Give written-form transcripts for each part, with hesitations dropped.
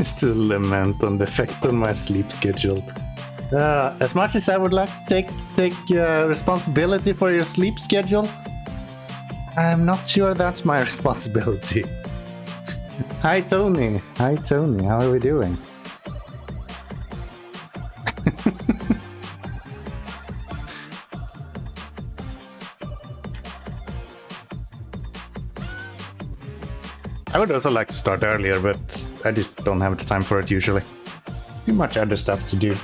Still lament on the effect on my sleep schedule. As much as I would like to take responsibility for your sleep schedule, I'm not sure that's my responsibility. Hi Tony, how are we doing? I would also like to start earlier, but I just don't have the time for it usually. Too much other stuff to do.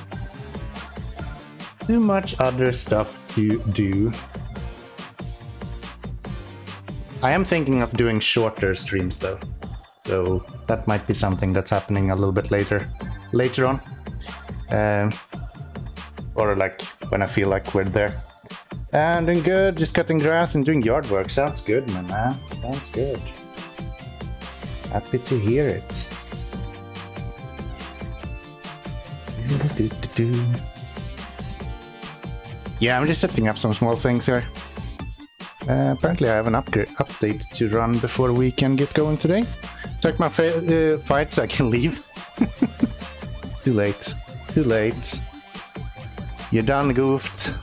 I am thinking of doing shorter streams though, so that might be something that's happening a little bit later on, or like when I feel like we're there. And doing good, just cutting grass and doing yard work. Sounds good, my man. Sounds good. Happy to hear it. Yeah, I'm just setting up some small things here. Apparently I have an update to run before we can get going today. Check my fight so I can leave. Too late. You done goofed.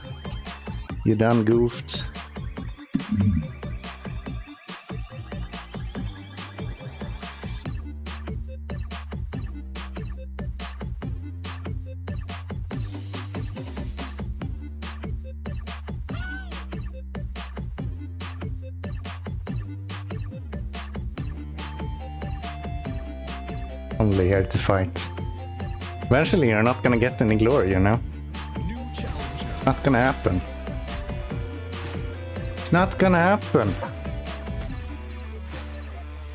Only here to fight. Eventually you're not gonna get any glory, you know? It's not gonna happen. It's not gonna happen.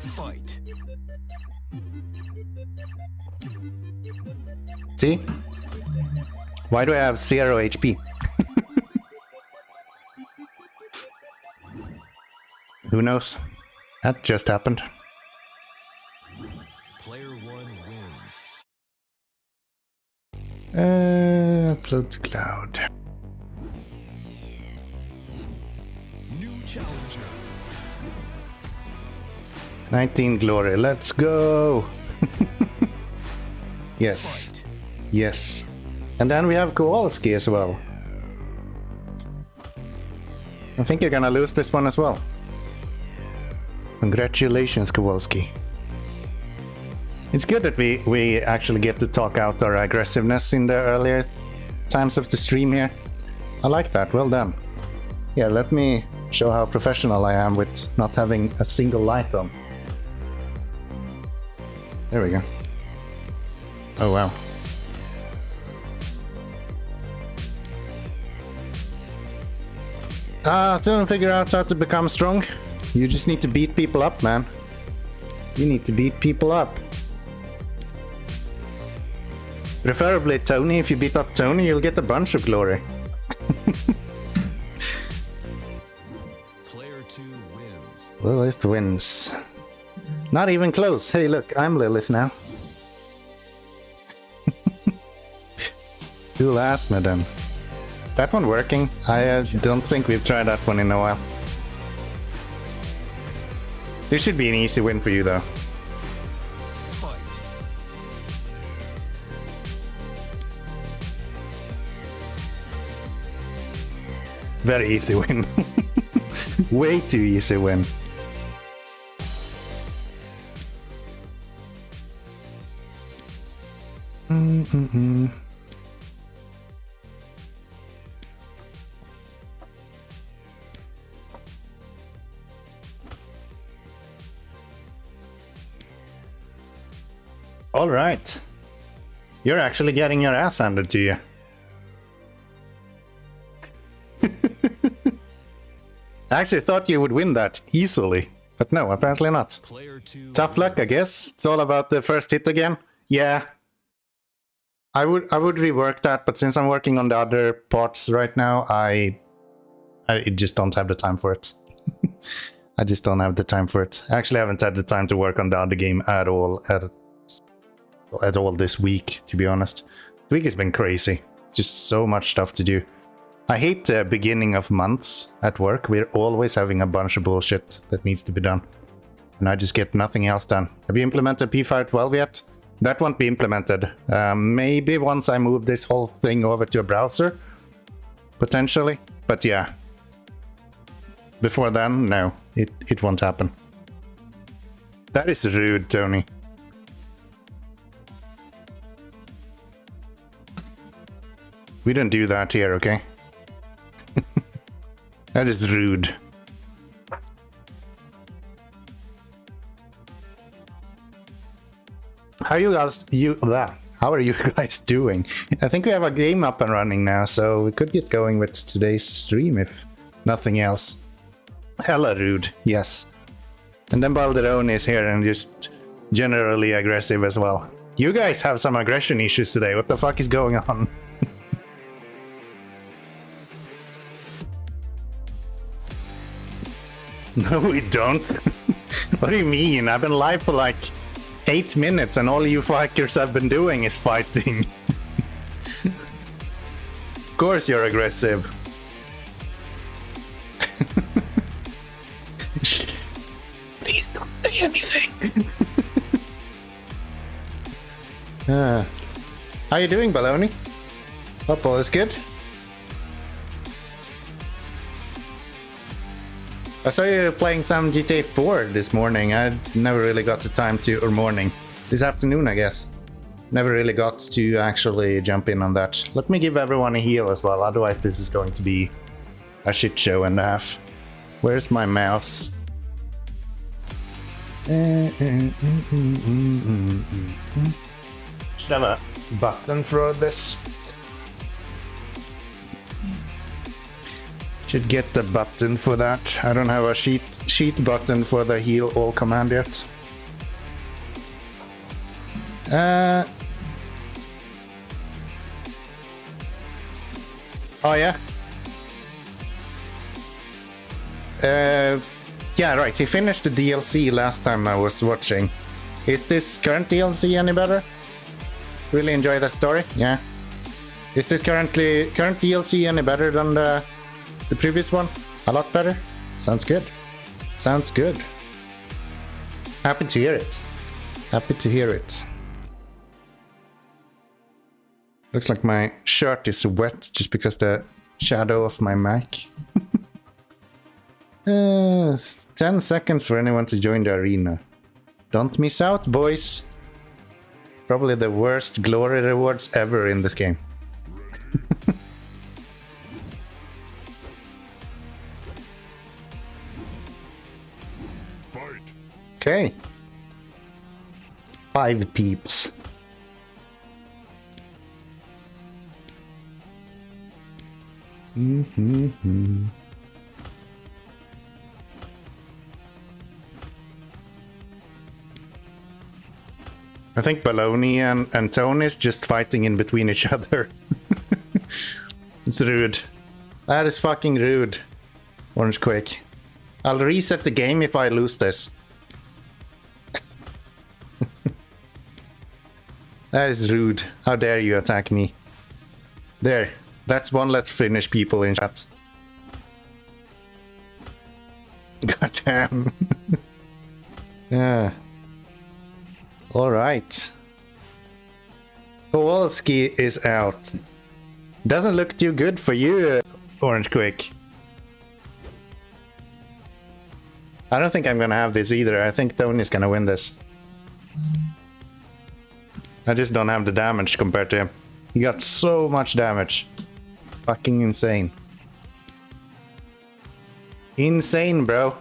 Fight. See? Why do I have 0 HP? Who knows? That just happened. Upload to cloud. New challenger. 19 glory, let's go! Yes. Fight. Yes. And then we have Kowalski as well. I think you're gonna lose this one as well. Congratulations, Kowalski. It's good that we actually get to talk out our aggressiveness in the earlier times of the stream here. I like that, well done. Yeah, let me show how professional I am with not having a single light on. There we go. Oh wow. Still don't figure out how to become strong. You just need to beat people up, man. You need to beat people up. Preferably Tony. If you beat up Tony, you'll get a bunch of glory. Player 2 wins. Lilith wins. Not even close. Hey, look, I'm Lilith now. Cool ass, madam. That one working? I don't think we've tried that one in a while. This should be an easy win for you, though. Very easy win. Way too easy win. All right. You're actually getting your ass handed to you. I actually thought you would win that easily, but no, apparently not. Tough luck, I guess. It's all about the first hit again. Yeah. I would rework that, but since I'm working on the other parts right now, I just don't have the time for it. I just don't have the time for it. I actually haven't had the time to work on the other game at all this week, to be honest. The week has been crazy. Just so much stuff to do. I hate the beginning of months at work. We're always having a bunch of bullshit that needs to be done. And I just get nothing else done. Have you implemented P512 yet? that won't be implemented. Maybe once I move this whole thing over to a browser, potentially. But yeah, before then, no, it won't happen. That is rude, Tony. We don't do that here, okay? That is rude. How are you guys doing? I think we have a game up and running now, so we could get going with today's stream if nothing else. Hella rude, yes. And then Balderone is here and just generally aggressive as well. You guys have some aggression issues today. What the fuck is going on? No, we don't. What do you mean? I've been live for like 8 minutes and all you fuckers have been doing is fighting. Of course you're aggressive. Please don't say anything. How you doing, Baloney? Hope all is good. I saw you playing some GTA 4 this morning. I never really got the time to, or morning. This afternoon, I guess. Never really got to actually jump in on that. Let me give everyone a heal as well, otherwise this is going to be a shit show and a half. Where's my mouse? Should have a button for this. Should get the button for that. I don't have a sheet button for the heal all command yet. Oh yeah. Yeah, right. He finished the DLC last time I was watching. Is this current DLC any better? Really enjoy that story. Yeah. Is this current DLC any better than the previous one? A lot better? Sounds good. Sounds good. Happy to hear it. Happy to hear it. Looks like my shirt is wet just because the shadow of my mic. 10 seconds for anyone to join the arena. Don't miss out, boys. Probably the worst glory rewards ever in this game. Okay. 5 peeps. I think Baloney and Tony is just fighting in between each other. It's rude. That is fucking rude. Orange Quake. I'll reset the game if I lose this. That is rude. How dare you attack me? There. That's one less Finnish people in chat. Goddamn. Yeah. Alright. Kowalski is out. Doesn't look too good for you, Orange Quake. I don't think I'm gonna have this either. I think Tony's gonna win this. I just don't have the damage compared to him. He got so much damage. Fucking insane. Insane, bro.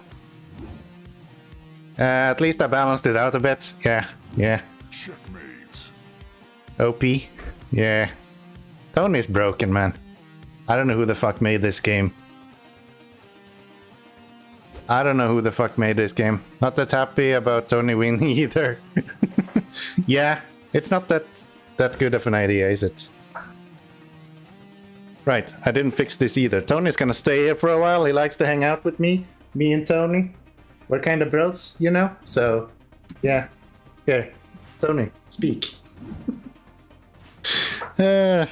At least I balanced it out a bit. Yeah, yeah. Checkmate. OP. Yeah. Tony's broken, man. I don't know who the fuck made this game. I don't know who the fuck made this game. Not that happy about Tony winning either. Yeah, it's not that good of an idea, is it? Right, I didn't fix this either. Tony's gonna stay here for a while. He likes to hang out with me and Tony. We're kind of bros, you know? So, yeah. Here, Tony, speak. Hate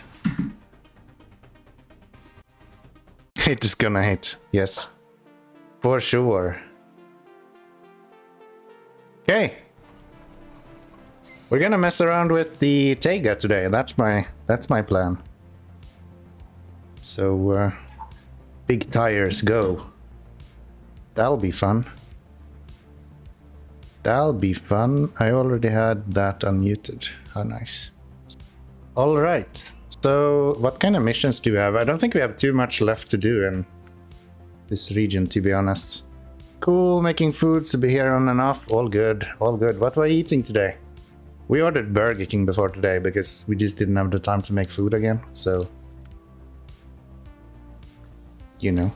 is gonna hit, yes. For sure. Okay. We're gonna mess around with the Tayga today. That's my plan. So big tires go. That'll be fun. That'll be fun. I already had that unmuted. How nice. All right. So what kind of missions do we have? I don't think we have too much left to do in this region, to be honest. Cool, making food to be here on and off. All good, all good. What were you eating today? We ordered Burger King before today because we just didn't have the time to make food again. So, you know,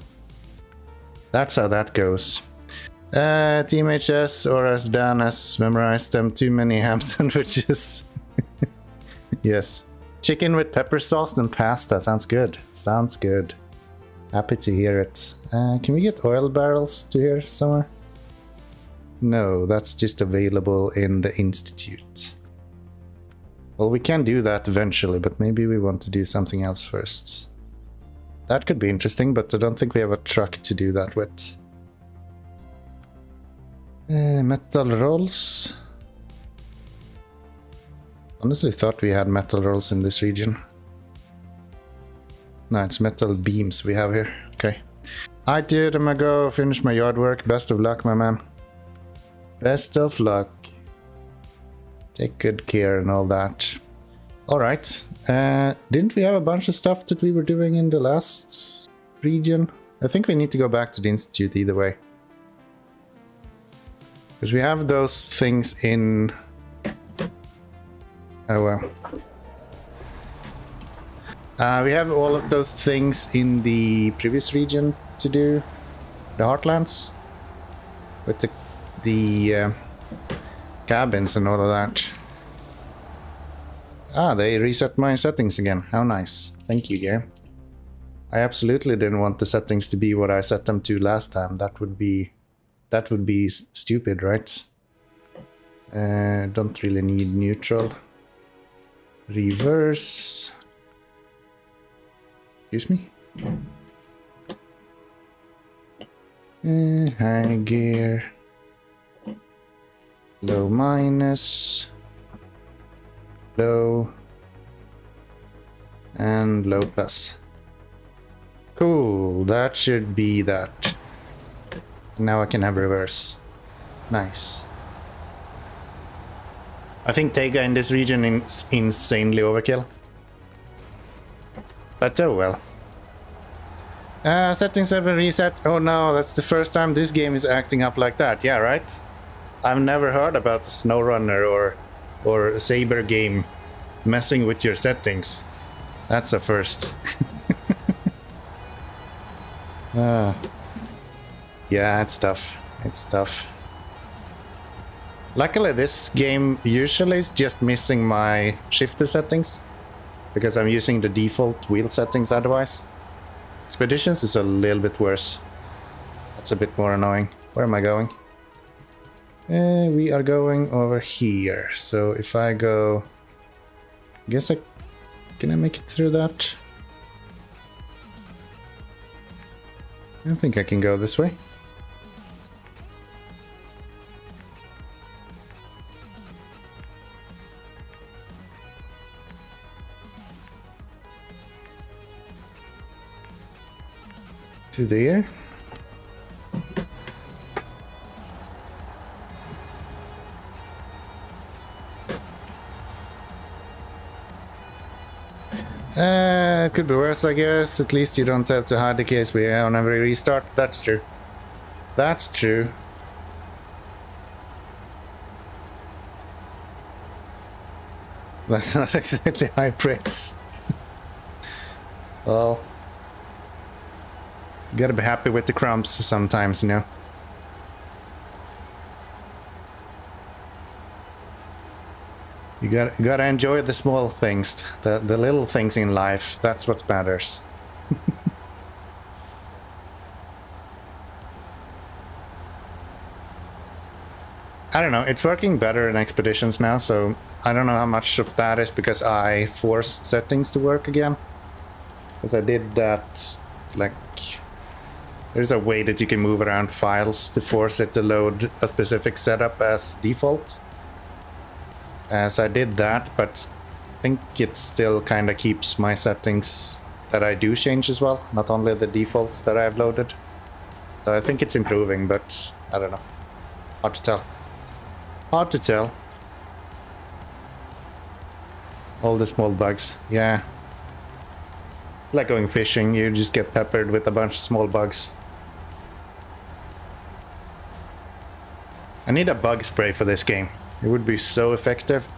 that's how that goes. Team HS, or as Dan has memorized them, too many ham sandwiches. Yes. Chicken with pepper sauce and pasta. Sounds good. Sounds good. Happy to hear it. Can we get oil barrels to here somewhere? No, that's just available in the Institute. Well, we can do that eventually, but maybe we want to do something else first. That could be interesting, but I don't think we have a truck to do that with. Metal rolls. Honestly thought we had metal rolls in this region. No, it's metal beams we have here. Okay. I did. I'm gonna go finish my yard work. Best of luck, my man. Best of luck. Take good care and all that. Alright. Didn't we have a bunch of stuff that we were doing in the last region? I think we need to go back to the Institute either way. Because we have those things in... Oh well. We have all of those things in the previous region to do. The Heartlands. With the cabins and all of that. Ah, they reset my settings again. How nice. Thank you, game. I absolutely didn't want the settings to be what I set them to last time. That would be stupid, right? Don't really need neutral. Reverse. Excuse me. High gear. Low minus. Low. And low plus. Cool, that should be that. Now I can have reverse. Nice. I think Tayga in this region is insanely overkill. But oh well. Settings have been reset. Oh no, that's the first time this game is acting up like that. Yeah, right? I've never heard about the SnowRunner or a Saber game messing with your settings. That's a first. Yeah, it's tough. It's tough. Luckily, this game usually is just missing my shifter settings because I'm using the default wheel settings otherwise. Expeditions is a little bit worse. That's a bit more annoying. Where am I going? We are going over here. So if I go... Can I make it through that? I don't think I can go this way. To there. It could be worse, I guess. At least you don't have to hide the case we have on every restart. That's true. That's true. That's not exactly high praise. Well, you gotta be happy with the crumbs sometimes, you know. You gotta enjoy the small things, the little things in life. That's what matters. I don't know, it's working better in Expeditions now, so I don't know how much of that is because I forced settings to work again. Because I did that, like... There's a way that you can move around files to force it to load a specific setup as default. As I did that, but I think it still kind of keeps my settings that I do change as well, not only the defaults that I've loaded. So I think it's improving, but I don't know. Hard to tell. Hard to tell. All the small bugs, yeah. Like going fishing, you just get peppered with a bunch of small bugs. I need a bug spray for this game. It would be so effective.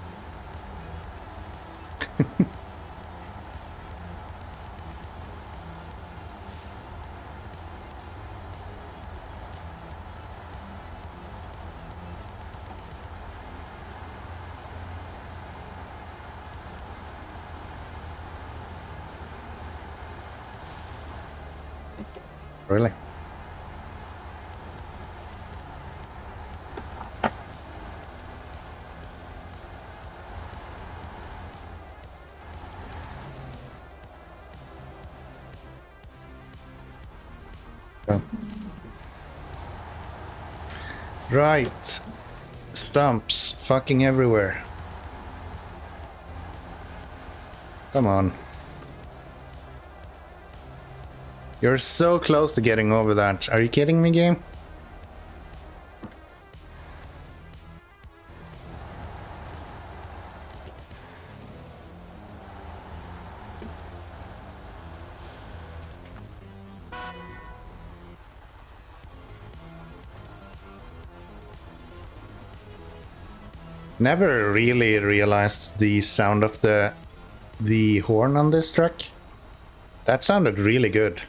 Really? Oh. Right. Stumps fucking everywhere. Come on. You're so close to getting over that. Are you kidding me, game? Never really realized the sound of the horn on this truck. That sounded really good.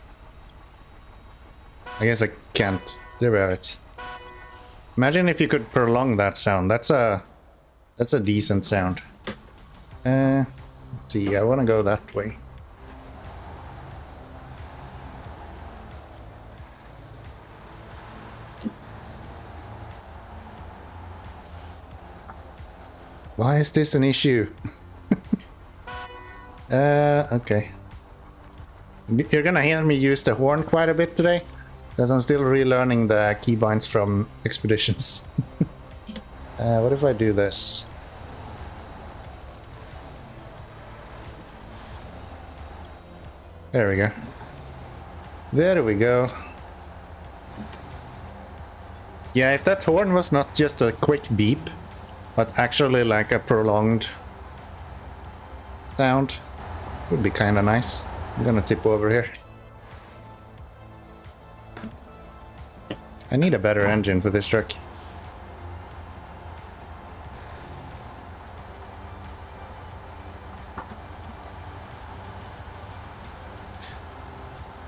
I guess I can't. There we have it. Imagine if you could prolong that sound. That's a decent sound. Let's see, I want to go that way. Why is this an issue? Okay. You're gonna hear me use the horn quite a bit today, because I'm still relearning the keybinds from Expeditions. What if I do this? There we go. There we go. Yeah, if that horn was not just a quick beep, but actually like a prolonged sound, would be kind of nice. I'm gonna tip over here. I need a better engine for this truck.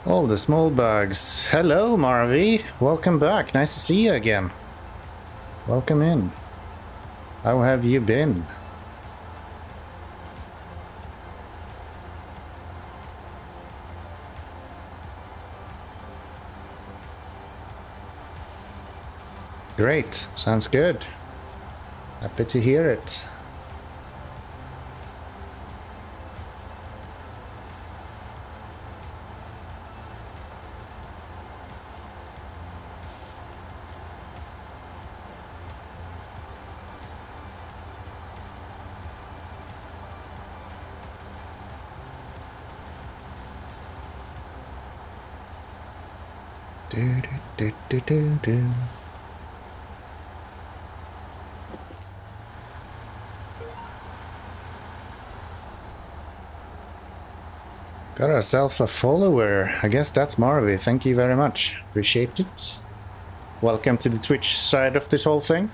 All the small bugs. Hello, Marvy. Welcome back. Nice to see you again. Welcome in. How have you been? Great. Sounds good. Happy to hear it. Do. Got ourselves a follower. I guess that's Marvy. Thank you very much. Appreciate it. Welcome to the Twitch side of this whole thing.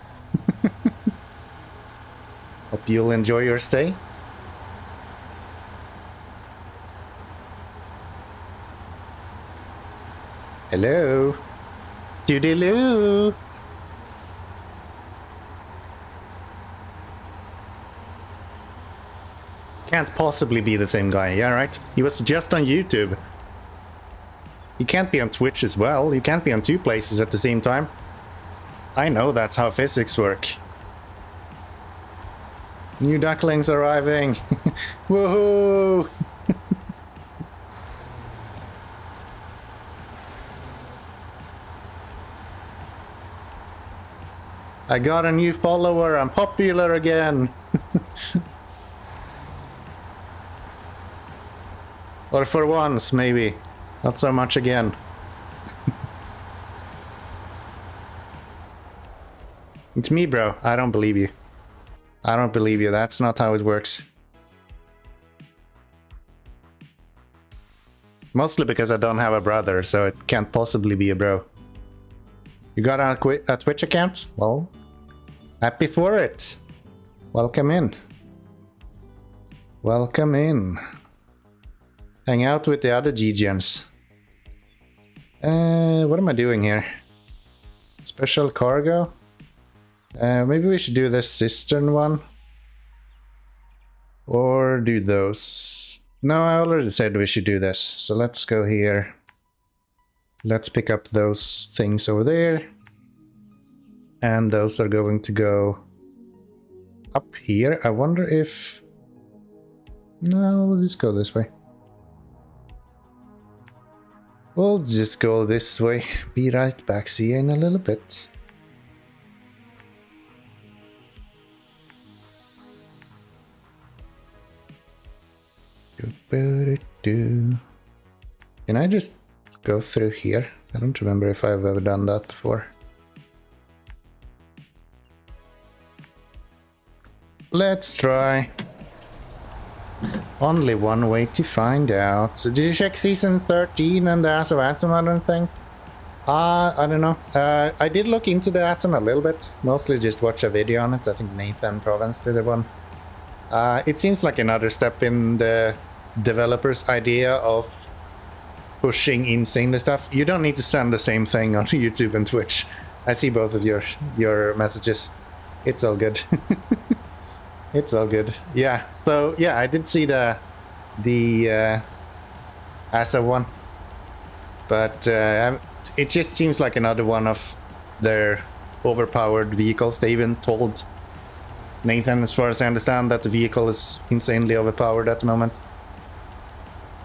Hope you'll enjoy your stay. Hello. Toodaloo. Can't possibly be the same guy, yeah, right? He was just on YouTube. You can't be on Twitch as well. You can't be on two places at the same time. I know that's how physics work. New ducklings arriving. Woohoo! I got a new follower. I'm popular again. Or for once, maybe. Not so much again. It's me, bro. I don't believe you. I don't believe you. That's not how it works. Mostly because I don't have a brother, so it can't possibly be a bro. You got a Twitch account? Well, happy for it. Welcome in. Welcome in. Hang out with the other GGNs. What am I doing here? Special cargo? Maybe we should do the cistern one. Or do those. No, I already said we should do this. So let's go here. Let's pick up those things over there. And those are going to go up here. I wonder if... No, we'll just go this way. We'll just go this way. Be right back. See you in a little bit. Can I just go through here? I don't remember if I've ever done that before. Let's try. Only one way to find out. So did you check season 13 and the Ass of Atom and thing? I don't know. I did look into the Atom a little bit. Mostly just watch a video on it. I think Nathan Provence did one. It seems like another step in the developer's idea of pushing insanely stuff. You don't need to send the same thing on YouTube and Twitch. I see both of your messages. It's all good. It's all good. Yeah. So yeah, I did see the ASA one, but it just seems like another one of their overpowered vehicles. They even told Nathan, as far as I understand, that the vehicle is insanely overpowered at the moment.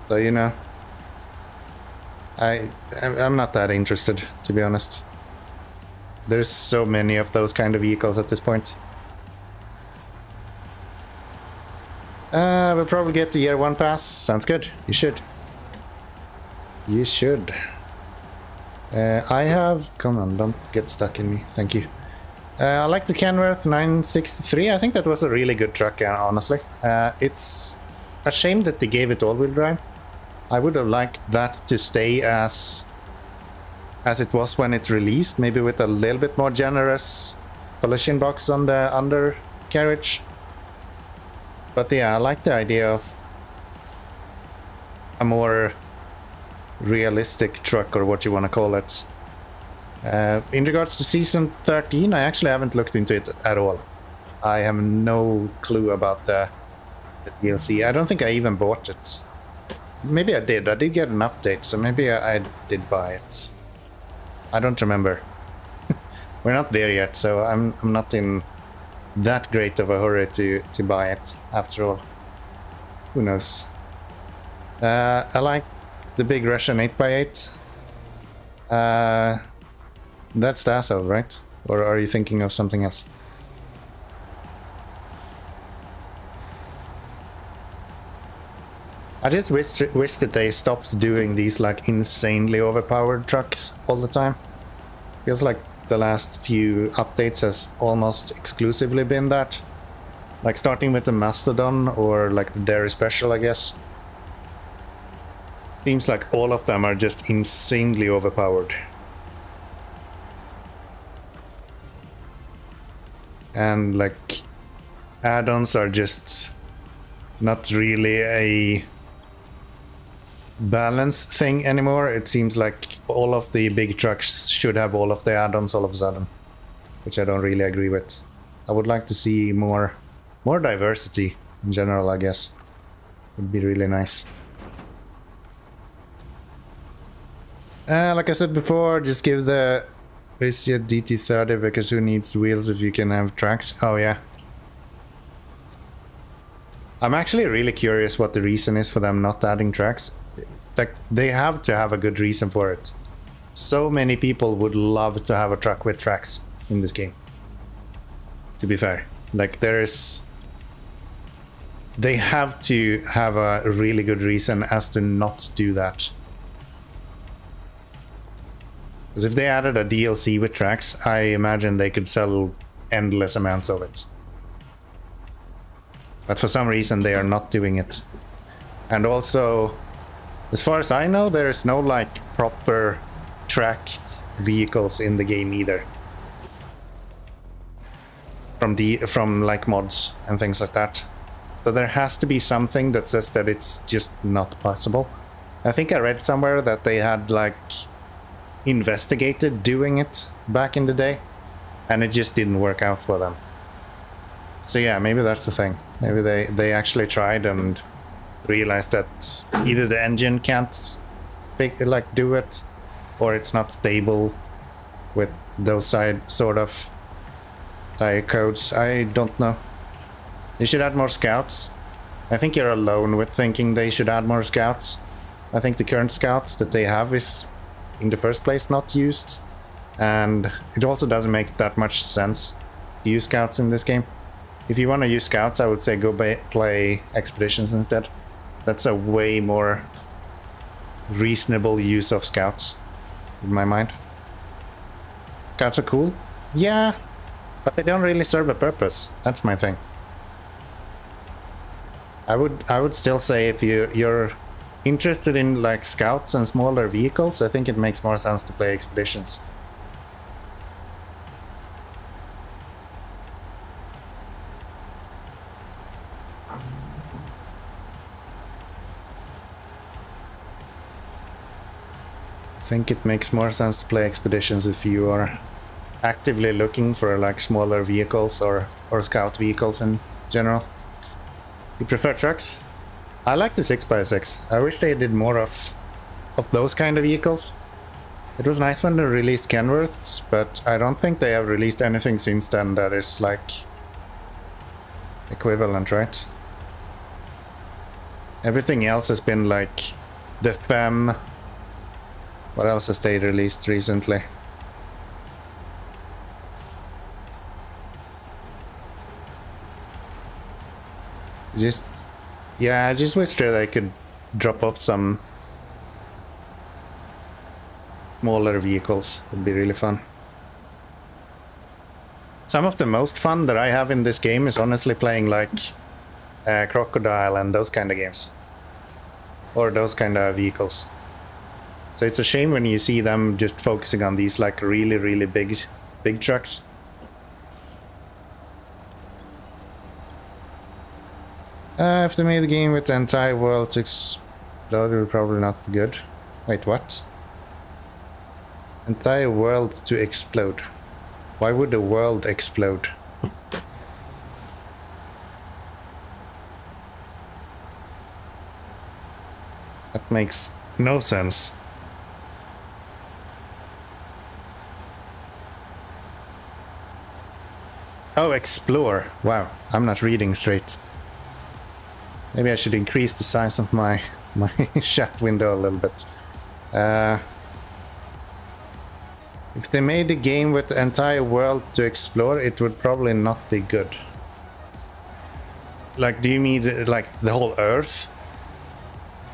So, you know, I'm not that interested, to be honest. There's so many of those kind of vehicles at this point. We'll probably get the year 1 pass. Sounds good. You should. You should. I have... Come on, don't get stuck in me. Thank you. I like the Kenworth 963. I think that was a really good truck, honestly. It's a shame that they gave it all-wheel drive. I would have liked that to stay as it was when it released, maybe with a little bit more generous collision box on the undercarriage. But yeah, I like the idea of a more realistic truck, or what you want to call it. In regards to season 13, I actually haven't looked into it at all. I have no clue about the DLC. I don't think I even bought it. Maybe I did. I did get an update, so maybe I did buy it. I don't remember. We're not there yet, so I'm not in that great of a hurry to buy it, after all. Who knows? I like the big Russian 8x8. That's the ASO, right? Or are you thinking of something else? I just wish that they stopped doing these like insanely overpowered trucks all the time. Feels like the last few updates has almost exclusively been that. Like starting with the Mastodon or like the Dairy Special, I guess. Seems like all of them are just insanely overpowered. And like add-ons are just not really a balance thing anymore. It seems like all of the big trucks should have all of the add-ons all of a sudden, which I don't really agree with. I would like to see more diversity in general, I guess. Would be really nice. Like I said before, just give the Visia DT30, because who needs wheels if you can have tracks? Oh yeah. I'm actually really curious what the reason is for them not adding tracks. Like, they have to have a good reason for it. So many people would love to have a truck with tracks in this game, to be fair. Like, there's They have to have a really good reason as to not do that. Because if they added a DLC with tracks, I imagine they could sell endless amounts of it. But for some reason they are not doing it. And also, as far as I know, there is no like proper tracked vehicles in the game either. From like mods and things like that. So there has to be something that says that it's just not possible. I think I read somewhere that they had like investigated doing it back in the day, and it just didn't work out for them. So yeah, maybe that's the thing. Maybe they actually tried and realized that either the engine can't do it, or it's not stable with those sort of tire codes. I don't know. They should add more scouts. I think you're alone with thinking they should add more scouts. I think the current scouts that they have is in the first place not used, and it also doesn't make that much sense to use scouts in this game. If you want to use scouts, I would say go play expeditions instead. That's a way more reasonable use of scouts in my mind. Scouts are cool, yeah, but they don't really serve a purpose. That's my thing. I would still say if you're interested in like scouts and smaller vehicles, I think it makes more sense to play expeditions. I think it makes more sense to play expeditions if you are actively looking for like smaller vehicles or scout vehicles in general. You prefer trucks? I like the 6x6. I wish they did more of those kind of vehicles. It was nice when they released Kenworths, but I don't think they have released anything since then that is like equivalent, right? Everything else has been like the FEM. What else has they released recently? Yeah, I just wish that I could drop off some smaller vehicles. Would be really fun. Some of the most fun that I have in this game is honestly playing like Crocodile and those kind of games. Or those kind of vehicles. So it's a shame when you see them just focusing on these like really big trucks. If they made the game with the entire world to explode, it would probably not be good. Wait, what? Entire world to explode. Why would the world explode? That makes no sense. Oh, explore. Wow, I'm not reading straight. Maybe I should increase the size of my chat window a little bit. If they made the game with the entire world to explore, it would probably not be good. Like, do you mean like the whole Earth?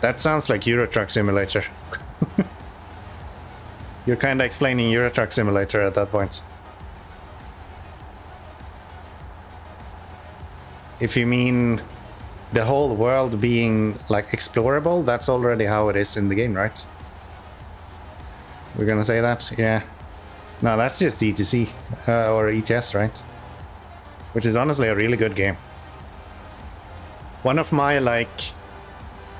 That sounds like Euro Truck Simulator. You're kind of explaining Euro Truck Simulator at that point. If you mean the whole world being like explorable, that's already how it is in the game, right? We're gonna say that? Yeah. No, that's just ETC or ETS, right? Which is honestly a really good game. One of my like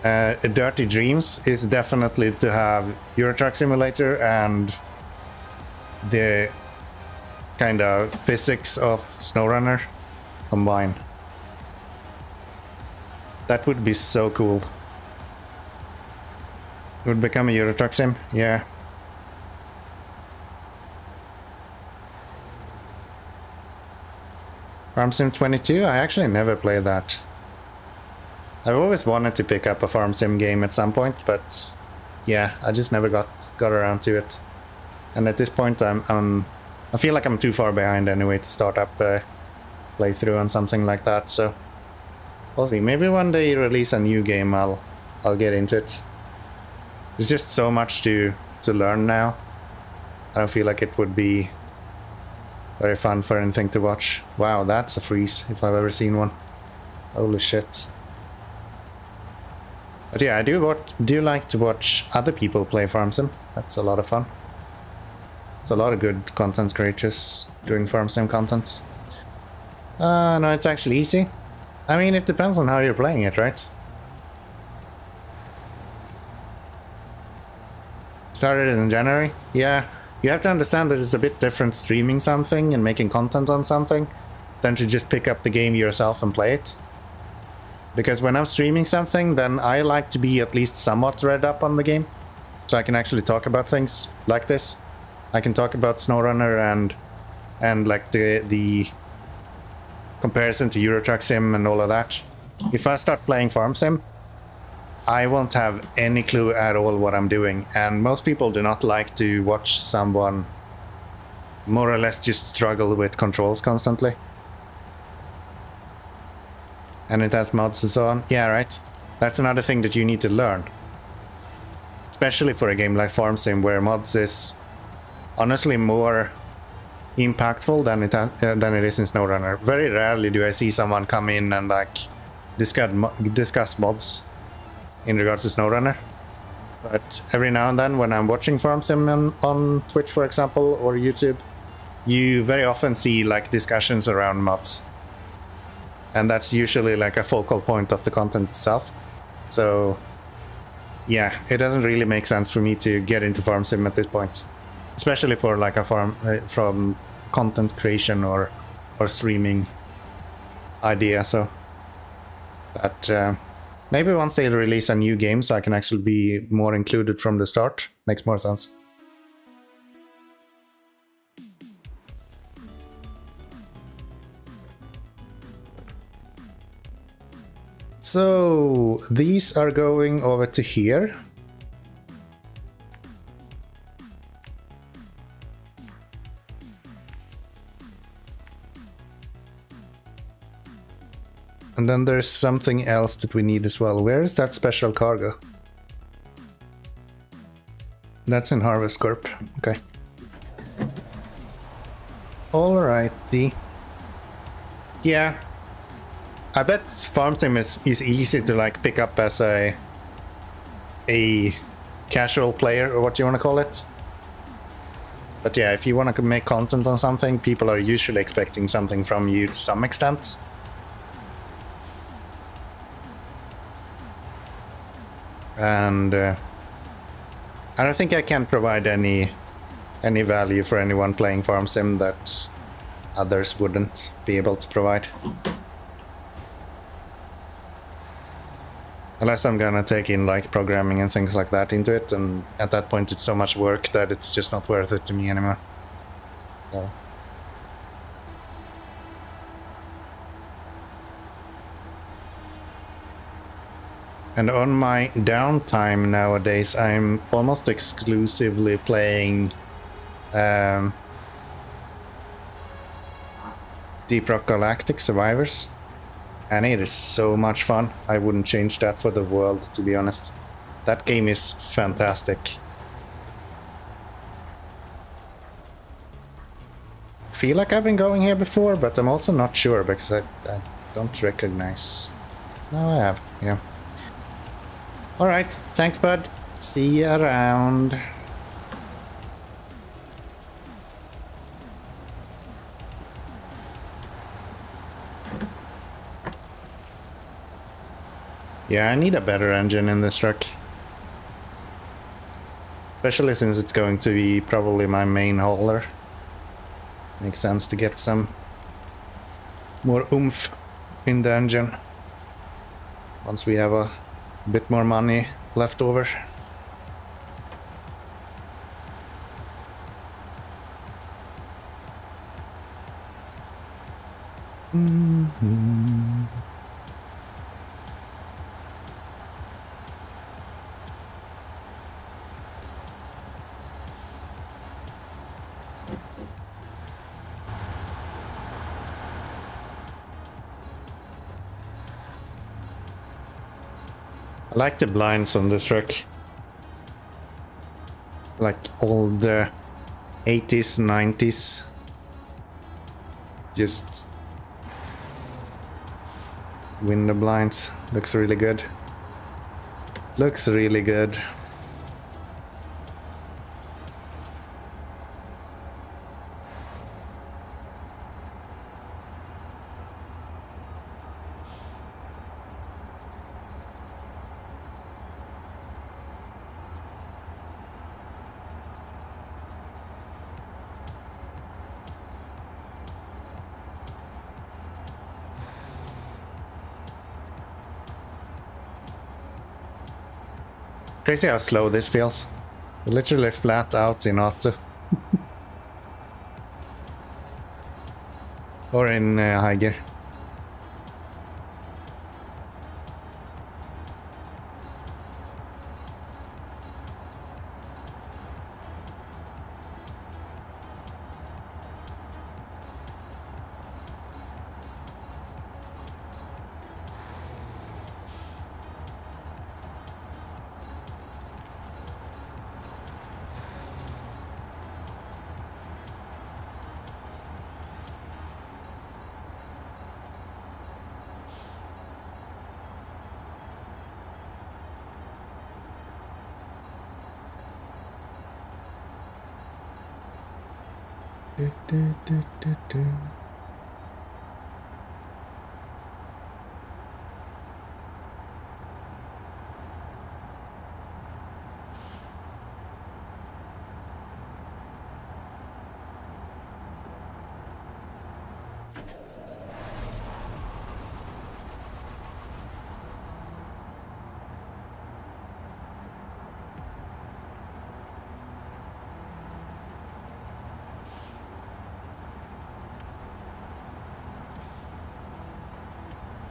dirty dreams is definitely to have Euro Truck Simulator and the kind of physics of SnowRunner combined. That would be so cool. It would become a Euro Truck Sim, yeah. Farm Sim 22? I actually never played that. I've always wanted to pick up a Farm Sim game at some point, but yeah, I just never got around to it. And at this point, I feel like I'm too far behind anyway to start up a playthrough on something like that, so We'll see. Maybe when they release a new game, I'll get into it. There's just so much to learn now. I don't feel like it would be very fun for anything to watch. Wow, that's a freeze if I've ever seen one. Holy shit. But yeah, I do like to watch other people play Farm Sim. That's a lot of fun. It's a lot of good content creators doing Farm Sim content. No, it's actually easy. I mean, it depends on how you're playing it, right? Started in January? Yeah. You have to understand that it's a bit different streaming something and making content on something than to just pick up the game yourself and play it. Because when I'm streaming something, then I like to be at least somewhat read up on the game. So I can actually talk about things like this. I can talk about SnowRunner and like the comparison to Euro Truck Sim and all of that. If I start playing Farm Sim, I won't have any clue at all what I'm doing, and most people do not like to watch someone more or less just struggle with controls constantly. And it has mods and so on. Yeah, right. That's another thing that you need to learn. Especially for a game like Farm Sim, where mods is honestly more impactful than it is in SnowRunner. Very rarely do I see someone come in and like discuss mods in regards to SnowRunner. But every now and then when I'm watching Farm Sim on Twitch, for example, or YouTube, you very often see like discussions around mods. And that's usually like a focal point of the content itself. So yeah, it doesn't really make sense for me to get into Farm Sim at this point. Especially for like a from content creation or streaming idea. So that maybe once they release a new game so I can actually be more included from the start, makes more sense. So these are going over to here. And then there's something else that we need as well. Where is that special cargo? That's in Harvest Corp. Okay. Alrighty. Yeah. I bet Farm Sim is easy to like pick up as a casual player, or what you want to call it. But yeah, if you want to make content on something, people are usually expecting something from you to some extent. And I don't think I can provide any value for anyone playing Farm Sim that others wouldn't be able to provide. Unless I'm gonna take in like programming and things like that into it, and at that point it's so much work that it's just not worth it to me anymore. So. And on my downtime nowadays, I'm almost exclusively playing Deep Rock Galactic Survivors. And it is so much fun. I wouldn't change that for the world, to be honest. That game is fantastic. Feel like I've been going here before, but I'm also not sure because I don't recognize. No, I have, yeah. Alright, thanks bud. See you around. Yeah, I need a better engine in this truck. Especially since it's going to be probably my main hauler. Makes sense to get some more oomph in the engine. Once we have a bit more money left over. I like the blinds on this truck. Like old 80s, 90s. Just window blinds. Looks really good. Looks really good. Crazy how slow this feels. Literally flat out in auto. Or in high gear.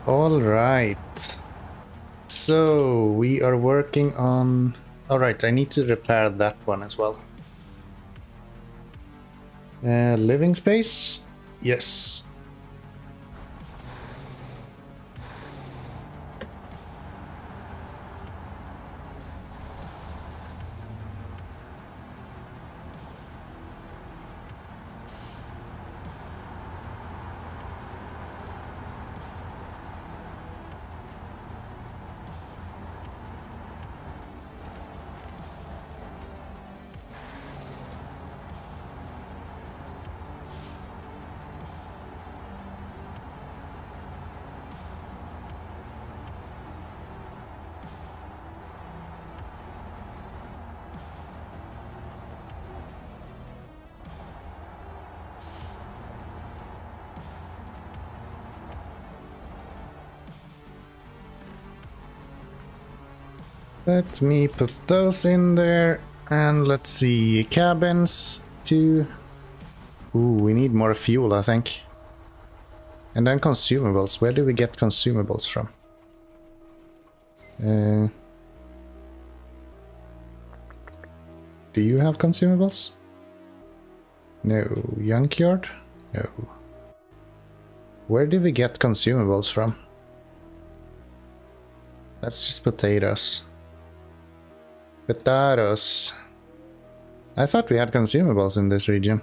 All right. So we are working on... All right, I need to repair that one as well. Living space? Yes. Let me put those in there, and let's see, cabins, 2. Ooh, we need more fuel, I think. And then consumables. Where do we get consumables from? Do you have consumables? No. Junkyard? No. Where do we get consumables from? That's just potatoes. Potatoes. I thought we had consumables in this region.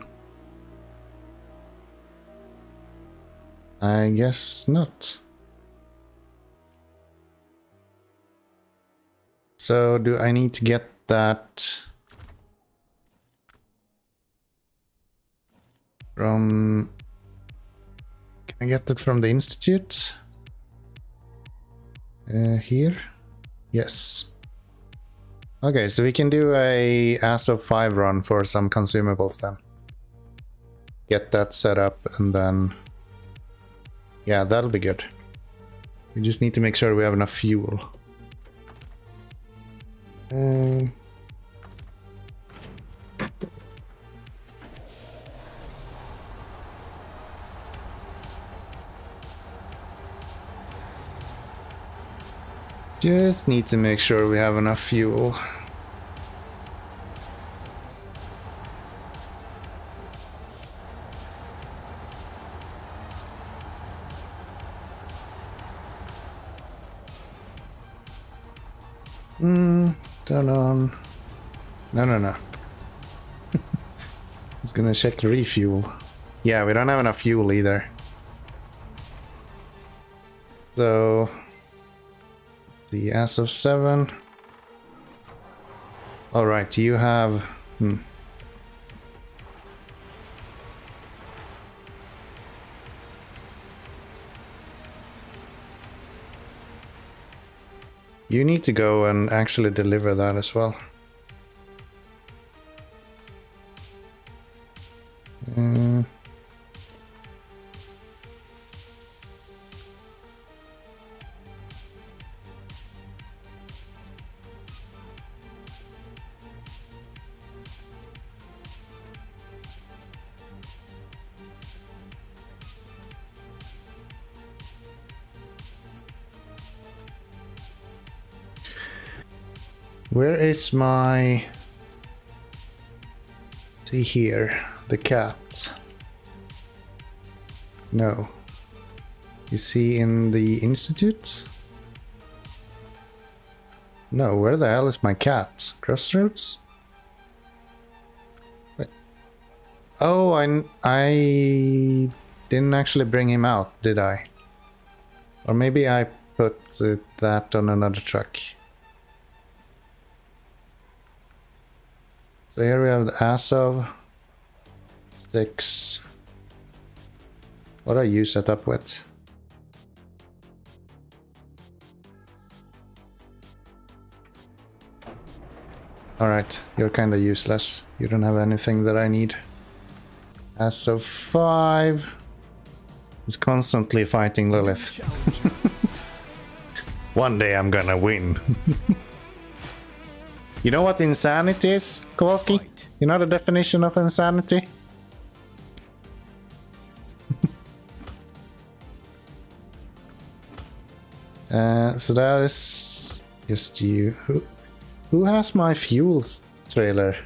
I guess not. So do I need to get that from... Can I get that from the Institute? Here? Yes. Okay, so we can do a ASO 5 run for some consumables then. Get that set up and then... Yeah, that'll be good. We just need to make sure we have enough fuel. Just need to make sure we have enough fuel. Turn on. No. It's gonna check refuel. Yeah, we don't have enough fuel either. So, the as of 7. Alright, you have... You need to go and actually deliver that as well. Where is my... See here, the cat. No. You see in the institute? No, where the hell is my cat? Crossroads? Wait. Oh, I didn't actually bring him out, did I? Or maybe I put that on another truck. So here we have the ass of 6. What are you set up with? Alright, you're kinda useless. You don't have anything that I need. Ass of 5 is constantly fighting Lilith. One day I'm gonna win. You know what insanity is, Kowalski? You know the definition of insanity? So that is just you. Who has my fuels trailer?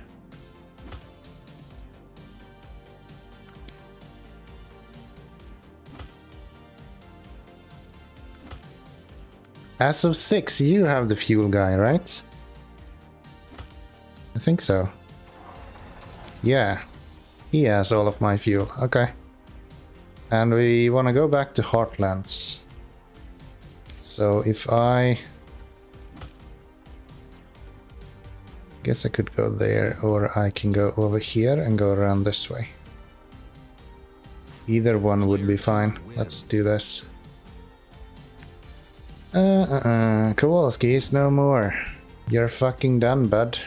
As of 6, you have the fuel guy, right? I think so. Yeah, he has all of my fuel. Okay. And we want to go back to Heartlands. So if I... guess I could go there, or I can go over here and go around this way. Either one would be fine. Let's do this. Kowalski is no more. You're fucking done, bud.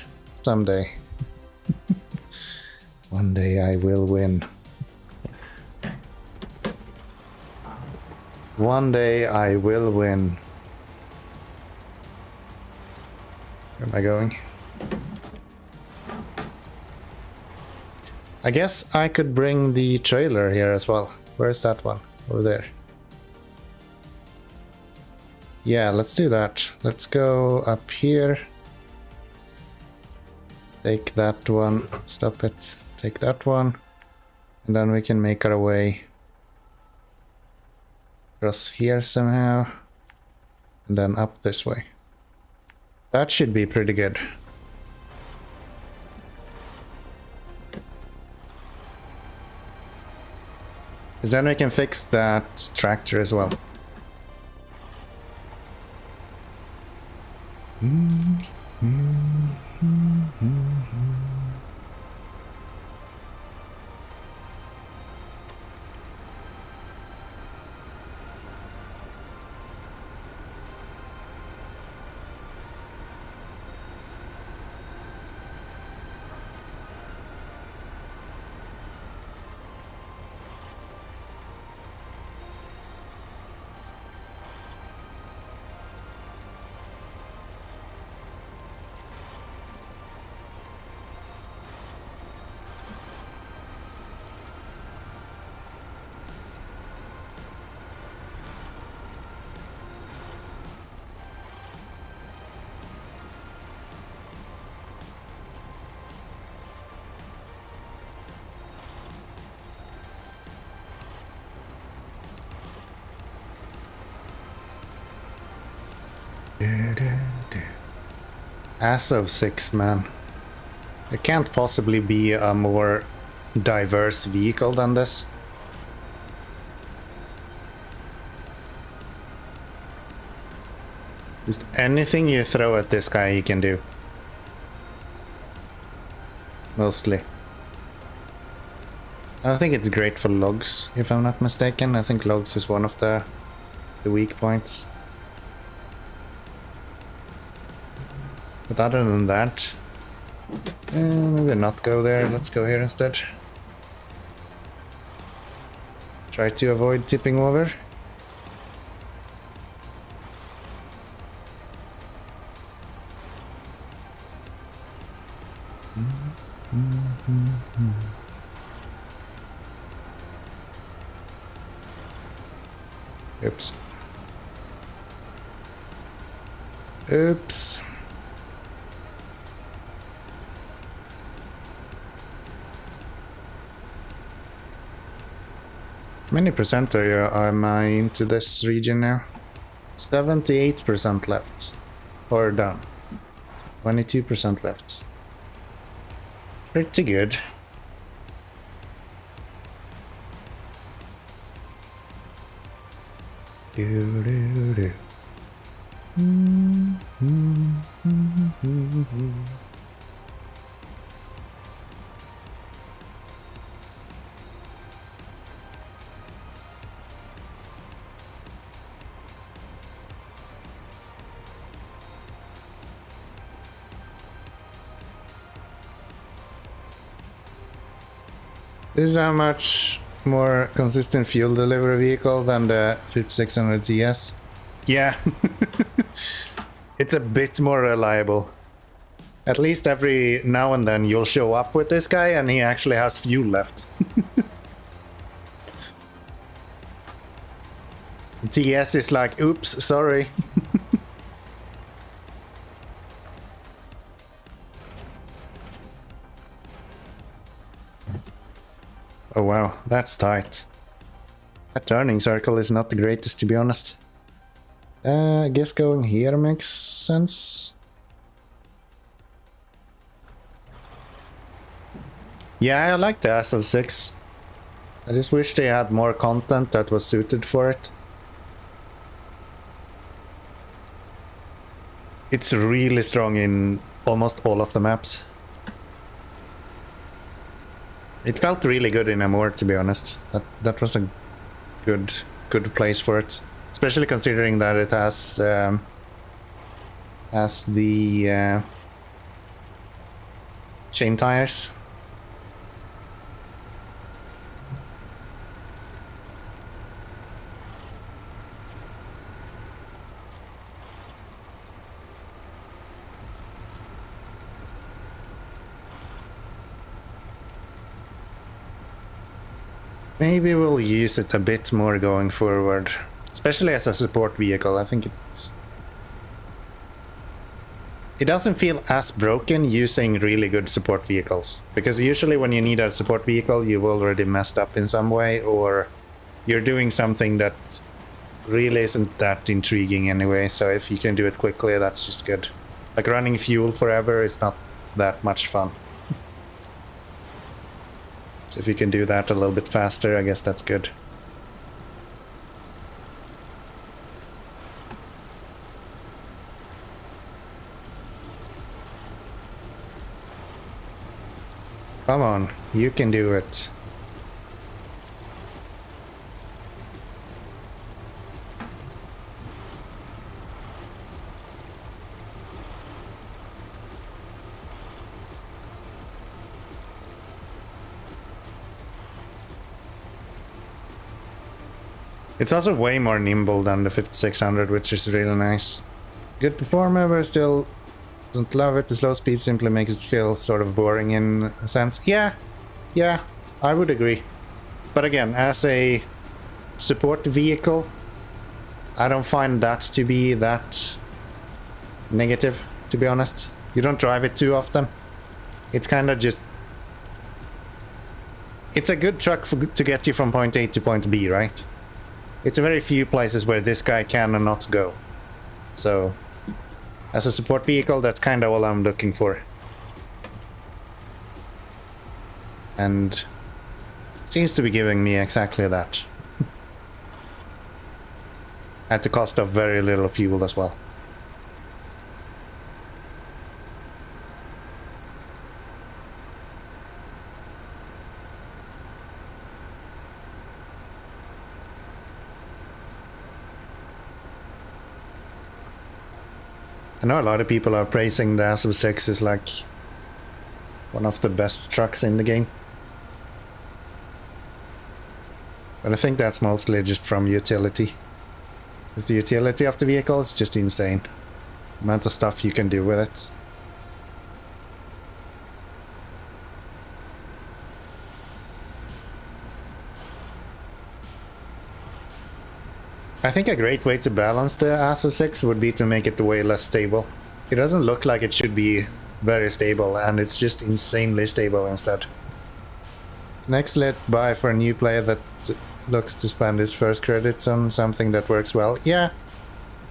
Someday. One day I will win. One day I will win. Where am I going? I guess I could bring the trailer here as well. Where's that one? Over there. Yeah, let's do that. Let's go up here. Take that one. Stop it. Take that one. And then we can make our way across here somehow. And then up this way. That should be pretty good. Because then we can fix that tractor as well. As of 6, man. There can't possibly be a more diverse vehicle than this. Just anything you throw at this guy he can do. Mostly. I think it's great for logs, if I'm not mistaken. I think logs is one of the weak points. But other than that, maybe not go there. Let's go here instead. Try to avoid tipping over. Oops. Oops. How many percent am I into this region now? 78% left. Or down. 22% left. Pretty good. This is a much more consistent fuel delivery vehicle than the 5600 CS. Yeah, it's a bit more reliable. At least every now and then you'll show up with this guy and he actually has fuel left. TS is like, oops, sorry. Oh wow, that's tight. That turning circle is not the greatest, to be honest. I guess going here makes sense. Yeah, I like the ASO 6. I just wish they had more content that was suited for it. It's really strong in almost all of the maps. It felt really good in Amur, to be honest. That was a good place for it, especially considering that it has the chain tires. Maybe we'll use it a bit more going forward, especially as a support vehicle. I think it doesn't feel as broken using really good support vehicles, because usually when you need a support vehicle you've already messed up in some way, or you're doing something that really isn't that intriguing anyway. So if you can do it quickly, that's just good. Like running fuel forever is not that much fun. So if you can do that a little bit faster, I guess that's good. Come on, you can do it. It's also way more nimble than the 5600, which is really nice. Good performer, but still don't love it. The slow speed simply makes it feel sort of boring in a sense. Yeah, I would agree. But again, as a support vehicle, I don't find that to be that negative, to be honest. You don't drive it too often. It's kind of just... It's a good truck to get you from point A to point B, right? It's a very few places where this guy can and not go. So As a support vehicle, that's kind of all I'm looking for. And seems to be giving me exactly that. At the cost of very little fuel as well. I know a lot of people are praising the Asov 6 as like one of the best trucks in the game. But I think that's mostly just from utility. Because the utility of the vehicle is just insane. The amount of stuff you can do with it. I think a great way to balance the Asov 6 would be to make it way less stable. It doesn't look like it should be very stable, and it's just insanely stable instead. It's an excellent buy for a new player that looks to spend his first credits on something that works well. Yeah,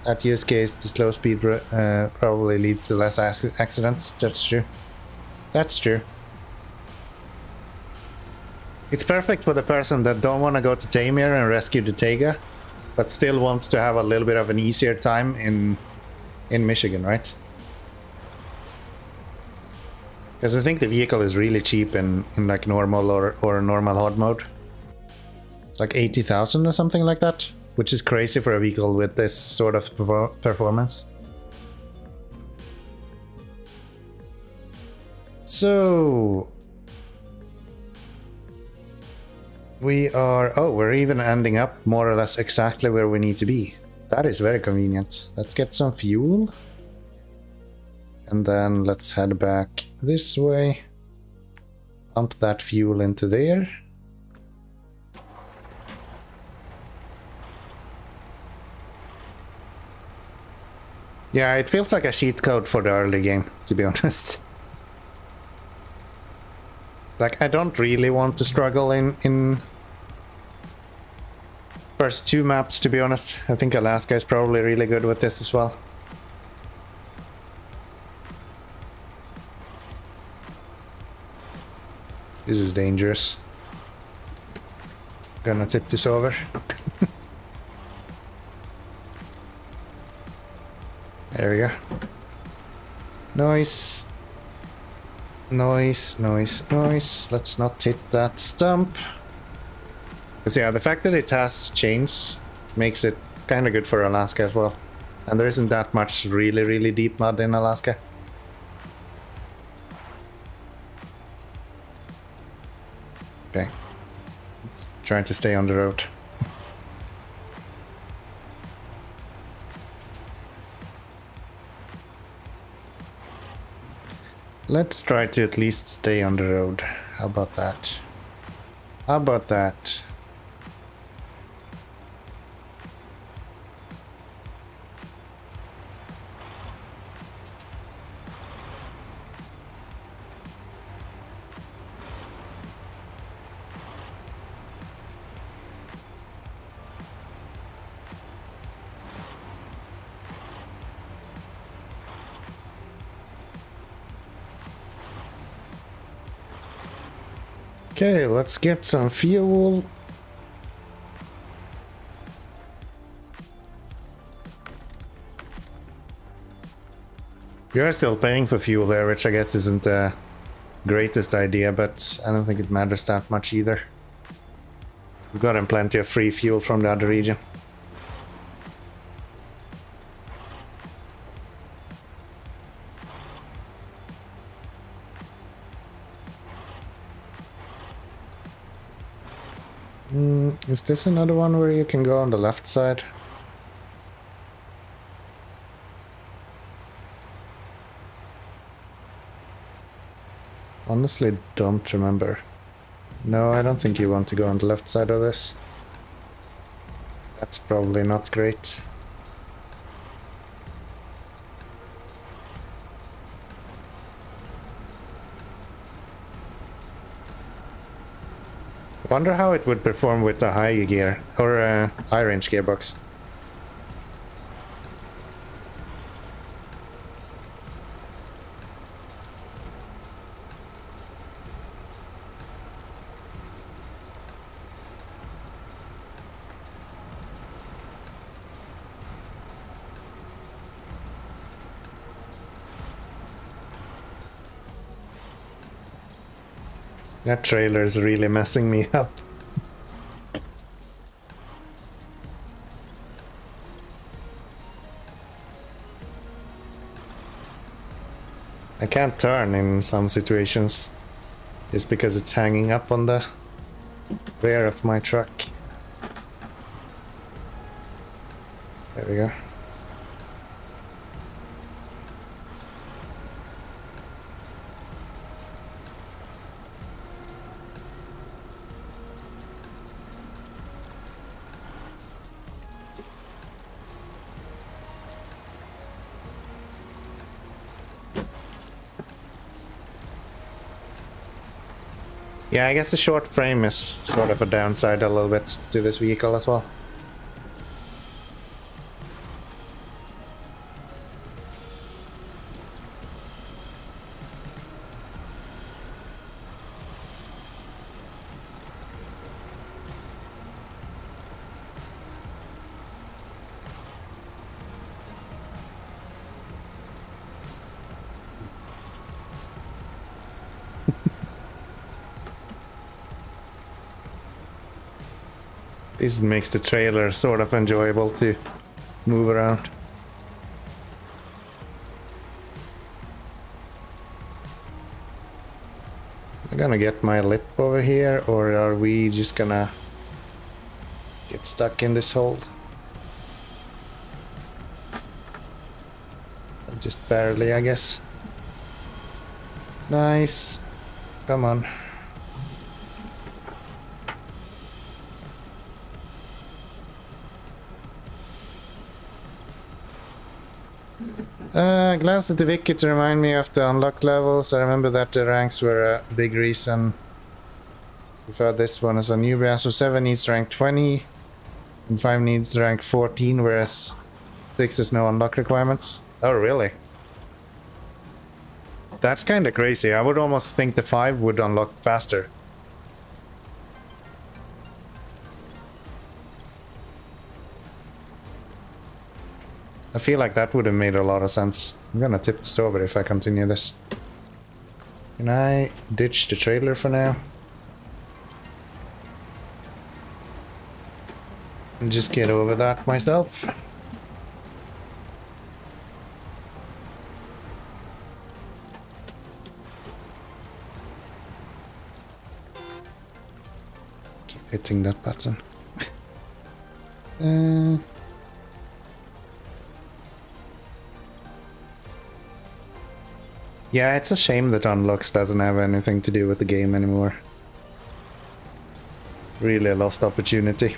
at use case, the slow speed probably leads to less accidents. That's true. That's true. It's perfect for the person that don't want to go to Tamir and rescue the Tayga, but still wants to have a little bit of an easier time in Michigan, right? Because I think the vehicle is really cheap in like normal or normal hard mode. It's like 80,000 or something like that, which is crazy for a vehicle with this sort of performance. So we are, oh, we're even ending up more or less exactly where we need to be. That is very convenient. Let's get some fuel. And then let's head back this way. Pump that fuel into there. Yeah, it feels like a cheat code for the early game, to be honest. Like, I don't really want to struggle in first two maps, to be honest. I think Alaska is probably really good with this as well. This is dangerous. Gonna tip this over. There we go. Noise. Noise, noise, noise. Let's not hit that stump. Because yeah, the fact that it has chains makes it kind of good for Alaska as well. And there isn't that much really deep mud in Alaska. Okay. Let's try to stay on the road. Let's try to at least stay on the road. How about that? How about that? Okay, let's get some fuel. We are still paying for fuel there, which I guess isn't the greatest idea, but I don't think it matters that much either. We've gotten plenty of free fuel from the other region. Is this another one where you can go on the left side? Honestly, don't remember. No, I don't think you want to go on the left side of this. That's probably not great. Wonder how it would perform with a high gear or a high range gearbox. That trailer is really messing me up. I can't turn in some situations just because it's hanging up on the rear of my truck. There we go. Yeah, I guess the short frame is sort of a downside a little bit to this vehicle as well. This makes the trailer sort of enjoyable to move around. Am I gonna get my lip over here, or are we just gonna get stuck in this hole? Just barely, I guess. Nice. Come on. Glance at the wiki to remind me of the unlocked levels. I remember that the ranks were a big reason. For this one as a newbie, so 7 needs rank 20 and 5 needs rank 14, whereas 6 is no unlock requirements. Oh, really? That's kind of crazy. I would almost think the 5 would unlock faster. I feel like that would have made a lot of sense. I'm gonna tip this over if I continue this. Can I ditch the trailer for now? And just get over that myself. Keep hitting that button. Yeah, it's a shame that Unlocks doesn't have anything to do with the game anymore. Really a lost opportunity.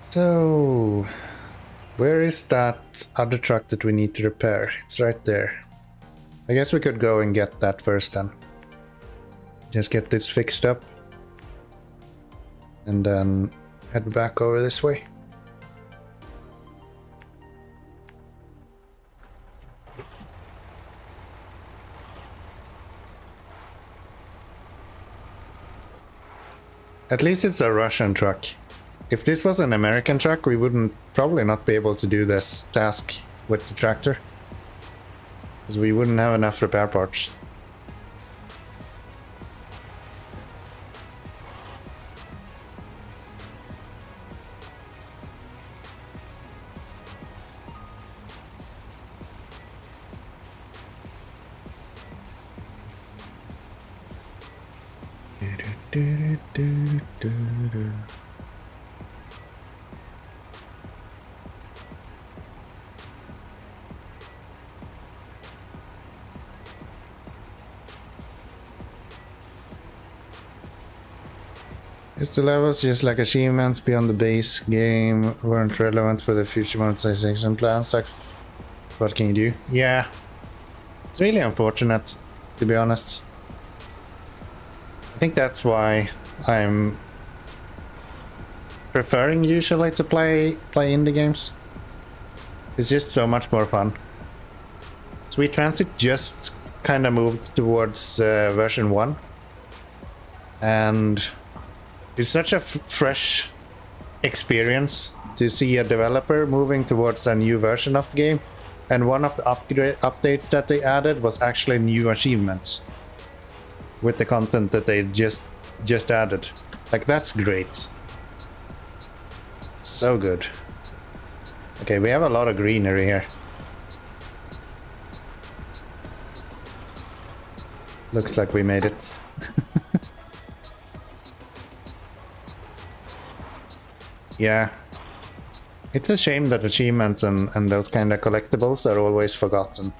So, where is that other truck that we need to repair? It's right there. I guess we could go and get that first then. Just get this fixed up. And then head back over this way. At least it's a Russian truck. If this was an American truck, we wouldn't probably not be able to do this task with the tractor. Because we wouldn't have enough repair parts. Is the levels just like achievements beyond the base game weren't relevant for the future monetization plans? What can you do? Yeah. It's really unfortunate, to be honest. I think that's why I'm preferring usually to play indie games. It's just so much more fun. Sweet Transit just kind of moved towards version 1. And it's such a fresh experience to see a developer moving towards a new version of the game. And one of the updates that they added was actually new achievements with the content that they just added. Like, that's great. So good. Okay, we have a lot of greenery here. Looks like we made it. Yeah. It's a shame that achievements and those kind of collectibles are always forgotten.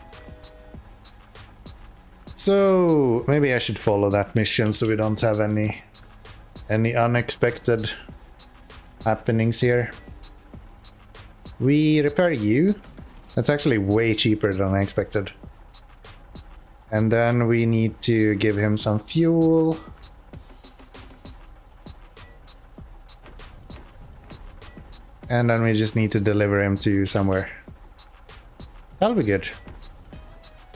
So maybe I should follow that mission so we don't have any unexpected happenings here. We repair you. That's actually way cheaper than I expected. And then we need to give him some fuel. And then we just need to deliver him to somewhere. That'll be good.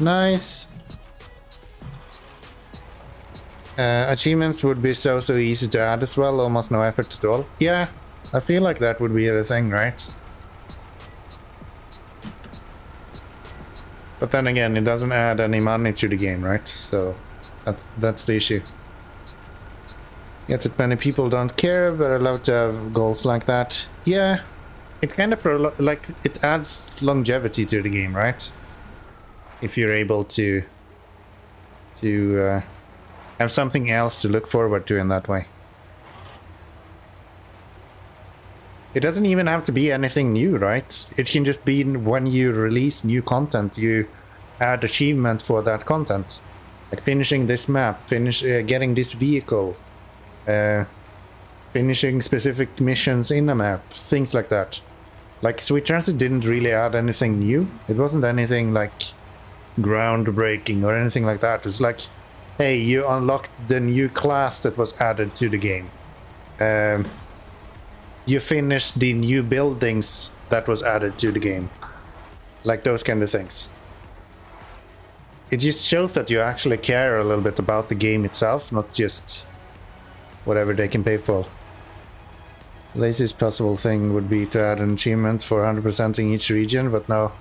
Nice. Achievements would be so easy to add as well, almost no effort at all. Yeah, I feel like that would be the thing, right? But then again, it doesn't add any money to the game, right? So that's the issue. Yet that many people don't care, but I love to have goals like that. Yeah, it kind of it adds longevity to the game, right? If you're able to have something else to look forward to in that way. It doesn't even have to be anything new, right? It can just be when you release new content, you add achievement for that content. Like finishing this map, getting this vehicle, finishing specific missions in a map, things like that. Like Sweet Transit didn't really add anything new. It wasn't anything like groundbreaking or anything like that. It's like, hey, you unlocked the new class that was added to the game. You finished the new buildings that was added to the game. Like those kind of things. It just shows that you actually care a little bit about the game itself, not just whatever they can pay for. Laziest possible thing would be to add an achievement for 100%ing each region, but no,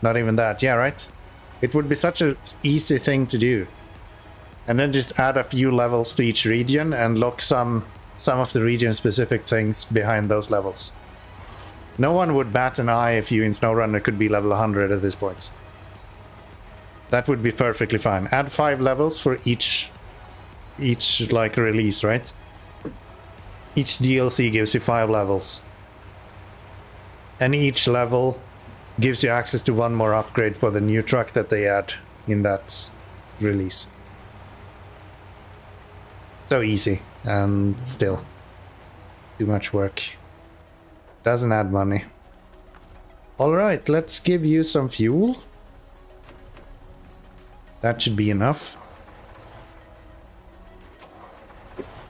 not even that. Yeah, right? It would be such an easy thing to do. And then just add a few levels to each region and lock some of the region-specific things behind those levels. No one would bat an eye if you in SnowRunner could be level 100 at this point. That would be perfectly fine. Add 5 levels for each like release, right? Each DLC gives you 5 levels. And each level gives you access to 1 more upgrade for the new truck that they add in that release. So easy, and still too much work. Doesn't add money. Alright, let's give you some fuel. That should be enough.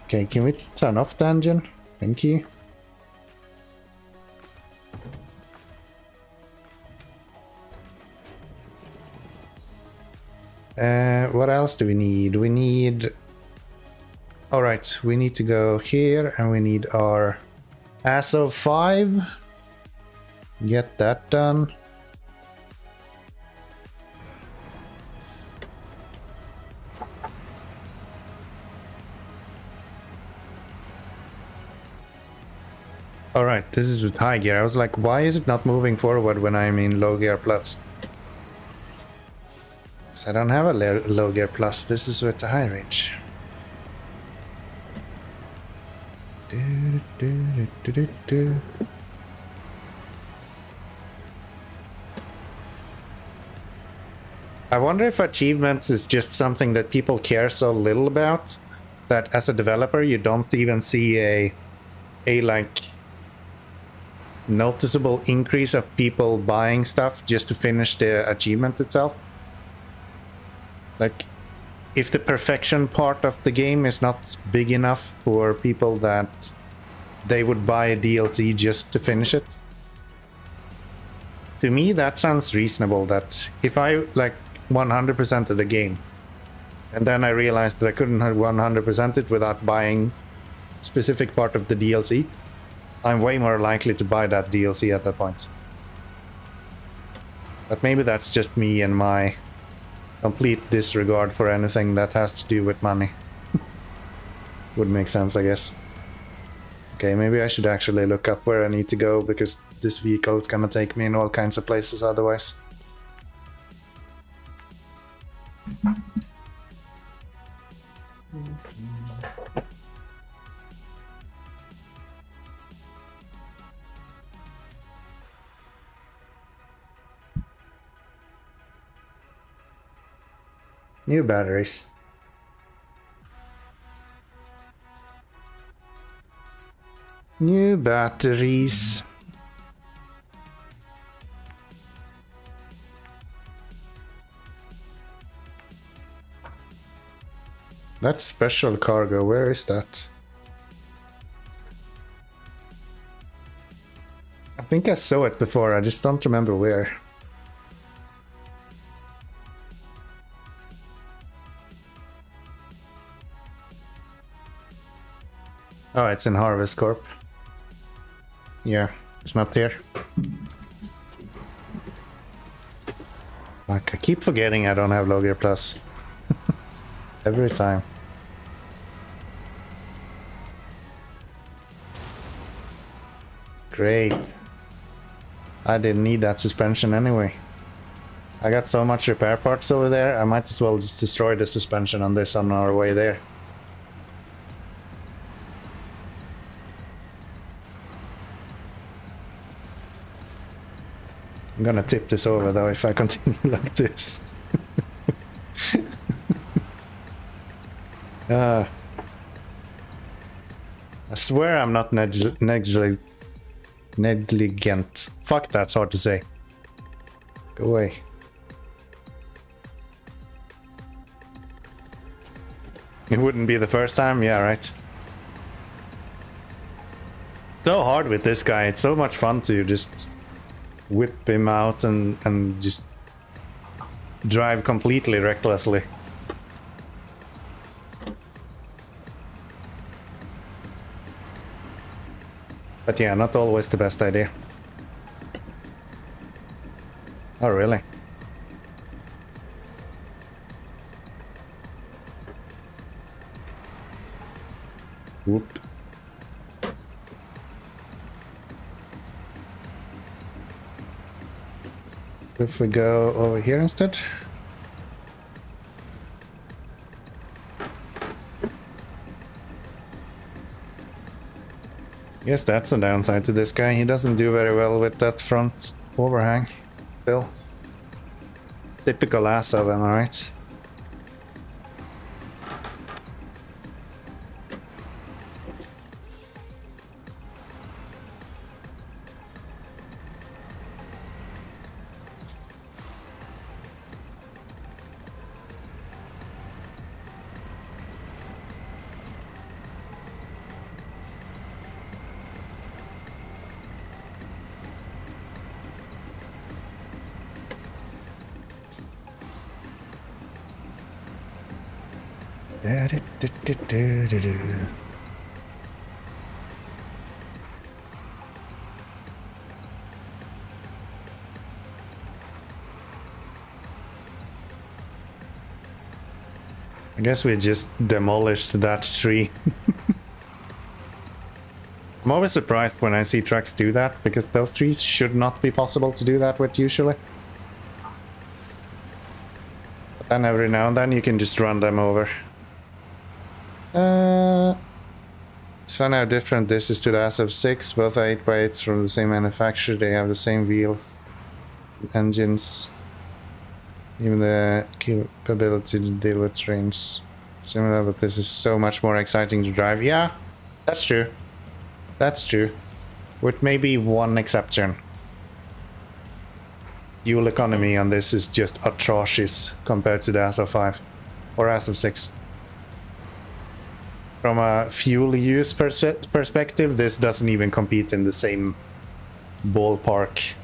Okay, can we turn off the engine? Thank you. What else do we need? We need... Alright, we need to go here and we need our ASO 5. Get that done. Alright, this is with high gear. I was like, why is it not moving forward when I'm in low gear plus? Because I don't have a low gear plus. This is with the high range. I wonder if achievements is just something that people care so little about that as a developer you don't even see a like noticeable increase of people buying stuff just to finish the achievement itself. Like, if the perfection part of the game is not big enough for people that they would buy a DLC just to finish it, to me that sounds reasonable. That if I like 100% of the game and then I realized that I couldn't 100% it without buying a specific part of the DLC, I'm way more likely to buy that DLC at that point. But maybe that's just me and my complete disregard for anything that has to do with money. Would make sense, I guess. Okay, maybe I should actually look up where I need to go, because this vehicle is gonna take me in all kinds of places otherwise. New batteries. New batteries. That special cargo, where is that? I think I saw it before, I just don't remember where. Oh, it's in Harvest Corp. Yeah, it's not here. Like, I keep forgetting I don't have Logger Plus. Every time. Great. I didn't need that suspension anyway. I got so much repair parts over there, I might as well just destroy the suspension on this on our way there. I'm gonna tip this over though if I continue like this. I swear I'm not negligent. Fuck, that's hard to say. Go away. It wouldn't be the first time? Yeah, right. So hard with this guy. It's so much fun to just whip him out and just drive completely recklessly. But yeah, not always the best idea. Oh, really? Whoop. If we go over here instead? Guess that's a downside to this guy. He doesn't do very well with that front overhang. Still. Typical ass of him, alright? I guess we just demolished that tree. I'm always surprised when I see trucks do that, because those trees should not be possible to do that with usually. But then every now and then you can just run them over. It's funny how different this is to the SF6. Both are 8x8s from the same manufacturer. They have the same wheels, engines, even the capability to deal with trains. Similar, but this is so much more exciting to drive. Yeah, that's true. That's true. With maybe one exception. Fuel economy on this is just atrocious compared to the ASO 5 or ASO 6. From a fuel use perspective, this doesn't even compete in the same ballpark.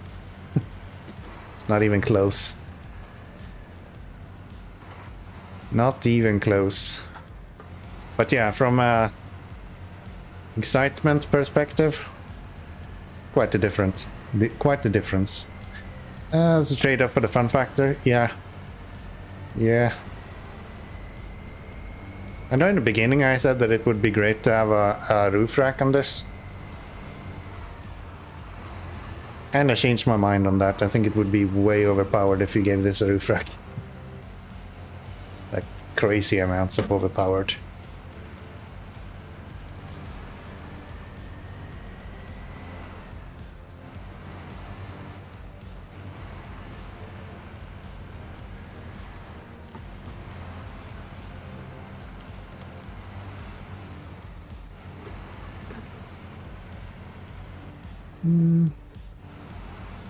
It's not even close. Not even close. But yeah, from a excitement perspective, quite a difference. It's a trade-off for the fun factor. Yeah. Yeah. I know in the beginning I said that it would be great to have a roof rack on this. And I changed my mind on that. I think it would be way overpowered if you gave this a roof rack. Like crazy amounts of overpowered.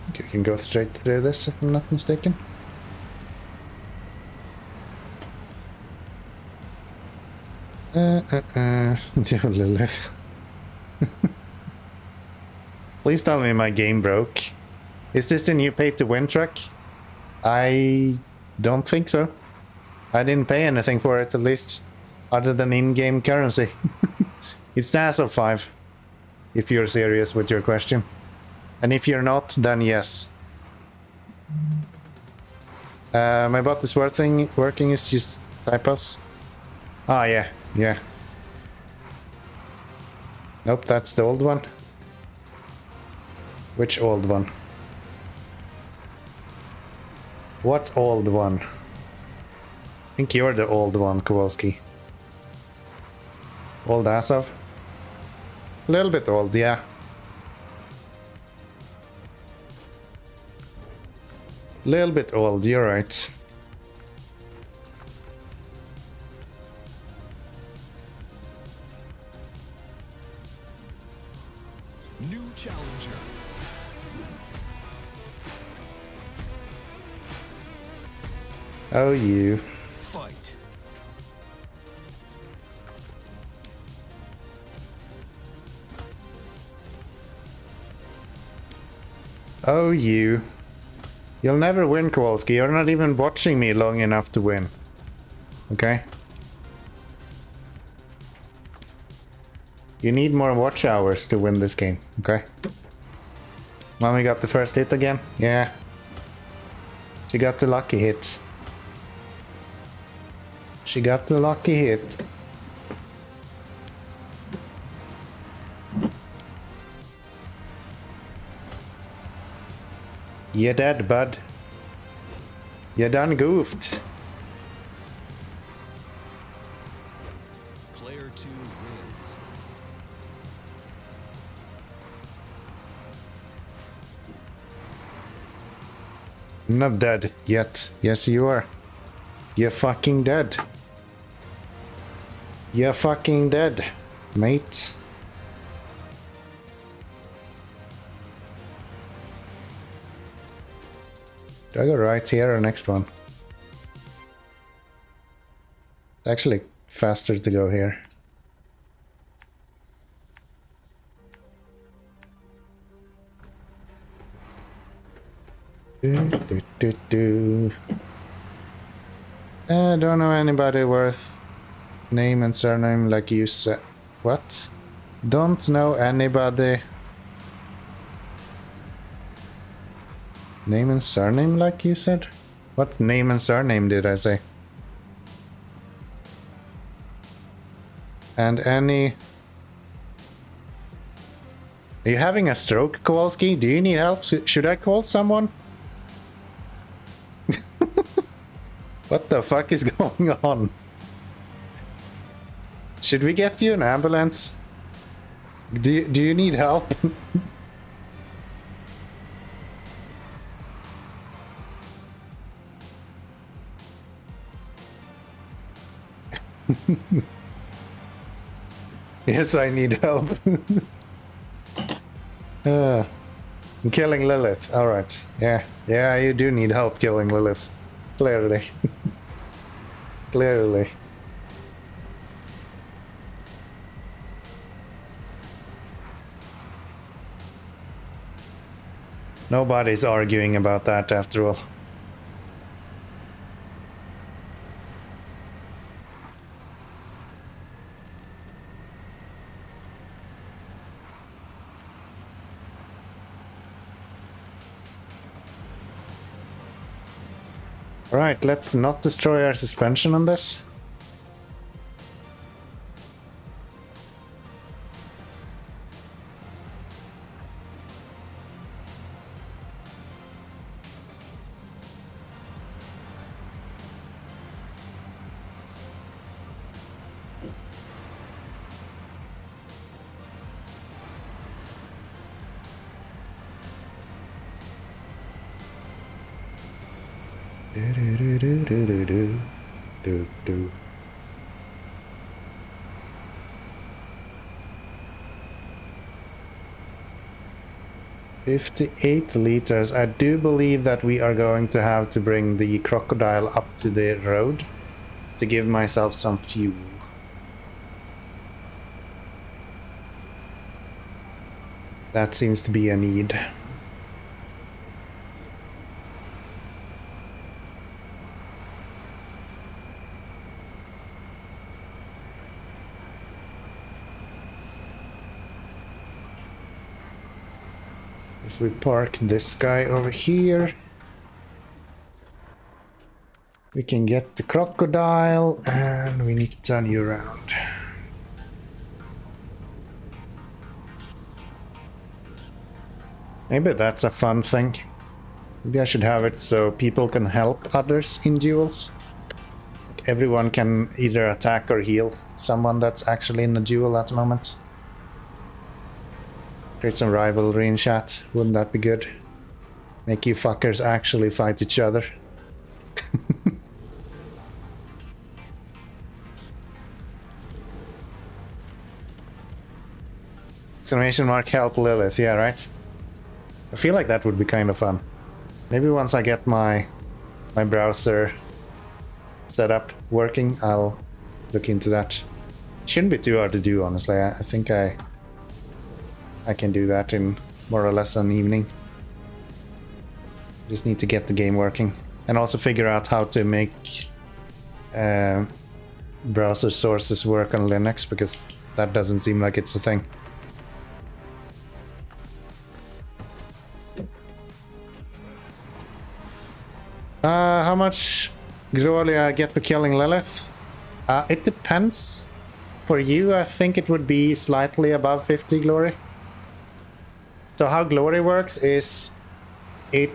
Okay, we can go straight through this if I'm not mistaken. Lilith. Please tell me my game broke. Is this the new pay-to-win truck? I don't think so. I didn't pay anything for it, at least. Other than in-game currency. It's the ASO 5. If you're serious with your question. And if you're not, then yes. My bot is working, is just typos. Ah, yeah, yeah. Nope, that's the old one. Which old one? What old one? I think you're the old one, Kowalski. Old Asov? A little bit old, yeah. Little bit old, you're right. New challenger. Oh, you. Fight. Oh, you. You'll never win, Kowalski. You're not even watching me long enough to win. Okay? You need more watch hours to win this game, okay? Mommy got the first hit again? Yeah. She got the lucky hit. She got the lucky hit. You dead, bud. You done goofed. Player 2 wins. Not dead yet. Yes, you are. You're fucking dead. You're fucking dead, mate. Do I go right here or next one? It's actually faster to go here. I don't know anybody worth name and surname like you said. What? Don't know anybody. Name and surname like you said? What name and surname did I say? And any... Are you having a stroke, Kowalski? Do you need help? Should I call someone? What the fuck is going on? Should we get you an ambulance? Do you need help? Yes, I need help. I'm killing Lilith. Alright. Yeah, you do need help killing Lilith. Clearly. Clearly. Nobody's arguing about that after all. Right, let's not destroy our suspension on this. Do. 58 liters. I do believe that we are going to have to bring the crocodile up to the road to give myself some fuel. That seems to be a need. If we park this guy over here, we can get the crocodile, and we need to turn you around. Maybe that's a fun thing. Maybe I should have it so people can help others in duels. Like everyone can either attack or heal someone that's actually in a duel at the moment. Create some rivalry in chat. Wouldn't that be good? Make you fuckers actually fight each other. Exclamation mark help Lilith. Yeah, right? I feel like that would be kind of fun. Maybe once I get my browser set up working, I'll look into that. Shouldn't be too hard to do, honestly. I think I can do that in more or less an evening. Just need to get the game working and also figure out how to make browser sources work on Linux, because that doesn't seem like it's a thing. How much glory I get for killing Lilith? It depends. For you, I think it would be slightly above 50 glory. So how glory works is it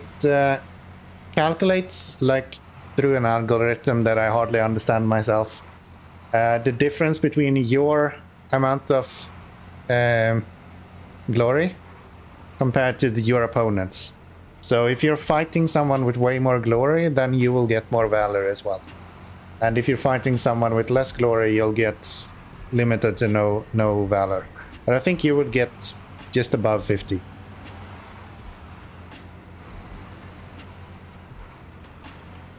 calculates, like through an algorithm that I hardly understand myself, the difference between your amount of glory compared to your opponent's. So if you're fighting someone with way more glory, then you will get more valor as well. And if you're fighting someone with less glory, you'll get limited to no valor. But I think you would get just above 50.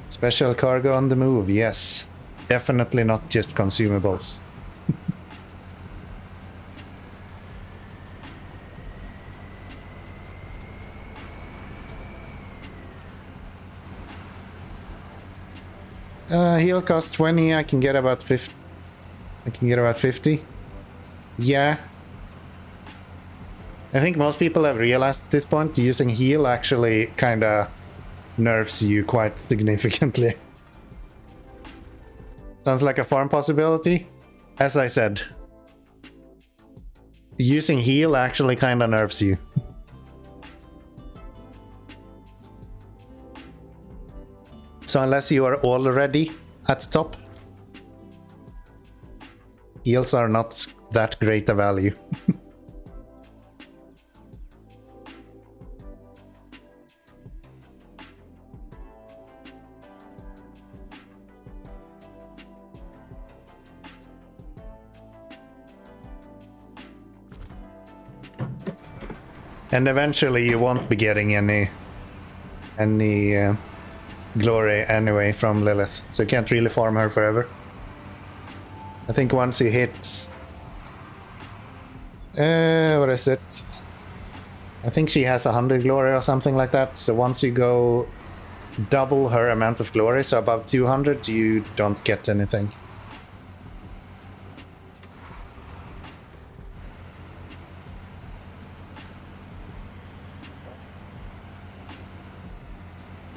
Special cargo on the move, yes. Definitely not just consumables. He'll cost 20, I can get about 50. I can get about 50. Yeah. I think most people have realized at this point using heal actually kinda nerfs you quite significantly. Sounds like a farm possibility. As I said, using heal actually kinda nerfs you. So unless you are already at the top, heals are not that great a value. And eventually you won't be getting any glory anyway from Lilith, so you can't really farm her forever. I think once you hit... what is it? I think she has 100 glory or something like that, so once you go double her amount of glory, so above 200, you don't get anything.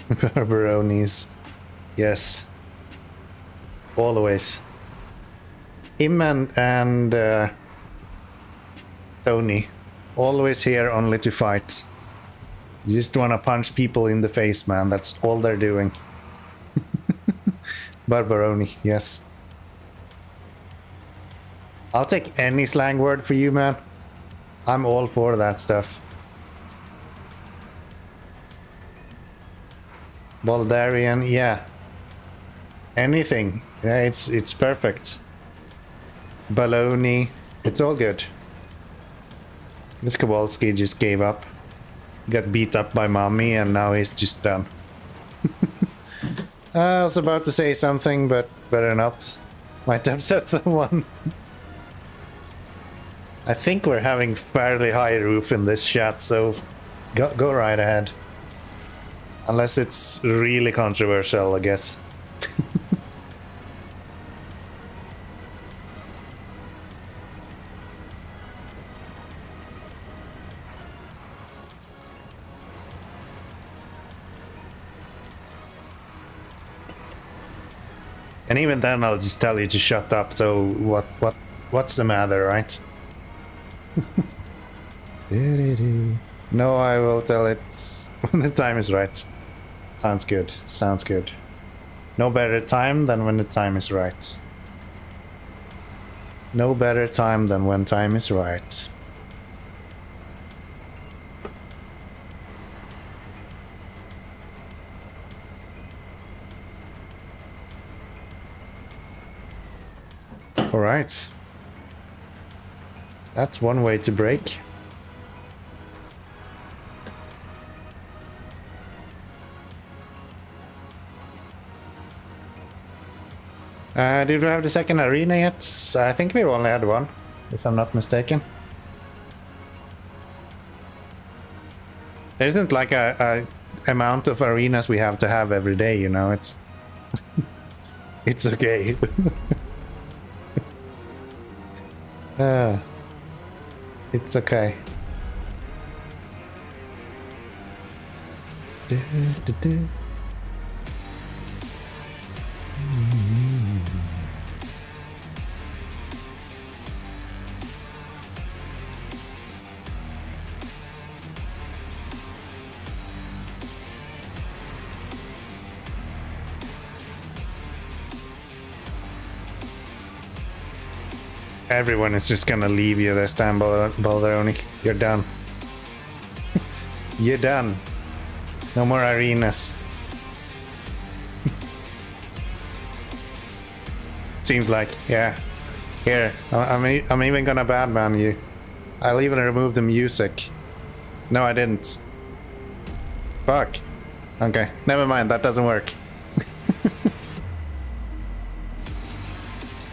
Barbaronis. Yes. Always. Him and Tony. Always here only to fight. You just wanna punch people in the face, man. That's all they're doing. Barbaroni, yes. I'll take any slang word for you, man. I'm all for that stuff. Baldarian, yeah. Anything. Yeah, it's perfect. Baloney, it's all good. This Kowalski just gave up. Got beat up by mommy and now he's just done. I was about to say something, but better not. Might upset someone. I think we're having fairly high roof in this chat, so go right ahead. Unless it's really controversial, I guess. And even then I'll just tell you to shut up, so what's the matter, right? No, I will tell it when the time is right. Sounds good, sounds good. No better time than when the time is right. No better time than when time is right. All right. That's one way to break. Did we have the second arena yet? I think we only had one, if I'm not mistaken. There isn't like a amount of arenas we have to have every day, you know, it's... it's okay. It's okay. Everyone is just gonna leave you this time, Balderoni. You're done. You're done. No more arenas. Seems like, yeah. Here, I'm even gonna badman you. I'll even remove the music. No, I didn't. Fuck. Okay, never mind, that doesn't work.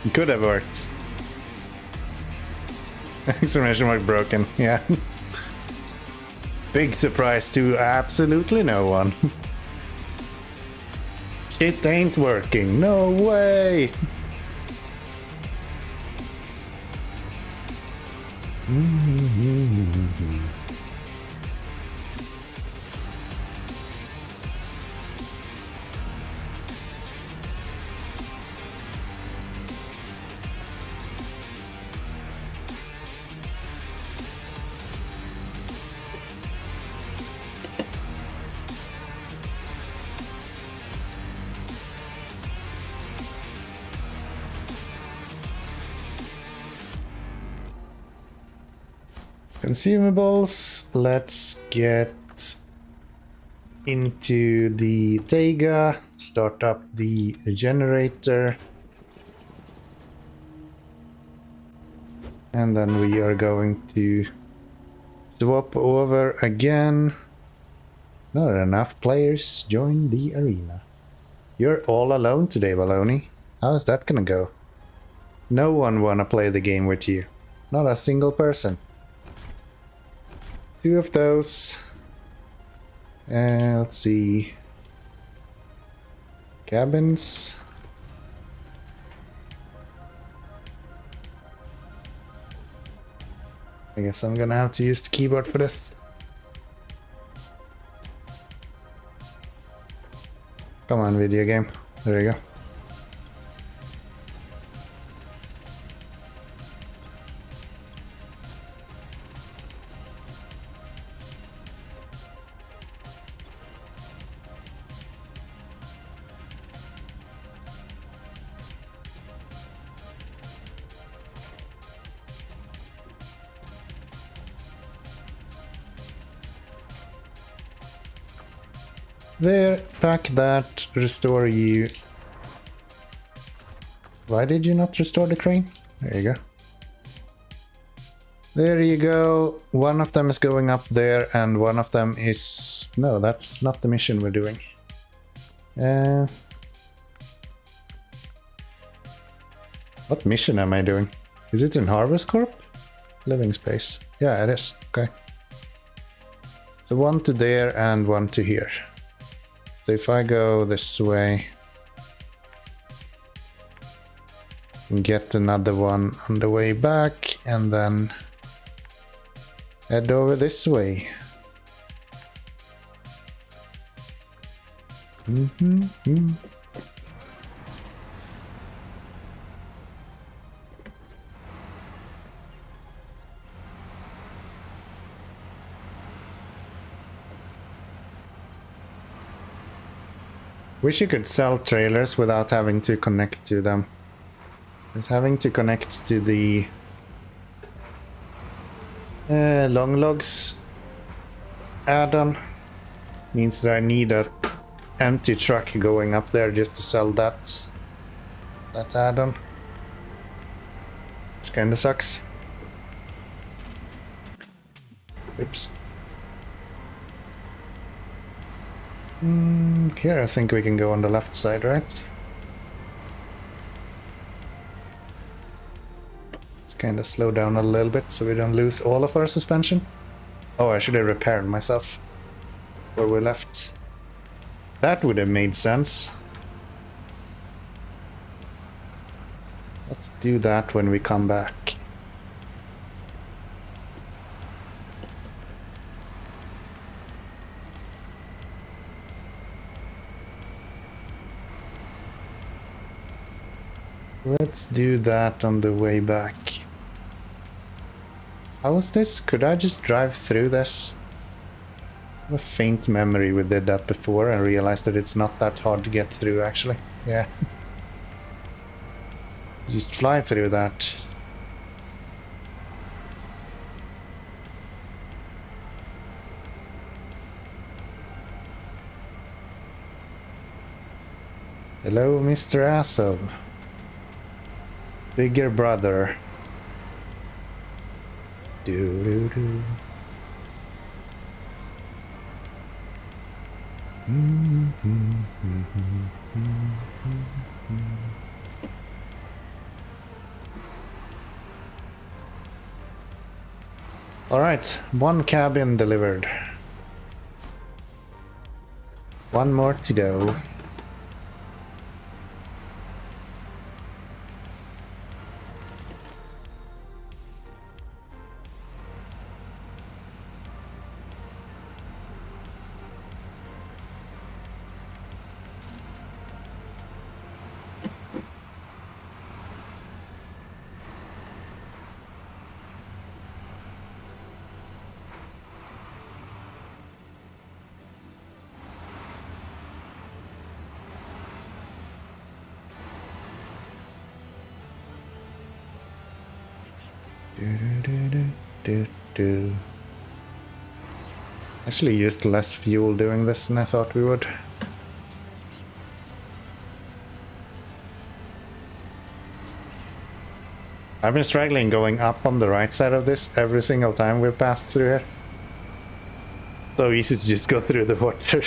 It could have worked. Exclamation mark broken, yeah. Big surprise to absolutely no one. It ain't working, no way! Consumables, let's get into the Tayga, start up the generator, and then we are going to swap over again. Not enough players join the arena. You're all alone today, Baloney. How's that gonna go? No one wanna play the game with you. Not a single person. 2 of those. Let's see. Cabins. I guess I'm gonna have to use the keyboard for this. Come on, video game. There you go. There, pack that, restore you. Why did you not restore the crane? There you go. There you go. One of them is going up there and one of them is... No, that's not the mission we're doing. What mission am I doing? Is it in Harvest Corp? Living space. Yeah, it is. Okay. So one to there and one to here. So if I go this way, get another one on the way back, and then head over this way. Wish you could sell trailers without having to connect to them. Just having to connect to the long logs add-on means that I need a empty truck going up there just to sell that add-on. Which kinda sucks. Oops. Here I think we can go on the left side, right? Let's kind of slow down a little bit so we don't lose all of our suspension. Oh, I should have repaired myself where we left. That would have made sense. Let's do that when we come back. Let's do that on the way back. How was this? Could I just drive through this? I have a faint memory we did that before and realized that it's not that hard to get through actually. Yeah. Just fly through that. Hello, Mr. Asshole. Bigger brother. Do do do. All right, one cabin delivered. One more to go. Actually used less fuel doing this than I thought we would. I've been struggling going up on the right side of this every single time we've passed through here. So easy to just go through the water.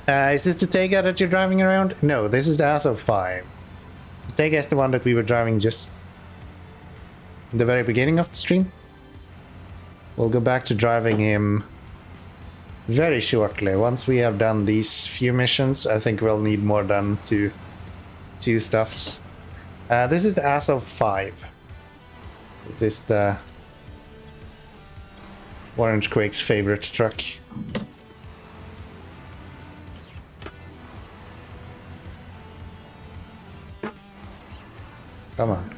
Is this the Tayga that you're driving around? No, this is the ASO 5. The Tayga is the one that we were driving just in the very beginning of the stream. We'll go back to driving him very shortly. Once we have done these few missions, I think we'll need more than two stuffs. This is the ASO 5. It is the Orange Quake's favorite truck. Come on.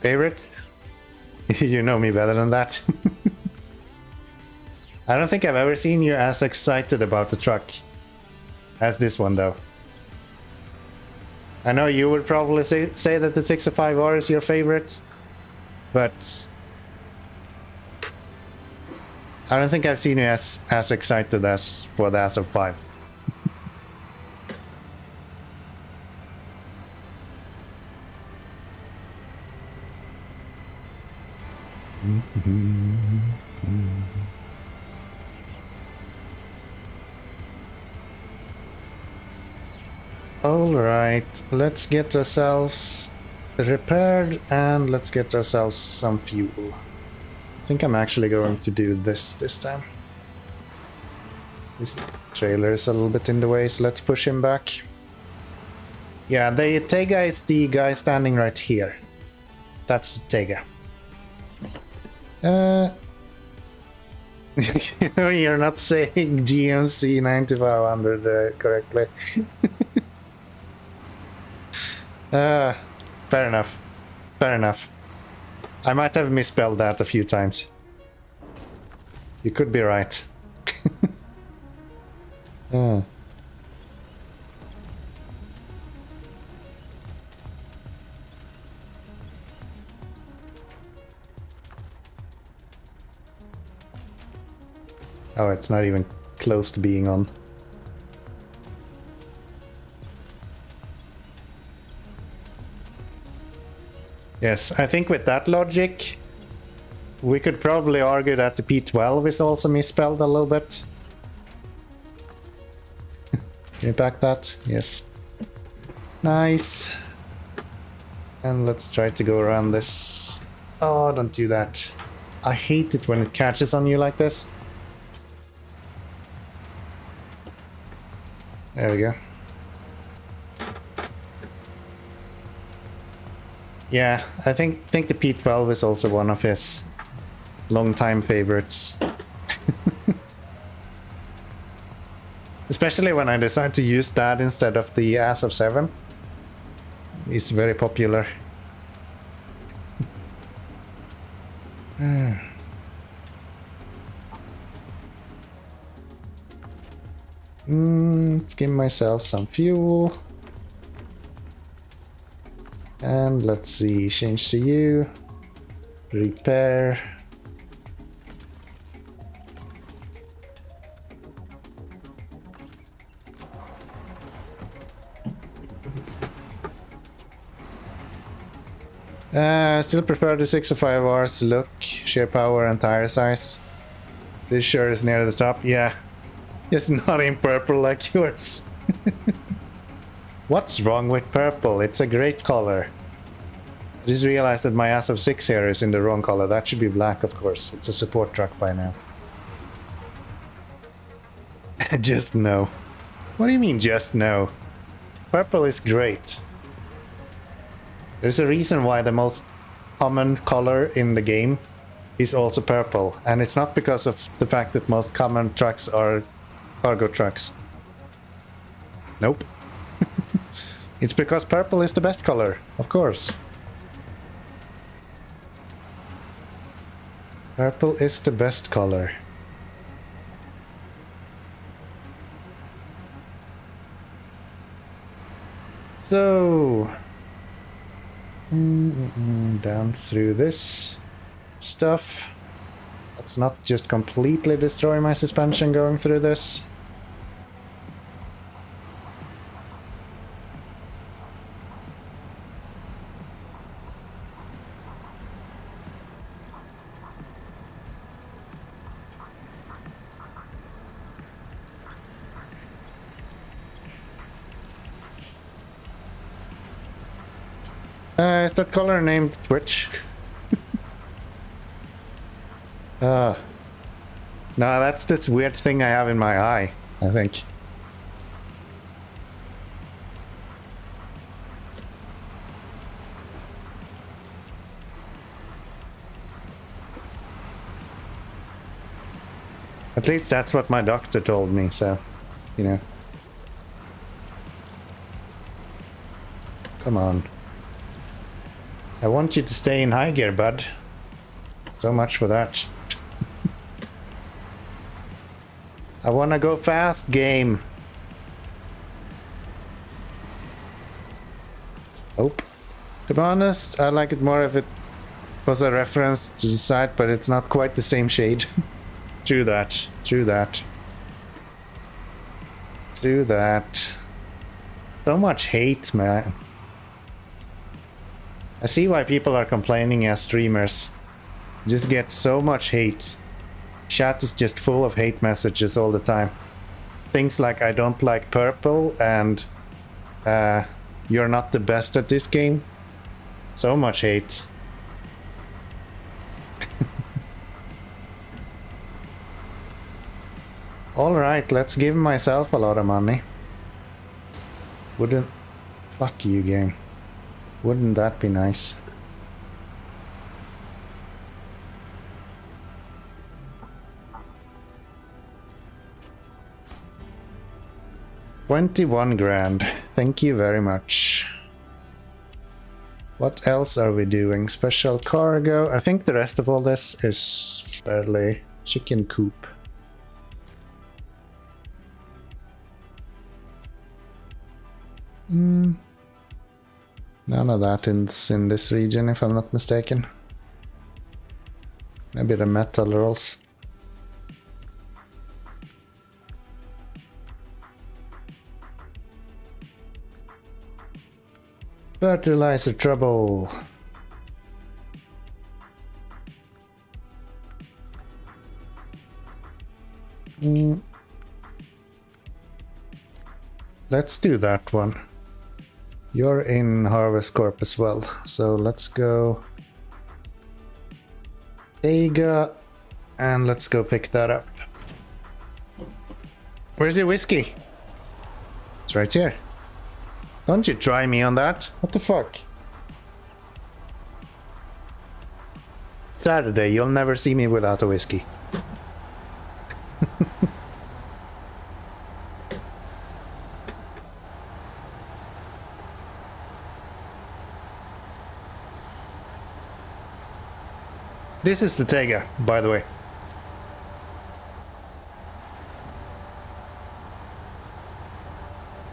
Favorite? You know me better than that. I don't think I've ever seen you as excited about the truck as this one, though. I know you would probably say that the 605R is your favorite, but I don't think I've seen you as excited as for the ASO 5. Alright, let's get ourselves repaired and let's get ourselves some fuel. I think I'm actually going to do this time. This trailer is a little bit in the way, so let's push him back. Yeah, the Tayga is the guy standing right here. That's the Tayga. You're not saying GMC 9500 correctly. Fair enough. Fair enough. I might have misspelled that a few times. You could be right. Oh, it's not even close to being on. Yes, I think with that logic, we could probably argue that the P12 is also misspelled a little bit. Can you back that? Yes. Nice. And let's try to go around this. Oh, don't do that. I hate it when it catches on you like this. There we go. Yeah, I think the P12 is also one of his long-time favorites. Especially when I decide to use that instead of the ASO 7. It's very popular. Let's give myself some fuel. And let's see, change to you. Repair. I still prefer the 605R's look, sheer power and tire size. This sure is near the top, yeah. It's not in purple like yours. What's wrong with purple? It's a great color. I just realized that my ASO 6 here is in the wrong color. That should be black, of course. It's a support truck by now. Just no. What do you mean, just no? Purple is great. There's a reason why the most common color in the game is also purple. And it's not because of the fact that most common trucks are cargo trucks. Nope. It's because purple is the best color, of course. Purple is the best color. So... down through this stuff. Let's not just completely destroy my suspension going through this. Is that color named Twitch? No, that's this weird thing I have in my eye, I think. At least that's what my doctor told me, so, you know. Come on. I want you to stay in high gear, bud. So much for that. I wanna go fast, game. Oh. To be honest, I like it more if it was a reference to the site, but it's not quite the same shade. True that. True that. True that. So much hate, man. I see why people are complaining as streamers. Just get so much hate. Chat is just full of hate messages all the time. Things like I don't like purple and you're not the best at this game. So much hate. Alright, let's give myself a lot of money. Wouldn't... Fuck you, game. Wouldn't that be nice? $21 grand. Thank you very much. What else are we doing? Special cargo. I think the rest of all this is fairly chicken coop. None of that is in this region, if I'm not mistaken. Maybe the metal rolls. Fertilizer trouble. Let's do that one. You're in Harvest Corp as well, so let's go Tayga and let's go pick that up. Where's your whiskey? It's right here. Don't you try me on that. What the fuck? Saturday, you'll never see me without a whiskey. This is the Tayga, by the way.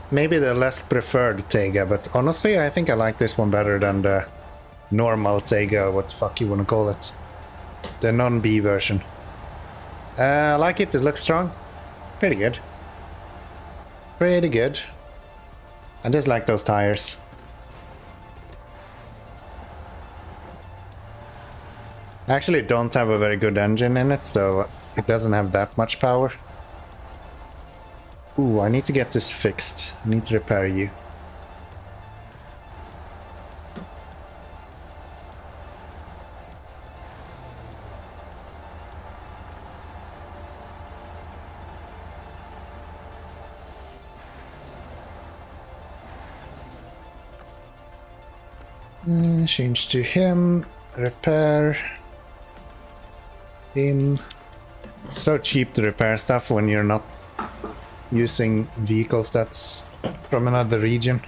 Maybe the less preferred Tayga, but honestly I think I like this one better than the normal Tayga, what the fuck you wanna call it. The non-B version. I like it, it looks strong. Pretty good. Pretty good. I just like those tires. I actually don't have a very good engine in it, so it doesn't have that much power. Ooh, I need to get this fixed. I need to repair you. Change to him. Repair. Him. So cheap to repair stuff when you're not using vehicles that's from another region.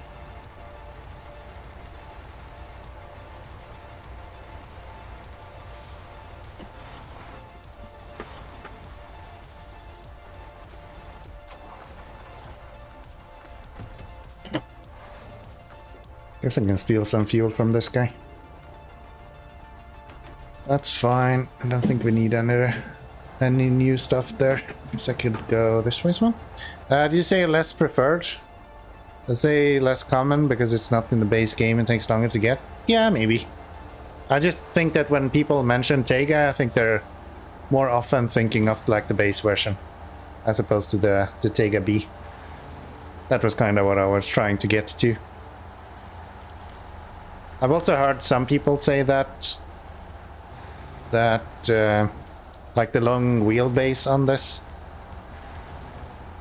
Guess I can steal some fuel from this guy. That's fine. I don't think we need any new stuff there. Guess I could go this way as well. Do you say less preferred? Let's say less common because it's not in the base game and takes longer to get? Yeah, maybe. I just think that when people mention Tayga, I think they're more often thinking of like the base version as opposed to the Tayga B. That was kind of what I was trying to get to. I've also heard some people say that like the long wheelbase on this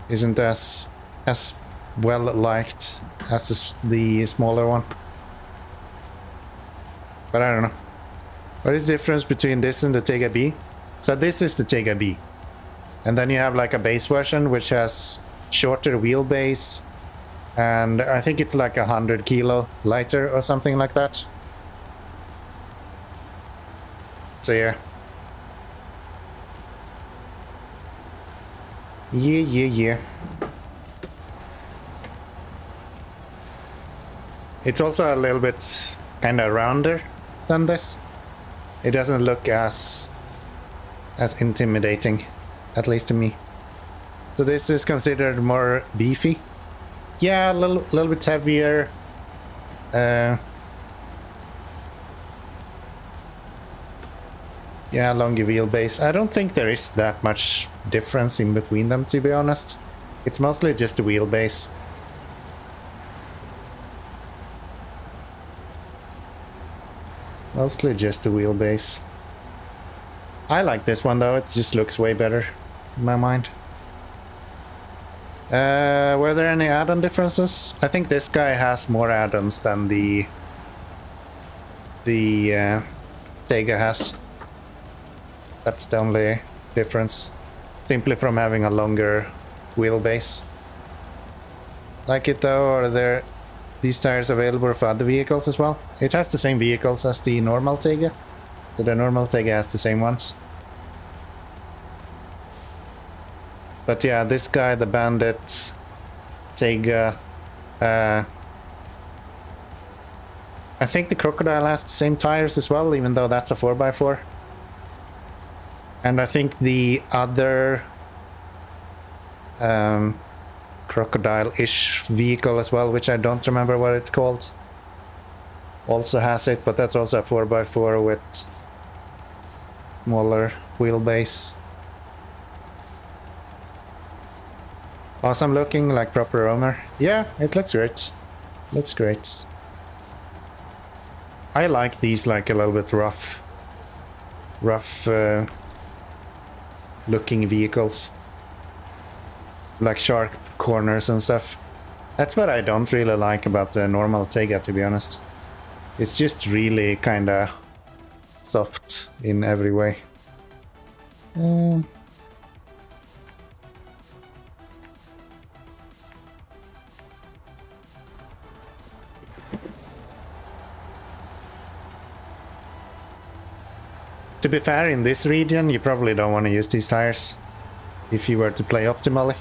isn't as well liked as the smaller one. But I don't know. What is the difference between this and the Tayga B? So this is the Tayga B. And then you have like a base version which has shorter wheelbase, and I think it's like 100 kilo lighter or something like that. So yeah. Yeah. It's also a little bit kind of rounder than this. It doesn't look as intimidating, at least to me. So this is considered more beefy. Yeah, a little bit heavier. Yeah, longer wheelbase. I don't think there is that much difference in between them, to be honest. It's mostly just the wheelbase. Mostly just the wheelbase. I like this one though, it just looks way better in my mind. Were there any add-on differences? I think this guy has more add-ons than the Tayga has. That's the only difference. Simply from having a longer wheelbase. Like it though, are there these tires available for other vehicles as well? It has the same vehicles as the normal Tayga. So the normal Tayga has the same ones. But yeah, this guy, the Bandit, Tayga, I think the Crocodile has the same tires as well, even though that's a 4x4. And I think the other crocodile-ish vehicle as well, which I don't remember what it's called, also has it, but that's also a 4x4 with smaller wheelbase. Awesome looking, like proper owner. Yeah, it looks great. Looks great. I like these like a little bit rough looking vehicles. Like sharp corners and stuff. That's what I don't really like about the normal Tayga, to be honest. It's just really kinda soft in every way. To be fair, in this region, you probably don't want to use these tires. If you were to play optimally,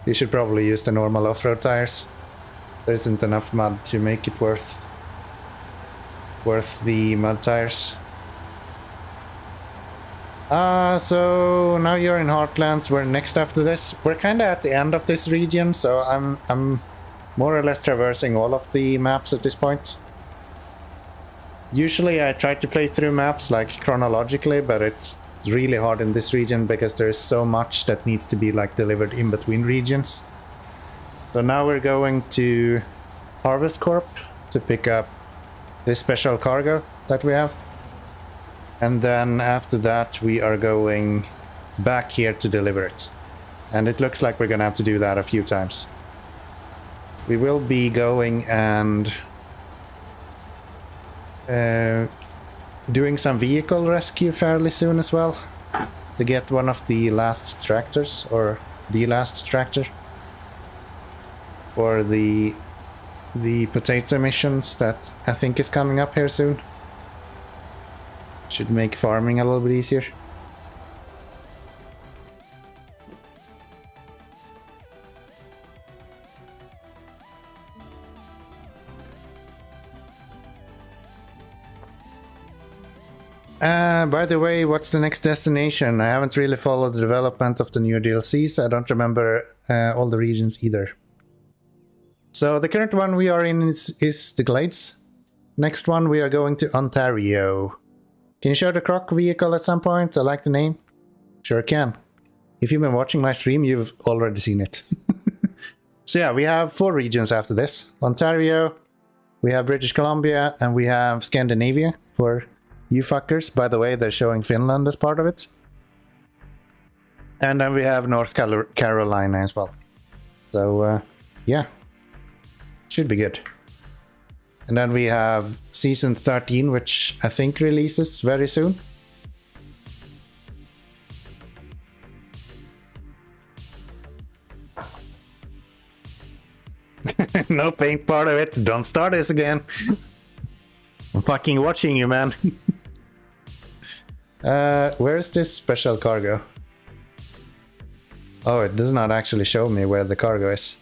you should probably use the normal off-road tires. There isn't enough mud to make it worth the mud tires. So now you're in Heartlands. We're next after this. We're kind of at the end of this region, so I'm more or less traversing all of the maps at this point. Usually I try to play through maps like chronologically, but it's really hard in this region because there's so much that needs to be like delivered in between regions. So now we're going to Harvest Corp to pick up this special cargo that we have. And then after that we are going back here to deliver it. And it looks like we're gonna have to do that a few times. We will be going and doing some vehicle rescue fairly soon as well, to get one of the last tractors, or the last tractor, or the potato missions that I think is coming up here soon. Should make farming a little bit easier. By the way, what's the next destination? I haven't really followed the development of the new DLCs. I don't remember all the regions either. So the current one we are in is the Glades. Next one we are going to Ontario. Can you show the Croc vehicle at some point? I like the name. Sure can. If you've been watching my stream, you've already seen it. So yeah, we have 4 regions after this. Ontario, We have British Columbia and we have Scandinavia for you fuckers. By the way, they're showing Finland as part of it. And then we have North Carolina as well. So, yeah. Should be good. And then we have Season 13, which I think releases very soon. No paint part of it. Don't start this again. I'm fucking watching you, man. Where's this special cargo? Oh, it does not actually show me where the cargo is.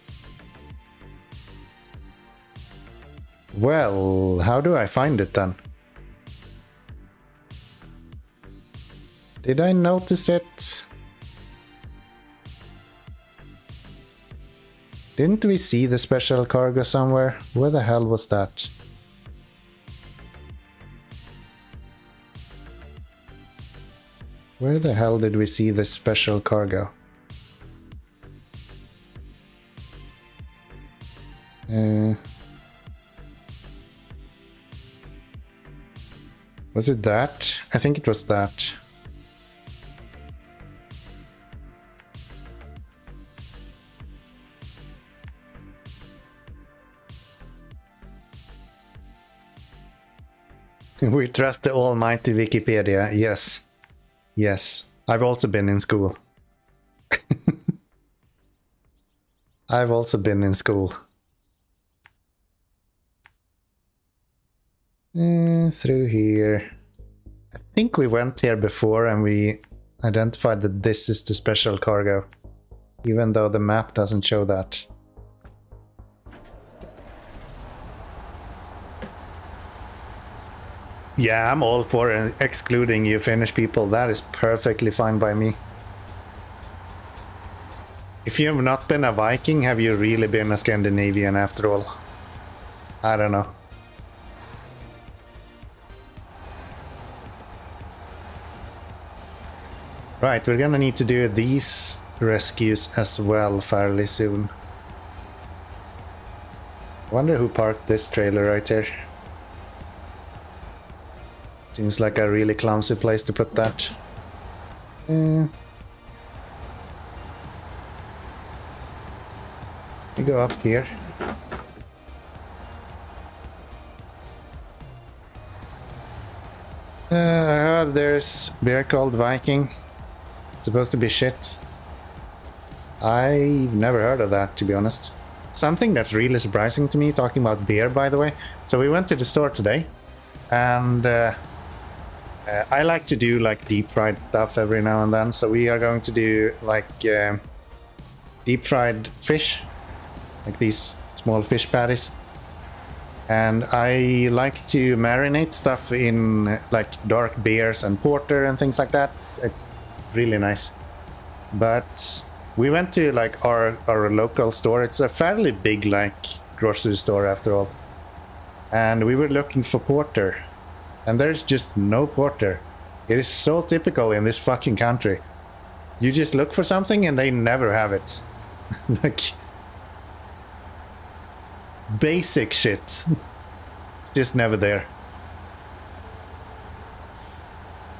Well, how do I find it then? Did I notice it? Didn't we see the special cargo somewhere? Where the hell was that? Where the hell did we see the special cargo? Was it that? I think it was that. We trust the almighty Wikipedia. Yes. Yes. I've also been in school. I've also been in school. Through here. I think we went here before and we identified that this is the special cargo. Even though the map doesn't show that. Yeah, I'm all for excluding you Finnish people. That is perfectly fine by me. If you've not been a Viking, have you really been a Scandinavian after all? I don't know. Right, we're gonna need to do these rescues as well fairly soon. Wonder who parked this trailer right here. Seems like a really clumsy place to put that. We go up here. I heard there's beer called Viking. It's supposed to be shit. I've never heard of that, to be honest. Something that's really surprising to me, talking about beer, by the way. So we went to the store today, and I like to do like deep fried stuff every now and then. So we are going to do like deep fried fish, like these small fish patties. And I like to marinate stuff in like dark beers and porter and things like that. It's really nice. But we went to like our local store. It's a fairly big like grocery store after all. And we were looking for porter. And there's just no porter. It is so typical in this fucking country. You just look for something and they never have it. Like basic shit. It's just never there.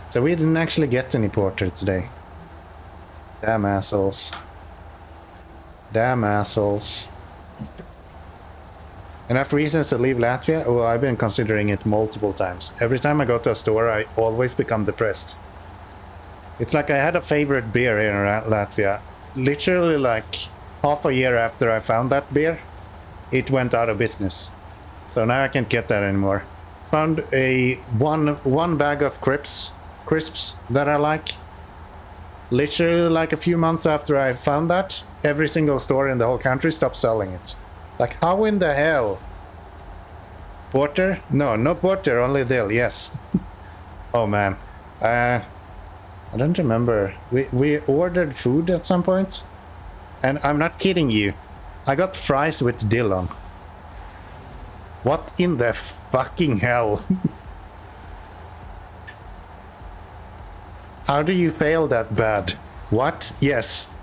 So we didn't actually get any porter today. Damn assholes. Damn assholes. Enough reasons to leave Latvia? Well, I've been considering it multiple times. Every time I go to a store, I always become depressed. It's like I had a favorite beer here in Latvia. Literally like half a year after I found that beer, it went out of business. So now I can't get that anymore. Found a one bag of crisps that I like. Literally like a few months after I found that, every single store in the whole country stopped selling it. Like, how in the hell? Porter? No porter, only dill, yes. Oh man. I don't remember. We ordered food at some point. And I'm not kidding you. I got fries with dill on. What in the fucking hell? How do you fail that bad? What? Yes.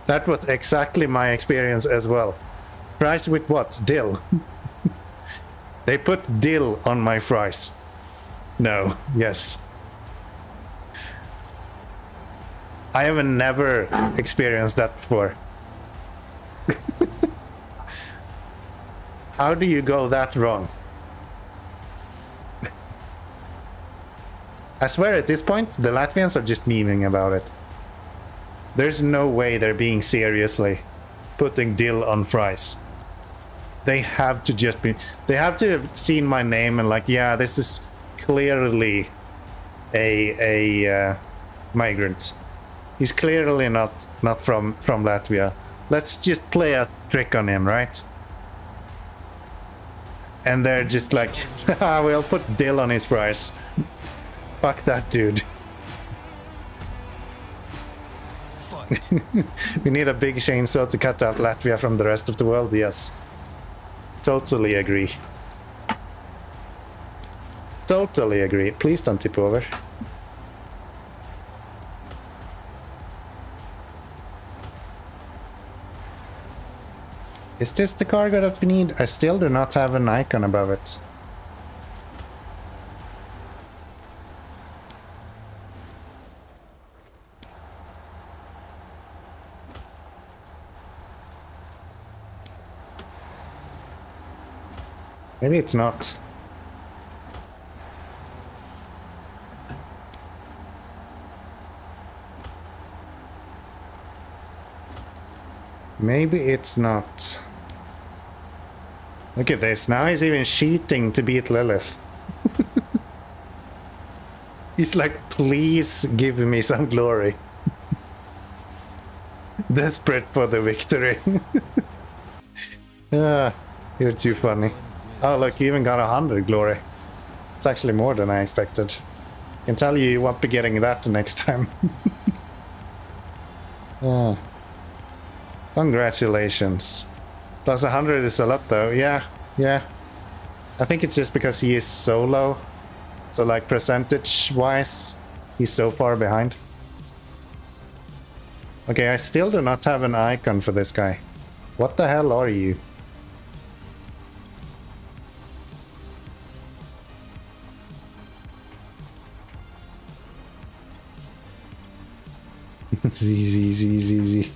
That was exactly my experience as well. Fries with what? Dill. They put dill on my fries. No, yes. I have never experienced that before. How do you go that wrong? I swear at this point, the Latvians are just memeing about it. There's no way they're being seriously putting dill on fries. They have to just be... They have to have seen my name and like, yeah, this is clearly a migrant. He's clearly not from Latvia. Let's just play a trick on him, right? And they're just like, we'll put dill on his fries. Fuck that dude. Fight. We need a big chainsaw to cut out Latvia from the rest of the world, yes. Totally agree. Totally agree. Please don't tip over. Is this the cargo that we need? I still do not have an icon above it. Maybe it's not. Maybe it's not. Look at this, now he's even cheating to beat Lilith. He's like, please give me some glory. Desperate for the victory. You're too funny. Oh look, you even got 100 glory. It's actually more than I expected. I can tell you won't be getting that the next time. Congratulations. Plus 100 is a lot though, yeah. I think it's just because he is so low. So like percentage-wise, he's so far behind. Okay, I still do not have an icon for this guy. What the hell are you? Z.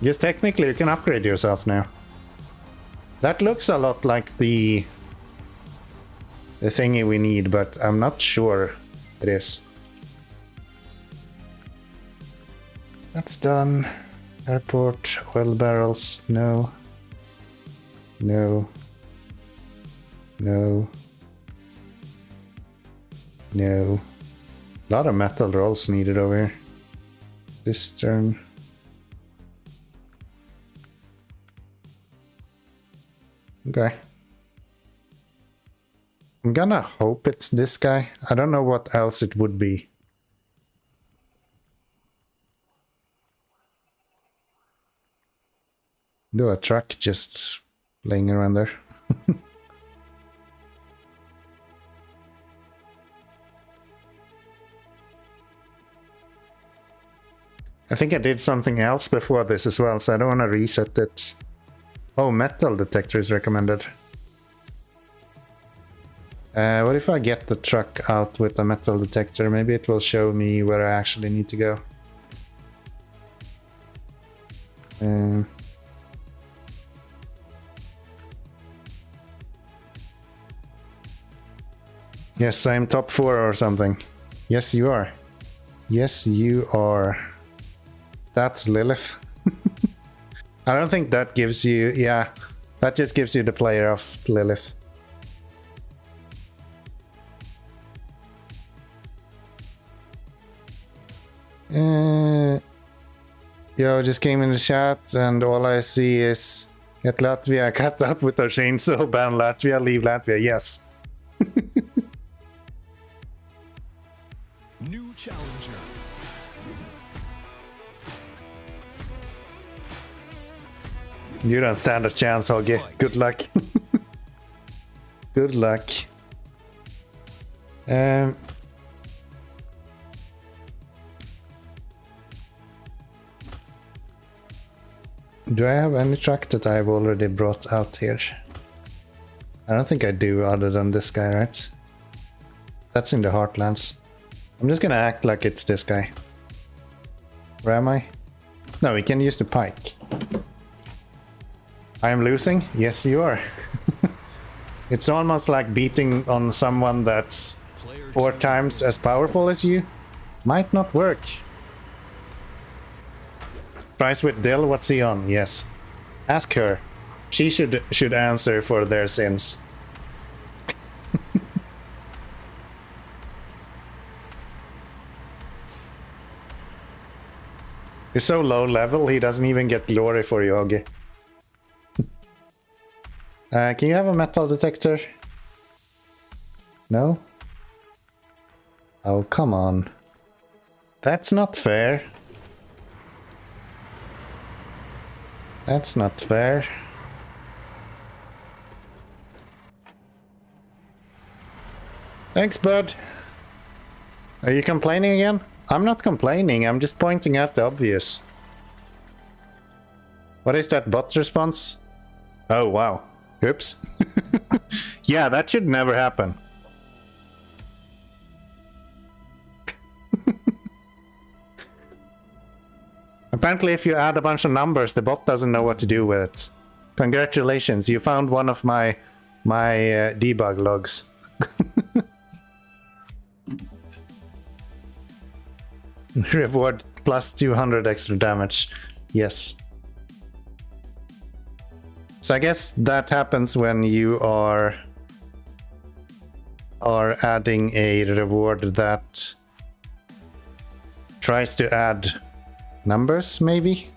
Yes, technically you can upgrade yourself now. That looks a lot like the thingy we need, but I'm not sure it is. That's done. Airport, oil barrels, no. No. No. No. A lot of metal rolls needed over here. This turn. Okay. I'm gonna hope it's this guy. I don't know what else it would be. Do a truck just laying around there. I think I did something else before this as well, so I don't want to reset it. Oh, metal detector is recommended. What if I get the truck out with a metal detector? Maybe it will show me where I actually need to go. Yes, I'm top 4 or something. Yes, you are. Yes, you are. That's Lilith. I don't think that gives you... Yeah, that just gives you the player of Lilith. Yo, just came in the chat and all I see is get Latvia cut up with a chainsaw, ban Latvia, leave Latvia. Yes. New challenger. You don't stand a chance, Hoggy. Good luck. Good luck. Do I have any truck that I've already brought out here? I don't think I do other than this guy, right? That's in the Heartlands. I'm just gonna act like it's this guy. Where am I? No, we can use the pike. I am losing? Yes, you are. It's almost like beating on someone that's 4 times as powerful as you. Might not work. Tries with Dill, what's he on? Yes. Ask her. She should answer for their sins. You're so low level, he doesn't even get glory for Yogi. Can you have a metal detector? No? Oh, come on. That's not fair. That's not fair. Thanks, bud. Are you complaining again? I'm not complaining, I'm just pointing out the obvious. What is that bot response? Oh, wow. Oops. Yeah, that should never happen. Apparently, if you add a bunch of numbers, the bot doesn't know what to do with it. Congratulations, you found one of my debug logs. Reward plus 200 extra damage. Yes. So I guess that happens when you are adding a reward that tries to add numbers, maybe?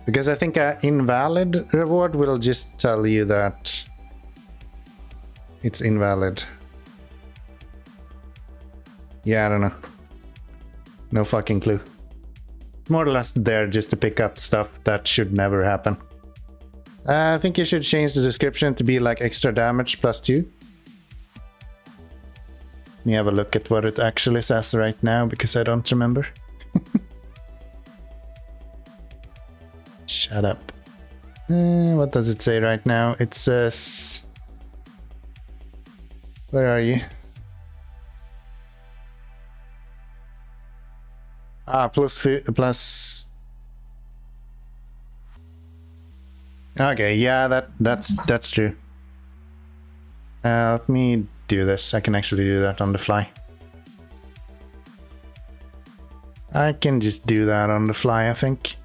Because I think an invalid reward will just tell you that it's invalid. Yeah, I don't know. No fucking clue. More or less there just to pick up stuff that should never happen. I think you should change the description to be like extra damage plus 2. Let me have a look at what it actually says right now because I don't remember. Shut up. What does it say right now? It says... Where are you? Ah, plus... Okay, yeah, that's true. Let me do this. I can actually do that on the fly. I can just do that on the fly, I think.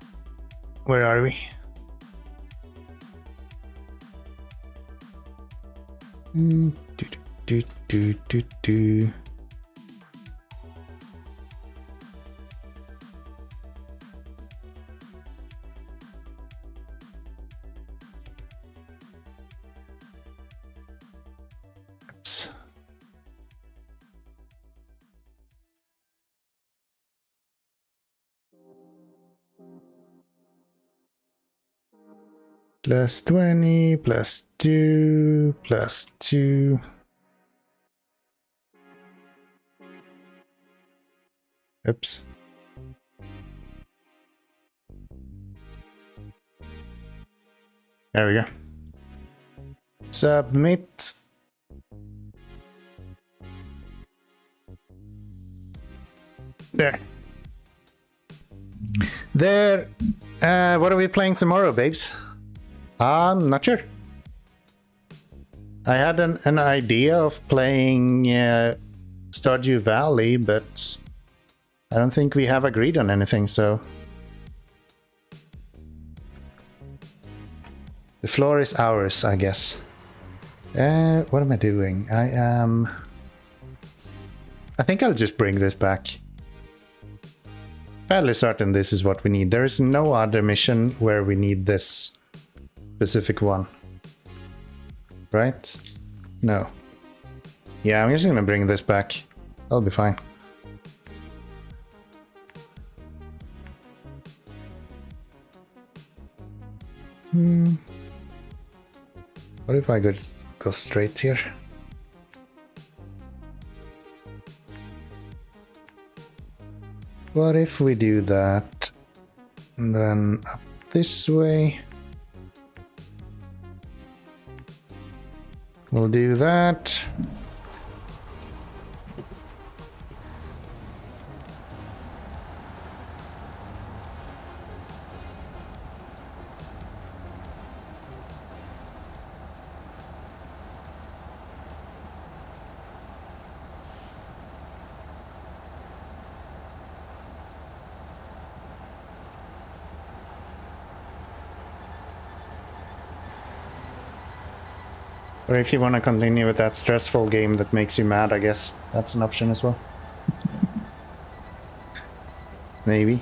Where are we? Do. Plus 20, plus 2, plus 2. Oops. There we go. Submit. There. There. What are we playing tomorrow, babes? I'm not sure. I had an idea of playing Stardew Valley, but I don't think we have agreed on anything, so... The floor is ours, I guess. What am I doing? I think I'll just bring this back. Fairly certain this is what we need. There is no other mission where we need this specific one. Right? No. Yeah, I'm just gonna bring this back. That'll be fine. What if I could go straight here? What if we do that? And then up this way. We'll do that. Or if you want to continue with that stressful game that makes you mad, I guess that's an option as well. Maybe.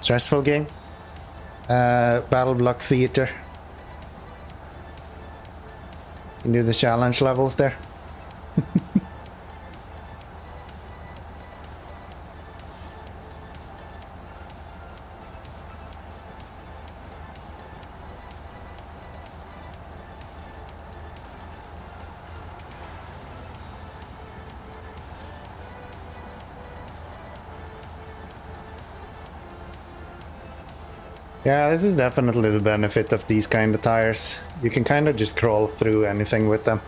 Stressful game? Battle Block Theater. You can do the challenge levels there. Yeah, this is definitely the benefit of these kind of tires. You can kind of just crawl through anything with them.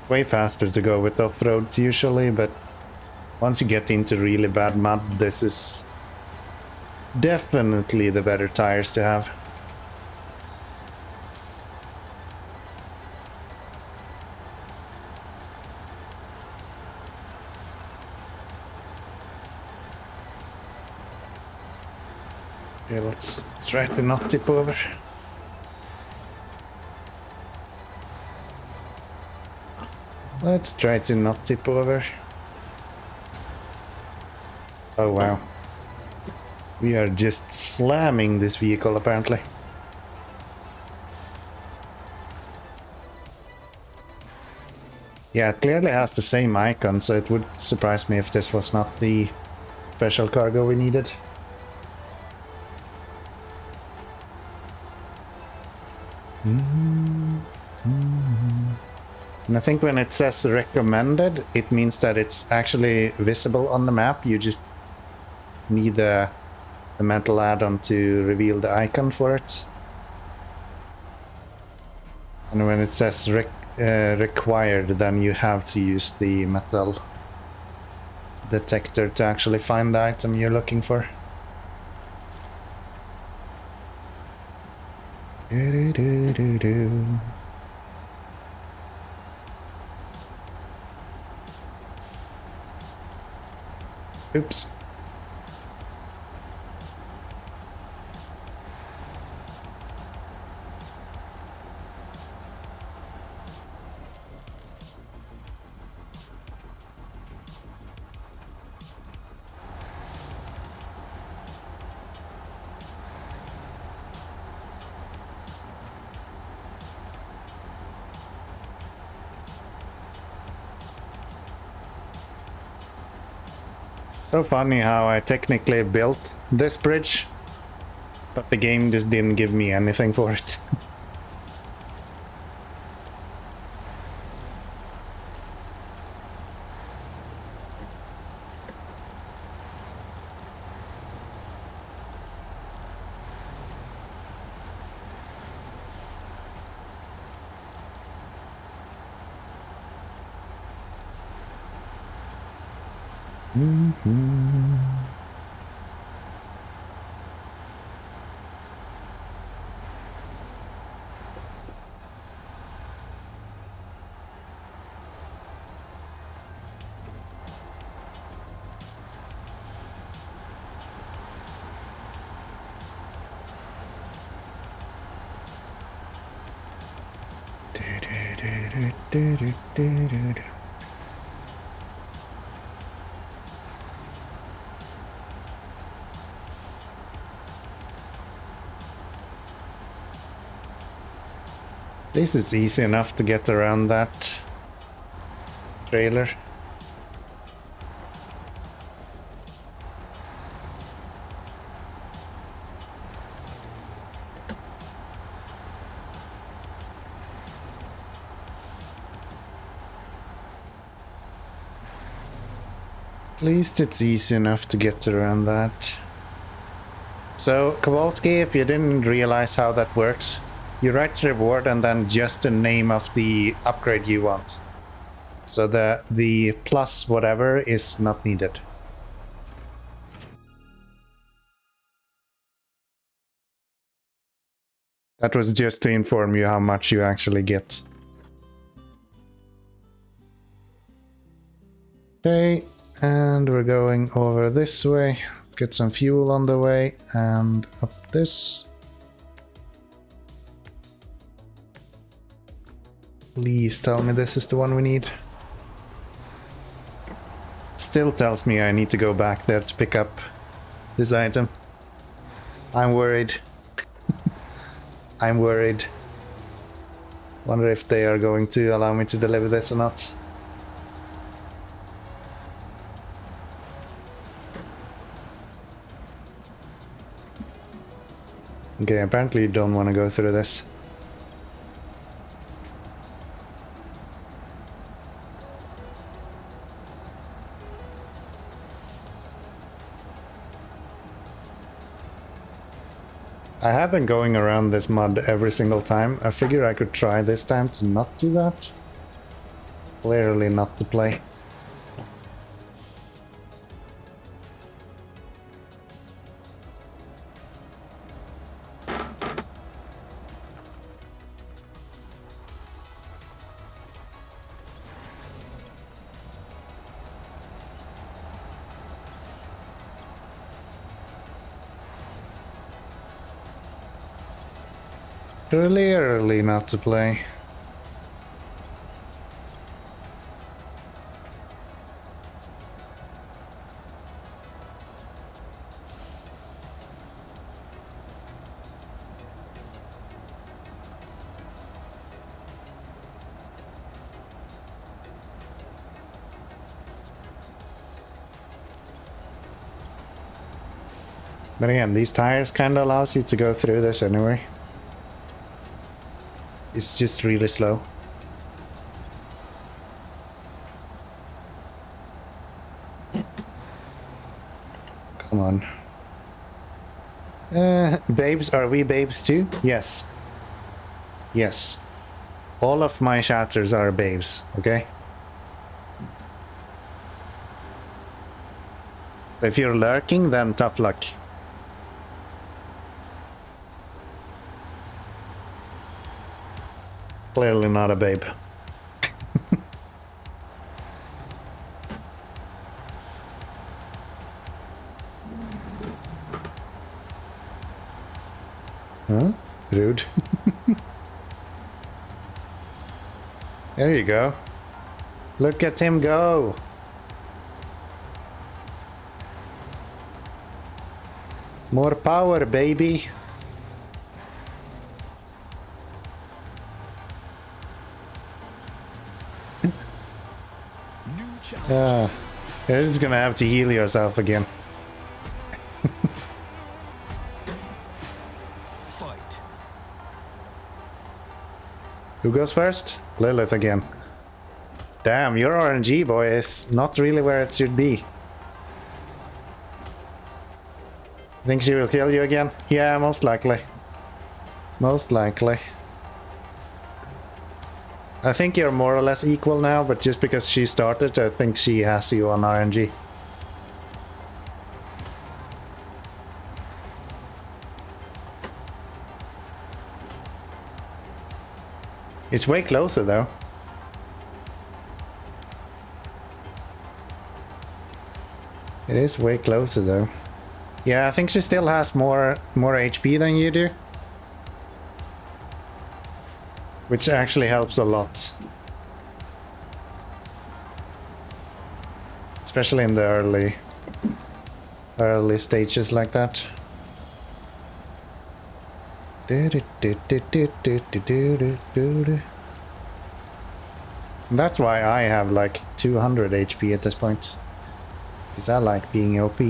Way faster to go with off-roads usually, but once you get into really bad mud, this is definitely the better tires to have. Okay, let's try to not tip over. Let's try to not tip over. Oh wow. We are just slamming this vehicle apparently. Yeah, it clearly has the same icon, so it would surprise me if this was not the special cargo we needed. And I think when it says recommended, it means that it's actually visible on the map. You just need the metal add-on to reveal the icon for it. And when it says required, then you have to use the metal detector to actually find the item you're looking for. Oops. So funny how I technically built this bridge, but the game just didn't give me anything for it. This is easy enough to get around that trailer. At least it's easy enough to get around that. So, Kowalski, if you didn't realize how that works, you write reward and then just the name of the upgrade you want. So the plus whatever is not needed. That was just to inform you how much you actually get. Okay, and we're going over this way. Get some fuel on the way and up this. Please tell me this is the one we need. Still tells me I need to go back there to pick up this item. I'm worried. I'm worried. Wonder if they are going to allow me to deliver this or not. Okay, apparently you don't want to go through this. I have been going around this mud every single time. I figure I could try this time to not do that. Clearly not the play. Clearly not to play. But again, these tires kinda allows you to go through this anyway. It's just really slow. Come on. Babes, are we babes too? Yes. Yes. All of my shatters are babes, okay? If you're lurking, then tough luck. Clearly not a babe. Huh? Rude. There you go. Look at him go. More power, baby. You're just gonna have to heal yourself again. Fight. Who goes first? Lilith again. Damn, your RNG, boy, is not really where it should be. Think she will kill you again? Yeah, most likely. Most likely. I think you're more or less equal now, but just because she started, I think she has you on RNG. It's way closer though. It is way closer though. Yeah, I think she still has more HP than you do. Which actually helps a lot. Especially in the early stages like that. That's why I have like 200 HP at this point. Because I like being OP.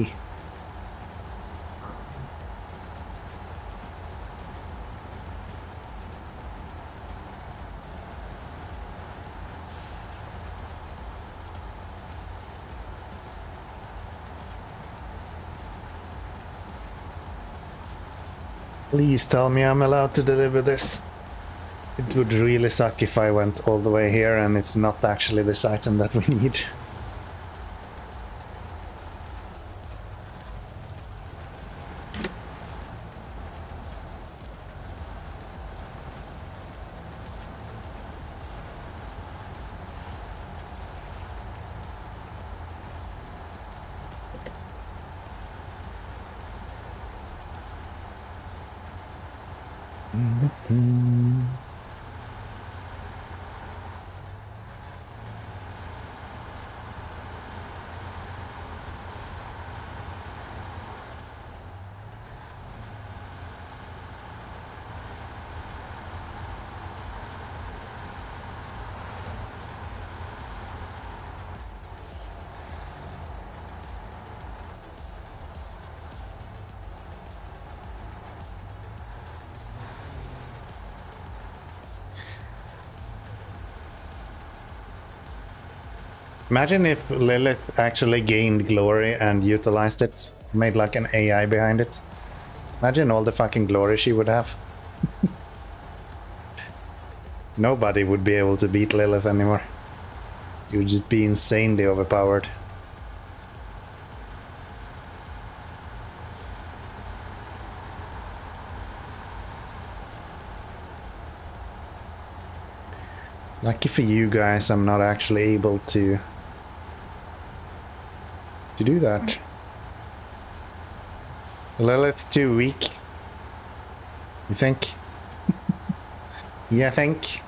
Please tell me I'm allowed to deliver this. It would really suck if I went all the way here and it's not actually this item that we need. Imagine if Lilith actually gained glory and utilized it, made like an AI behind it. Imagine all the fucking glory she would have. Nobody would be able to beat Lilith anymore. You would just be insanely overpowered. Lucky for you guys, I'm not actually able to do that. Lilith's too weak. You think? Yeah, I think.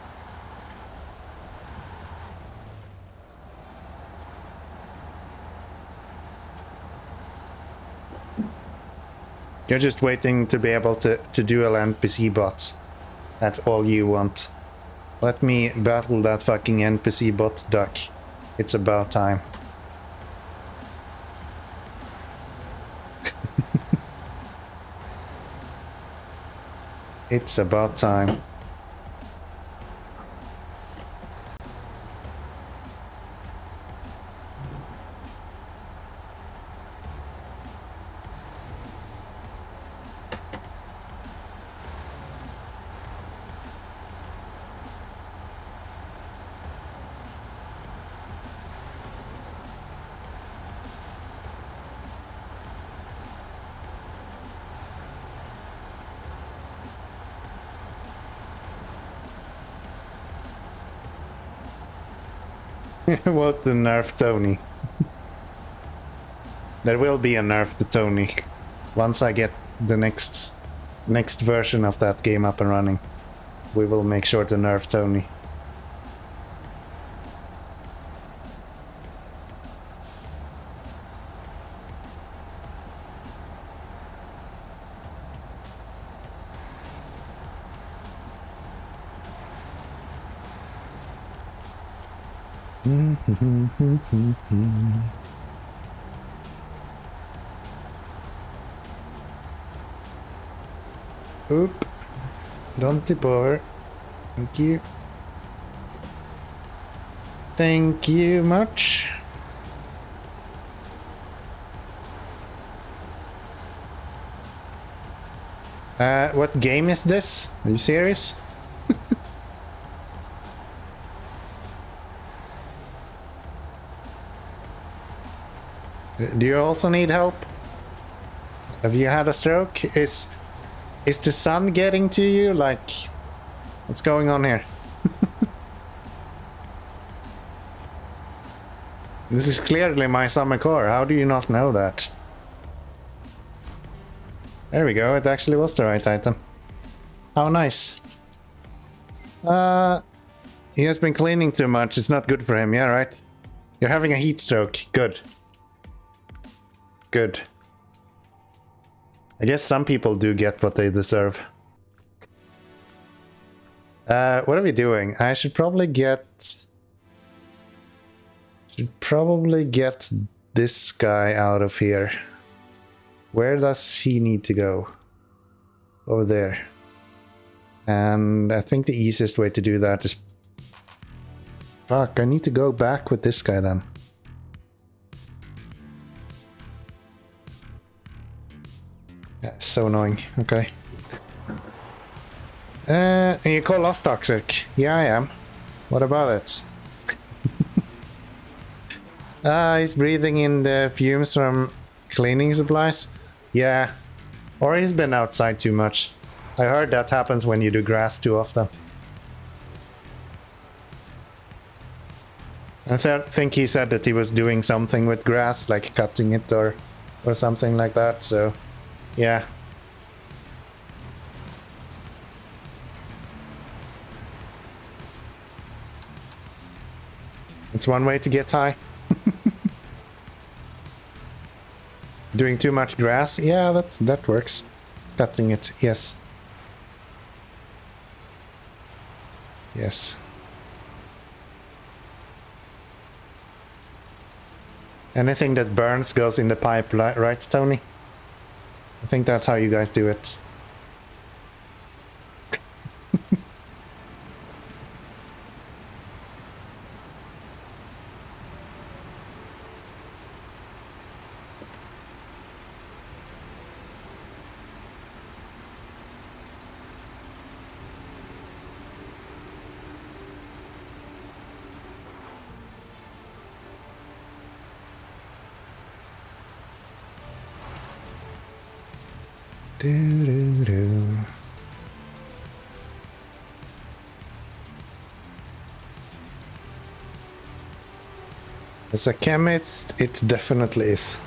You're just waiting to be able to duel NPC bots. That's all you want. Let me battle that fucking NPC bot duck. It's about time. It's about time. What the nerf Tony? There will be a nerf to Tony once I get the next version of that game up and running. We will make sure to nerf Tony. Oop. Don't tip over. Thank you. Thank you much. What game is this? Are you serious? Do you also need help? Have you had a stroke? Is the sun getting to you? Like, what's going on here? This is clearly my summer car. How do you not know that? There we go. It actually was the right item. How nice. He has been cleaning too much. It's not good for him. Yeah, right? You're having a heat stroke. Good. Good. I guess some people do get what they deserve. What are we doing? I should probably get Should probably get this guy out of here. Where does he need to go? Over there. And I think the easiest way to do that is... Fuck, I need to go back with this guy then. Yeah, so annoying. Okay. And you call us toxic? Yeah, I am. What about it? He's breathing in the fumes from cleaning supplies? Yeah. Or he's been outside too much. I heard that happens when you do grass too often. I think he said that he was doing something with grass, like cutting it or something like that, so yeah. It's one way to get high. Doing too much grass? Yeah, that works. Cutting it, yes. Yes. Anything that burns goes in the pipe, right, Tony? I think that's how you guys do it. Do. As a chemist, it definitely is.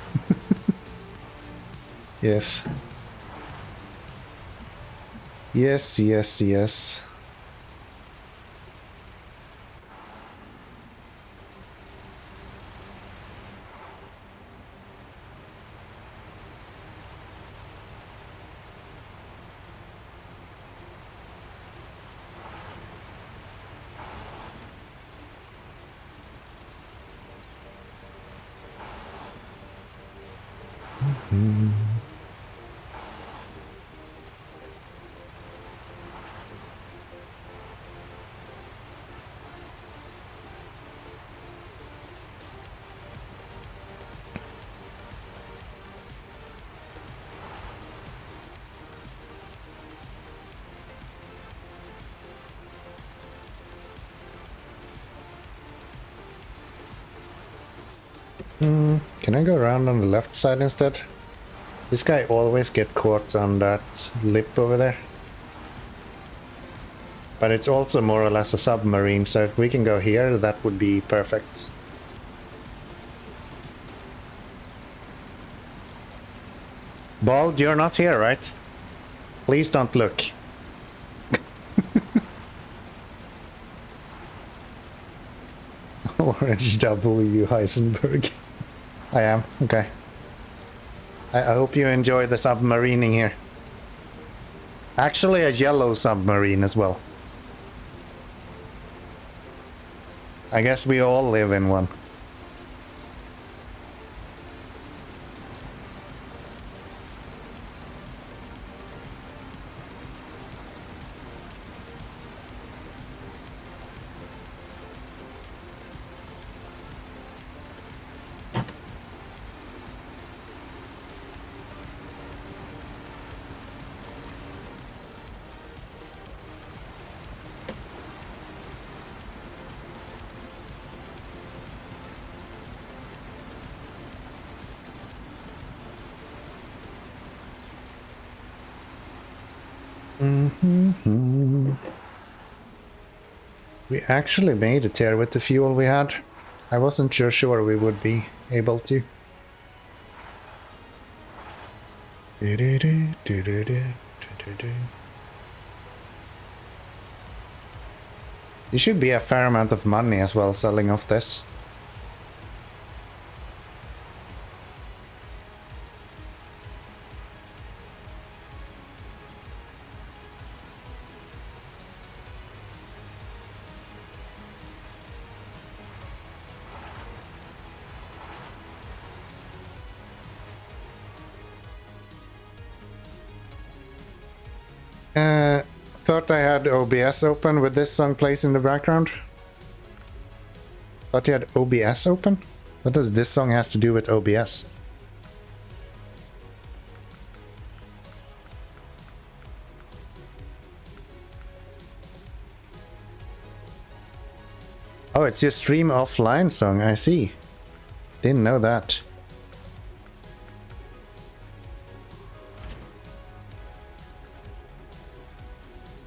Yes. Yes, yes, yes. Can I go around on the left side instead? This guy always gets caught on that lip over there. But it's also more or less a submarine, so if we can go here, that would be perfect. Bald, you're not here, right? Please don't look. Orange W Heisenberg. I am, okay. I hope you enjoy the submarining here. Actually a yellow submarine as well. I guess we all live in one. We actually made it here with the fuel we had. I wasn't sure we would be able to. You should be a fair amount of money as well selling off this. Thought I had OBS open with this song plays in the background. Thought you had OBS open? What does this song has to do with OBS? Oh, it's your stream offline song, I see. Didn't know that.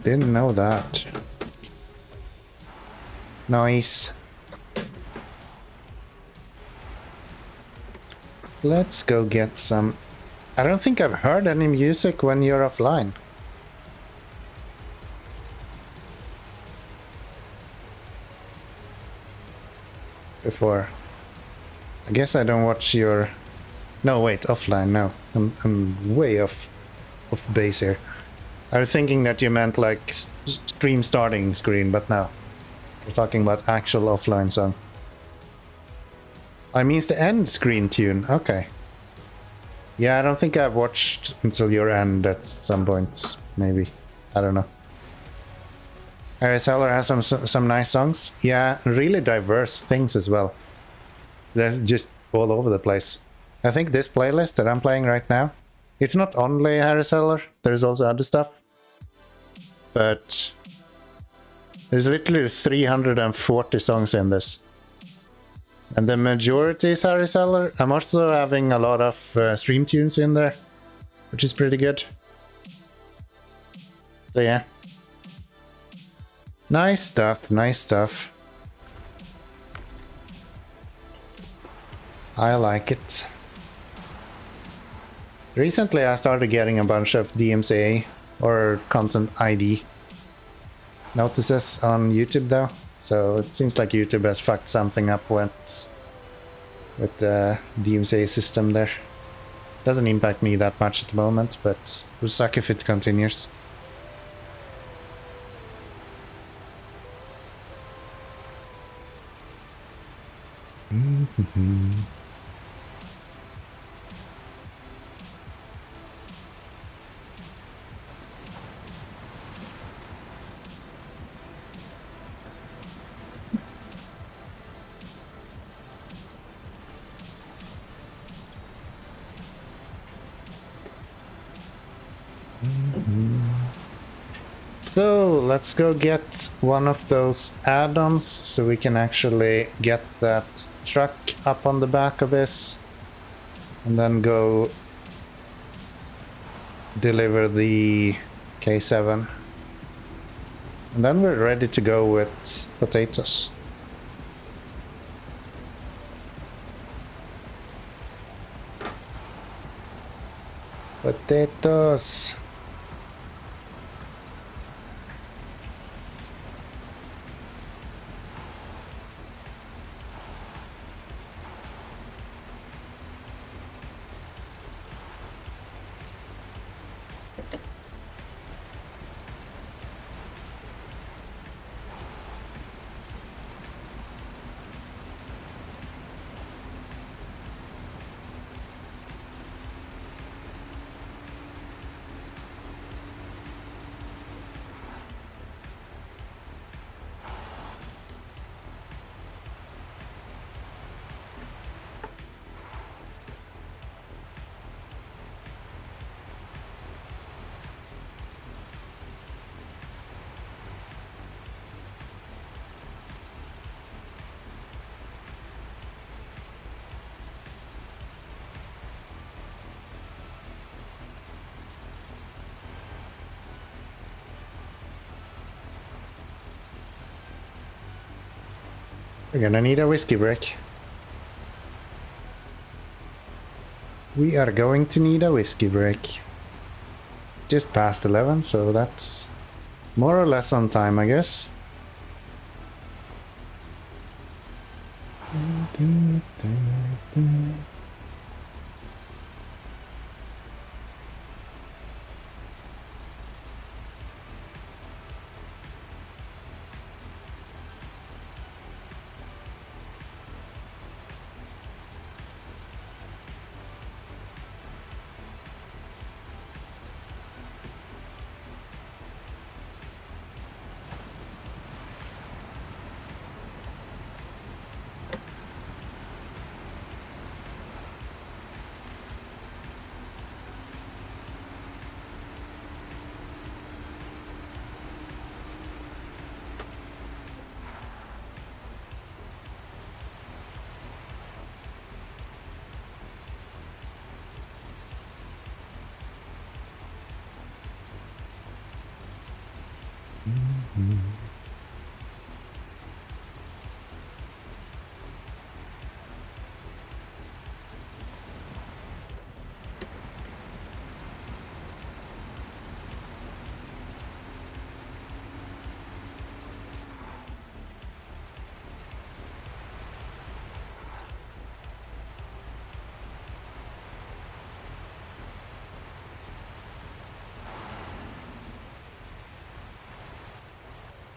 Didn't know that. Nice. Let's go get some... I don't think I've heard any music when you're offline. Before. I guess I don't watch your... No, wait, offline, no. I'm way off base here. I was thinking that you meant like stream starting screen, but no. We're talking about actual offline song. I means the end screen tune, okay. Yeah, I don't think I've watched until your end at some point, maybe. I don't know. Seller has some nice songs. Yeah, really diverse things as well. They're just all over the place. I think this playlist that I'm playing right now, it's not only Harry Seller, there's also other stuff. But there's literally 340 songs in this. And the majority is Harry Seller. I'm also having a lot of stream tunes in there, which is pretty good. So yeah. Nice stuff, nice stuff. I like it. Recently I started getting a bunch of DMCA or Content ID notices on YouTube though. So it seems like YouTube has fucked something up with the DMCA system there. Doesn't impact me that much at the moment, but it would suck if it continues. So let's go get one of those add-ons so we can actually get that truck up on the back of this and then go deliver the K7, and then we're ready to go with potatoes. Potatoes. We're gonna need a whiskey break. We are going to need a whiskey break. Just past 11, so that's more or less on time, I guess.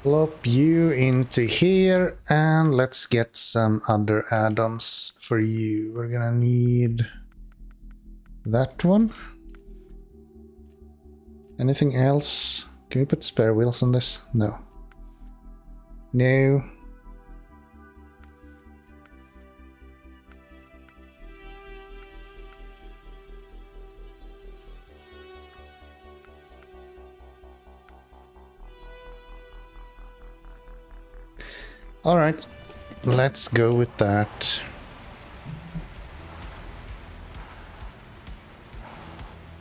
Plop you into here, and let's get some other add-ons for you. We're gonna need that one. Anything else? Can we put spare wheels on this? No. No. Alright, let's go with that.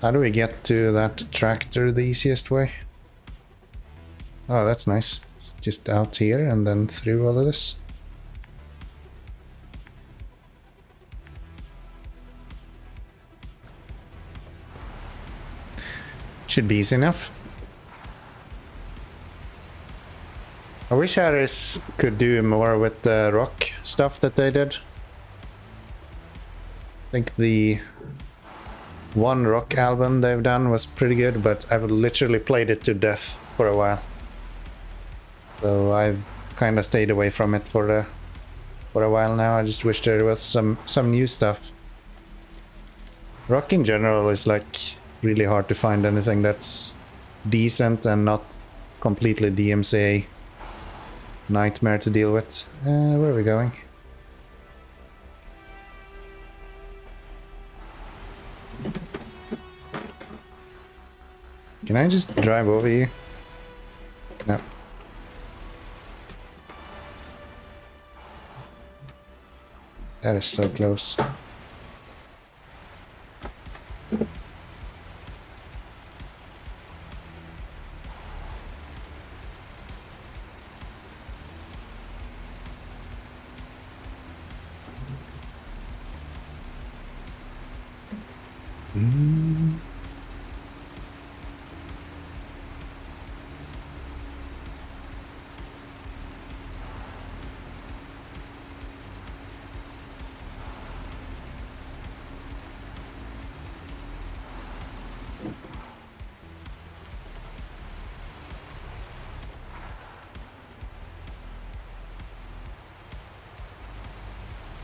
How do we get to that tractor the easiest way? Oh, that's nice. It's just out here and then through all of this. Should be easy enough. I wish Harris could do more with the rock stuff that they did. I think the one rock album they've done was pretty good, but I've literally played it to death for a while. So I've kind of stayed away from it for a while now. I just wish there was some new stuff. Rock in general is like really hard to find anything that's decent and not completely DMCA. Nightmare to deal with. Where are we going? Can I just drive over you? No. That is so close.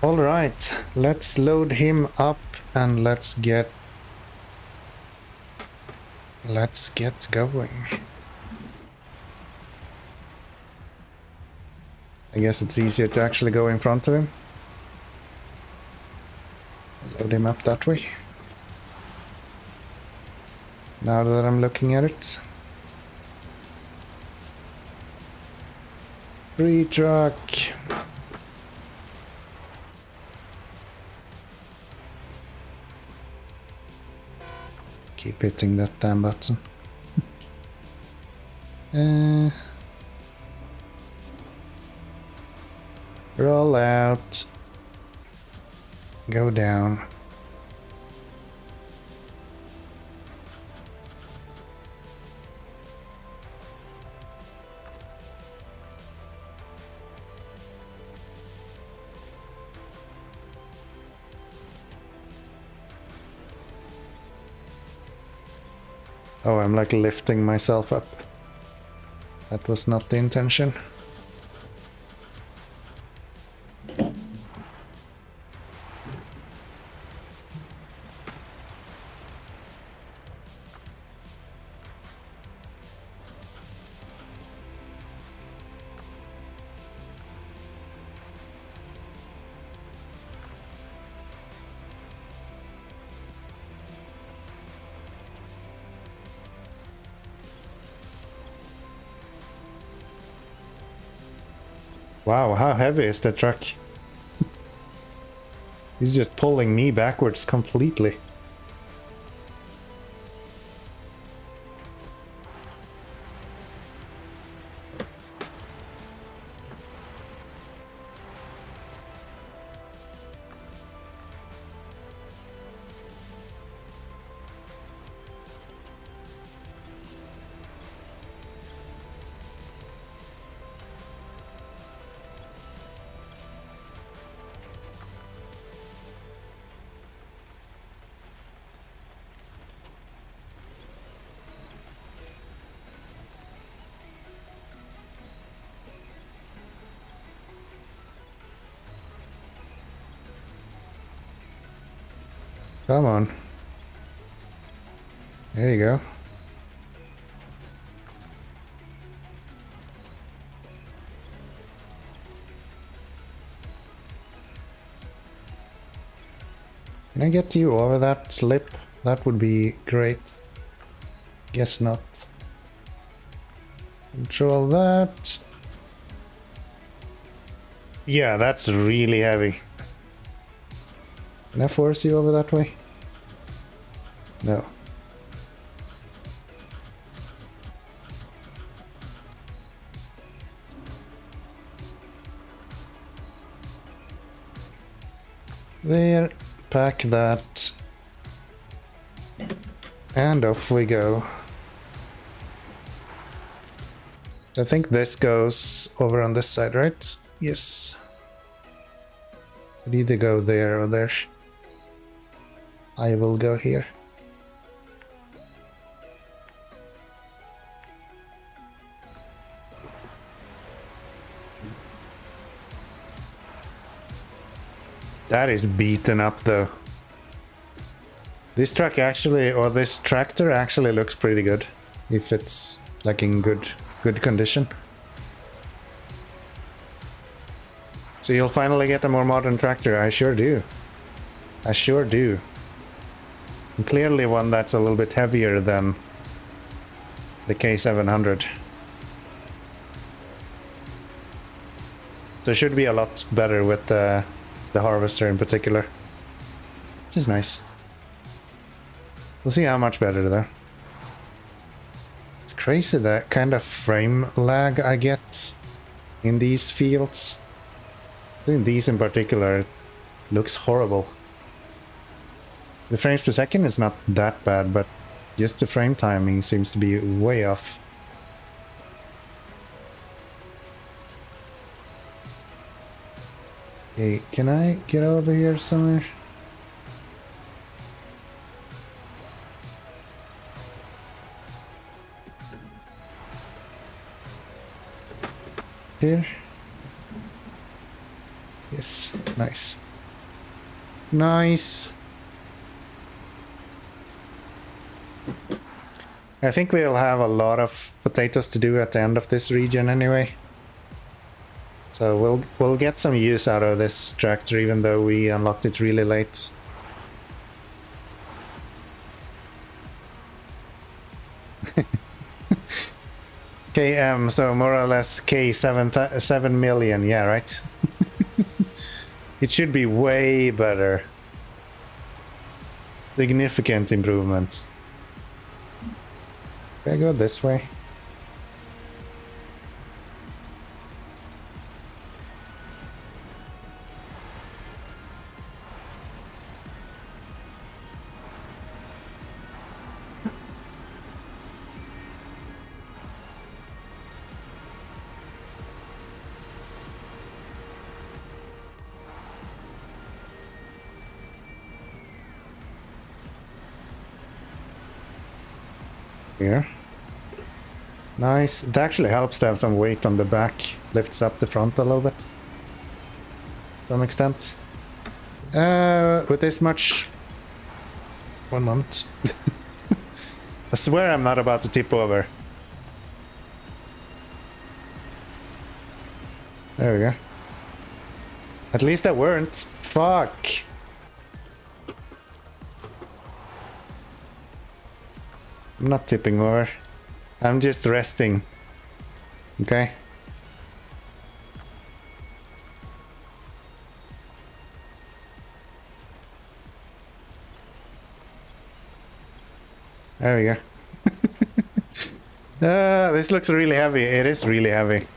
All right, let's load him up and let's get going. I guess it's easier to actually go in front of him. Load him up that way. Now that I'm looking at it. Free truck. Keep hitting that damn button. Roll out. Go down. Oh, I'm like lifting myself up. That was not the intention. Wow, how heavy is that truck? He's just pulling me backwards completely. Come on. There you go. Can I get you over that slip? That would be great. Guess not. Control that. Yeah, that's really heavy. Can I force you over that way? No. There. Pack that. And off we go. I think this goes over on this side, right? Yes. We either go there or there. I will go here. That is beaten up though. This truck actually, or this tractor actually looks pretty good. If it's like in good condition. So you'll finally get a more modern tractor. I sure do. I sure do. And clearly one that's a little bit heavier than the K700. So it should be a lot better with the harvester in particular. Which is nice. We'll see how much better though. It's crazy that kind of frame lag I get in these fields. I think these in particular looks horrible. The frames per second is not that bad, but just the frame timing seems to be way off. Okay, can I get over here somewhere? Here? Yes, nice. Nice. I think we'll have a lot of potatoes to do at the end of this region anyway. So we'll get some use out of this tractor even though we unlocked it really late. KM, so more or less K7 million, yeah, right? It should be way better. Significant improvement. Can I go this way? Here. Nice. It actually helps to have some weight on the back. Lifts up the front a little bit. To some extent. With this much... 1 month. I swear I'm not about to tip over. There we go. At least I weren't. Fuck. I'm not tipping over. I'm just resting. Okay? There we go. This looks really heavy. It is really heavy.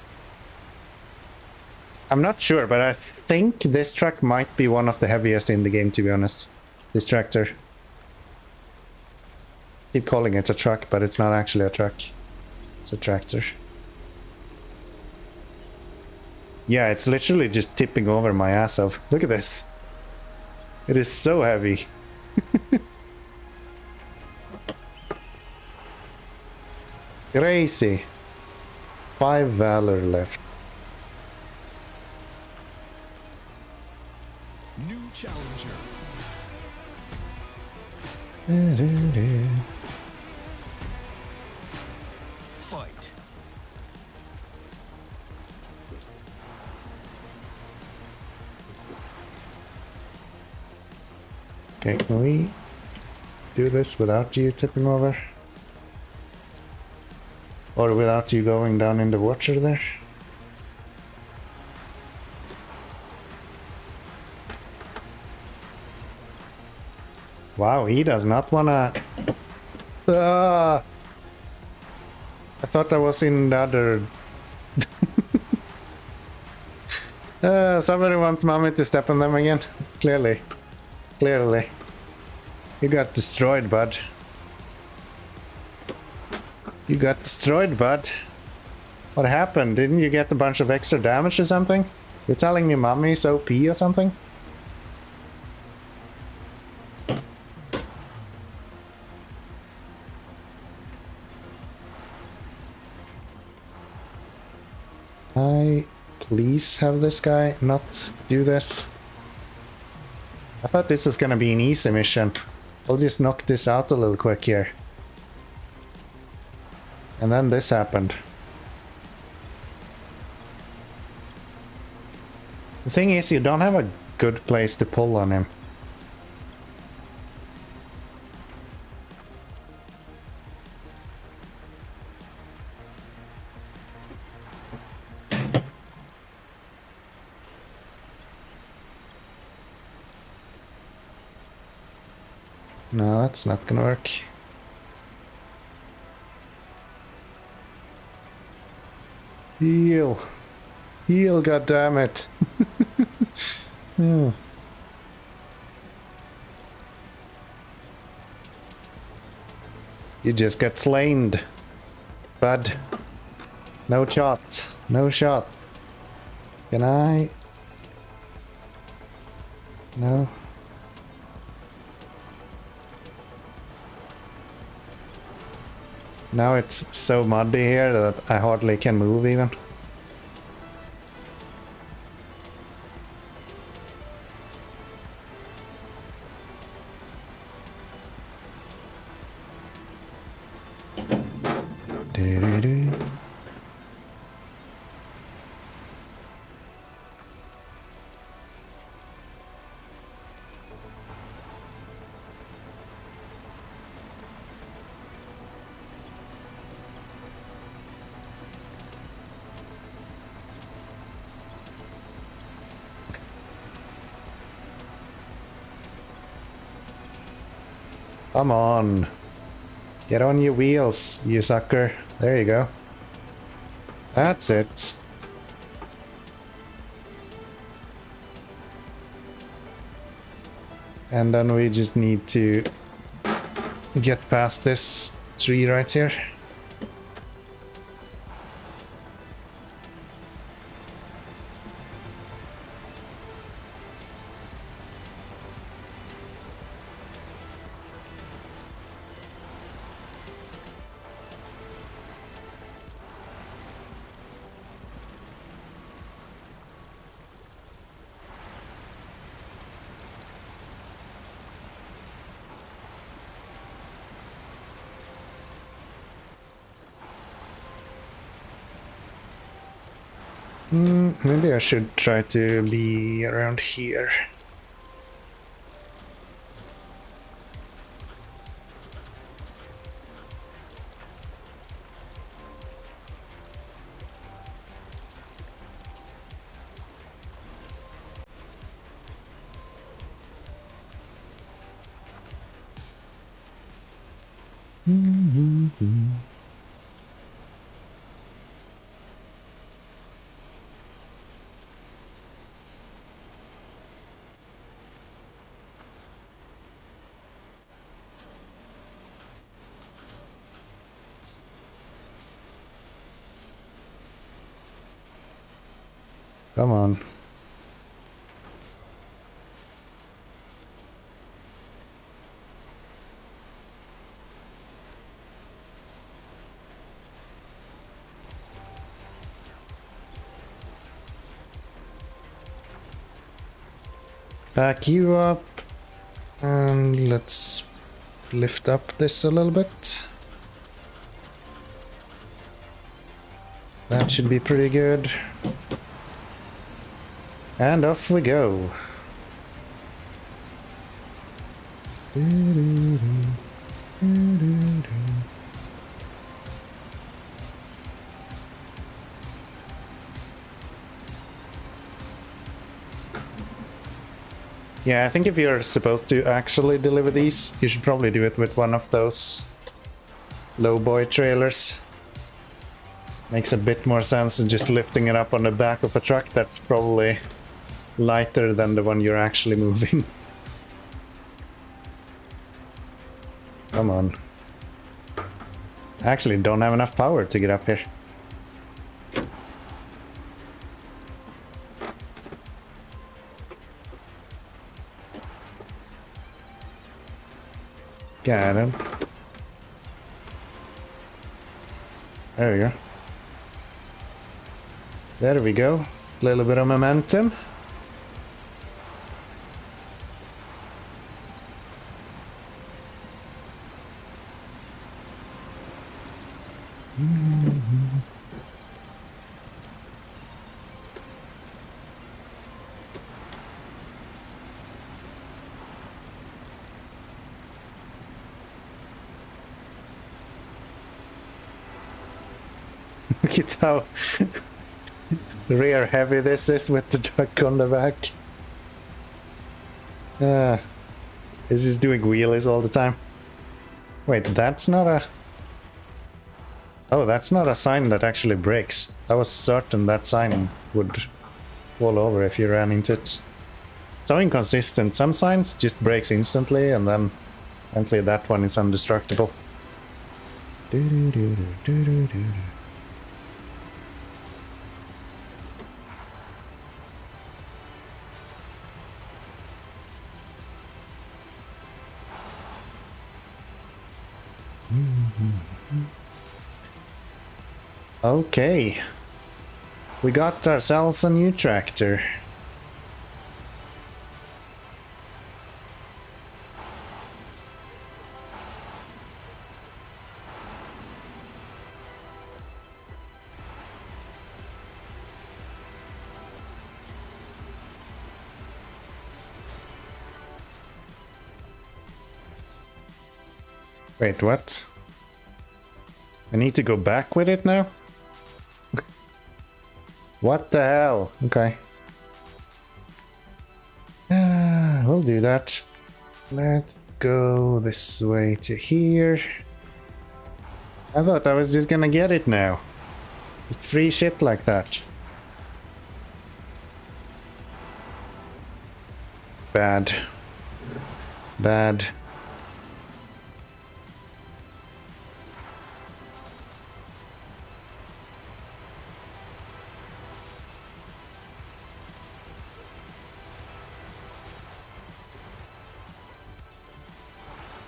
I'm not sure, but I think this truck might be one of the heaviest in the game, to be honest. This tractor. Keep calling it a truck, but it's not actually a truck. It's a tractor. Yeah, it's literally just tipping over my ass off. Look at this. It is so heavy. Crazy. 5 valor left. New challenger. Fight. Okay, can we do this without you tipping over? Or without you going down in the water there? Wow, he does not wanna... I thought I was in the other... somebody wants mommy to step on them again. Clearly. Clearly. You got destroyed, bud. You got destroyed, bud. What happened? Didn't you get a bunch of extra damage or something? You're telling me mommy's OP or something? Please have this guy not do this. I thought this was gonna be an easy mission. I'll just knock this out a little quick here. And then this happened. The thing is, you don't have a good place to pull on him. No, that's not gonna work. Heal. Heal, goddammit. Hmm. You just got slain, bud. No shot. No shot. Can I? No. Now it's so muddy here that I hardly can move even. Doo-doo-doo. Come on. Get on your wheels, you sucker. There you go. That's it. And then we just need to get past this tree right here. Maybe I should try to be around here. Come on. Back you up. And let's lift up this a little bit. That should be pretty good. And off we go. Yeah, I think if you're supposed to actually deliver these, you should probably do it with one of those lowboy trailers. Makes a bit more sense than just lifting it up on the back of a truck that's probably lighter than the one you're actually moving. Come on. I actually don't have enough power to get up here. Got him. There we go. There we go. A little bit of momentum. Look at how rear heavy this is with the truck on the back. This is doing wheelies all the time. Wait, that's not a... Oh, that's not a sign that actually breaks. I was certain that sign would fall over if you ran into it. So inconsistent. Some signs just breaks instantly, and then apparently that one is indestructible. Okay, we got ourselves a new tractor. Wait, what? I need to go back with it now? What the hell? Okay. We'll do that. Let's go this way to here. I thought I was just gonna get it now. Just free shit like that. Bad. Bad.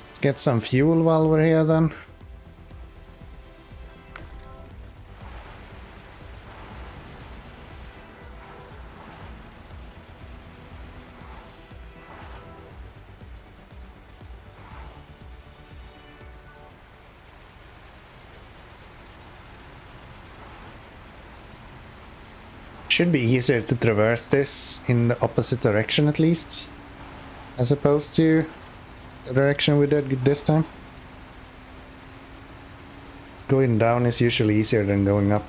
Let's get some fuel while we're here then. Should be easier to traverse this in the opposite direction at least, as opposed to the direction we did this time. Going down is usually easier than going up.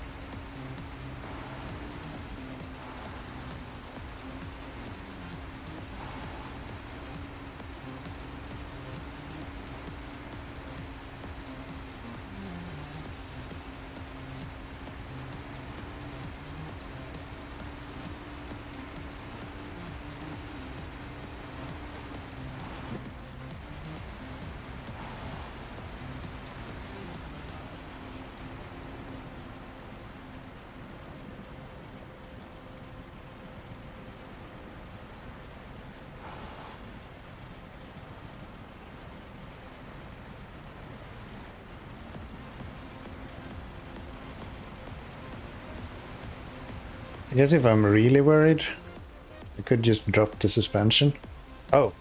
I guess if I'm really worried, I could just drop the suspension. Oh,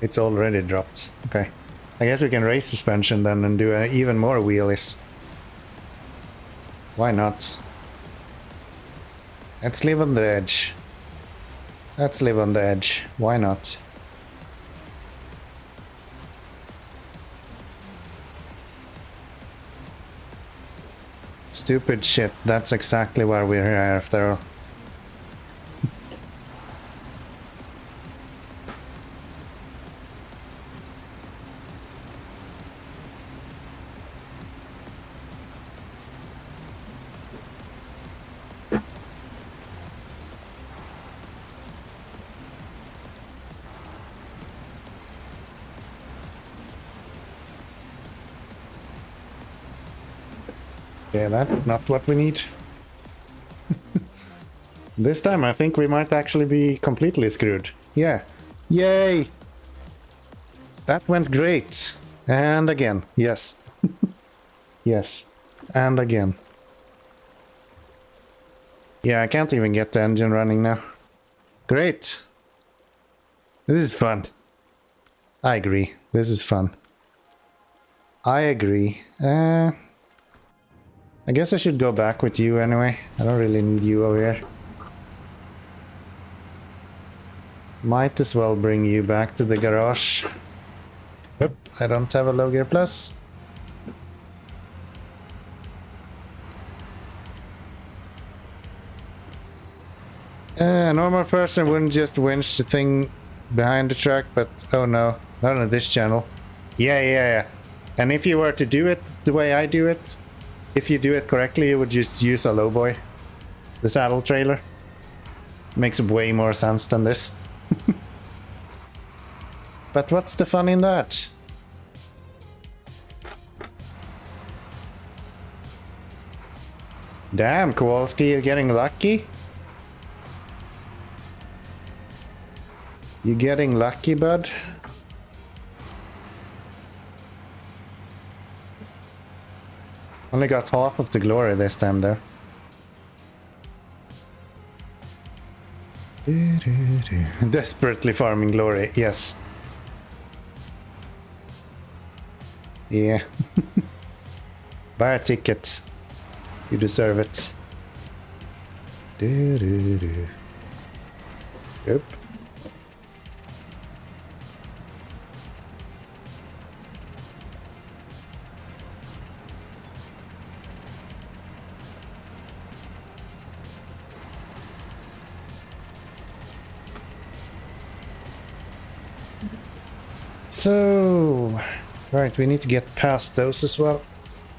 it's already dropped. Okay. I guess we can raise suspension then and do even more wheelies. Why not? Let's live on the edge. Let's live on the edge. Why not? Stupid shit. That's exactly why we're here after all. Yeah, that's not what we need. This time I think we might actually be completely screwed. Yeah. Yay! That went great. And again. Yes. Yes. And again. Yeah, I can't even get the engine running now. Great. This is fun. I agree. This is fun. I agree. I guess I should go back with you anyway. I don't really need you over here. Might as well bring you back to the garage. Oop, I don't have a low gear plus. A normal person wouldn't just winch the thing behind the truck, but oh no, not on this channel. Yeah. And if you were to do it the way I do it, if you do it correctly, you would just use a lowboy. The saddle trailer. Makes way more sense than this. But what's the fun in that? Damn, Kowalski, you're getting lucky? You getting lucky, bud? Only got half of the glory this time, though. Desperately farming glory, yes. Yeah. Buy a ticket. You deserve it. Yep. So, right, we need to get past those as well.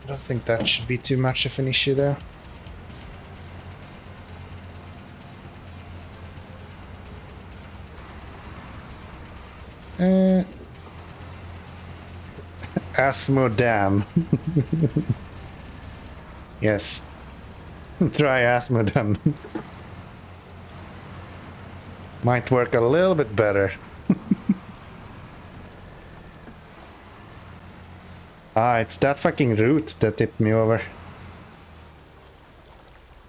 I don't think that should be too much of an issue there. Asmodan. Yes. Try Asmodan. Might work a little bit better. Ah, it's that fucking root that tipped me over.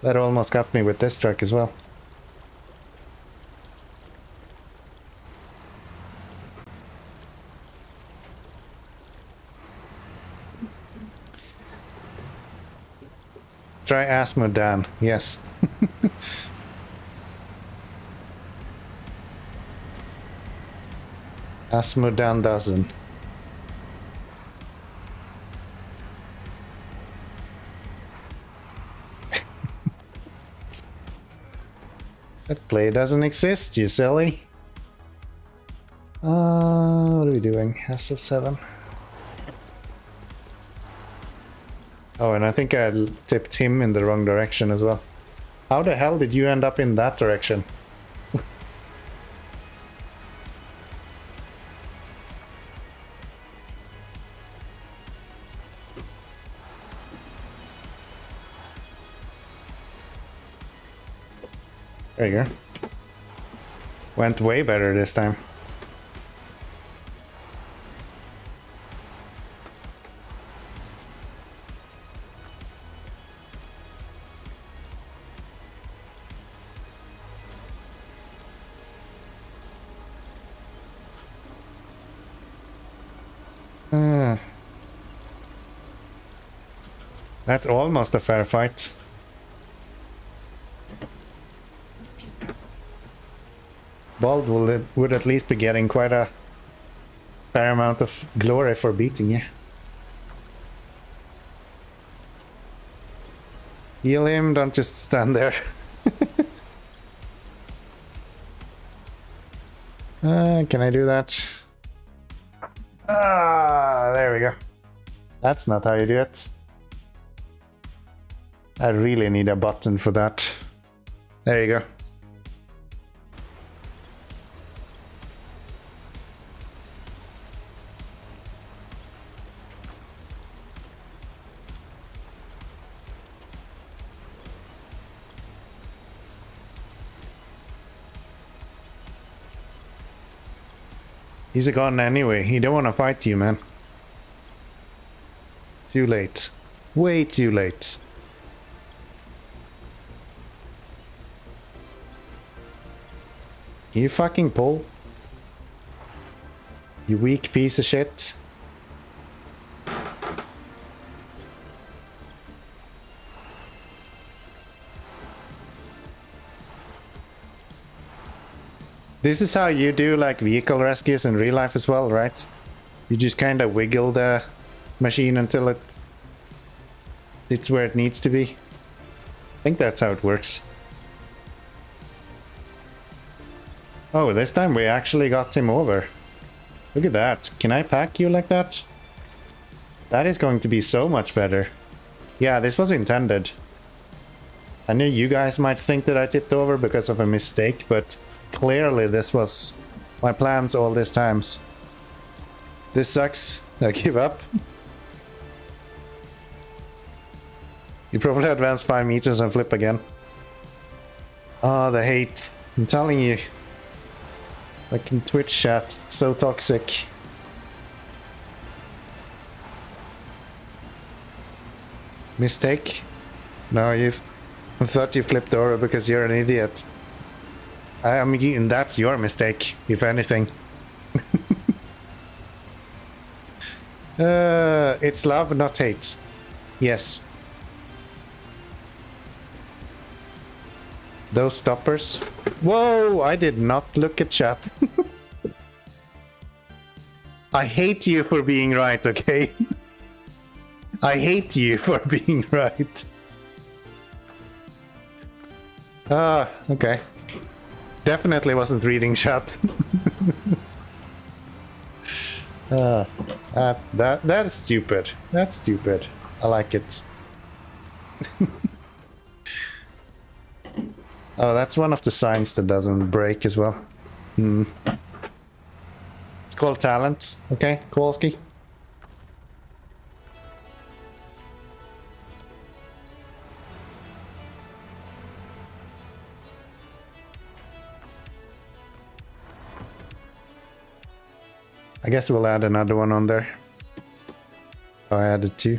That almost got me with this truck as well. Try Asmodan, yes. Asmodan doesn't. That play doesn't exist, you silly. What are we doing? S of 7. Oh, and I think I tipped him in the wrong direction as well. How the hell did you end up in that direction? There you go. Went way better this time. That's almost a fair fight. Bald would at least be getting quite a fair amount of glory for beating you. Heal him, don't just stand there. Can I do that? There we go. That's not how you do it. I really need a button for that. There you go. He's gone anyway. He don't want to fight you, man. Too late. Way too late. Can you fucking pull? You weak piece of shit. This is how you do like vehicle rescues in real life as well, right? You just kind of wiggle the machine until it's where it needs to be. I think that's how it works. Oh, this time we actually got him over. Look at that. Can I pack you like that? That is going to be so much better. Yeah, this was intended. I knew you guys might think that I tipped over because of a mistake, but clearly this was my plans all these times. This sucks. I give up. You probably advance 5 meters and flip again. Oh, the hate. I'm telling you. Like in Twitch chat, so toxic. Mistake? No, I thought you flipped over because you're an idiot. I mean, that's your mistake, if anything. It's love, not hate. Yes. Those stoppers. Whoa, I did not look at chat. I hate you for being right, okay? I hate you for being right. Okay. Definitely wasn't reading chat. That's stupid. That's stupid. I like it. Oh, that's one of the signs that doesn't break as well. It's called talent. Okay, Kowalski. I guess we'll add another one on there. Oh, I added 2.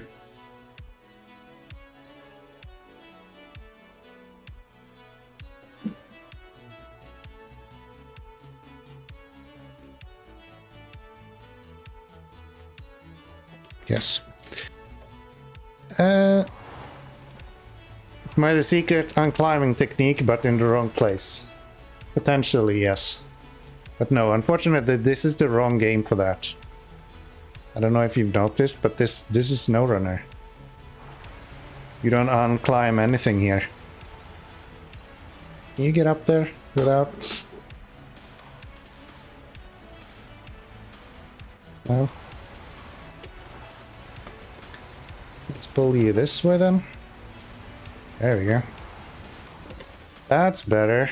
Yes. Might a secret unclimbing technique, but in the wrong place. Potentially, yes. But no, unfortunately, this is the wrong game for that. I don't know if you've noticed, but this is SnowRunner. You don't unclimb anything here. Can you get up there without... No? Let's pull you this way then. There we go. That's better.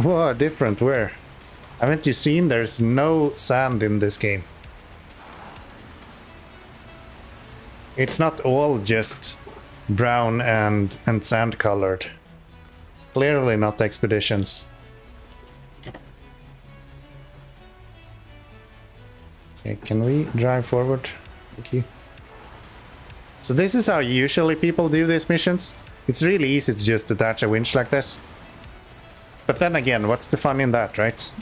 Whoa, different, where? Haven't you seen there's no sand in this game? It's not all just brown and sand colored. Clearly not expeditions. Okay, can we drive forward? Thank you. So this is how usually people do these missions. It's really easy to just attach a winch like this. But then again, what's the fun in that, right?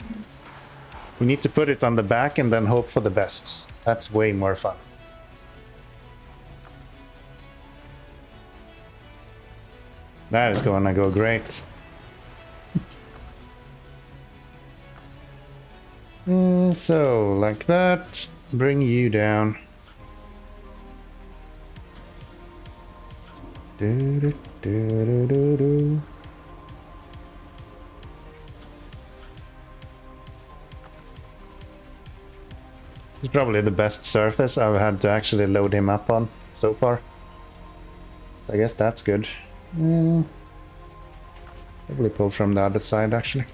We need to put it on the back and then hope for the best. That's way more fun. That is gonna go great. So, like that, bring you down. Do, do, do. It's probably the best surface I've had to actually load him up on so far. I guess that's good. Probably pull from the other side actually.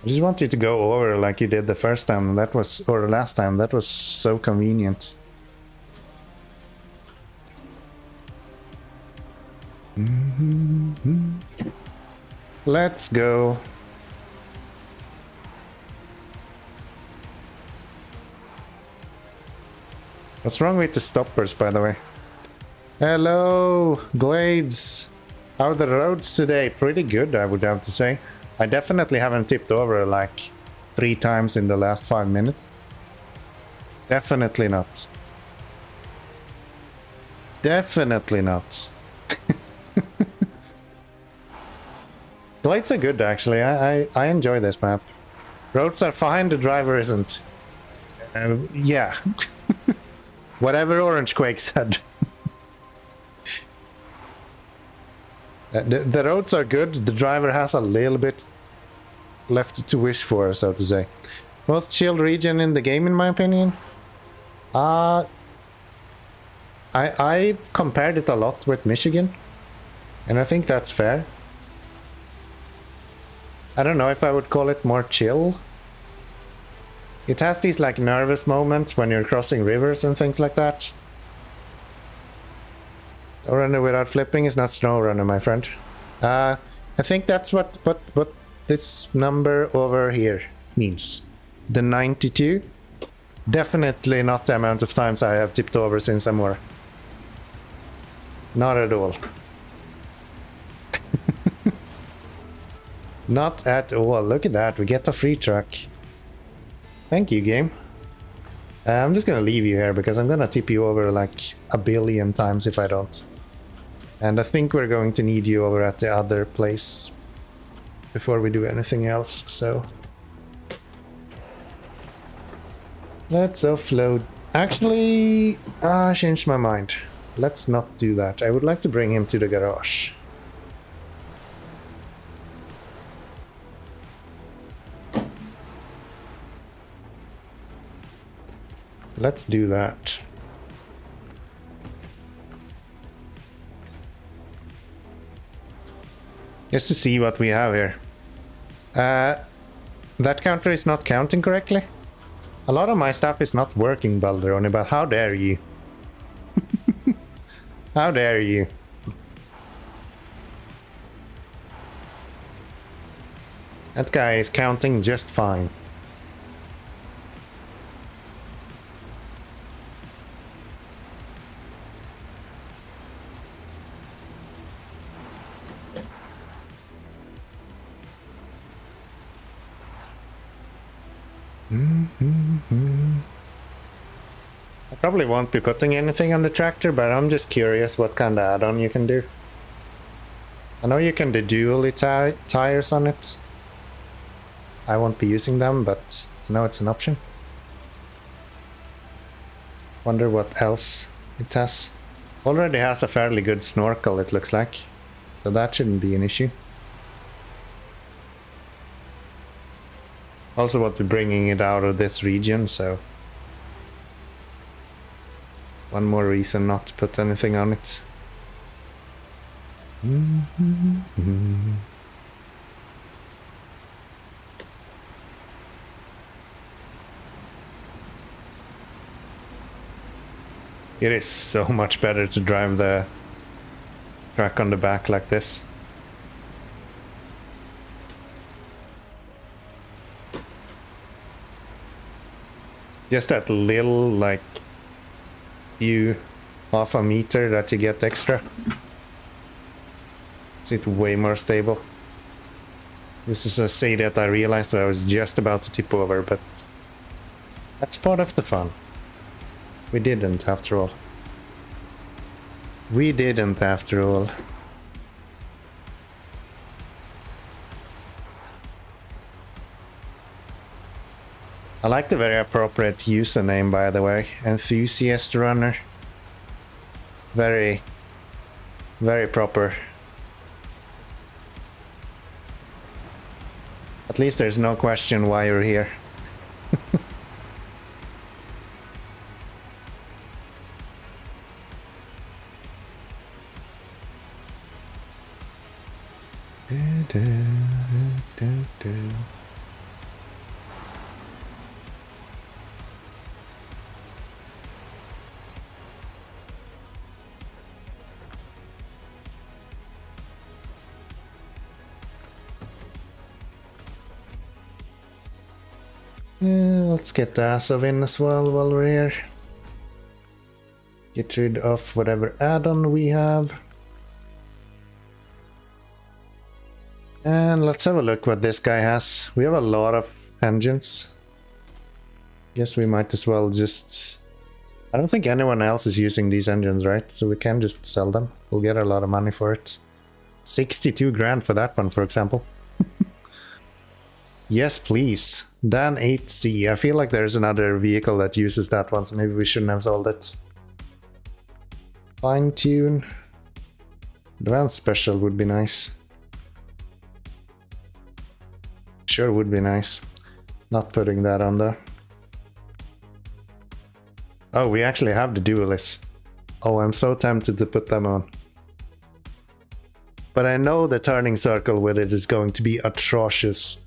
I just want you to go over like you did the first time. That was, or the last time. That was so convenient. Let's go. What's wrong with the stoppers, by the way? Hello, Glades. How are the roads today? Pretty good, I would have to say. I definitely haven't tipped over like 3 times in the last 5 minutes. Definitely not. Definitely not. Glades are good actually. I enjoy this map. Roads are fine, the driver isn't. Yeah. Whatever Orange Quake said. The roads are good, the driver has a little bit left to wish for, so to say. Most chilled region in the game, in my opinion. I compared it a lot with Michigan, and I think that's fair. I don't know if I would call it more chill. It has these like nervous moments when you're crossing rivers and things like that. SnowRunner without flipping is not SnowRunner, my friend. I think that's what this number over here means. The 92. Definitely not the amount of times I have tipped over since I'm more. Not at all. Not at all. Look at that. We get a free truck. Thank you, game. I'm just gonna leave you here because I'm gonna tip you over like a billion times if I don't. And I think we're going to need you over at the other place before we do anything else, so... Let's offload. Actually, I changed my mind. Let's not do that. I would like to bring him to the garage. Let's do that. Just to see what we have here. That counter is not counting correctly. A lot of my stuff is not working, Balderoni, but how dare you? How dare you? That guy is counting just fine. I probably won't be putting anything on the tractor, but I'm just curious what kind of add-on you can do. I know you can do dually tires on it. I won't be using them, but I know it's an option. Wonder what else it has. Already has a fairly good snorkel, it looks like. So that shouldn't be an issue. Also won't be bringing it out of this region, so... one more reason not to put anything on it. It is so much better to drive the truck on the back like this. Just that little, like, few half a meter that you get extra. It's way more stable. This is a say that I realized that I was just about to tip over, but that's part of the fun. We didn't, after all. We didn't, after all. I like the very appropriate username, by the way. Enthusiast Runner. Very, very proper. At least there's no question why you're here. Let's get the Asov in as well while we're here. Get rid of whatever add-on we have. And let's have a look what this guy has. We have a lot of engines. Guess we might as well just... I don't think anyone else is using these engines, right? So we can just sell them. We'll get a lot of money for it. 62 grand for that one, for example. Yes, please. Dan 8C. I feel like there's another vehicle that uses that one, so maybe we shouldn't have sold it. Fine tune. Advanced special would be nice. Sure would be nice. Not putting that on there. Oh, we actually have the dualists. Oh, I'm so tempted to put them on. But I know the turning circle with it is going to be atrocious.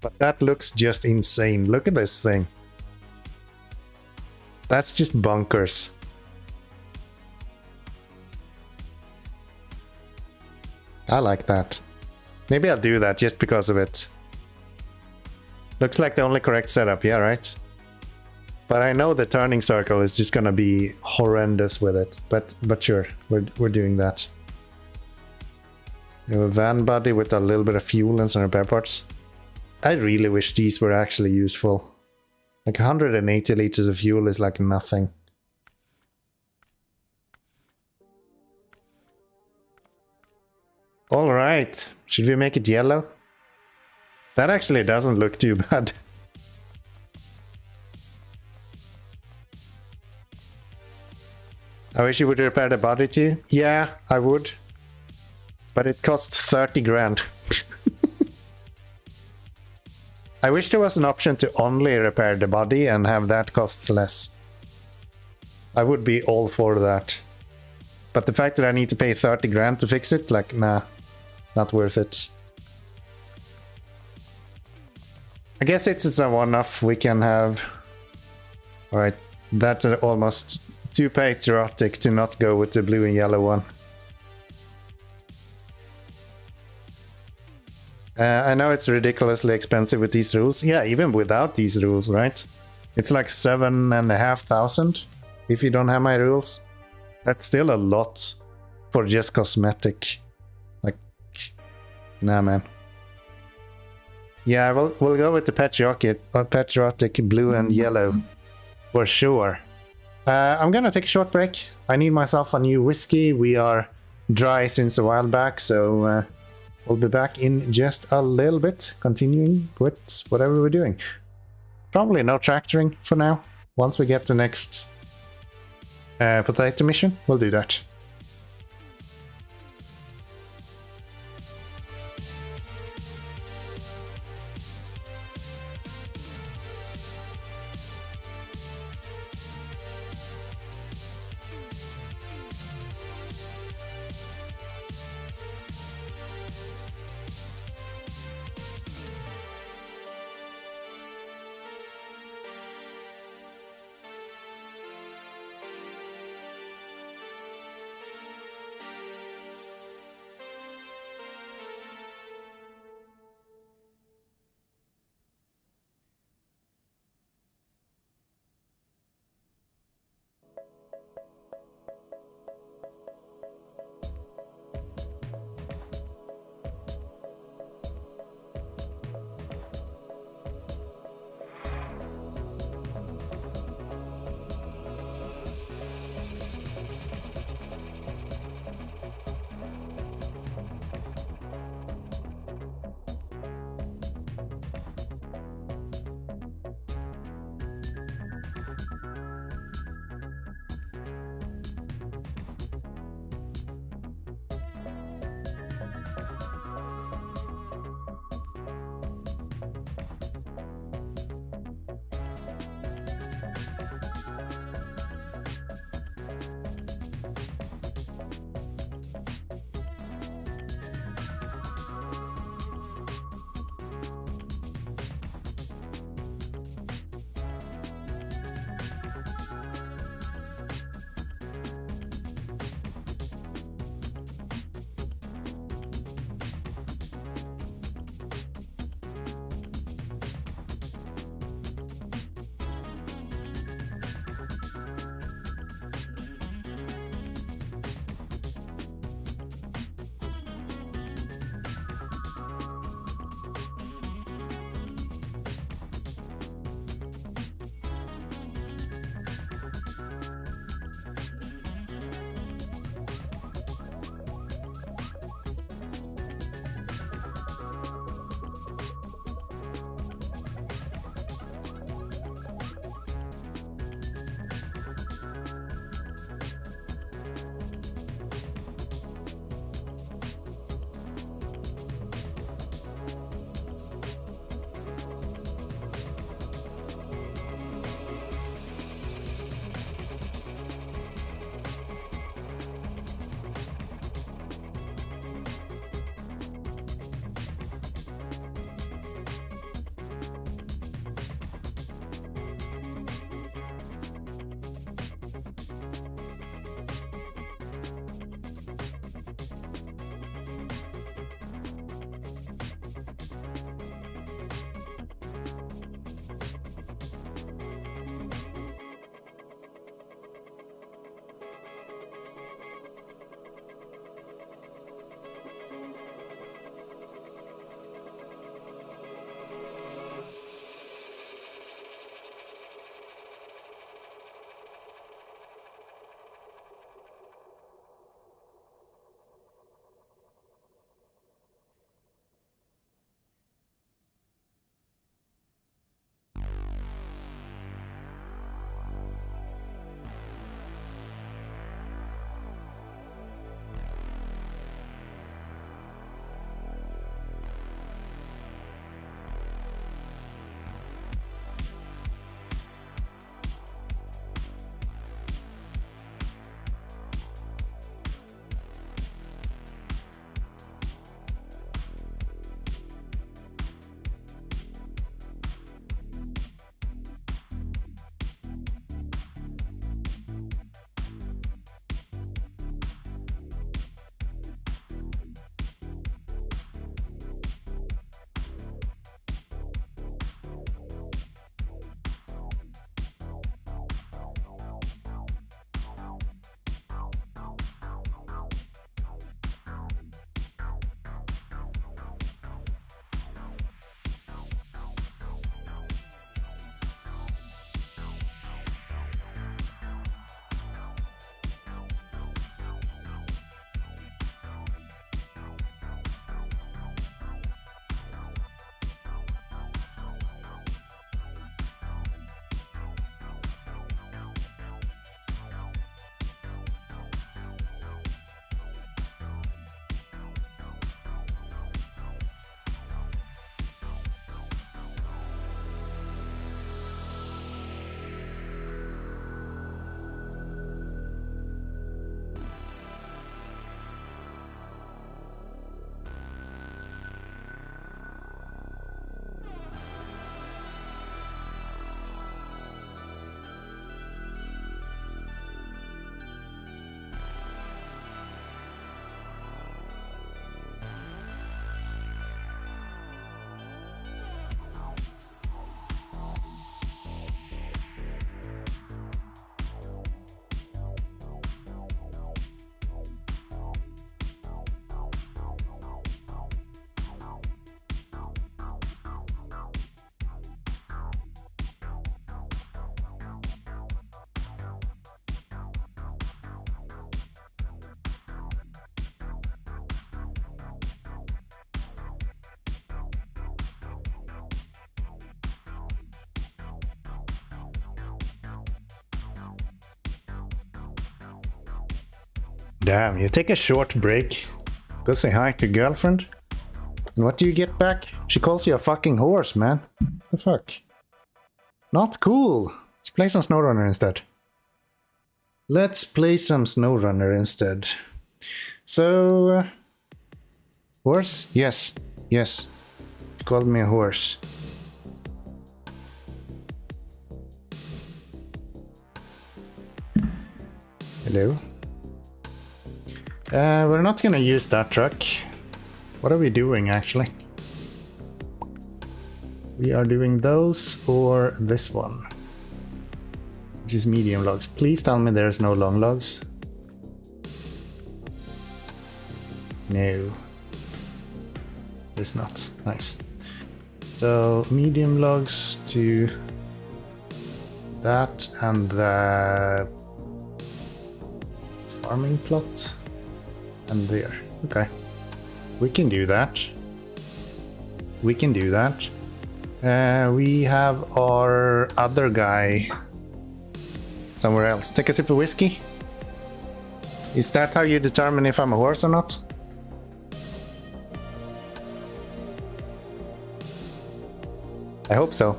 But that looks just insane. Look at this thing. That's just bunkers. I like that. Maybe I'll do that just because of it. Looks like the only correct setup, yeah, right? But I know the turning circle is just gonna be horrendous with it. But sure, we're doing that. We have a van body with a little bit of fuel and some repair parts. I really wish these were actually useful. Like 180 liters of fuel is like nothing. All right, should we make it yellow? That actually doesn't look too bad. I wish you would repair the body too. Yeah, I would. But it costs 30 grand. I wish there was an option to only repair the body and have that costs less. I would be all for that. But the fact that I need to pay 30 grand to fix it, like, nah, not worth it. I guess it's a one-off we can have. Alright, that's almost too patriotic to not go with the blue and yellow one. I know it's ridiculously expensive with these rules. Yeah, even without these rules, right? It's like 7,500 if you don't have my rules. That's still a lot for just cosmetic. Like, nah, man. Yeah, we'll go with the patriotic blue and yellow for sure. I'm gonna take a short break. I need myself a new whiskey. We are dry since a while back, so we'll be back in just a little bit, continuing with whatever we're doing. Probably no tractoring for now. Once we get the next potato mission, we'll do that. Damn, you take a short break. Go say hi to girlfriend. And what do you get back? She calls you a fucking horse, man. The fuck? Not cool. Let's play some SnowRunner instead. Let's play some SnowRunner instead. So... horse? Yes. Yes. She called me a horse. Hello? We're not gonna use that truck. What are we doing, actually? We are doing those or this one. Which is medium logs. Please tell me there's no long logs. No. There's not. Nice. So, medium logs to that and the farming plot. And there. Okay. We can do that. We can do that. We have our other guy somewhere else. Take a sip of whiskey. Is that how you determine if I'm a horse or not? I hope so.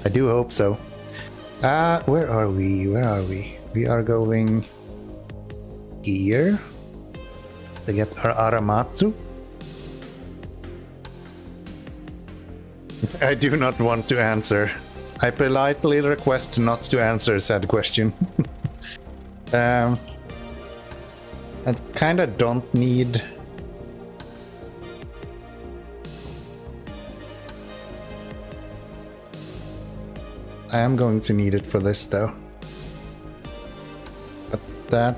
I do hope so. Where are we? Where are we? We are going here to get our Aramatsu. I do not want to answer. I politely request not to answer said question. I kinda don't need... I am going to need it for this though. But that...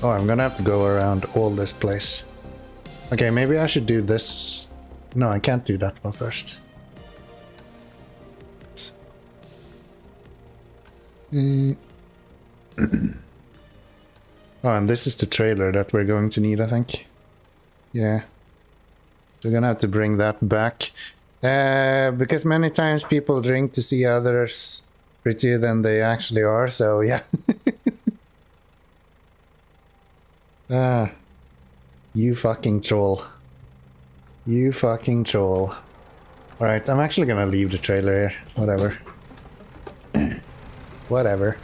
oh, I'm gonna have to go around all this place. Okay, maybe I should do this. No, I can't do that one first. Oh, and this is the trailer that we're going to need, I think. Yeah. We're gonna have to bring that back. Because many times people drink to see others prettier than they actually are, so yeah. You fucking troll. You fucking troll. Alright, I'm actually gonna leave the trailer here. Whatever. Whatever.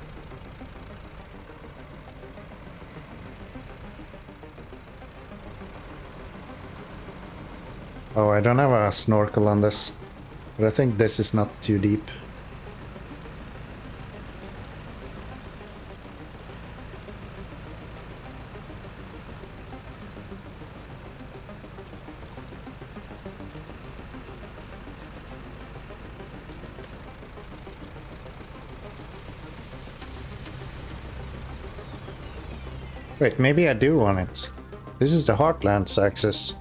Oh, I don't have a snorkel on this. But I think this is not too deep. Wait, maybe I do want it. This is the Heartlands access.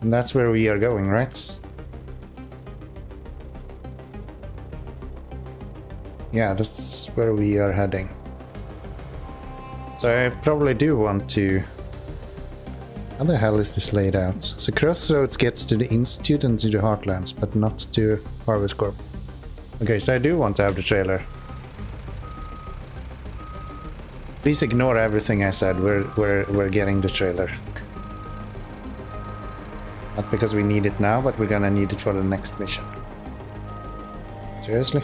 And that's where we are going, right? Yeah, that's where we are heading. So I probably do want to... how the hell is this laid out? So Crossroads gets to the Institute and to the Heartlands, but not to Harvest Corp. Okay, so I do want to have the trailer. Please ignore everything I said. We're getting the trailer. Not because we need it now, but we're gonna need it for the next mission. Seriously?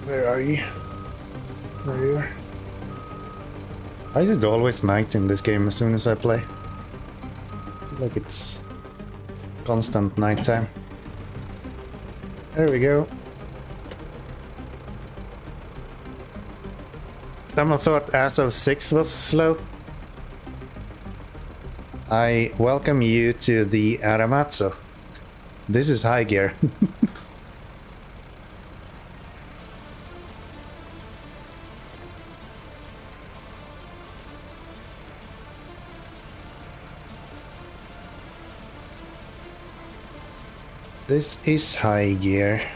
Where are you? There you are. Why is it always night in this game as soon as I play? I feel like it's constant nighttime. There we go. Someone thought ASO 6 was slow. I welcome you to the Aramatsu. This is high gear. This is high gear.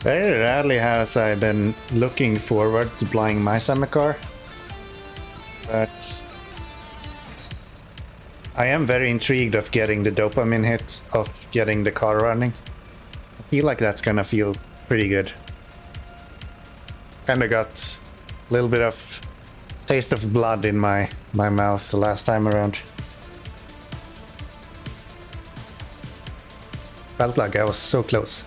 Very rarely has I been looking forward to playing my semi-car, but I am very intrigued of getting the dopamine hits of getting the car running. I feel like that's gonna feel pretty good. Kinda got a little bit of taste of blood in my mouth the last time around. Felt like I was so close.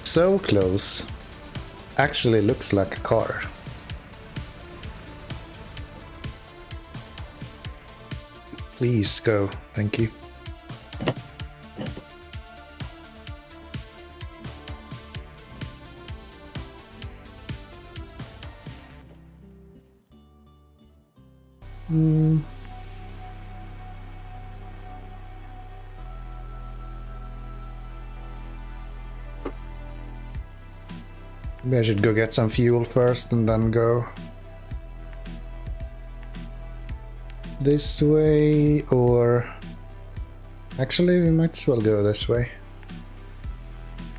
So close. Actually looks like a car. Please go. Thank you. Maybe I should go get some fuel first and then go this way, or actually we might as well go this way.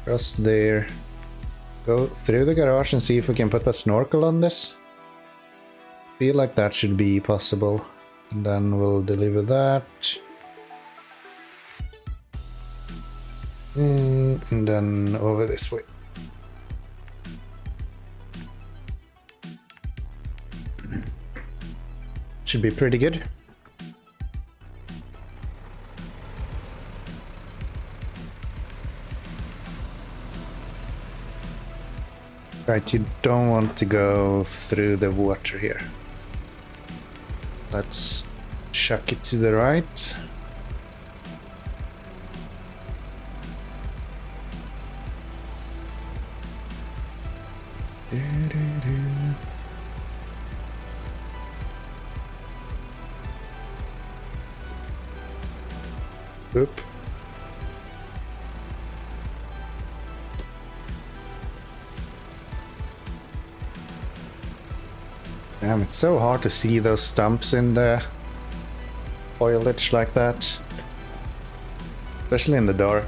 Cross there. Go through the garage and see if we can put a snorkel on this. Feel like that should be possible. And then we'll deliver that. And then over this way. Should be pretty good. Right, you don't want to go through the water here. Let's chuck it to the right. Oop. Damn, it's so hard to see those stumps in the foliage like that. Especially in the dark.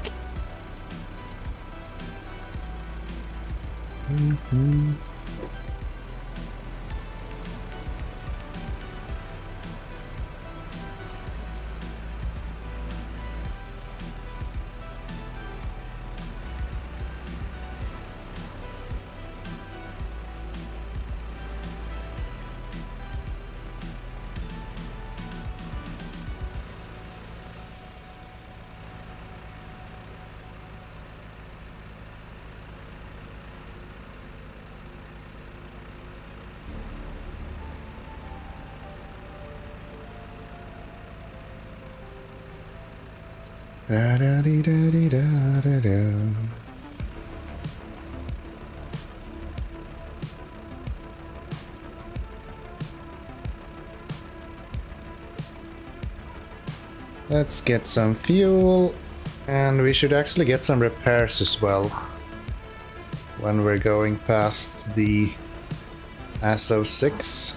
Da da dee da dee da da da. Let's get some fuel, and we should actually get some repairs as well when we're going past the SO6.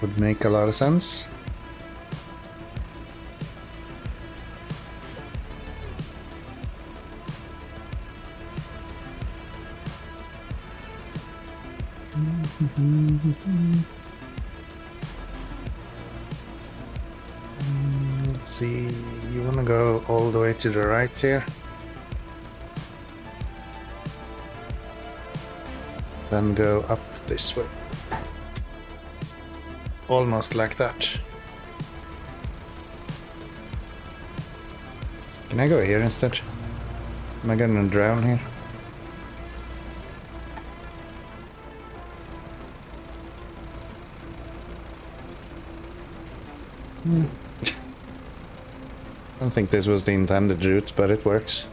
Would make a lot of sense. Let's see, you gonna go all the way to the right here. Then go up this way. Almost like that. Can I go here instead? Am I gonna drown here? I don't think this was the intended route, but it works.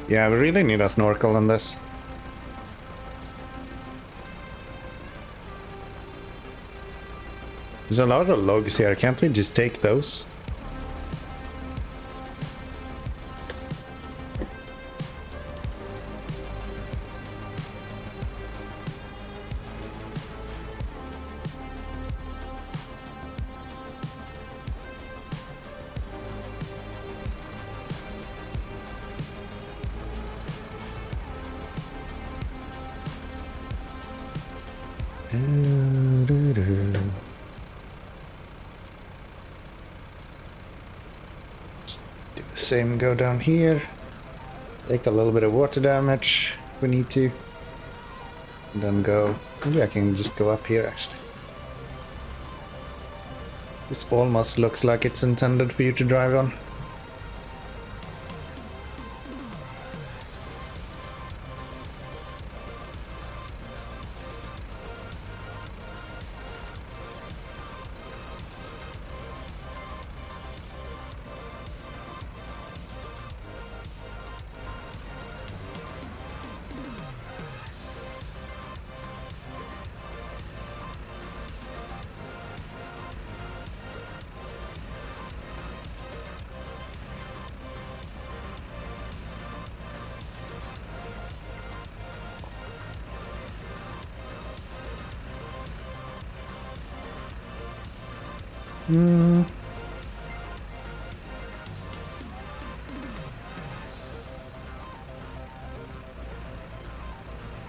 Yeah, we really need a snorkel on this. There's a lot of logs here, can't we just take those? Same go down here. Take a little bit of water damage if we need to. And then go. Maybe I can just go up here actually. This almost looks like it's intended for you to drive on.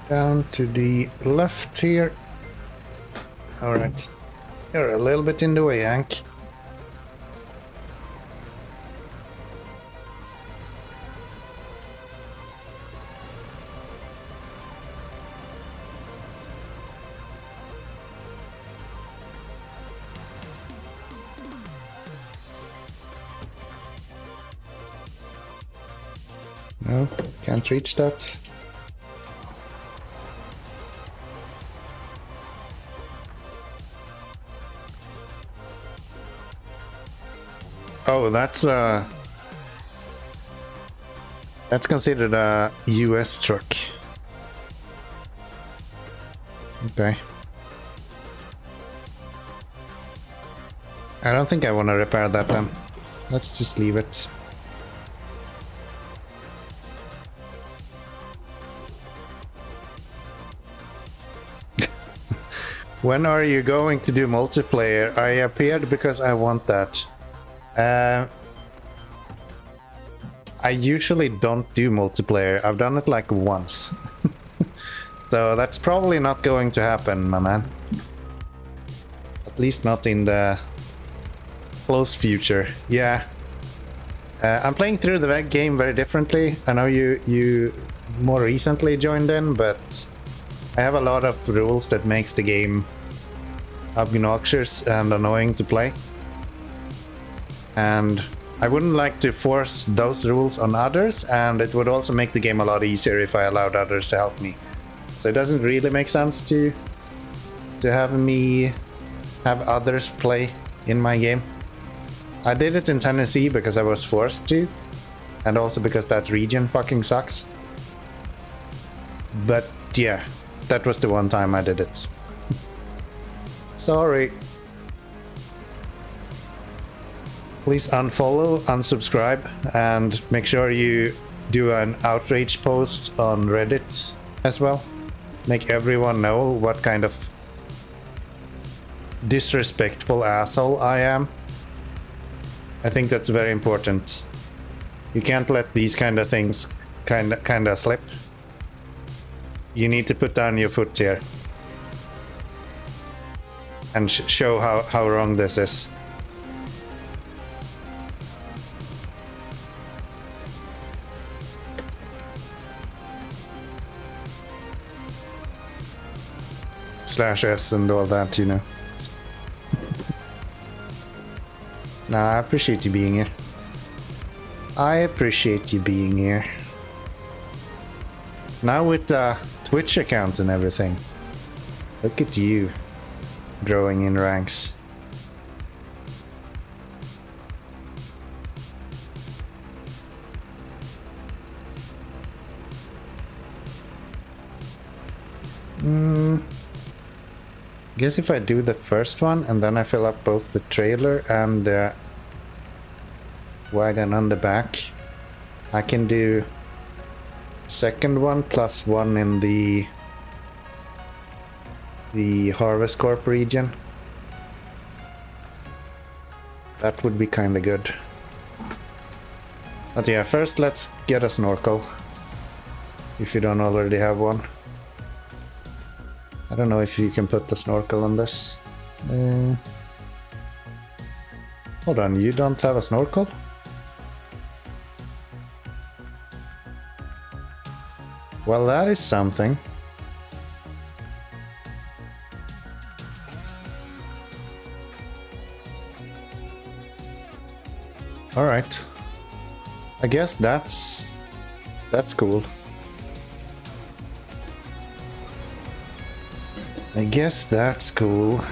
Down to the left here. Alright. You're a little bit in the way, Hank. No, can't reach that. Oh, that's considered a US truck. Okay. I don't think I want to repair that then. Let's just leave it. When are you going to do multiplayer? I appeared because I want that. I usually don't do multiplayer. I've done it like once. So that's probably not going to happen, my man. At least not in the close future. Yeah. I'm playing through the game very differently. I know you more recently joined in, but I have a lot of rules that makes the game obnoxious and annoying to play. And I wouldn't like to force those rules on others, and it would also make the game a lot easier if I allowed others to help me. So it doesn't really make sense to have others play in my game. I did it in Tennessee because I was forced to, and also because that region fucking sucks. But yeah, that was the one time I did it. Sorry. Please unfollow, unsubscribe, and make sure you do an outrage post on Reddit as well. Make everyone know what kind of disrespectful asshole I am. I think that's very important. You can't let these kind of things kinda slip. You need to put down your foot here. and show how wrong this is. /S and all that, you know. Nah, I appreciate you being here. I appreciate you being here. Now with the Twitch account and everything. Look at you. Growing in ranks. Guess if I do the first one and then I fill up both the trailer and the wagon on the back, I can do second one plus one in the Harvest Corp region. That would be kind of good. But yeah, first let's get a snorkel. If you don't already have one. I don't know if you can put the snorkel on this. Hold on, you don't have a snorkel? Well, that is something. Alright. I guess that's cool. I guess that's cool.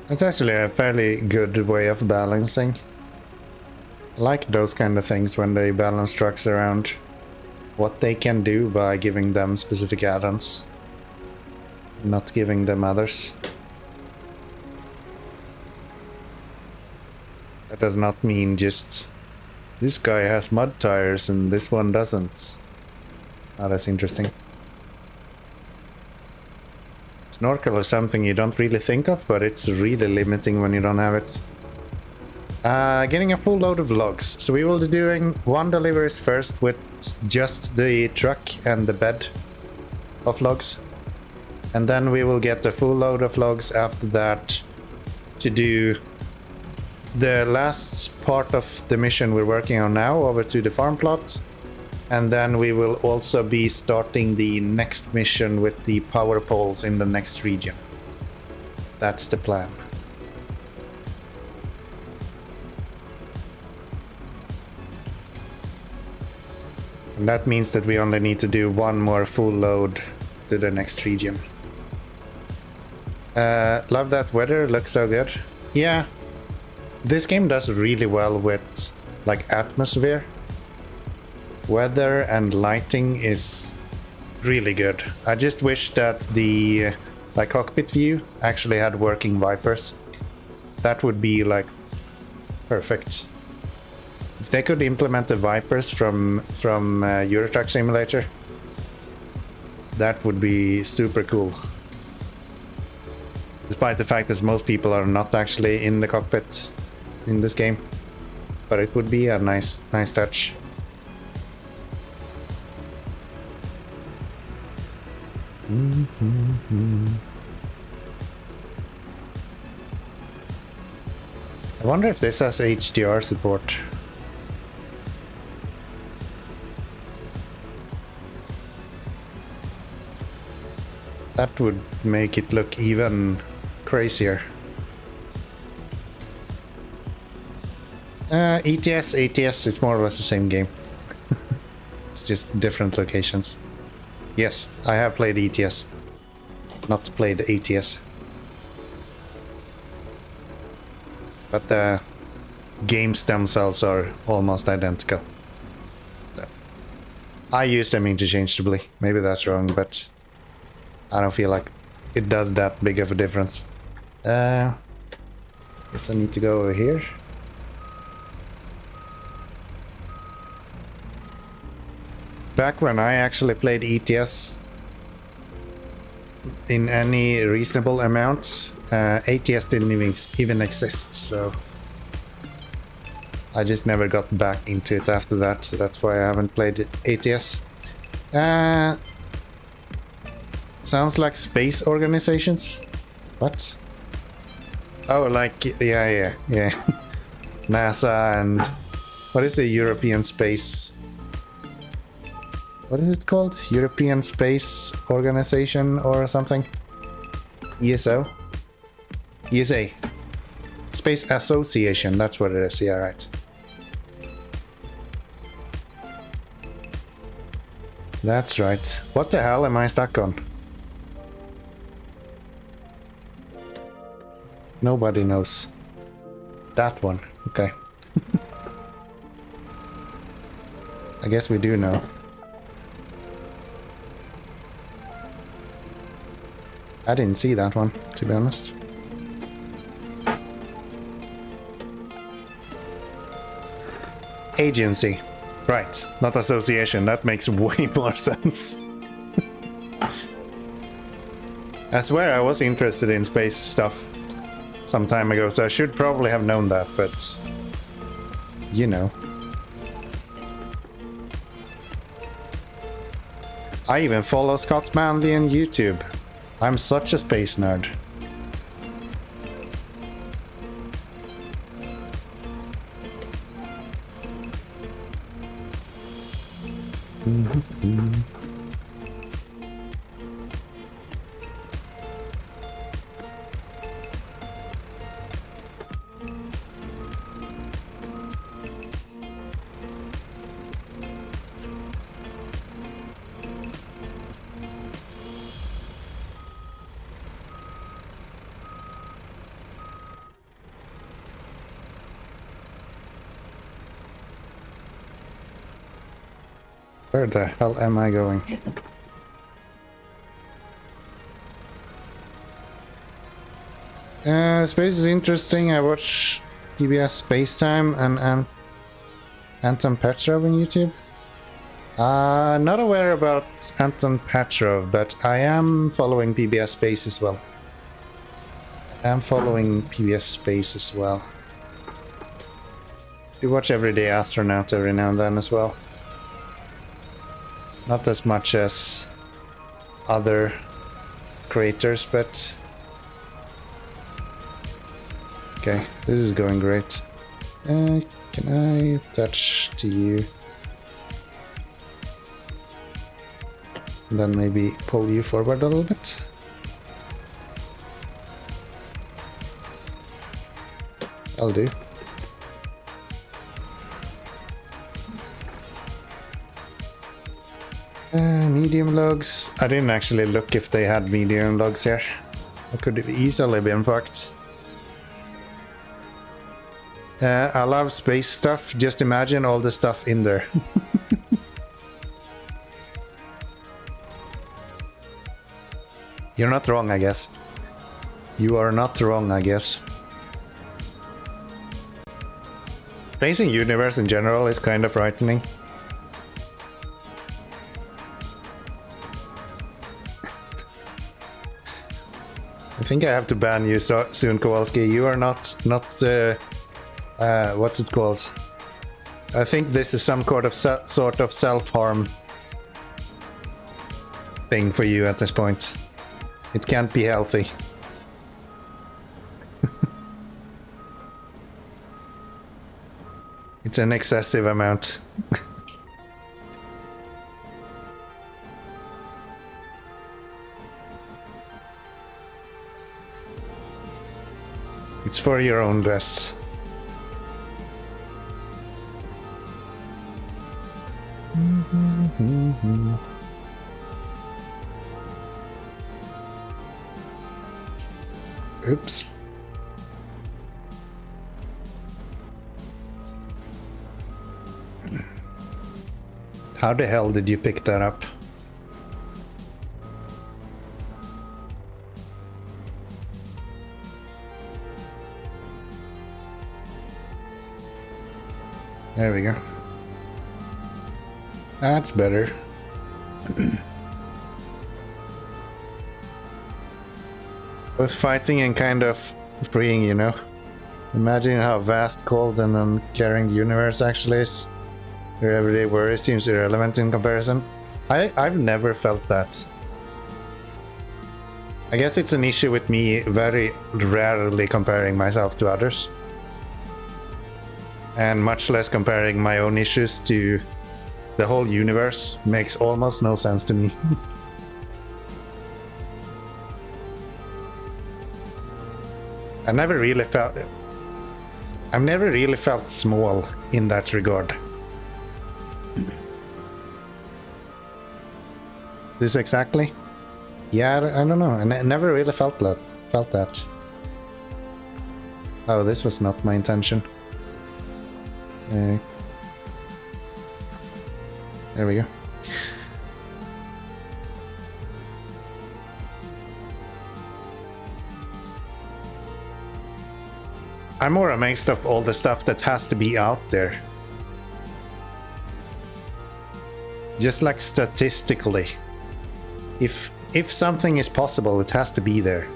It's actually a fairly good way of balancing. I like those kind of things when they balance trucks around what they can do by giving them specific add-ons, not giving them others. That does not mean just this guy has mud tires and this one doesn't. Oh, that's interesting. Snorkel is something you don't really think of, but it's really limiting when you don't have it. Getting a full load of logs. So we will be doing one deliveries first with just the truck and the bed of logs. And then we will get a full load of logs after that to do the last part of the mission we're working on now over to the farm plot. And then we will also be starting the next mission with the power poles in the next region. That's the plan. And that means that we only need to do one more full load to the next region. Love that weather, looks so good. Yeah, this game does really well with like atmosphere. Weather and lighting is really good. I just wish that the like cockpit view actually had working wipers. That would be like perfect. If they could implement the wipers from Euro Truck Simulator, that would be super cool. Despite the fact that most people are not actually in the cockpit in this game, but it would be a nice touch. I wonder if this has HDR support. That would make it look even crazier. ATS, it's more or less the same game. It's just different locations. Yes, I have played ETS. Not played ATS. But the games themselves are almost identical. So, I use them interchangeably. Maybe that's wrong, but I don't feel like it does that big of a difference. Guess I need to go over here. Back when I actually played ETS in any reasonable amounts, ATS didn't even exist, so I just never got back into it after that, so that's why I haven't played ATS. Sounds like space organizations. What? Oh, like, yeah. NASA and... What is the European Space... What is it called? European Space Organization or something? ESO? ESA. Space Association, that's what it is, yeah, right. That's right. What the hell am I stuck on? Nobody knows. That one, okay. I guess we do know. I didn't see that one, to be honest. Agency. Right, not association. That makes way more sense. I swear I was interested in space stuff some time ago, so I should probably have known that, but... You know. I even follow Scott Manley on YouTube. I'm such a space nerd. Where the hell am I going? Space is interesting. I watch PBS Spacetime and Anton Petrov on YouTube. Not aware about Anton Petrov, but I am following PBS Space as well. I am following PBS Space as well. We watch Everyday Astronaut every now and then as well. Not as much as other creators, but... Okay, this is going great. Can I attach to you? And then maybe pull you forward a little bit? I'll do. Medium logs. I didn't actually look if they had medium logs here. I could have easily been fucked. I love space stuff. Just imagine all the stuff in there. You're not wrong, I guess. You are not wrong, I guess. Space and universe in general is kind of frightening. I think I have to ban you soon, Kowalski. You are not what's it called? I think this is some sort of self-harm thing for you at this point. It can't be healthy. It's an excessive amount. It's for your own best. Oops. How the hell did you pick that up? There we go. That's better. Both fighting and kind of freeing, you know? Imagine how vast, cold, and uncaring the universe actually is. Your everyday worry seems irrelevant in comparison. I've never felt that. I guess it's an issue with me very rarely comparing myself to others. And much less comparing my own issues to the whole universe. Makes almost no sense to me. I've never really felt small in that regard. This exactly? Yeah, I don't know. I never really felt that. Oh, this was not my intention. There we go. I'm more amazed of all the stuff that has to be out there. Just like statistically. If something is possible, it has to be there.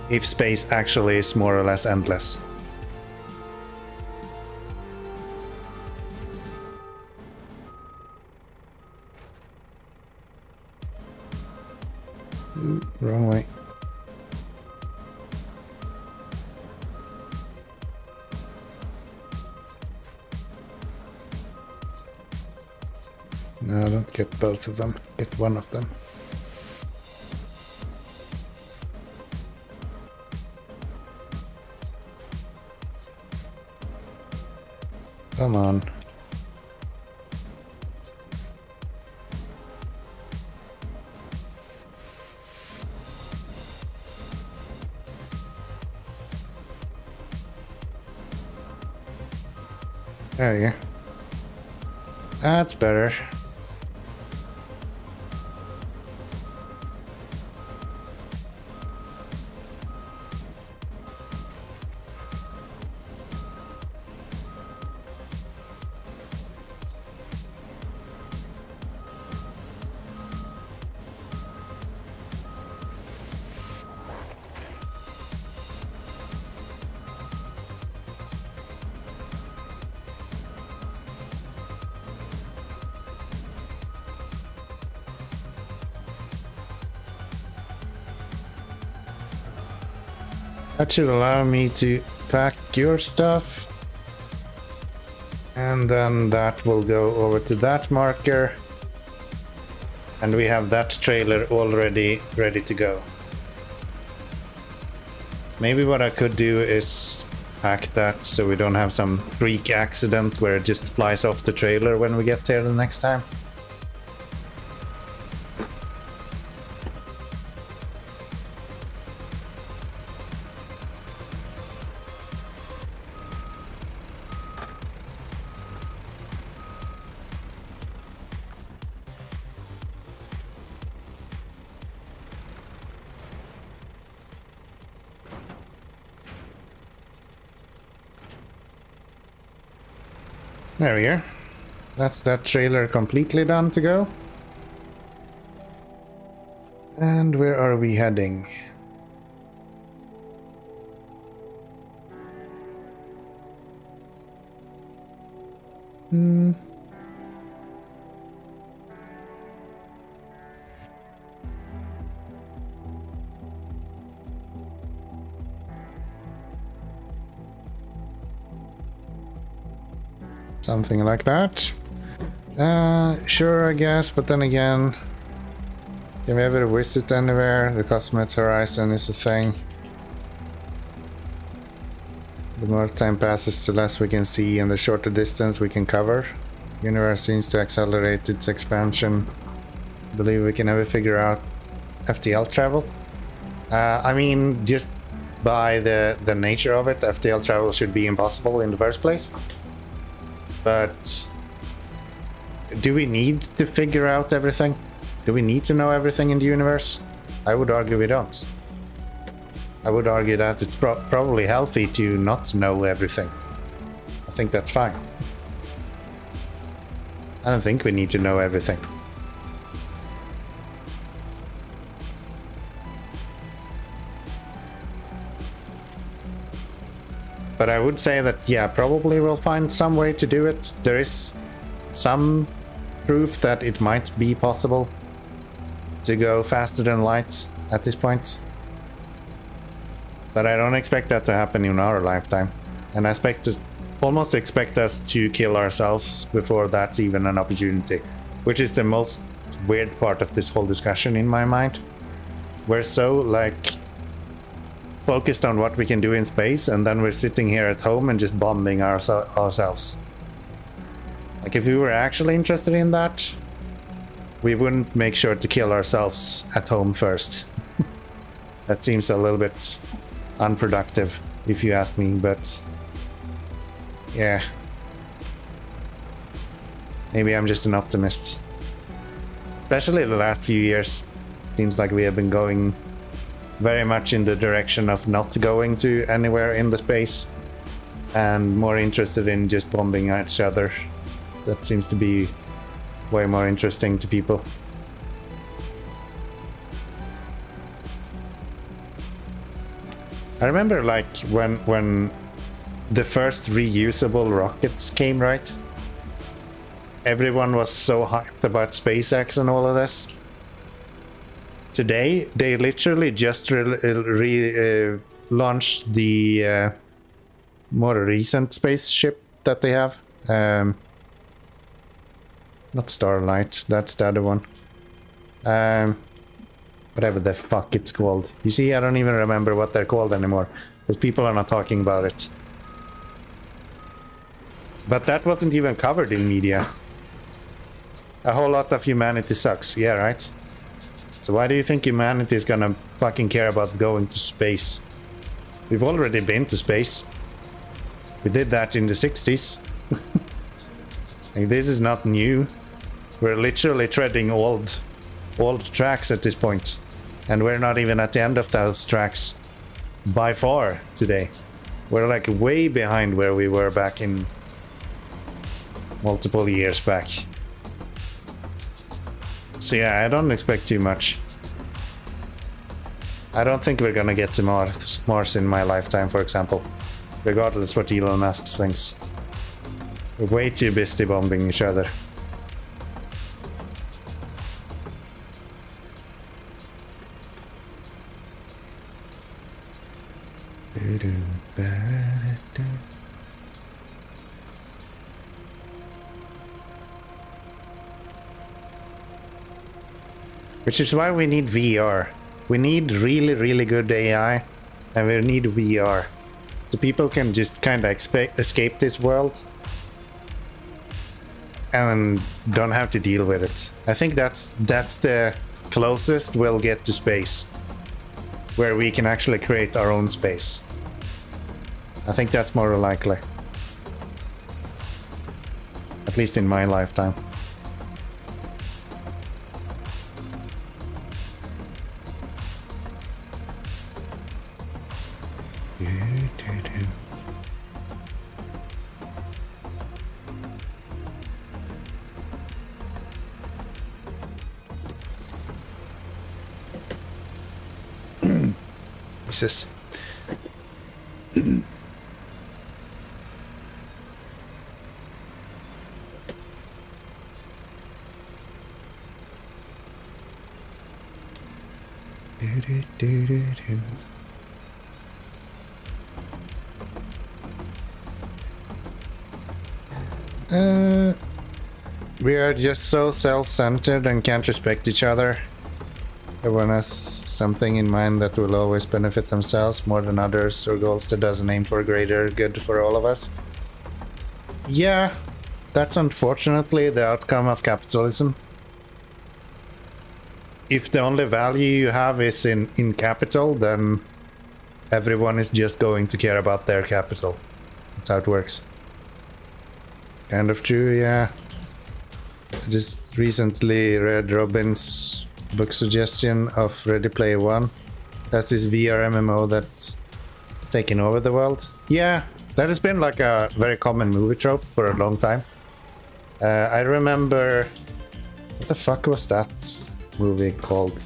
If space actually is more or less endless. Ooh, wrong way. No, don't get both of them. Get one of them. Come on. There you go. That's better. That should allow me to pack your stuff. And then that will go over to that marker. And we have that trailer already ready to go. Maybe what I could do is pack that so we don't have some freak accident where it just flies off the trailer when we get there the next time. There we go. That's that trailer completely done to go. And where are we heading? Something like that. Sure, I guess, but then again, can we ever visit anywhere? The Cosmic Horizon is a thing. The more time passes, the less we can see, and the shorter distance we can cover. Universe seems to accelerate its expansion. Believe we can ever figure out FTL travel? I mean, just by the nature of it, FTL travel should be impossible in the first place. But do we need to figure out everything? Do we need to know everything in the universe? I would argue we don't. I would argue that it's probably healthy to not know everything. I think that's fine. I don't think we need to know everything. But I would say that, yeah, probably we'll find some way to do it. There is some proof that it might be possible to go faster than light at this point. But I don't expect that to happen in our lifetime. And I almost expect us to kill ourselves before that's even an opportunity. Which is the most weird part of this whole discussion in my mind. We're so, like, focused on what we can do in space, and then we're sitting here at home and just bombing ourselves. Like, if we were actually interested in that, we wouldn't make sure to kill ourselves at home first. That seems a little bit unproductive, if you ask me, but yeah. Maybe I'm just an optimist. Especially the last few years. Seems like we have been going very much in the direction of not going to anywhere in the space and more interested in just bombing each other. That seems to be way more interesting to people. I remember, like, when the first reusable rockets came, right? Everyone was so hyped about SpaceX and all of this. Today, they literally just launched the more recent spaceship that they have. Not Starlight, that's the other one. Whatever the fuck it's called. You see, I don't even remember what they're called anymore, because people are not talking about it. But that wasn't even covered in media. A whole lot of humanity sucks, yeah, right? So why do you think humanity is gonna fucking care about going to space? We've already been to space. We did that in the 60s. Like, this is not new. We're literally treading old tracks at this point. And we're not even at the end of those tracks by far today. We're like way behind where we were back in multiple years back. So yeah, I don't expect too much. I don't think we're gonna get to Mars in my lifetime, for example. Regardless what Elon Musk thinks. We're way too busy bombing each other. Which is why we need VR. We need really, really good AI, and we need VR. So people can just kind of escape this world and don't have to deal with it. I think that's the closest we'll get to space, where we can actually create our own space. I think that's more likely. At least in my lifetime. Jesus. We are just so self-centered and can't respect each other. Everyone has something in mind that will always benefit themselves more than others, or goals that doesn't aim for greater good for all of us. Yeah, that's unfortunately the outcome of capitalism. If the only value you have is in capital, then everyone is just going to care about their capital. That's how it works. Kind of true, yeah. I just recently read Robin's book suggestion of Ready Player One. That's this VR MMO that's taken over the world. Yeah, that has been like a very common movie trope for a long time. I remember... What the fuck was that movie called?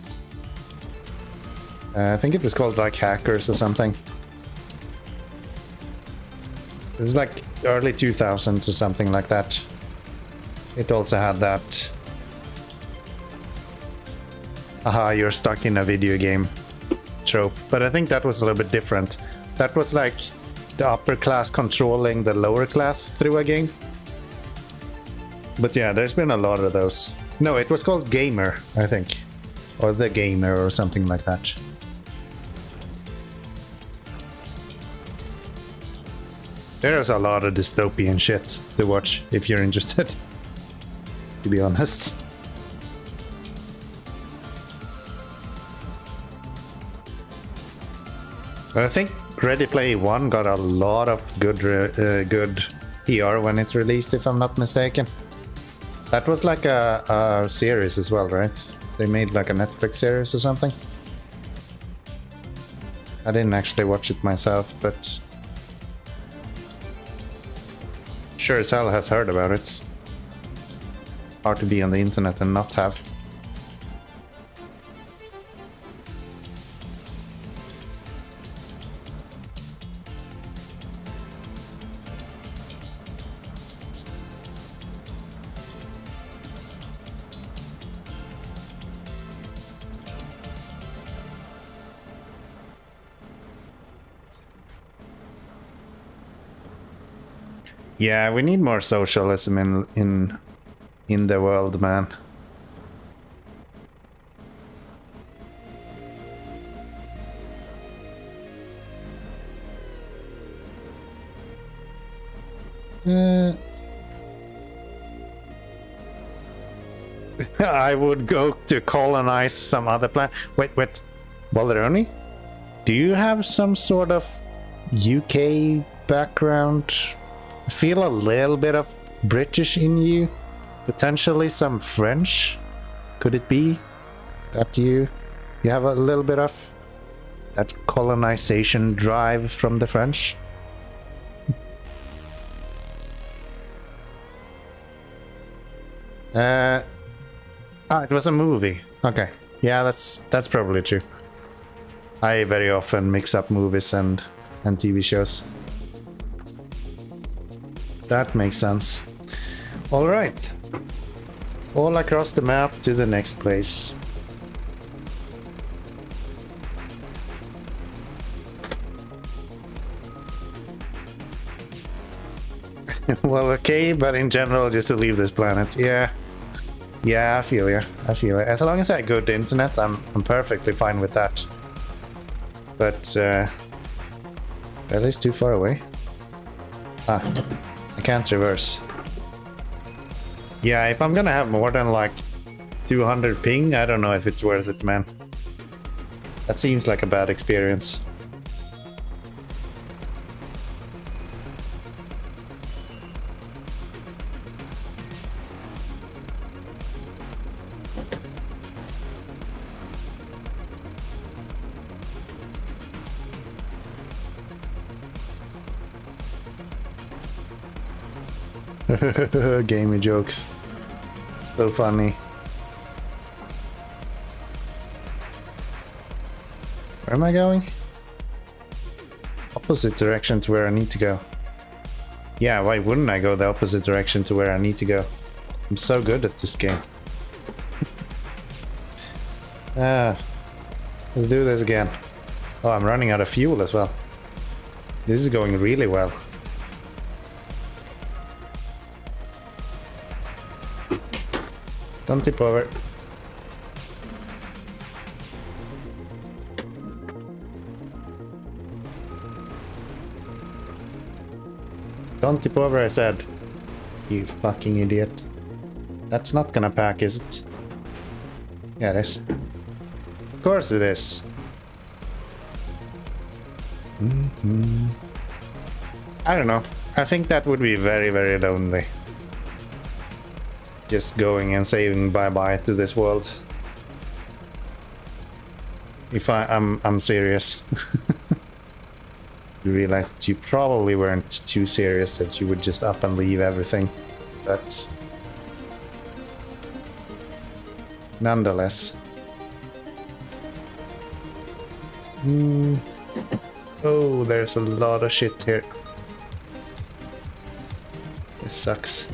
I think it was called like Hackers or something. It was like early 2000s or something like that. It also had that... Aha, you're stuck in a video game trope. But I think that was a little bit different. That was like the upper class controlling the lower class through a game. But yeah, there's been a lot of those. No, it was called Gamer, I think. Or The Gamer or something like that. There's a lot of dystopian shit to watch if you're interested, to be honest. But I think Ready Player One got a lot of good PR when it released, if I'm not mistaken. That was like a series as well, right? They made like a Netflix series or something. I didn't actually watch it myself, but sure as hell has heard about it. Hard to be on the internet and not have. Yeah, we need more socialism in the world, man. I would go to colonize some other planet. Wait, Walleroni? Do you have some sort of UK background? I feel a little bit of British in you. Potentially some French. Could it be that you have a little bit of that colonization drive from the French? It was a movie. Okay. Yeah, that's probably true. I very often mix up movies and TV shows. That makes sense. All right. All across the map to the next place. Well, okay, but in general, just to leave this planet. Yeah, I feel you. As long as I have good internet, I'm perfectly fine with that. But that is too far away. I can't reverse. Yeah, if I'm gonna have more than like 200 ping, I don't know if it's worth it, man. That seems like a bad experience. Gamey jokes. So funny. Where am I going? Opposite direction to where I need to go. Yeah, why wouldn't I go the opposite direction to where I need to go? I'm so good at this game. Let's do this again. Oh, I'm running out of fuel as well. This is going really well. Don't tip over. Don't tip over, I said. You fucking idiot. That's not gonna pack, is it? Yeah, it is. Of course it is. I don't know. I think that would be very, very lonely. Just going and saying bye-bye to this world. If I'm serious. You realized you probably weren't too serious, that you would just up and leave everything. But nonetheless. Oh, there's a lot of shit here. This sucks.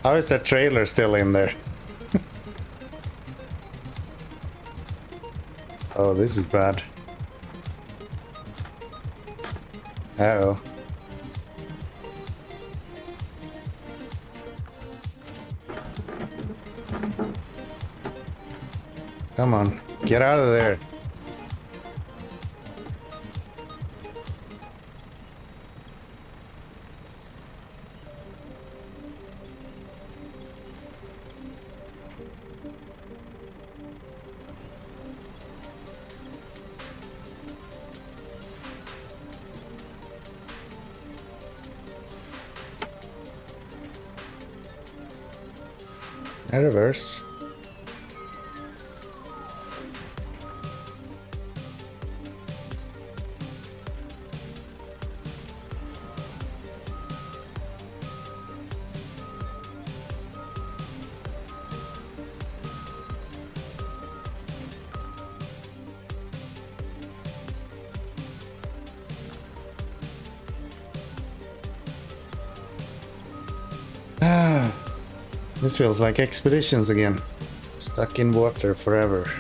How is that trailer still in there? Oh, this is bad. Uh-oh. Come on, get out of there. A reverse. This feels like expeditions again. Stuck in water forever.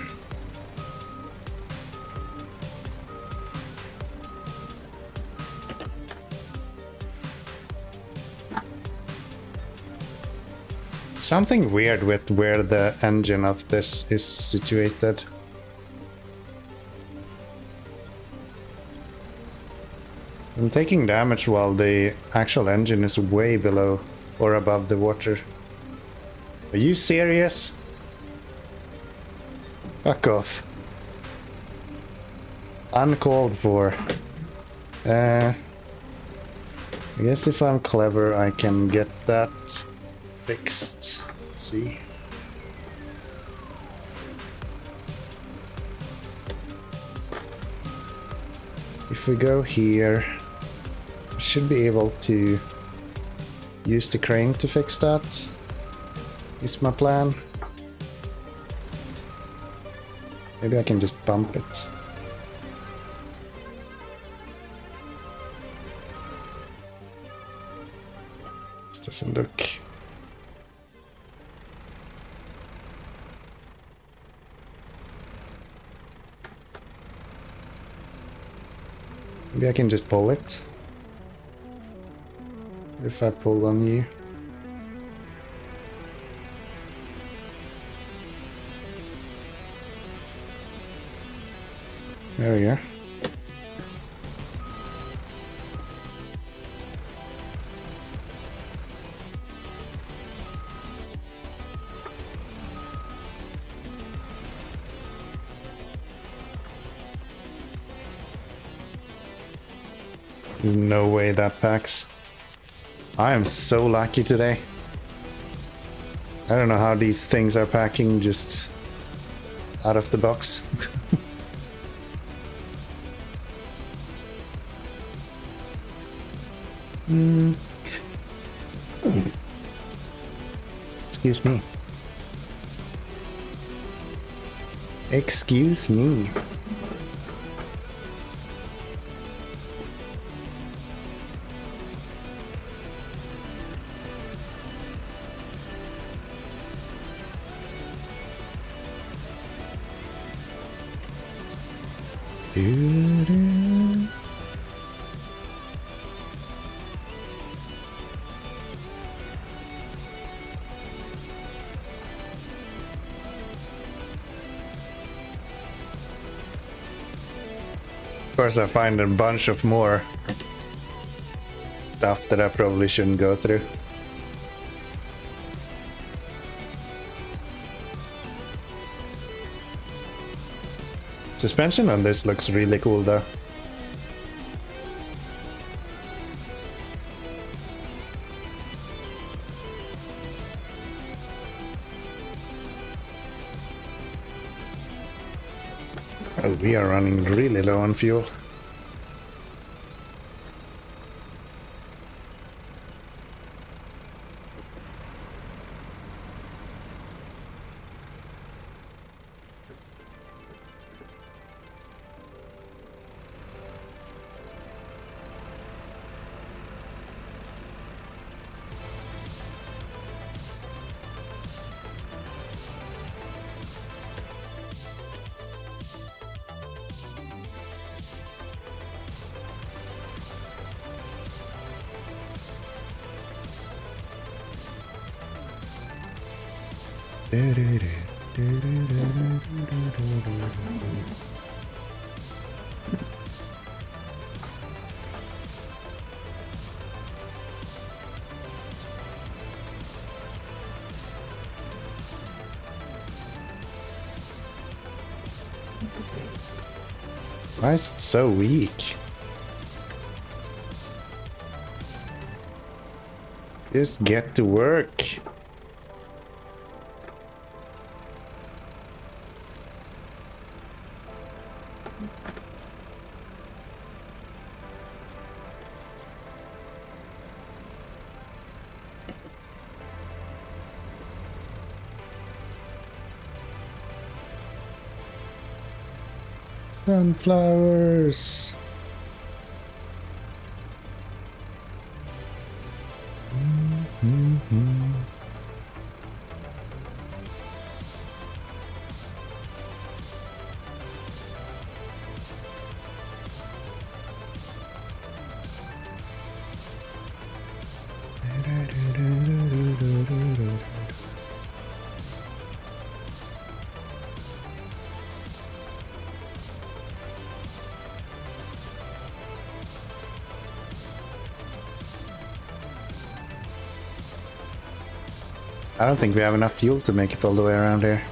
Something weird with where the engine of this is situated. I'm taking damage while the actual engine is way below or above the water. Are you serious? Fuck off. Uncalled for. I guess if I'm clever I can get that fixed. Let's see. If we go here, I should be able to use the crane to fix that. Is my plan. Maybe I can just bump it. This doesn't look... Maybe I can just pull it. What if I pull on you? There we go. No way that packs. I am so lucky today. I don't know how these things are packing just out of the box. Excuse me. Excuse me. Doo-doo. Of course, I find a bunch of more stuff that I probably shouldn't go through. Suspension on this looks really cool though. Oh, we are running really low on fuel. Why is it so weak? Just get to work. Sunflowers. I don't think we have enough fuel to make it all the way around here.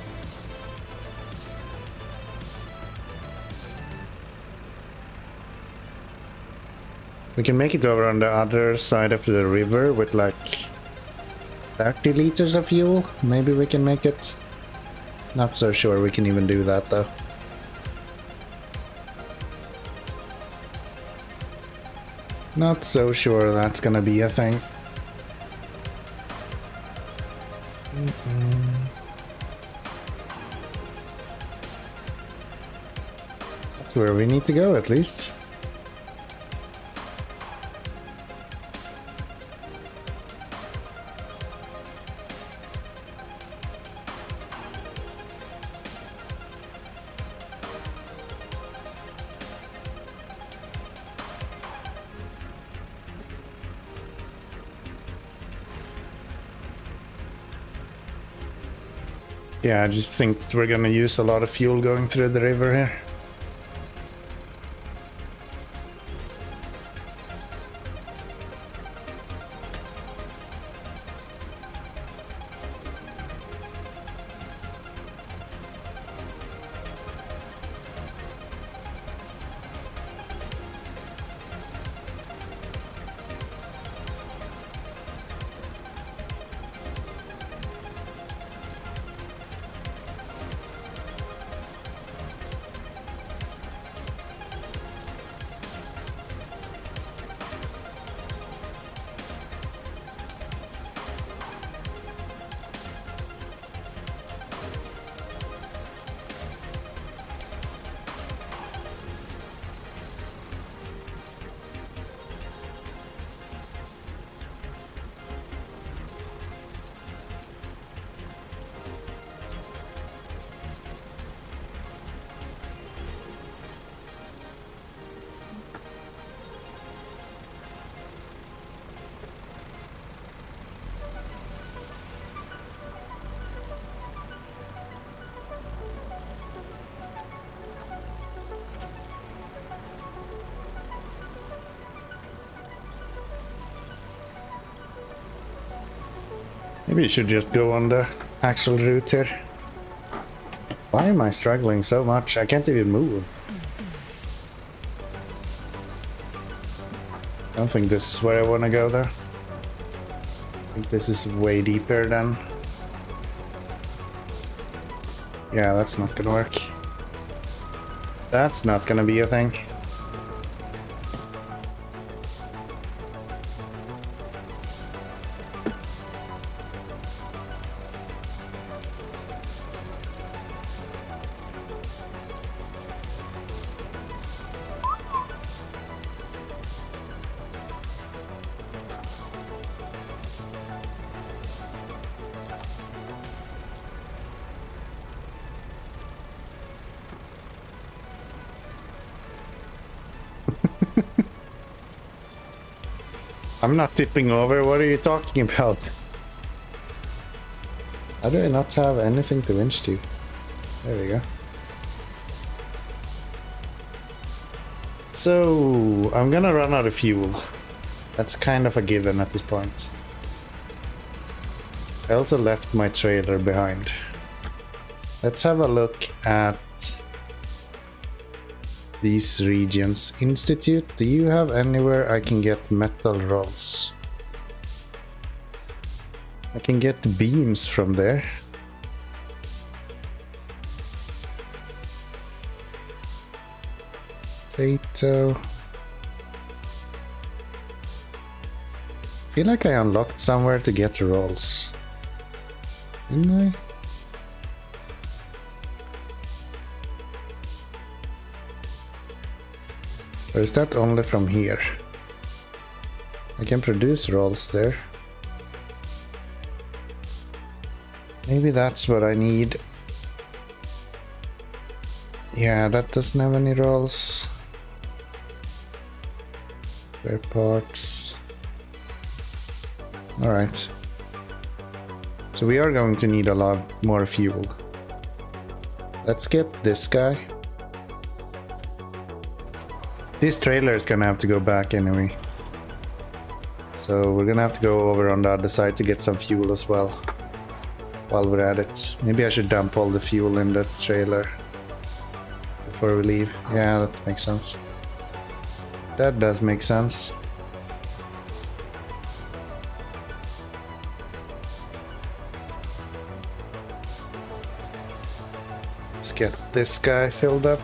We can make it over on the other side of the river with like 30 liters of fuel. Maybe we can make it. Not so sure we can even do that though. Not so sure that's gonna be a thing. That's where we need to go at least. Yeah, I just think we're gonna use a lot of fuel going through the river here. Maybe you should just go on the actual route here. Why am I struggling so much? I can't even move. I don't think this is where I want to go though. I think this is way deeper than... Yeah, that's not gonna work. That's not gonna be a thing. I'm not tipping over, what are you talking about? How do I not have anything to winch to? There we go. So, I'm gonna run out of fuel. That's kind of a given at this point. I also left my trailer behind. Let's have a look at these regions. Institute, do you have anywhere I can get metal rolls? I can get beams from there. Potato. I feel like I unlocked somewhere to get rolls. Didn't I? Or is that only from here? I can produce rolls there. Maybe that's what I need. Yeah, that doesn't have any rolls. Spare parts. Alright. So we are going to need a lot more fuel. Let's get this guy. This trailer is gonna have to go back anyway. So we're gonna have to go over on the other side to get some fuel as well. While we're at it. Maybe I should dump all the fuel in the trailer before we leave. Yeah, that makes sense. That does make sense. Let's get this guy filled up.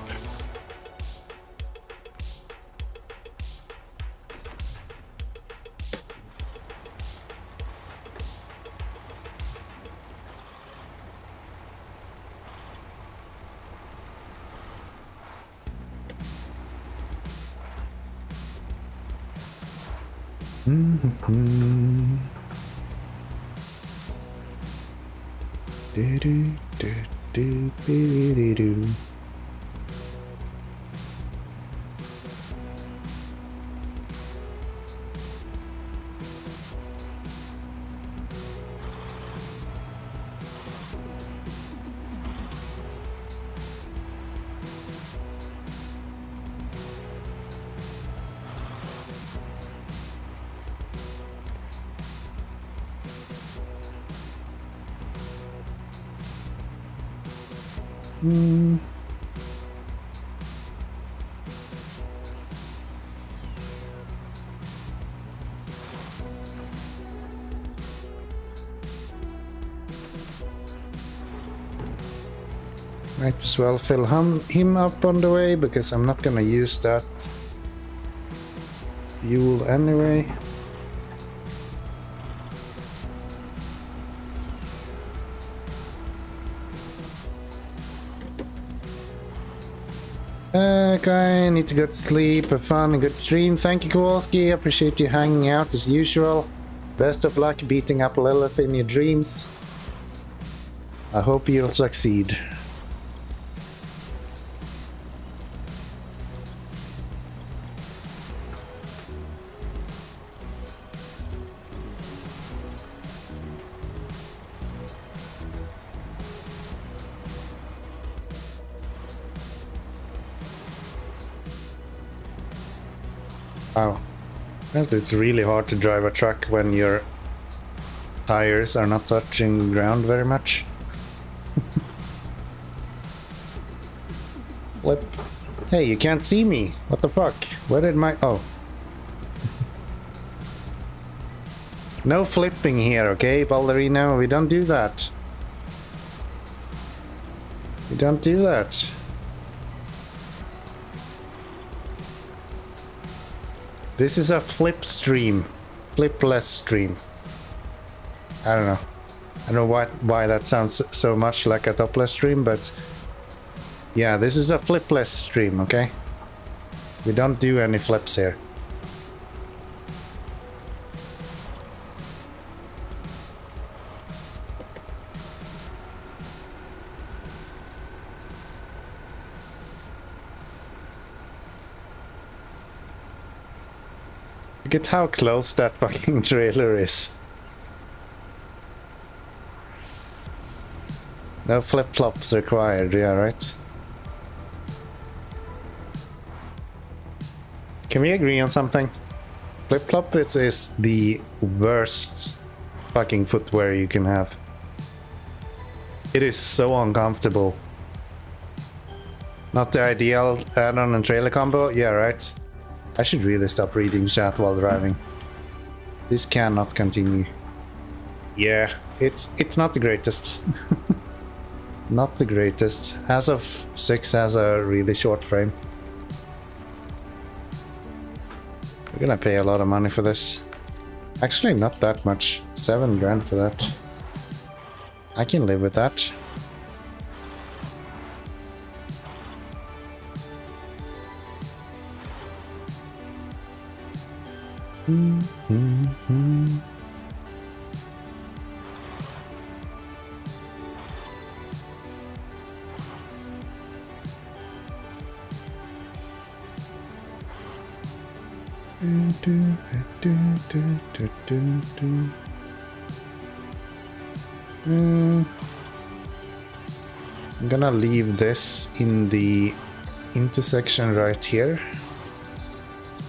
Might as well fill him up on the way, because I'm not gonna use that fuel anyway. Okay, I need to go to sleep. Have fun, a good stream. Thank you, Kowalski. Appreciate you hanging out as usual. Best of luck beating up Lilith in your dreams. I hope you'll succeed. Wow. It's really hard to drive a truck when you're tires are not touching the ground very much. Flip. Hey, you can't see me. What the fuck? Where did my... Oh. No flipping here, okay, Ballerino? We don't do that. We don't do that. This is a flip stream. Flipless stream. I don't know. I don't know why that sounds so much like a topless stream, but... Yeah, this is a flipless stream, okay? We don't do any flips here. Look at how close that fucking trailer is. No flip-flops required, yeah, right? Can we agree on something? Flip-flop is the worst fucking footwear you can have. It is so uncomfortable. Not the ideal add-on and trailer combo? Yeah, right. I should really stop reading chat while driving. This cannot continue. Yeah, it's not the greatest. Not the greatest. As of 6 has a really short frame. We're gonna pay a lot of money for this. Actually, not that much. 7 grand for that. I can live with that. I'm gonna leave this in the intersection right here,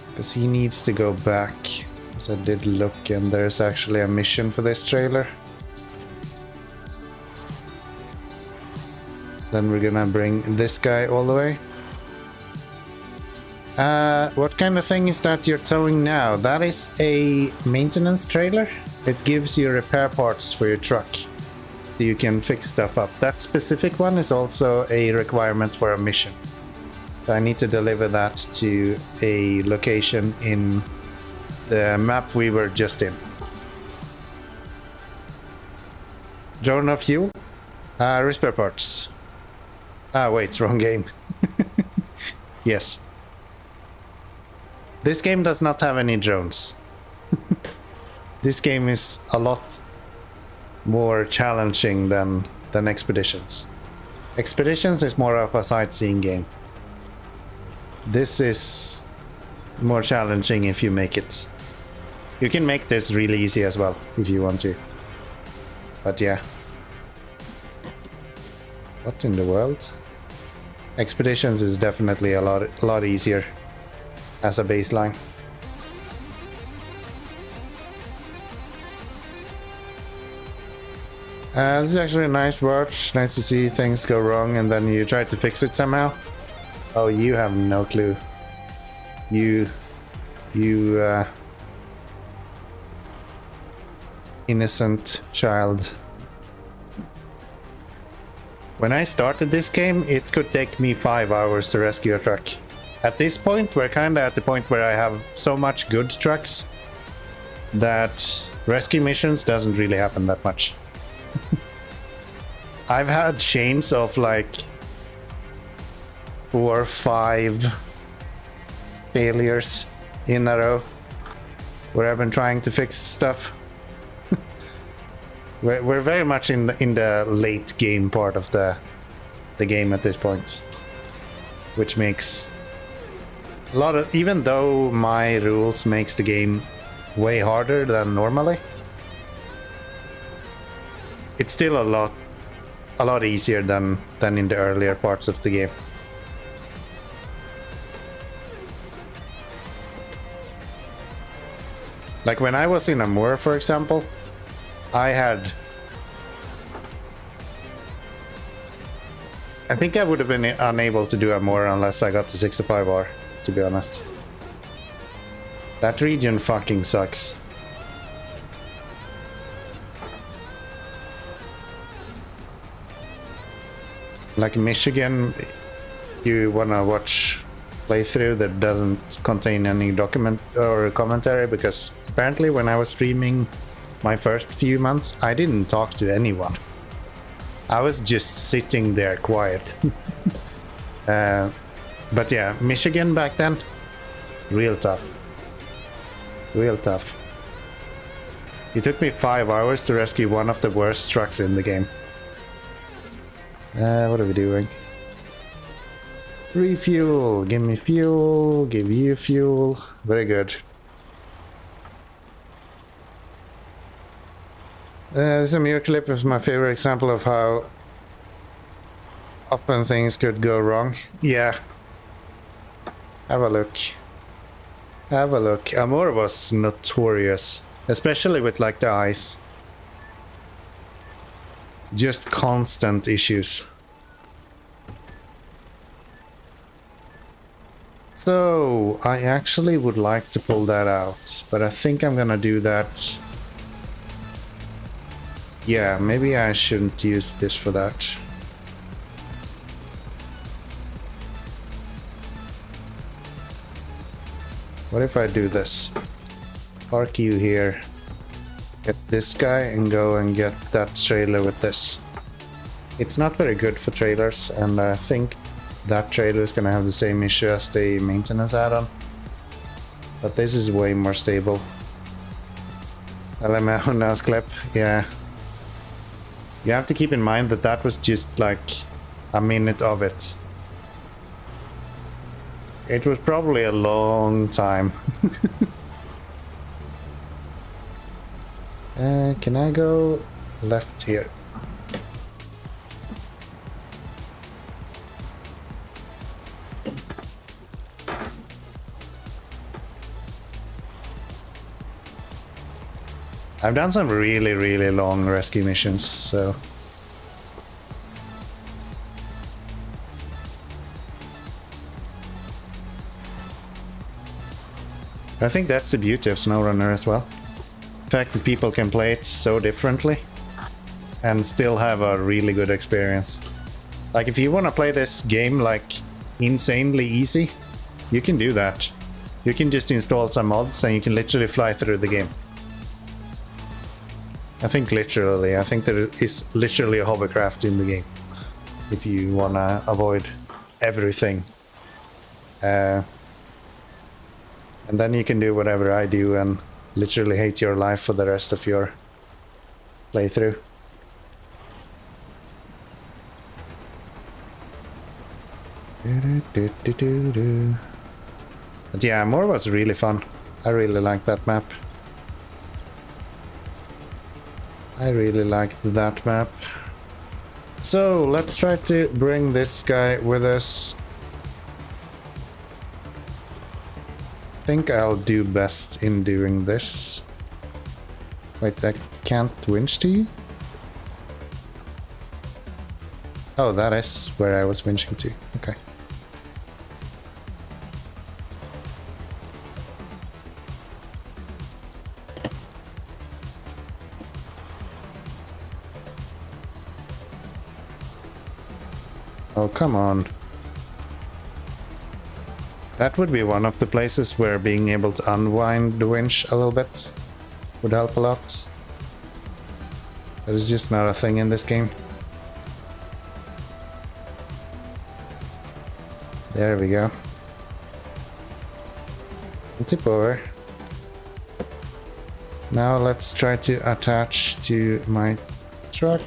because he needs to go back. Because I did look and there's actually a mission for this trailer. Then we're gonna bring this guy all the way. What kind of thing is that you're towing now? That is a maintenance trailer. It gives you repair parts for your truck, so you can fix stuff up. That specific one is also a requirement for a mission. So I need to deliver that to a location in the map we were just in. Drone of fuel? Repair parts. Wait, wrong game. Yes. This game does not have any drones. This game is a lot more challenging than Expeditions. Expeditions is more of a sightseeing game. This is more challenging if you make it. You can make this really easy as well if you want to. But yeah. What in the world? Expeditions is definitely a lot easier as a baseline. This is actually a nice watch. Nice to see things go wrong and then you try to fix it somehow. Oh, you have no clue. You innocent child. When I started this game, it could take me 5 hours to rescue a truck. At this point, we're kinda at the point where I have so much good trucks that rescue missions doesn't really happen that much. I've had chains of like 4 or 5 failures in a row where I've been trying to fix stuff. We're very much in the late game part of the game at this point, which makes a lot of, even though my rules makes the game way harder than normally, it's still a lot easier than in the earlier parts of the game. Like when I was in Amur, for example, I think I would have been unable to do it more unless I got to 65R, to be honest. That region fucking sucks. Like Michigan, you wanna watch playthrough that doesn't contain any document or commentary, because apparently when I was streaming my first few months, I didn't talk to anyone. I was just sitting there quiet. But yeah, Michigan back then, real tough. Real tough. It took me 5 hours to rescue one of the worst trucks in the game. What are we doing? Refuel, give me fuel, give you fuel. Very good. This mirror clip is my favorite example of how often things could go wrong. Yeah. Have a look. Have a look. Amor was notorious, especially with like the ice. Just constant issues. So, I actually would like to pull that out, but I think I'm gonna do that. Yeah, maybe I shouldn't use this for that. What if I do this? Park you here. Get this guy and go and get that trailer with this. It's not very good for trailers, and I think that trailer is gonna have the same issue as the maintenance add-on. But this is way more stable. LMO nose clip, yeah. You have to keep in mind that that was just like a minute of it. It was probably a long time. Can I go left here? I've done some really, really long rescue missions, so... I think that's the beauty of SnowRunner as well. The fact that people can play it so differently and still have a really good experience. Like, if you want to play this game like insanely easy, you can do that. You can just install some mods and you can literally fly through the game. I think literally. I think there is literally a hovercraft in the game. If you wanna avoid everything. And then you can do whatever I do and literally hate your life for the rest of your playthrough. But yeah, more was really fun. I really liked that map. I really liked that map. So let's try to bring this guy with us. I think I'll do best in doing this. Wait, I can't winch to you? Oh, that is where I was winching to. Okay. Oh, come on. That would be one of the places where being able to unwind the winch a little bit would help a lot. That is just not a thing in this game. There we go. Tip over. Now let's try to attach to my truck.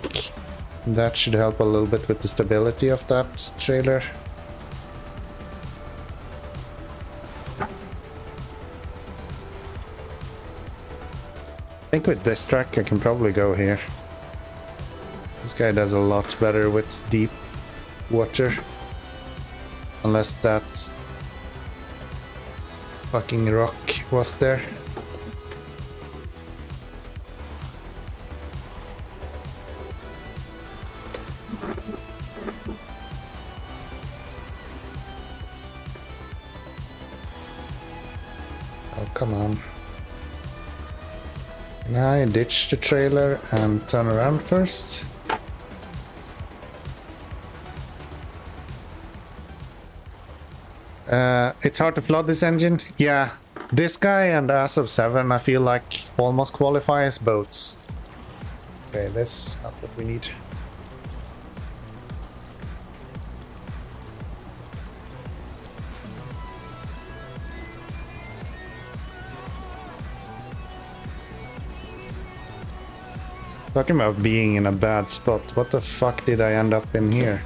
That should help a little bit with the stability of that trailer. I think with this truck I can probably go here. This guy does a lot better with deep water. Unless that fucking rock was there. come on. Now I ditch the trailer and turn around first. It's hard to flood this engine. Yeah, this guy and Asov 7 I feel like almost qualify as boats. Okay, this is not what we need. Talking about being in a bad spot, what the fuck did I end up in here?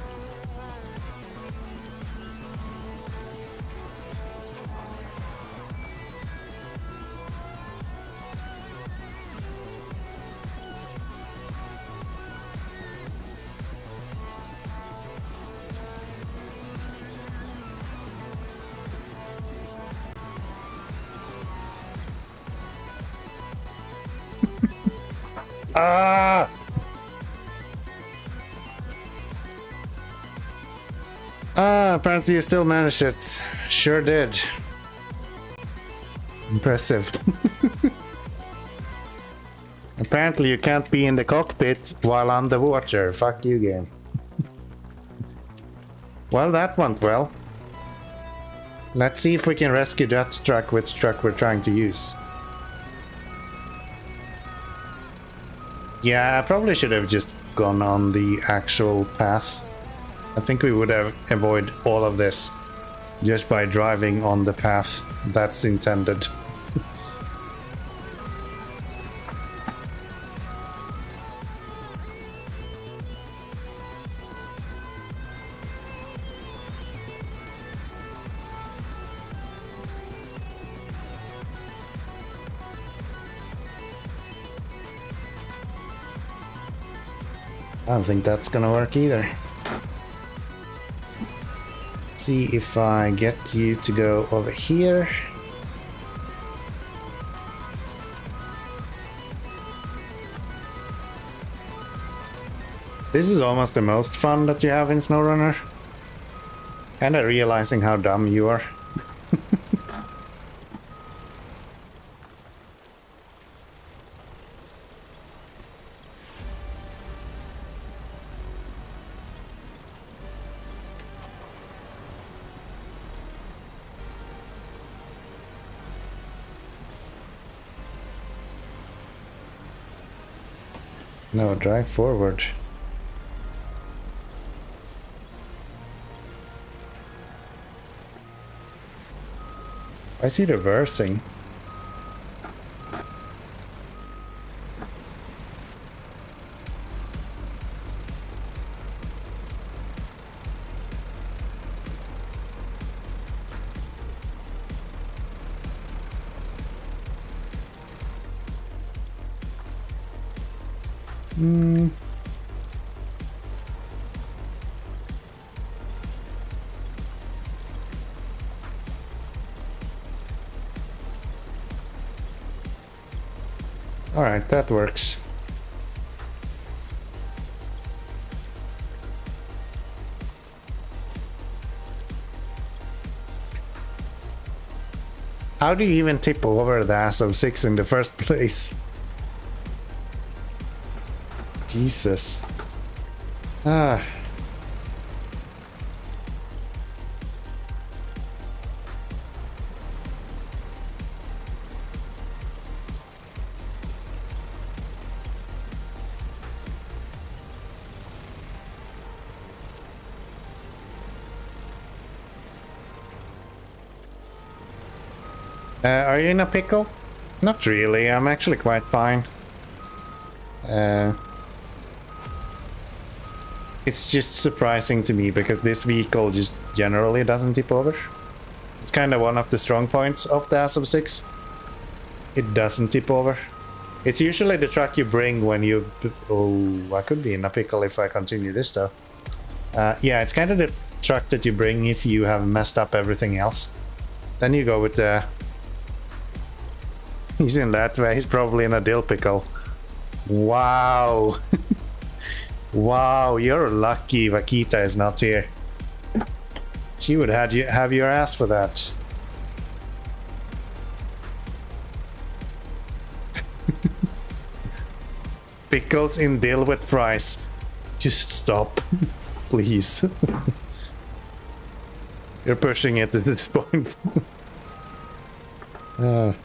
Ah! Ah, apparently you still managed it. Sure did. Impressive. Apparently you can't be in the cockpit while underwater. Fuck you, game. Well, that went well. Let's see if we can rescue that truck, which truck we're trying to use. Yeah, I probably should have just gone on the actual path. I think we would have avoided all of this just by driving on the path that's intended. I don't think that's gonna work either. See if I get you to go over here. This is almost the most fun that you have in SnowRunner. Kinda realizing how dumb you are. No, drive forward. I see reversing. Alright, that works. How do you even tip over the ass of 6 in the first place? Jesus. Ah. Are you in a pickle? Not really, I'm actually quite fine. It's just surprising to me because this vehicle just generally doesn't tip over. It's kind of one of the strong points of the ASOB 6. It doesn't tip over. It's usually the truck you bring when you... Oh, I could be in a pickle if I continue this though. Yeah, it's kind of the truck that you bring if you have messed up everything else. Then you go with the... He's in that way, he's probably in a dill pickle. Wow. Wow, you're lucky Vakita is not here. She would have your ass for that. pickles in dill with fries. Just stop, please. You're pushing it at this point. The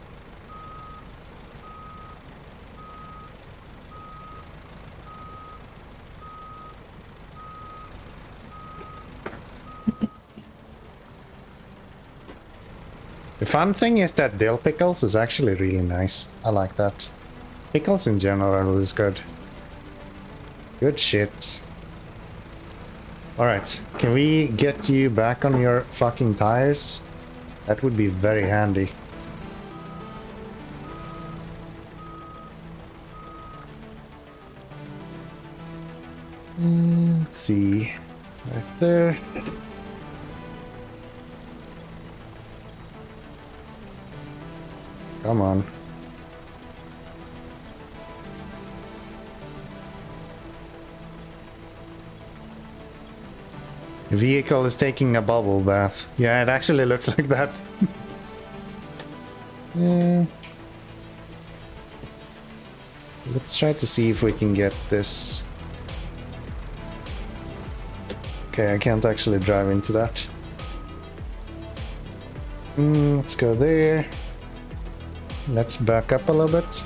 fun thing is that dill pickles is actually really nice. I like that. Pickles in general is good. Good shit. Alright, can we get you back on your fucking tires? That would be very handy. Let's see. Right there. Come on. The vehicle is taking a bubble bath. Yeah, it actually looks like that. Yeah. Let's try to see if we can get this. Okay, I can't actually drive into that. Let's go there. Let's back up a little bit.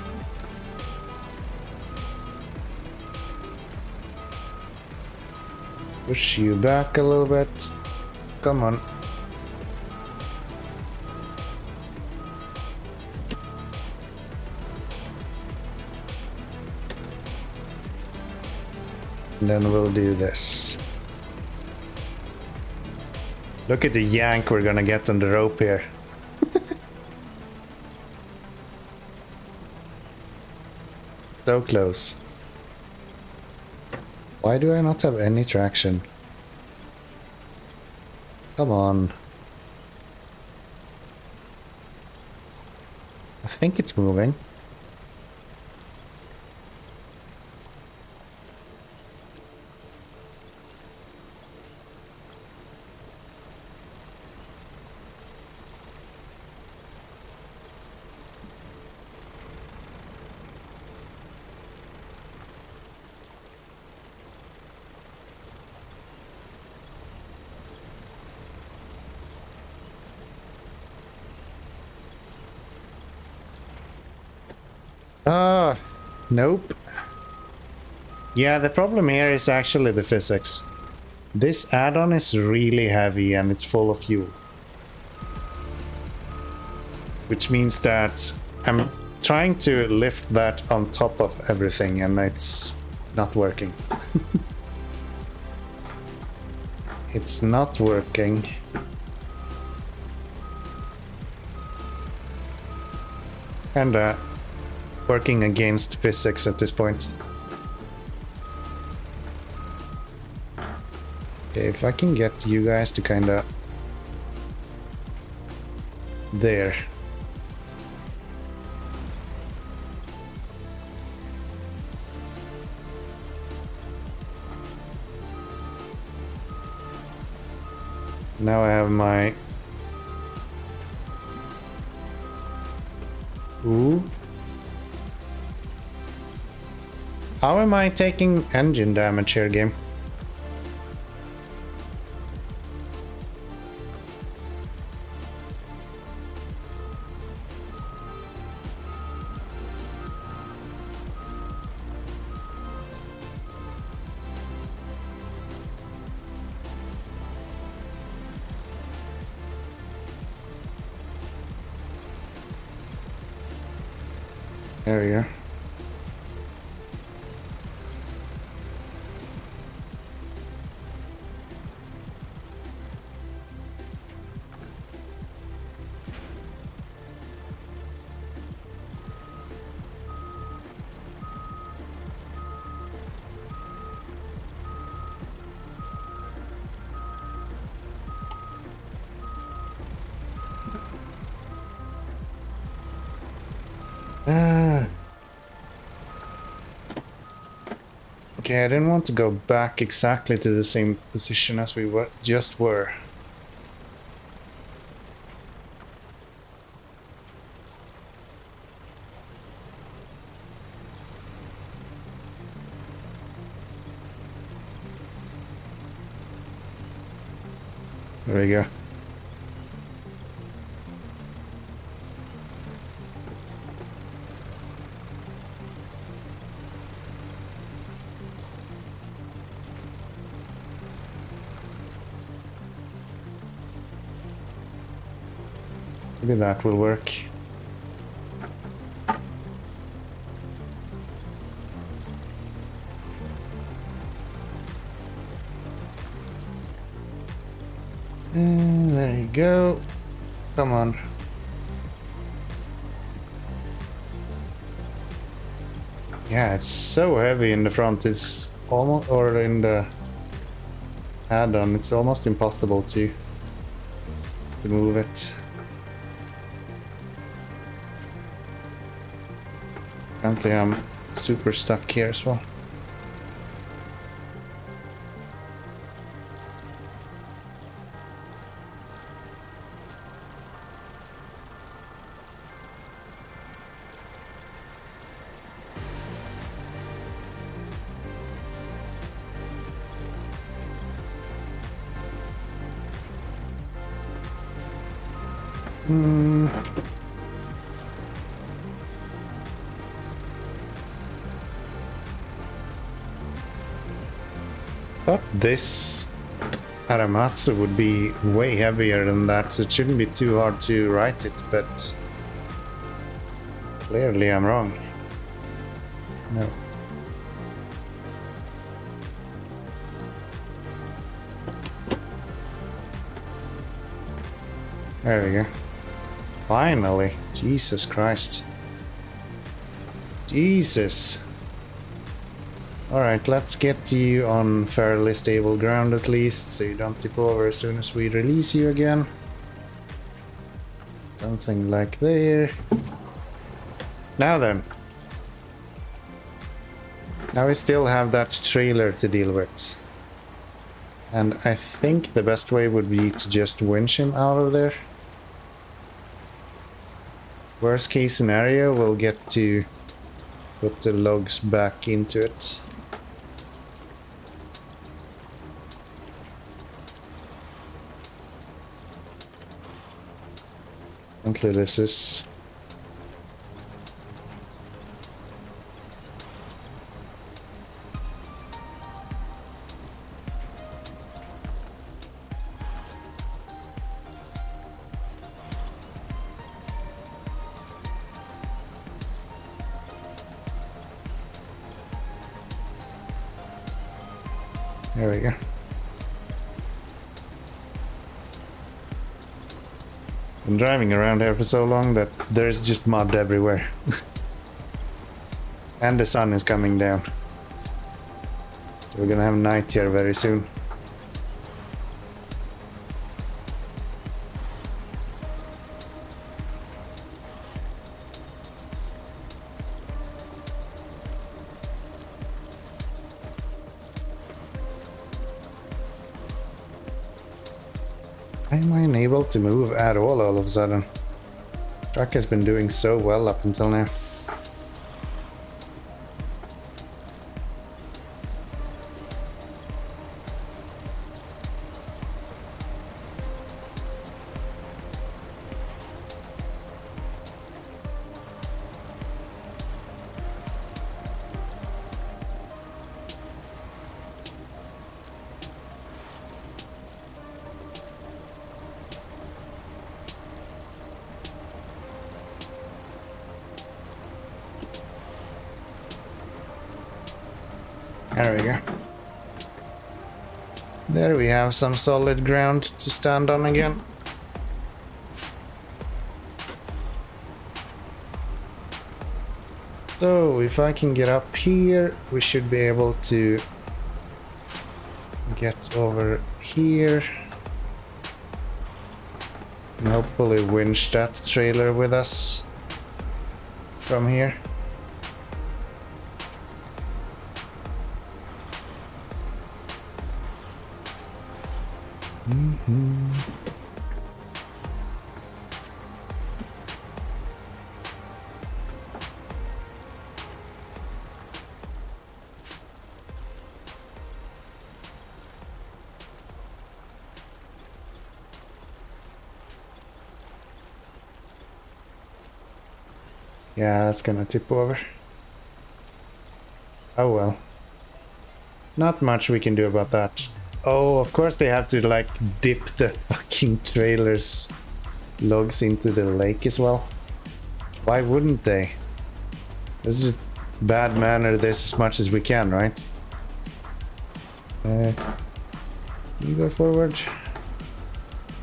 Push you back a little bit. Come on. And then we'll do this. Look at the yank we're gonna get on the rope here. So close. Why do I not have any traction? Come on. I think it's moving. Nope. Yeah, the problem here is actually the physics. This add-on is really heavy and it's full of fuel. Which means that I'm trying to lift that on top of everything and it's not working. It's not working. And working against physics at this point. Okay, if I can get you guys to kinda... There. Now I have my... Ooh. How am I taking engine damage here, game? There we go. Okay, I didn't want to go back exactly to the same position as we just were. There we go. Maybe that will work. And there you go. Come on. Yeah, it's so heavy in the front. It's almost, or in the add-on, it's almost impossible to move it. Apparently I'm super stuck here as well. But this Aramatsu would be way heavier than that, so it shouldn't be too hard to write it, but clearly I'm wrong. No. There we go. Finally. Jesus Christ. Jesus. Alright, let's get you on fairly stable ground at least, so you don't tip over as soon as we release you again. Something like there. Now then. Now we still have that trailer to deal with. And I think the best way would be to just winch him out of there. Worst case scenario, we'll get to put the logs back into it. Apparently this is... There we go. Been driving around here for so long that there's just mud everywhere. And the sun is coming down. So we're gonna have night here very soon. Why am I unable to move at all of a sudden? Truck has been doing so well up until now. There we go. There we have some solid ground to stand on again. So if I can get up here, we should be able to get over here and hopefully winch that trailer with us from here. Yeah, that's gonna tip over. Oh well. Not much we can do about that. Oh, of course they have to like dip the fucking trailer's logs into the lake as well. Why wouldn't they? This is bad manner this as much as we can, right? You go forward.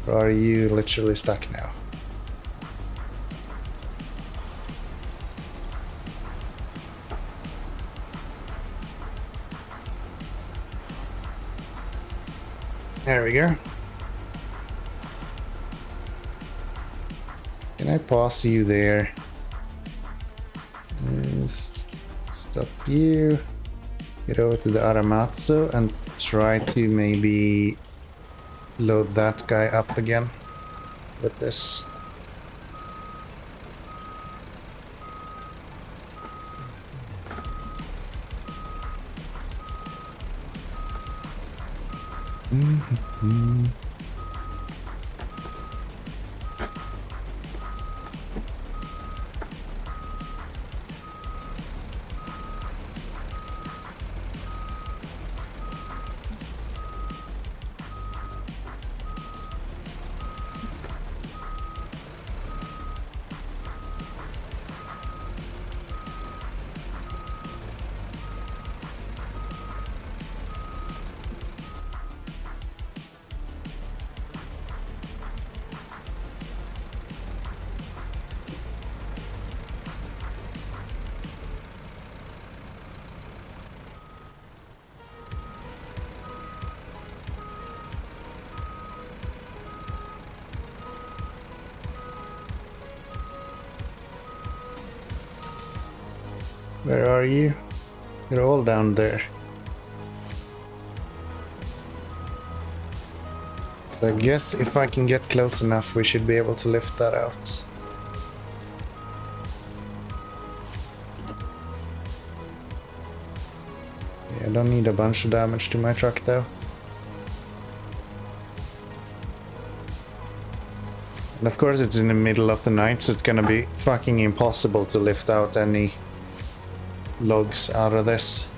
Or are you literally stuck now? There we go. Can I pause you there? Stop you. Get over to the Aramato and try to maybe load that guy up again with this. Where are you? You're all down there. So I guess if I can get close enough, we should be able to lift that out. Yeah, I don't need a bunch of damage to my truck though. And of course it's in the middle of the night, so it's gonna be fucking impossible to lift out any logs out of this.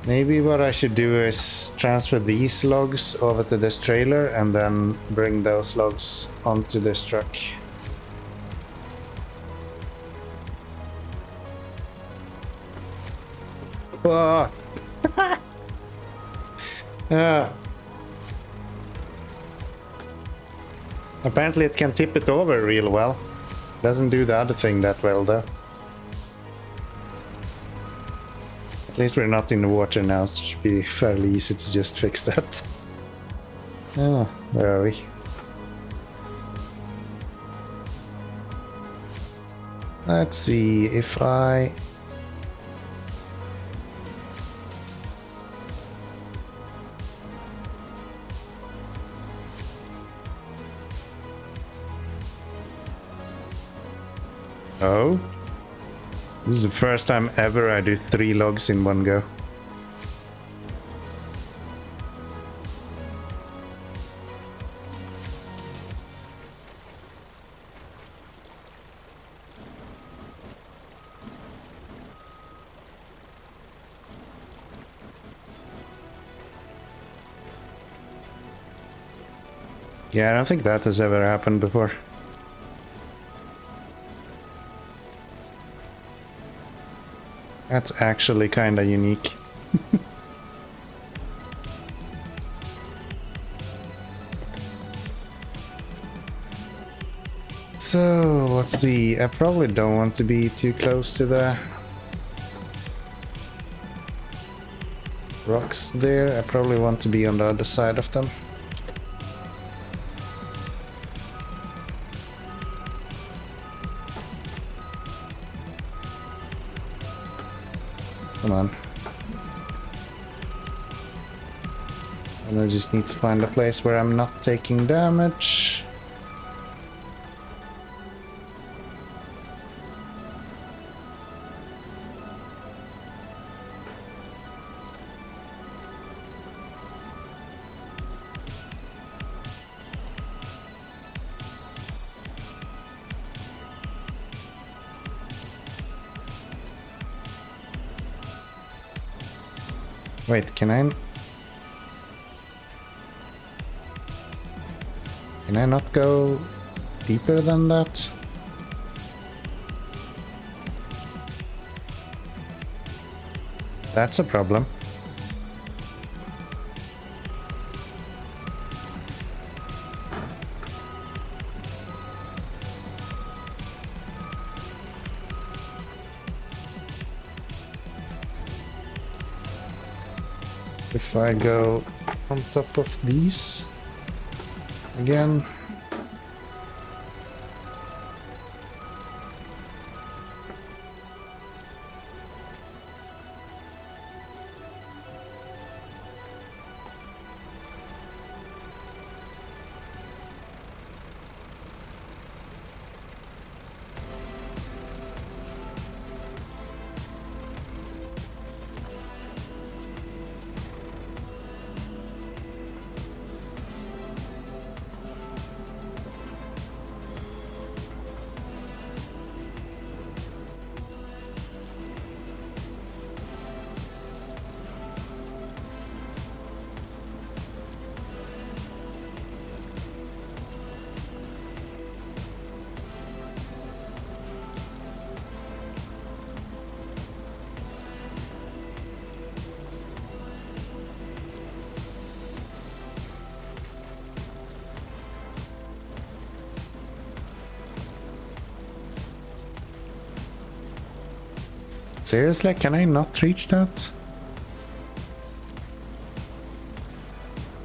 Maybe what I should do is transfer these logs over to this trailer and then bring those logs onto this truck. Whoa. Apparently it can tip it over real well. Doesn't do the other thing that well though. At least we're not in the water now, so it should be fairly easy to just fix that. Oh, where are we? Let's see if I... Oh, this is the first time ever I do 3 logs in one go. Yeah, I don't think that has ever happened before. That's actually kinda unique. So, let's see. I probably don't want to be too close to the rocks there. I probably want to be on the other side of them. Come on. And I just need to find a place where I'm not taking damage. Wait, can I not go deeper than that? That's a problem. If I go on top of these again. Seriously, can I not reach that?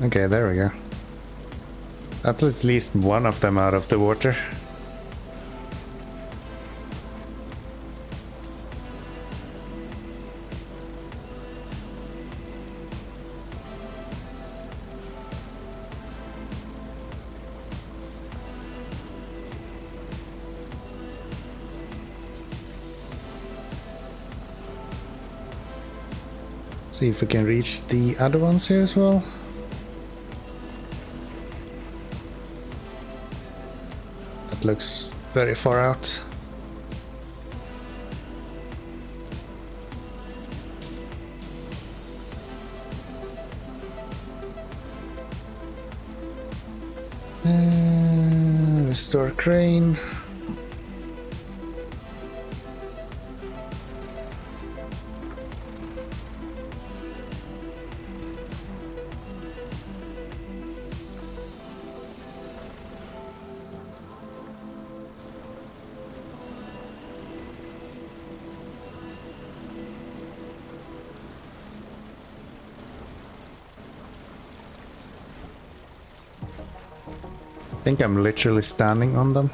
Okay, there we go. That's at least one of them out of the water. See if we can reach the other ones here as well. That looks very far out. Restore crane. I think I'm literally standing on them.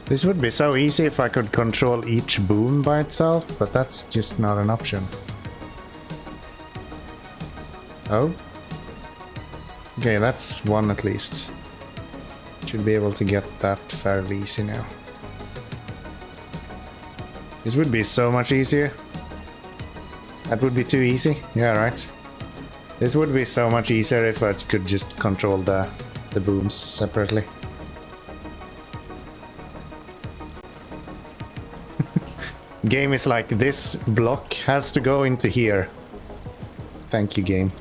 This would be so easy if I could control each boom by itself, but that's just not an option. Oh. Okay, that's one at least. Should be able to get that fairly easy now. This would be so much easier. That would be too easy. Yeah, right. This would be so much easier if I could just control the booms separately. Game is like, this block has to go into here. Thank you, game.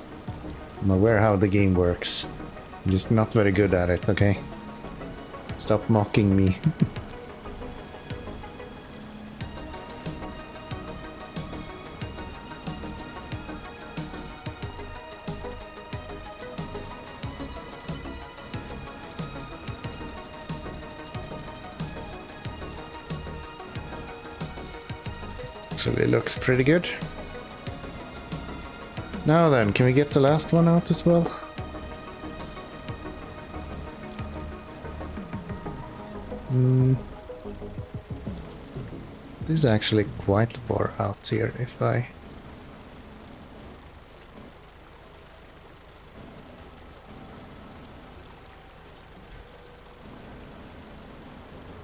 I'm aware how the game works. I'm just not very good at it, okay? Stop mocking me. Actually looks pretty good. Now then, can we get the last one out as well? This is actually quite far out here if I...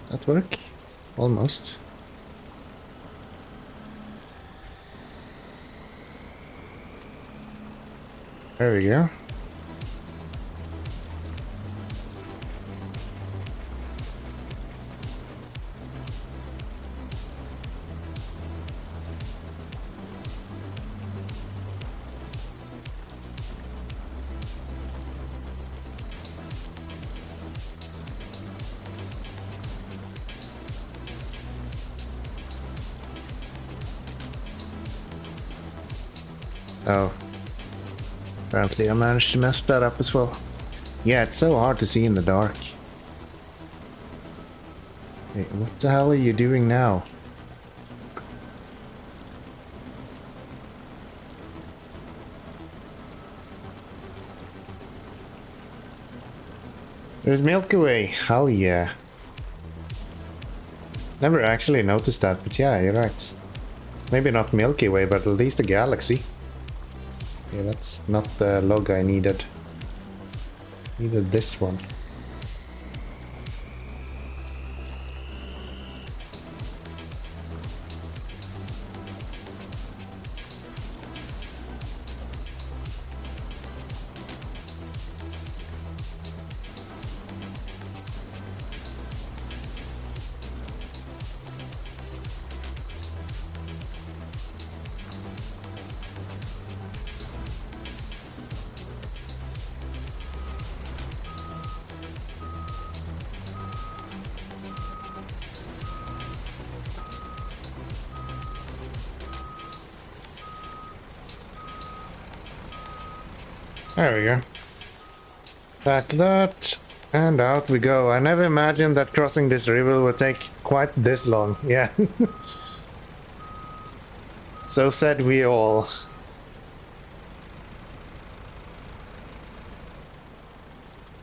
That work? Almost. There we go. Oh. Apparently I managed to mess that up as well. Yeah, it's so hard to see in the dark. Hey, what the hell are you doing now? There's Milky Way. Hell yeah. Never actually noticed that, but yeah, you're right. Maybe not Milky Way, but at least a galaxy. Yeah, that's not the log I needed. Needed this one. There we go. Back that, and out we go. I never imagined that crossing this river would take quite this long. Yeah. So said we all.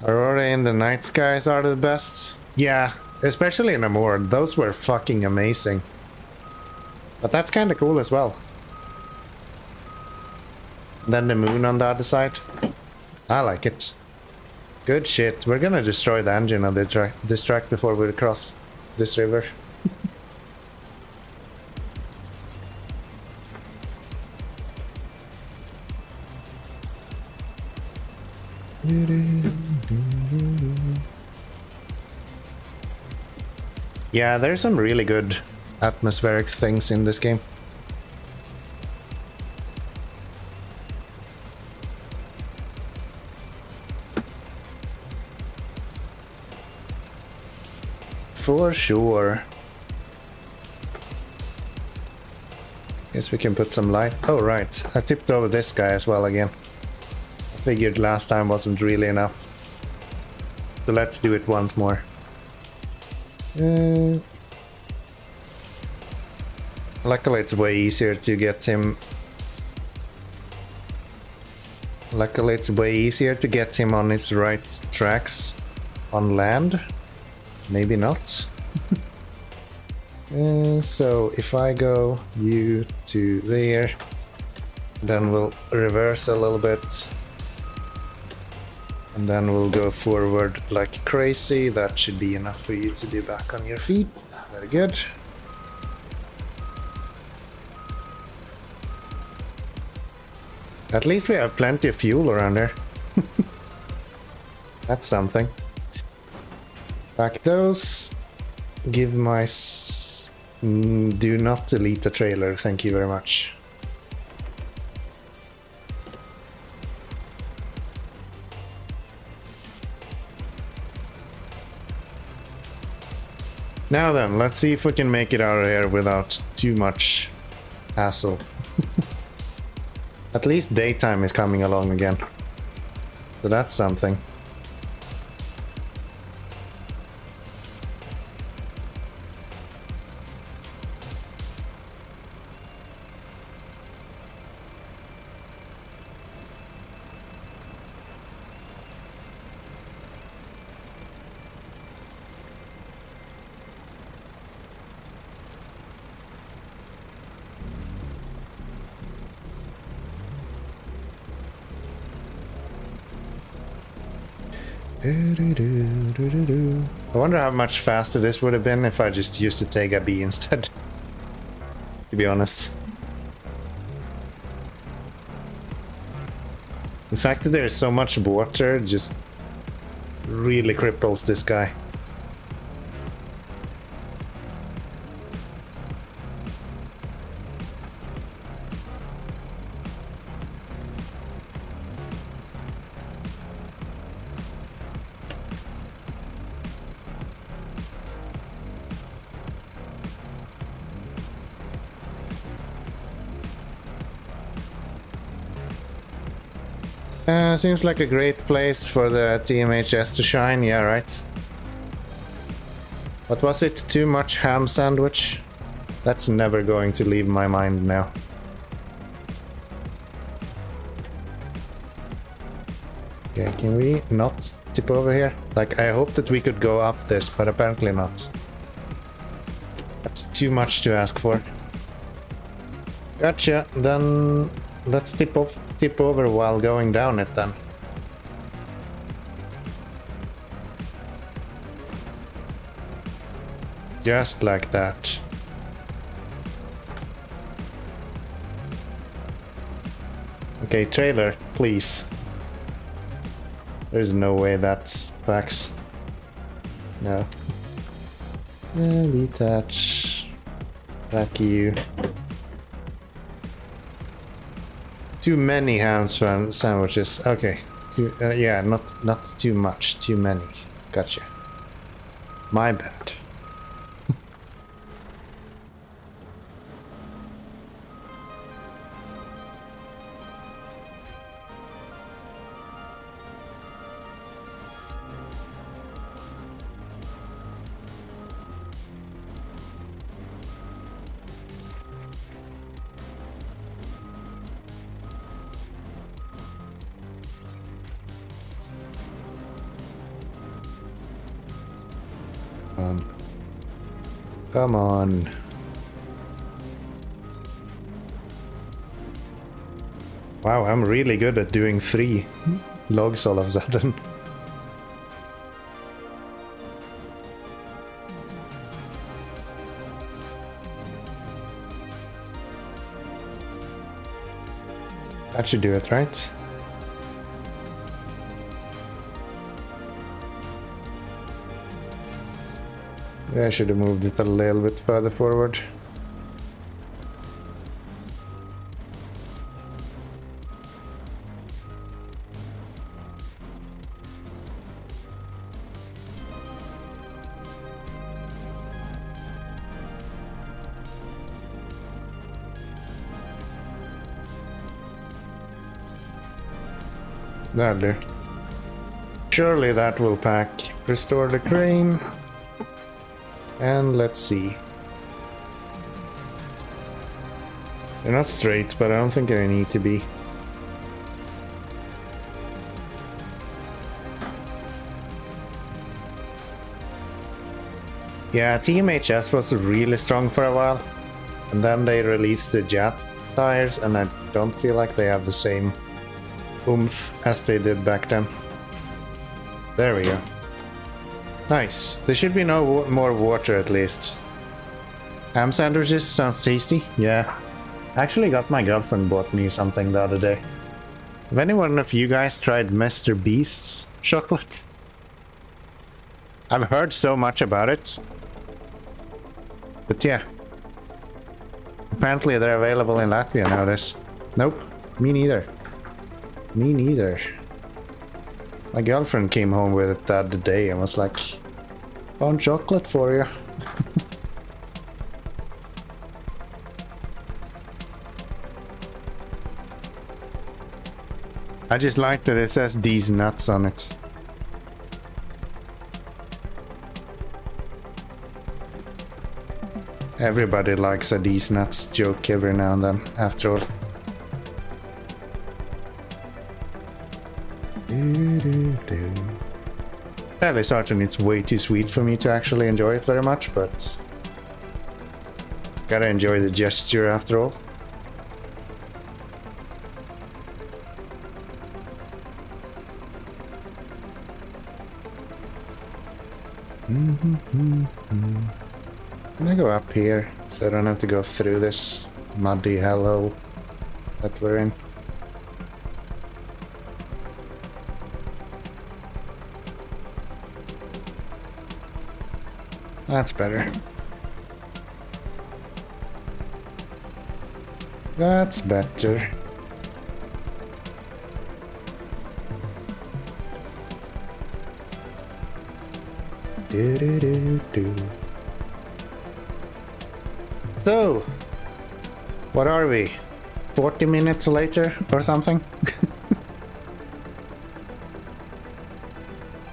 Aurora in the night skies are the best. Yeah, especially in Amor. Those were fucking amazing. But that's kind of cool as well. Then the moon on the other side. I like it. Good shit. We're gonna destroy the engine of this track before we cross this river. Yeah, there's some really good atmospheric things in this game. For sure. Guess we can put some light. Oh, right. I tipped over this guy as well again. I figured last time wasn't really enough. So let's do it once more. Luckily it's way easier to get him. Luckily it's way easier to get him on his right tracks on land. Maybe not. So if I go you to there, then we'll reverse a little bit. And then we'll go forward like crazy. That should be enough for you to be back on your feet. Very good. At least we have plenty of fuel around there. That's something. Back those. Give my... do not delete the trailer, thank you very much. Now then, let's see if we can make it out of here without too much hassle. At least daytime is coming along again. So that's something. I wonder how much faster this would have been if I just used the Tayga B instead. To be honest. The fact that there's so much water just really cripples this guy. Seems like a great place for the TMHS to shine, yeah, right? What was it? Too much ham sandwich? That's never going to leave my mind now. Okay, can we not tip over here? Like, I hope that we could go up this, but apparently not. That's too much to ask for. Gotcha, then let's tip over while going down it then. Just like that. Okay, trailer, please. There's no way that's packs. No. Detach. Back you. Too many ham sandwiches. Okay. Yeah, not too much. Too many. Gotcha. My bad. Come on. Wow, I'm really good at doing 3 logs all of a sudden. That should do it, right? Yeah, I should have moved it a little bit further forward. That'll do. Surely that will pack. Restore the crane. And let's see. They're not straight, but I don't think they need to be. Yeah, TMHS was really strong for a while. And then they released the jet tires, and I don't feel like they have the same oomph as they did back then. There we go. Nice. There should be no more water at least. Ham sandwiches sounds tasty. Yeah. I actually got my girlfriend bought me something the other day. Have anyone of you guys tried Mr. Beast's chocolate? I've heard so much about it. But yeah. Apparently they're available in Latvia nowadays. Nope. Me neither. Me neither. My girlfriend came home with it the other day and was like, found chocolate for you. I just like that it says these nuts on it. Everybody likes a these nuts joke every now and then, after all. Fairly certain it's way too sweet for me to actually enjoy it very much, but gotta enjoy the gesture after all. I'm gonna go up here so I don't have to go through this muddy hellhole that we're in. That's better. That's better. Do. So, what are we? 40 minutes later or something?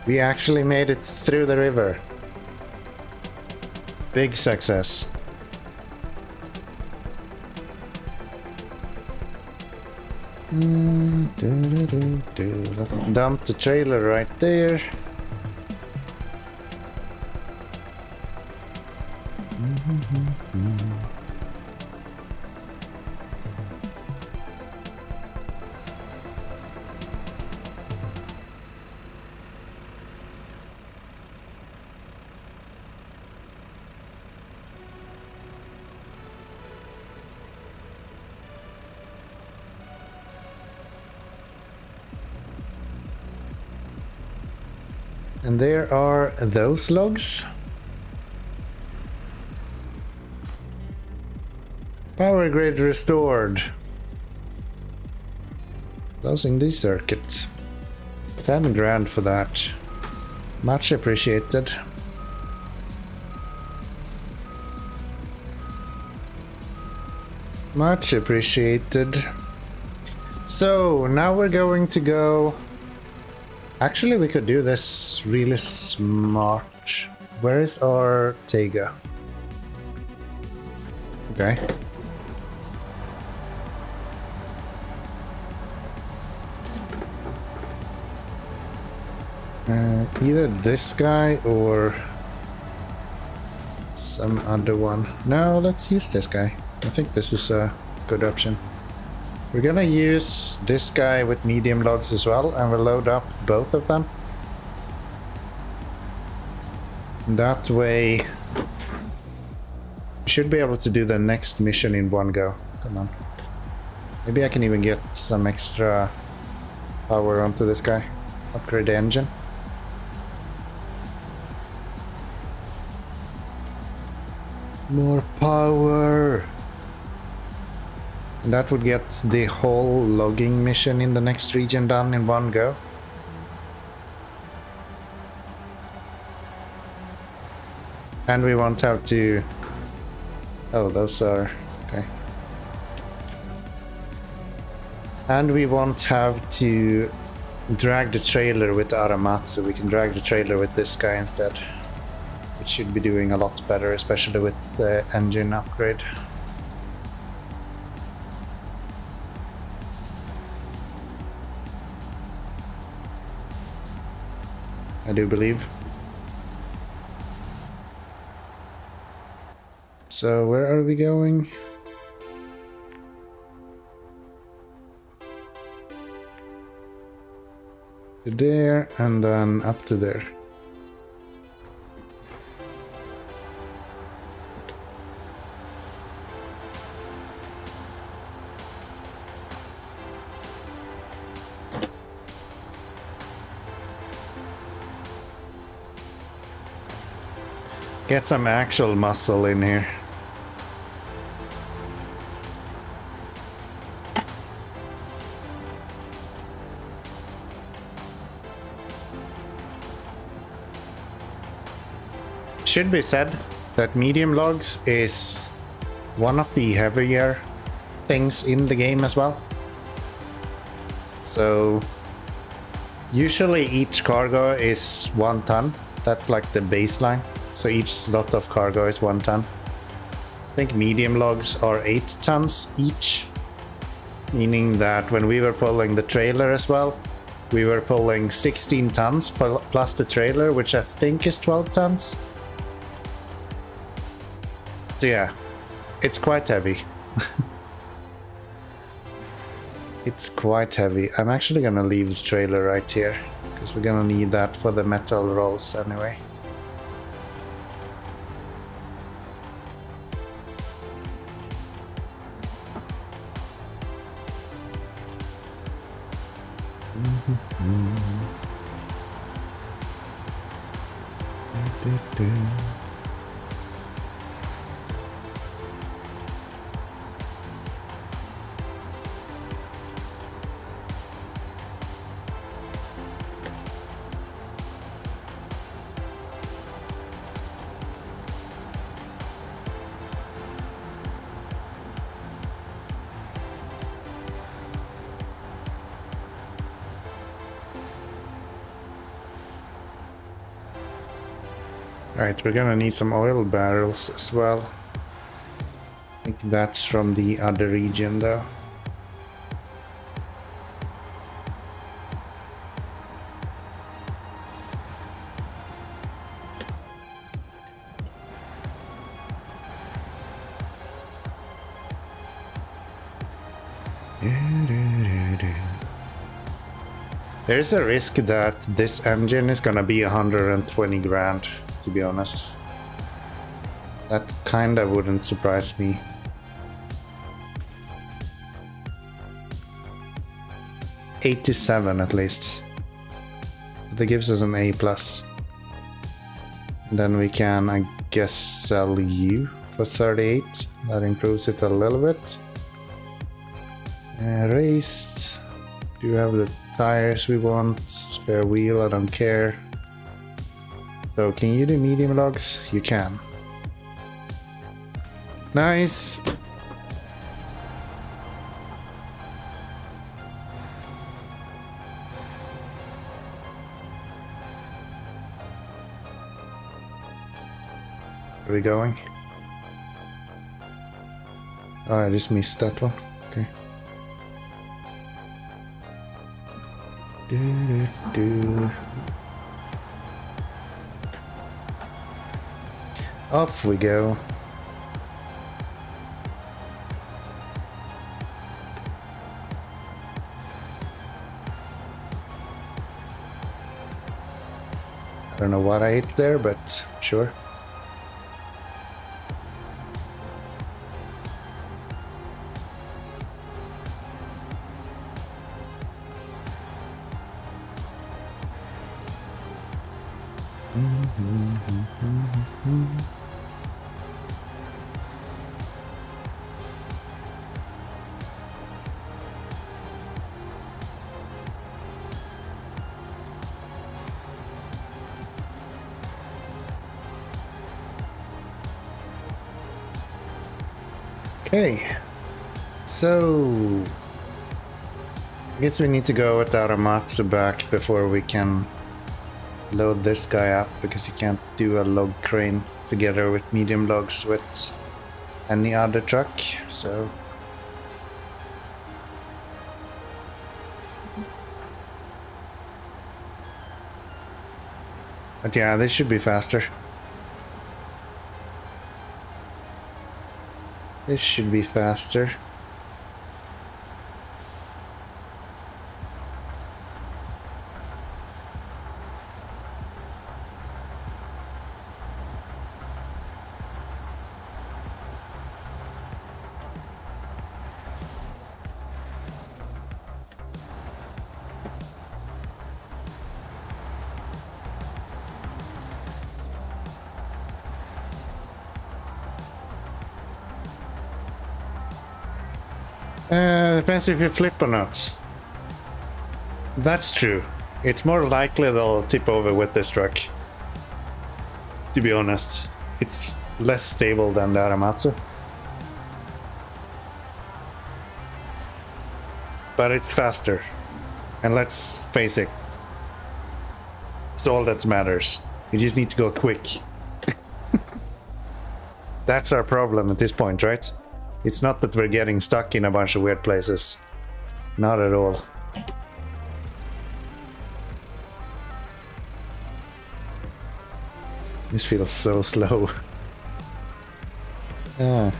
We actually made it through the river. Big success. Let's dump the trailer right there. And there are those logs. Power grid restored. Closing the circuit. 10 grand for that. Much appreciated. Much appreciated. So now we're going to go. Actually, we could do this really smart. Where is our Tayga? Okay. Either this guy or some other one. No, let's use this guy. I think this is a good option. We're gonna use this guy with medium logs as well, and we'll load up both of them. That way, we should be able to do the next mission in one go. Come on. Maybe I can even get some extra power onto this guy. Upgrade the engine. More power! And that would get the whole logging mission in the next region done in one go. And we won't have to... Oh, those are... okay. And we won't have to drag the trailer with Aramat, so we can drag the trailer with this guy instead. Which should be doing a lot better, especially with the engine upgrade. I do believe. So where are we going? To there and then up to there. Get some actual muscle in here. Should be said that medium logs is one of the heavier things in the game as well. So usually each cargo is 1 ton. That's like the baseline. So each slot of cargo is 1 ton. I think medium logs are 8 tons each. Meaning that when we were pulling the trailer as well, we were pulling 16 tons plus the trailer, which I think is 12 tons. So yeah, it's quite heavy. It's quite heavy. I'm actually gonna leave the trailer right here, because we're gonna need that for the metal rolls anyway. Alright, we're gonna need some oil barrels as well. I think that's from the other region though. There's a risk that this engine is gonna be 120 grand, to be honest. That kinda wouldn't surprise me. $87 at least. That gives us an A+. Then we can, I guess, sell you for 38. That improves it a little bit. Raced. Do you have the tires we want? Spare wheel, I don't care. So can you do medium logs? You can. Nice. Where are we going? Oh, I just missed that one. Okay. Off we go. I don't know what I ate there, but sure. Okay, so I guess we need to go with Aramatsu back before we can load this guy up, because you can't do a log crane together with medium logs with any other truck, so but yeah, this should be faster. This should be faster. Depends if you flip or not. That's true. It's more likely they'll tip over with this truck. To be honest, it's less stable than the Aramatsu. But it's faster. And let's face it, it's all that matters. You just need to go quick. That's our problem at this point, right? It's not that we're getting stuck in a bunch of weird places. Not at all. This feels so slow. Yeah.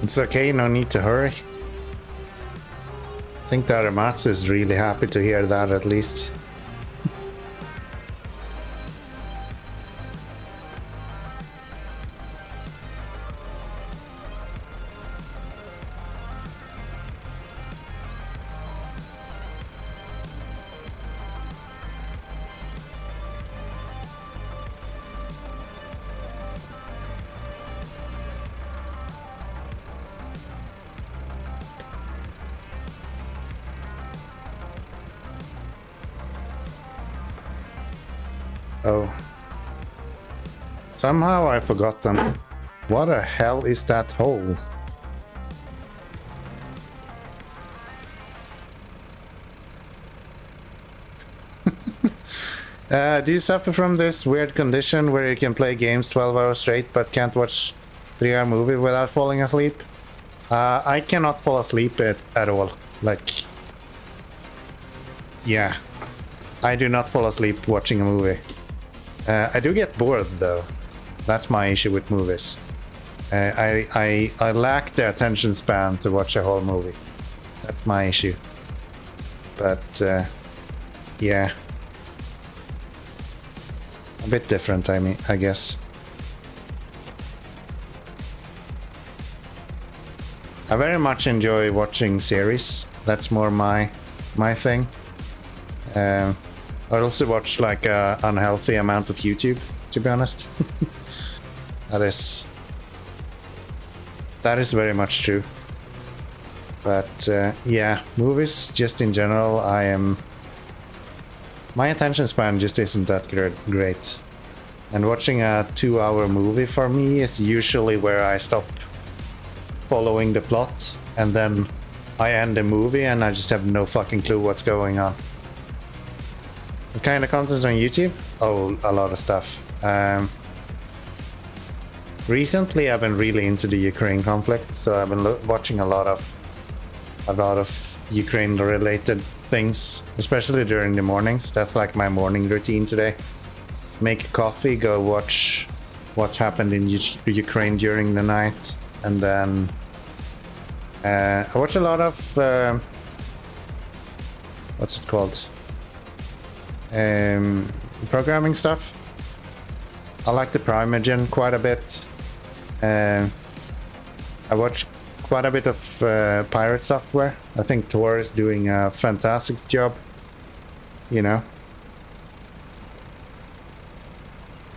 It's okay, no need to hurry. I think the Aramatsu is really happy to hear that, at least. Oh. Somehow I've forgotten. What the hell is that hole? Do you suffer from this weird condition where you can play games 12 hours straight but can't watch 3-hour movie without falling asleep? I cannot fall asleep at all. Like, yeah, I do not fall asleep watching a movie. I do get bored though. That's my issue with movies. I lack the attention span to watch a whole movie. That's my issue. But yeah, a bit different. I guess. I very much enjoy watching series. That's more my thing. I also watch like a unhealthy amount of YouTube, to be honest. That is very much true. But yeah, movies just in general, my attention span just isn't that great. And watching a 2-hour movie for me is usually where I stop following the plot, and then I end the movie and I just have no fucking clue what's going on. What kind of content on YouTube? Oh, a lot of stuff. Recently I've been really into the Ukraine conflict, so I've been watching a lot of Ukraine related things, especially during the mornings. That's like my morning routine today. Make coffee, go watch what's happened in Ukraine during the night, and then I watch a lot of what's it called? Programming stuff. I like the Primogen quite a bit. I watch quite a bit of pirate software. I think Tor is doing a fantastic job. You know.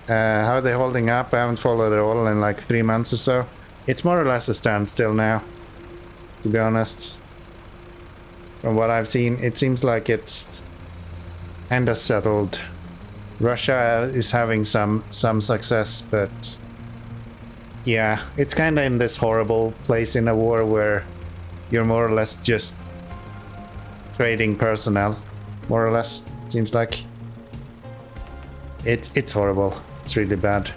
How are they holding up? I haven't followed it all in like 3 months or so. It's more or less a standstill now, to be honest. From what I've seen, it seems like it's kind of settled. Russia is having some success, but yeah, it's kind of in this horrible place in a war where you're more or less just trading personnel, more or less. It seems like it's horrible. It's really bad.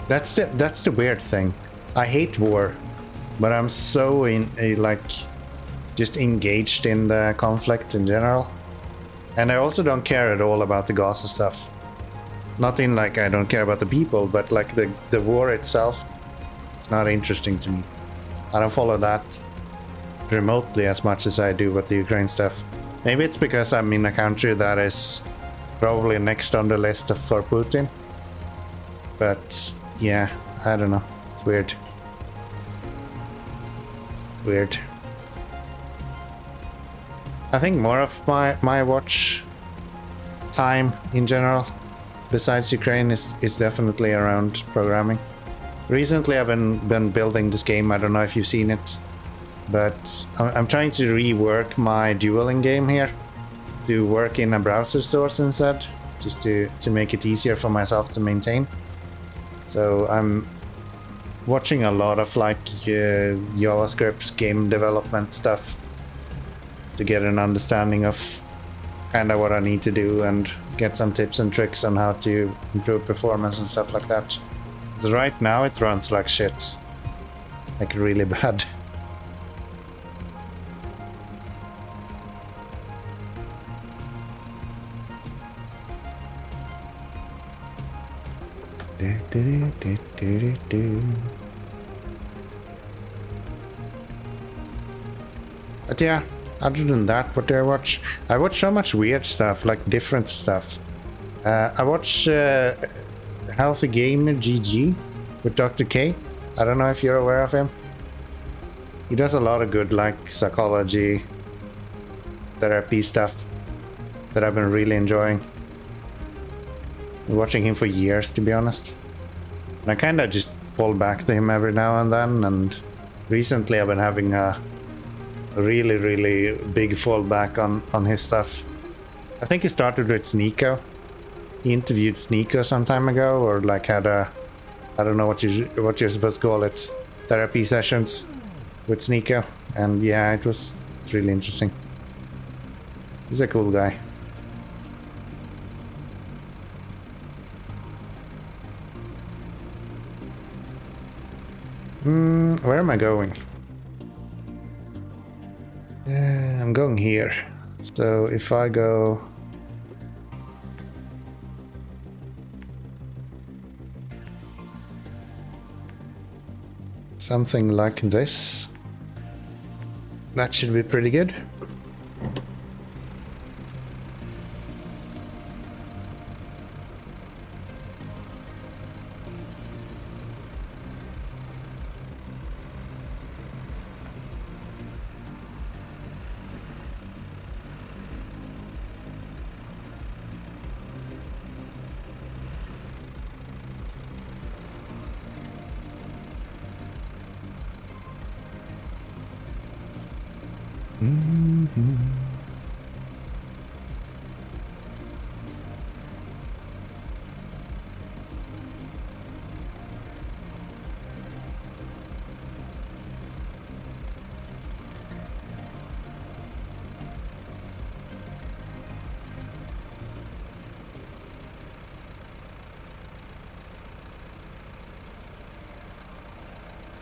That's the weird thing. I hate war, but I'm so just engaged in the conflict in general. And I also don't care at all about the Gaza stuff. Not in like I don't care about the people, but like the war itself, it's not interesting to me. I don't follow that remotely as much as I do with the Ukraine stuff. Maybe it's because I'm in a country that is probably next on the list for Putin. But yeah, I don't know. It's weird. Weird. I think more of my watch time in general, besides Ukraine, is definitely around programming. Recently I've been building this game. I don't know if you've seen it, but I'm trying to rework my dueling game here to work in a browser source instead, just to make it easier for myself to maintain. So I'm watching a lot of like JavaScript game development stuff to get an understanding of kind of what I need to do and get some tips and tricks on how to improve performance and stuff like that. So right now it runs like shit, like really bad. But yeah, other than that, what do I watch? I watch so much weird stuff, like different stuff. I watch Healthy Gamer GG with Dr. K. I don't know if you're aware of him. He does a lot of good like psychology, therapy stuff that I've been really enjoying. Been watching him for years, to be honest. And I kind of just fall back to him every now and then, and recently I've been having a really big fallback on his stuff. I think he started with Sneeko. He interviewed Sneeko some time ago, or like had a, I don't know what you're supposed to call it, therapy sessions with Sneeko. And yeah, it's really interesting. He's a cool guy. Where am I going? I'm going here. So if I go... something like this, that should be pretty good.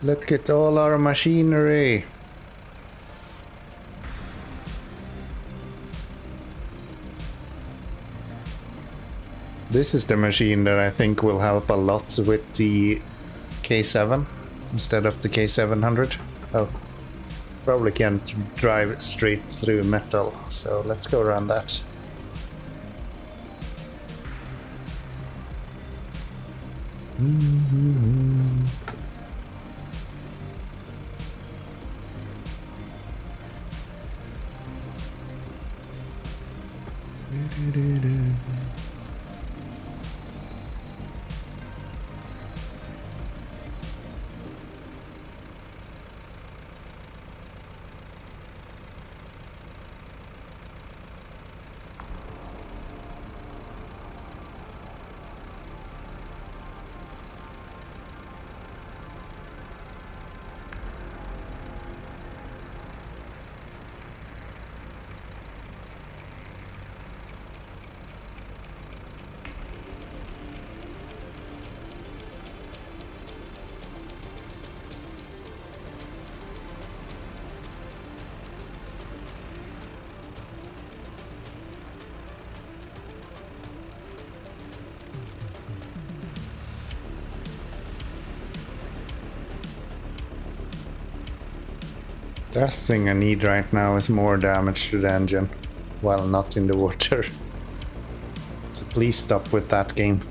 Look at all our machinery. This is the machine that I think will help a lot with the K7 instead of the K700. Oh, probably can't drive straight through metal, so let's go around that. Last thing I need right now is more damage to the engine while not in the water. So please stop with that game.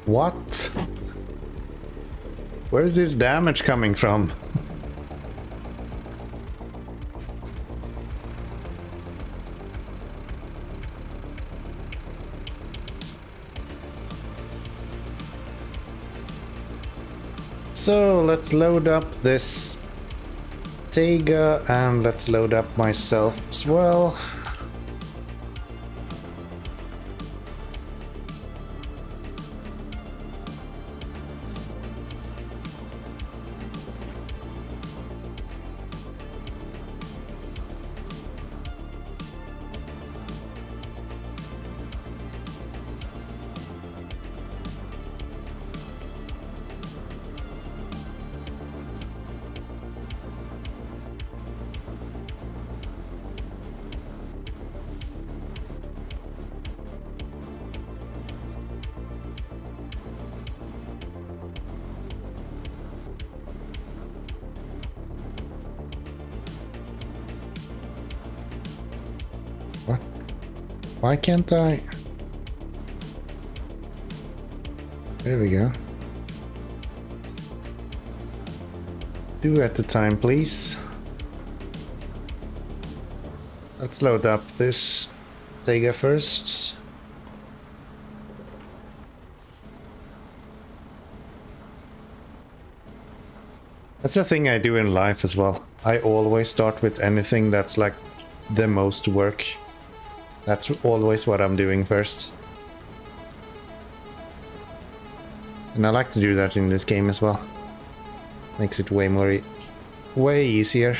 What? Where is this damage coming from? So let's load up this Tayga and let's load up myself as well. What? Why can't I? There we go. 2 at a time, please. Let's load up this Tayga first. That's the thing I do in life as well. I always start with anything that's like the most work. That's always what I'm doing first. And I like to do that in this game as well. Makes it way easier.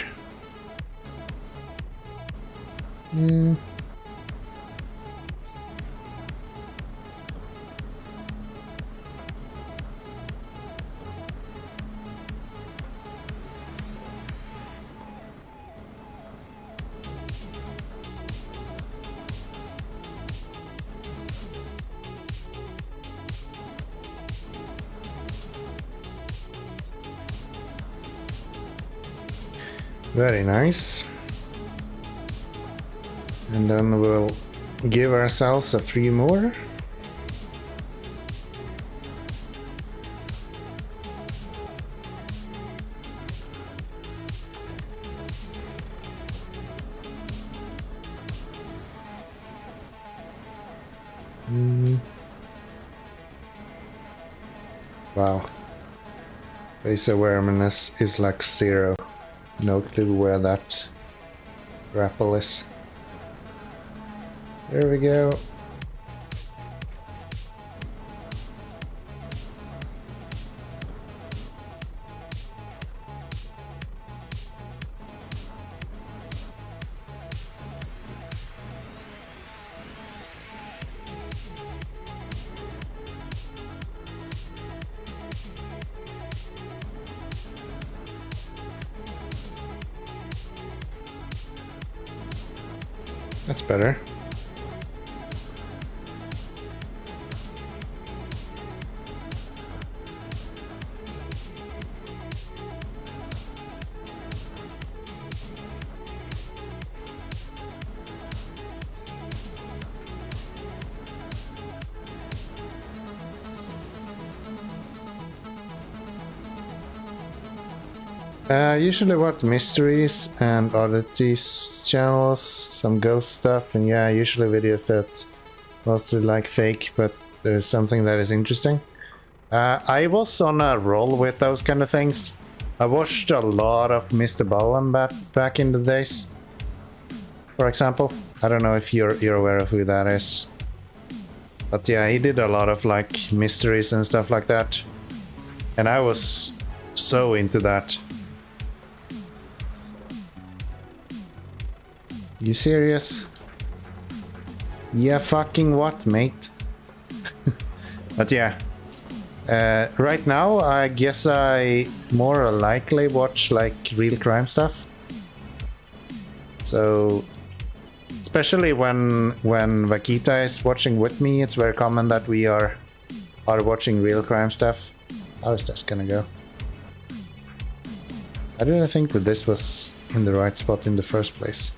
Very nice. And then we'll give ourselves a few more. Wow. Base awareness is like 0. No clue where that grapple is. There we go. That's better. Usually what mysteries and oddities channels, some ghost stuff, and yeah, usually videos that mostly like fake, but there's something that is interesting. I was on a roll with those kind of things. I watched a lot of Mr. Bowen back in the days, for example. I don't know if you're aware of who that is. But yeah, he did a lot of like mysteries and stuff like that. And I was so into that. You serious? Yeah, fucking what, mate? But yeah. Right now, I guess I more likely watch like real crime stuff. So, especially when Vakita is watching with me, it's very common that we are watching real crime stuff. How is this gonna go? I didn't think that this was in the right spot in the first place.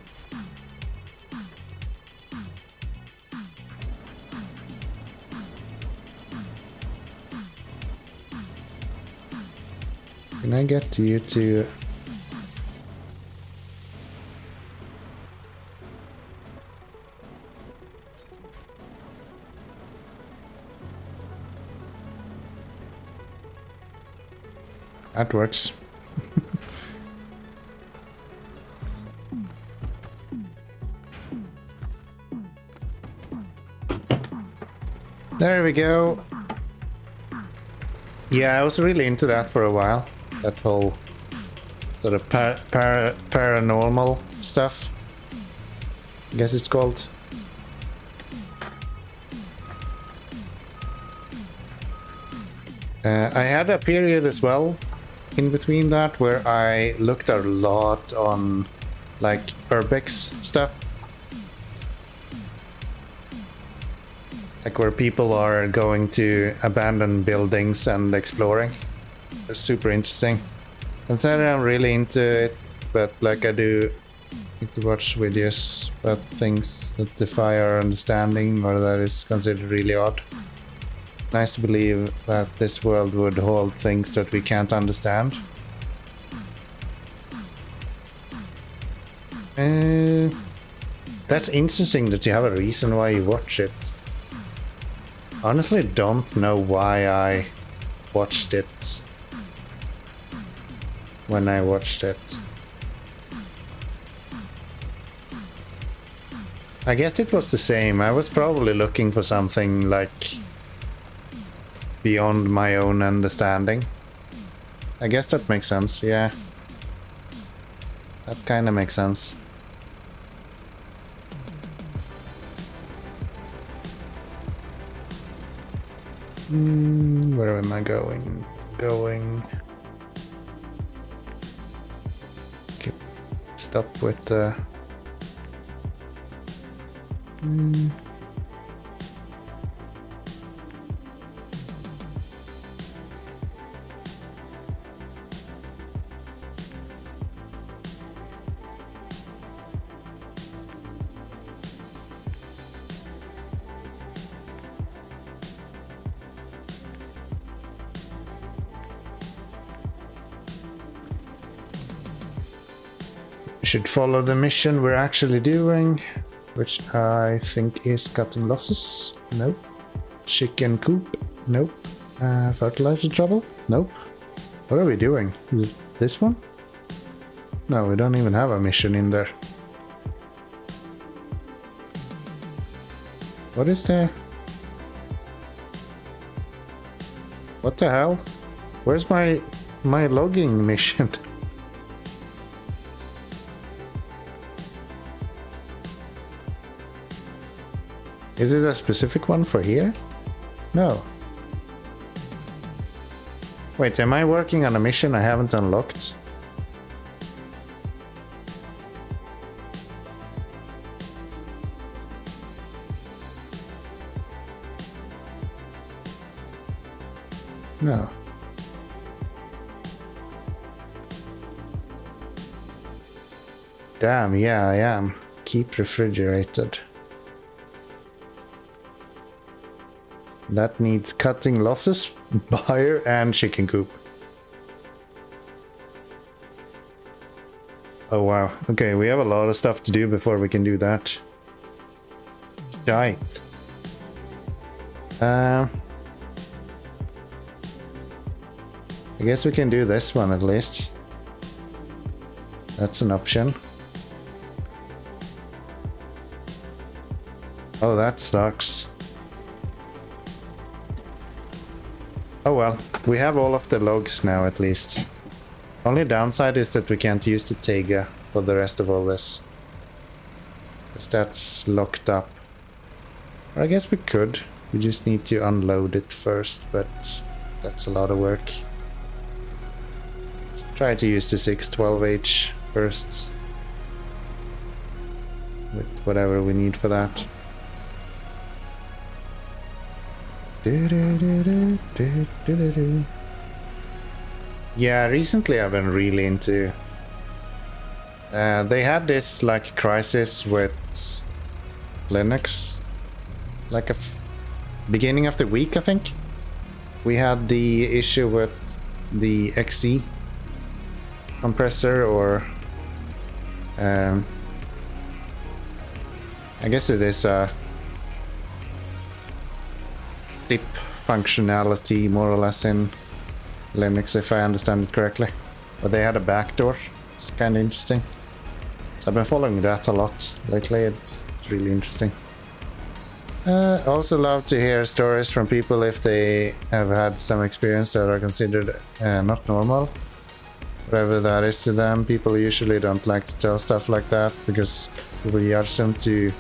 Can I get you to... That works. There we go. Yeah, I was really into that for a while. That whole sort of paranormal stuff, I guess it's called. I had a period as well in between that where I looked a lot on like urbex stuff. Like where people are going to abandoned buildings and exploring. It's super interesting. Considering I'm really into it, but like I do like to watch videos about things that defy our understanding or that is considered really odd. It's nice to believe that this world would hold things that we can't understand. That's interesting that you have a reason why you watch it. Honestly, don't know why I watched it when I watched it. I guess it was the same. I was probably looking for something like beyond my own understanding. I guess that makes sense, yeah. That kind of makes sense. Where am I going? Okay, stop with the... We should follow the mission we're actually doing, which I think is cutting losses. Nope. Chicken coop. Nope. Fertilizer trouble. Nope. What are we doing? Is it this one? No, we don't even have a mission in there. What is there? What the hell? Where's my logging mission? Is it a specific one for here? No. Wait, am I working on a mission I haven't unlocked? No. Damn, yeah, I am. Keep refrigerated. That needs cutting losses, buyer, and chicken coop. Oh wow. Okay, we have a lot of stuff to do before we can do that. Shite. I guess we can do this one at least. That's an option. Oh, that sucks. Oh well, we have all of the logs now at least. Only downside is that we can't use the Tayga for the rest of all this. Because that's locked up. Or I guess we could. We just need to unload it first, but that's a lot of work. Let's try to use the 612H first. With whatever we need for that. Yeah, recently I've been really into... they had this like crisis with Linux, like beginning of the week, I think. We had the issue with the XE compressor, or I guess it is a zip functionality more or less in Linux, if I understand it correctly. But they had a backdoor. It's kind of interesting. So I've been following that a lot lately. It's really interesting. Also love to hear stories from people if they have had some experience that are considered not normal. Whatever that is to them. People usually don't like to tell stuff like that because people judge them to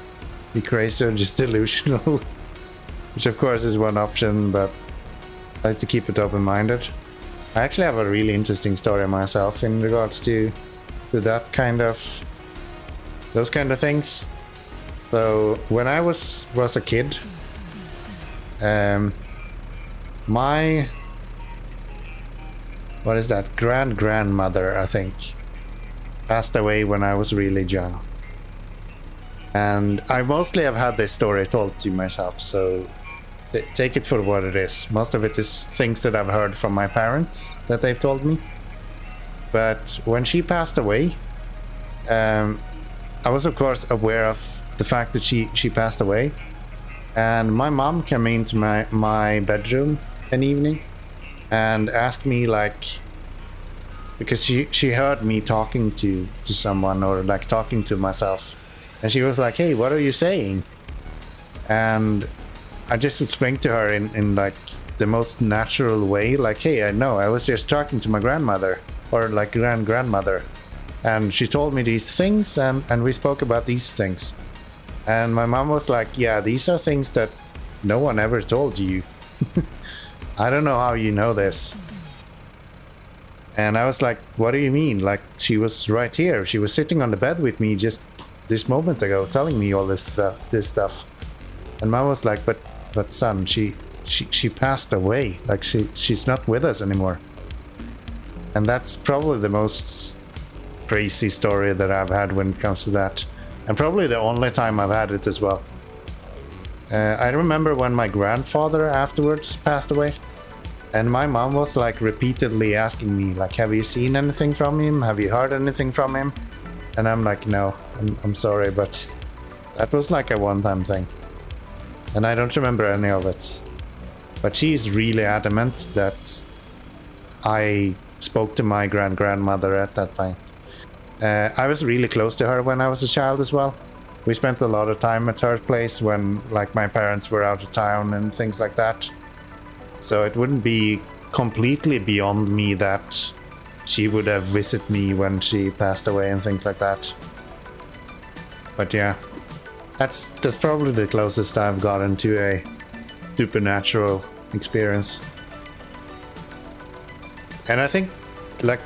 be crazy or just delusional. Which of course is one option, but I like to keep it open-minded. I actually have a really interesting story myself in regards to that kind of... those kind of things. So when I was a kid, my... what is that? Grandmother, I think. passed away when I was really young. And I mostly have had this story told to myself, so take it for what it is. Most of it is things that I've heard from my parents that they've told me. But when she passed away, I was of course aware of the fact that she passed away. And my mom came into my bedroom an evening and asked me, like, because she heard me talking to someone, or like talking to myself, and she was like, hey, what are you saying? And I just explained to her in like the most natural way, like, hey, I know, I was just talking to my grandmother, or like grandmother, and she told me these things, and we spoke about these things. And my mom was like, yeah, these are things that no one ever told you. I don't know how you know this. And I was like, what do you mean? Like, she was right here. She was sitting on the bed with me just this moment ago, telling me all this stuff. And Mom was like, but son, she passed away. Like, she's not with us anymore. And that's probably the most crazy story that I've had when it comes to that. And probably the only time I've had it as well. I remember when my grandfather afterwards passed away. And my mom was like repeatedly asking me, like, have you seen anything from him? Have you heard anything from him? And I'm like, no, I'm sorry, but that was like a one-time thing. And I don't remember any of it. But she's really adamant that I spoke to my grandmother at that point. I was really close to her when I was a child as well. We spent a lot of time at her place when, like, my parents were out of town and things like that. So it wouldn't be completely beyond me that she would have visited me when she passed away and things like that. But yeah, that's probably the closest I've gotten to a supernatural experience. And I think, like,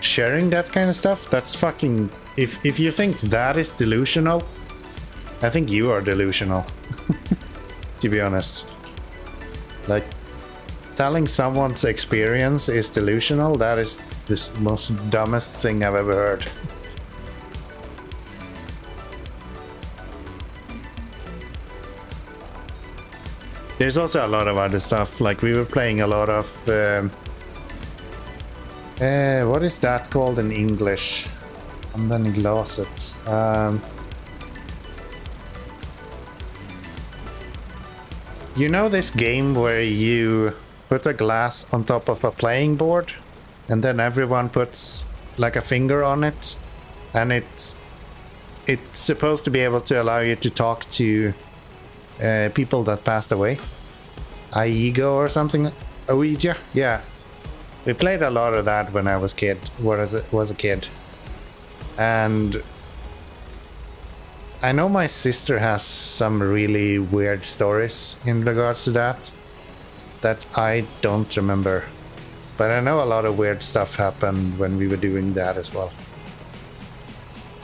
sharing that kind of stuff, that's fucking... If you think that is delusional, I think you are delusional. To be honest. Like, telling someone's experience is delusional, that is the most dumbest thing I've ever heard. There's also a lot of other stuff, like we were playing a lot of... what is that called in English? And then glaset. You know this game where you put a glass on top of a playing board and then everyone puts like a finger on it, and it's supposed to be able to allow you to talk to people that passed away? Aigo or something? Ouija? Yeah. We played a lot of that when I was a kid. And I know my sister has some really weird stories in regards to that I don't remember. But I know a lot of weird stuff happened when we were doing that as well.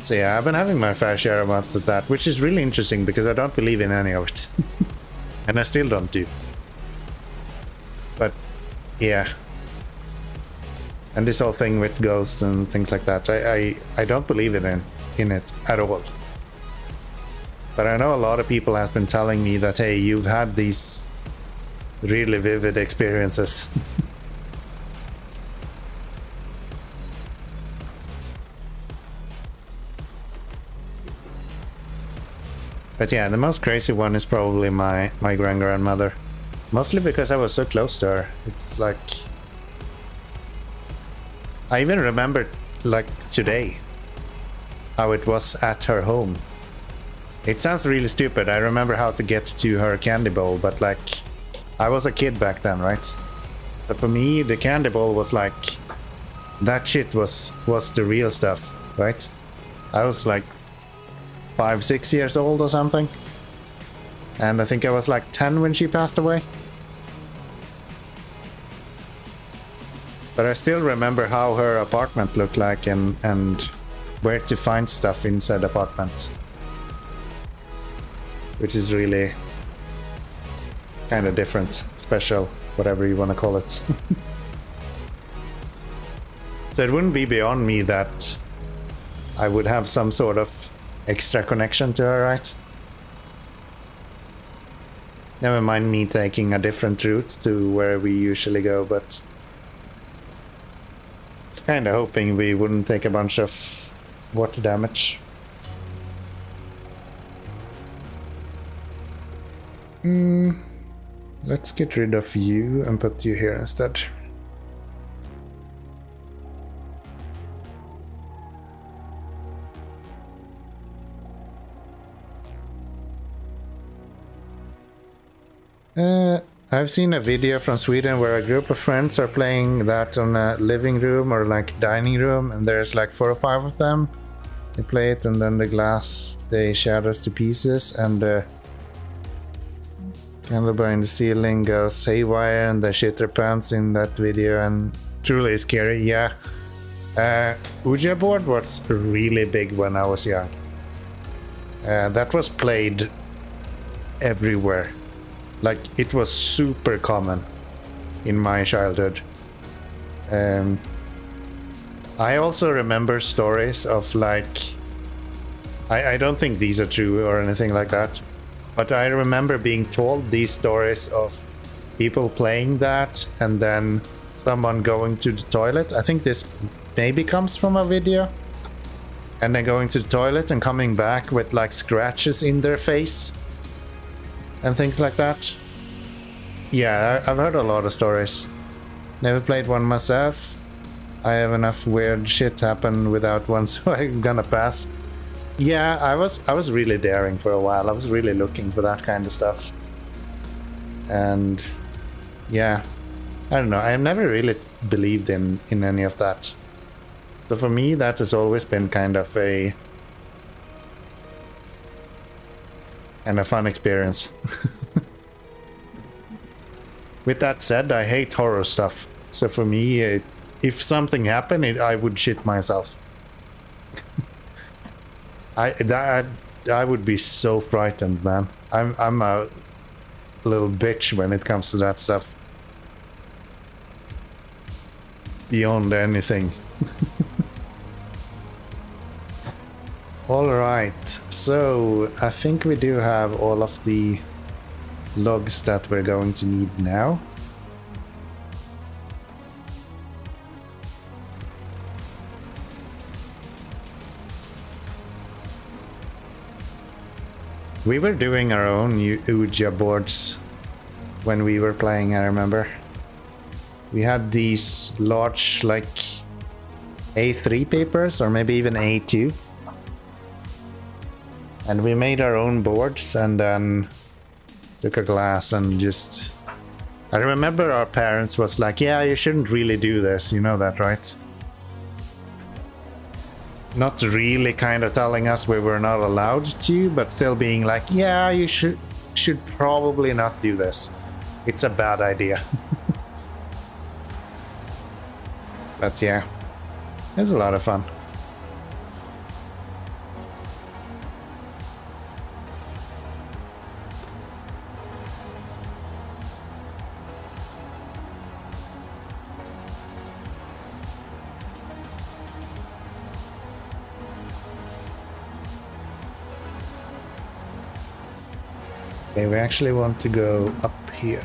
So yeah, I've been having my fair share about that, which is really interesting because I don't believe in any of it. And I still don't do. But yeah. And this whole thing with ghosts and things like that, I don't believe in it at all. But I know a lot of people have been telling me that, hey, you've had these really vivid experiences. But yeah, the most crazy one is probably my grandmother. Mostly because I was so close to her. It's like... I even remember, like, today, how it was at her home. It sounds really stupid. I remember how to get to her candy bowl, but, like, I was a kid back then, right? But for me, the candy bowl was like... That shit was the real stuff, right? I was, like, 5-6 years old or something. And I think I was, like, 10 when she passed away. But I still remember how her apartment looked like and where to find stuff inside the apartment. Which is really kind of different, special, whatever you want to call it. So it wouldn't be beyond me that I would have some sort of extra connection to her, right? Never mind me taking a different route to where we usually go, but I was kind of hoping we wouldn't take a bunch of water damage. Let's get rid of you and put you here instead. I've seen a video from Sweden where a group of friends are playing that on a living room or like dining room, and there's like 4 or 5 of them. They play it, and then the glass they shatters to pieces, and the candle in the ceiling goes haywire, and they shit their pants in that video, and truly scary. Yeah, Ouija board was really big when I was young. That was played everywhere. Like, it was super common in my childhood. I also remember stories of like, I don't think these are true or anything like that, but I remember being told these stories of people playing that and then someone going to the toilet. I think this maybe comes from a video. And then going to the toilet and coming back with like scratches in their face and things like that. Yeah, I've heard a lot of stories. Never played one myself. I have enough weird shit happen without one, so I'm gonna pass. Yeah, I was really daring for a while. I was really looking for that kind of stuff. And yeah, I don't know. I've never really believed in any of that. So for me, that has always been kind of a fun experience. With that said, I hate horror stuff. So for me, if something happened, I would shit myself. I would be so frightened, man. I'm a little bitch when it comes to that stuff. Beyond anything. Alright, so I think we do have all of the logs that we're going to need now. We were doing our own Ouija boards when we were playing, I remember. We had these large, like, A3 papers, or maybe even A2. And we made our own boards and then took a glass and just... I remember our parents was like, yeah, you shouldn't really do this, you know that, right? Not really kind of telling us we were not allowed to, but still being like, yeah, you should probably not do this. It's a bad idea. But yeah, it's a lot of fun. Okay, we actually want to go up here.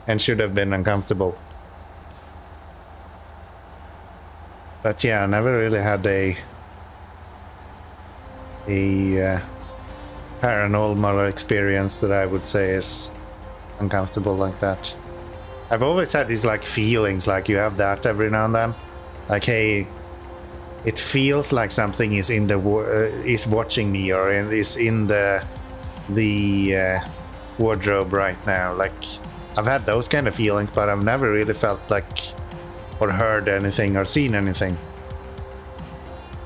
and should have been uncomfortable. But yeah, I never really had a paranormal experience that I would say is uncomfortable like that. I've always had these like feelings, like you have that every now and then, like, hey, it feels like something is in the is watching me, or is in the wardrobe right now. Like, I've had those kind of feelings, but I've never really felt like or heard anything or seen anything.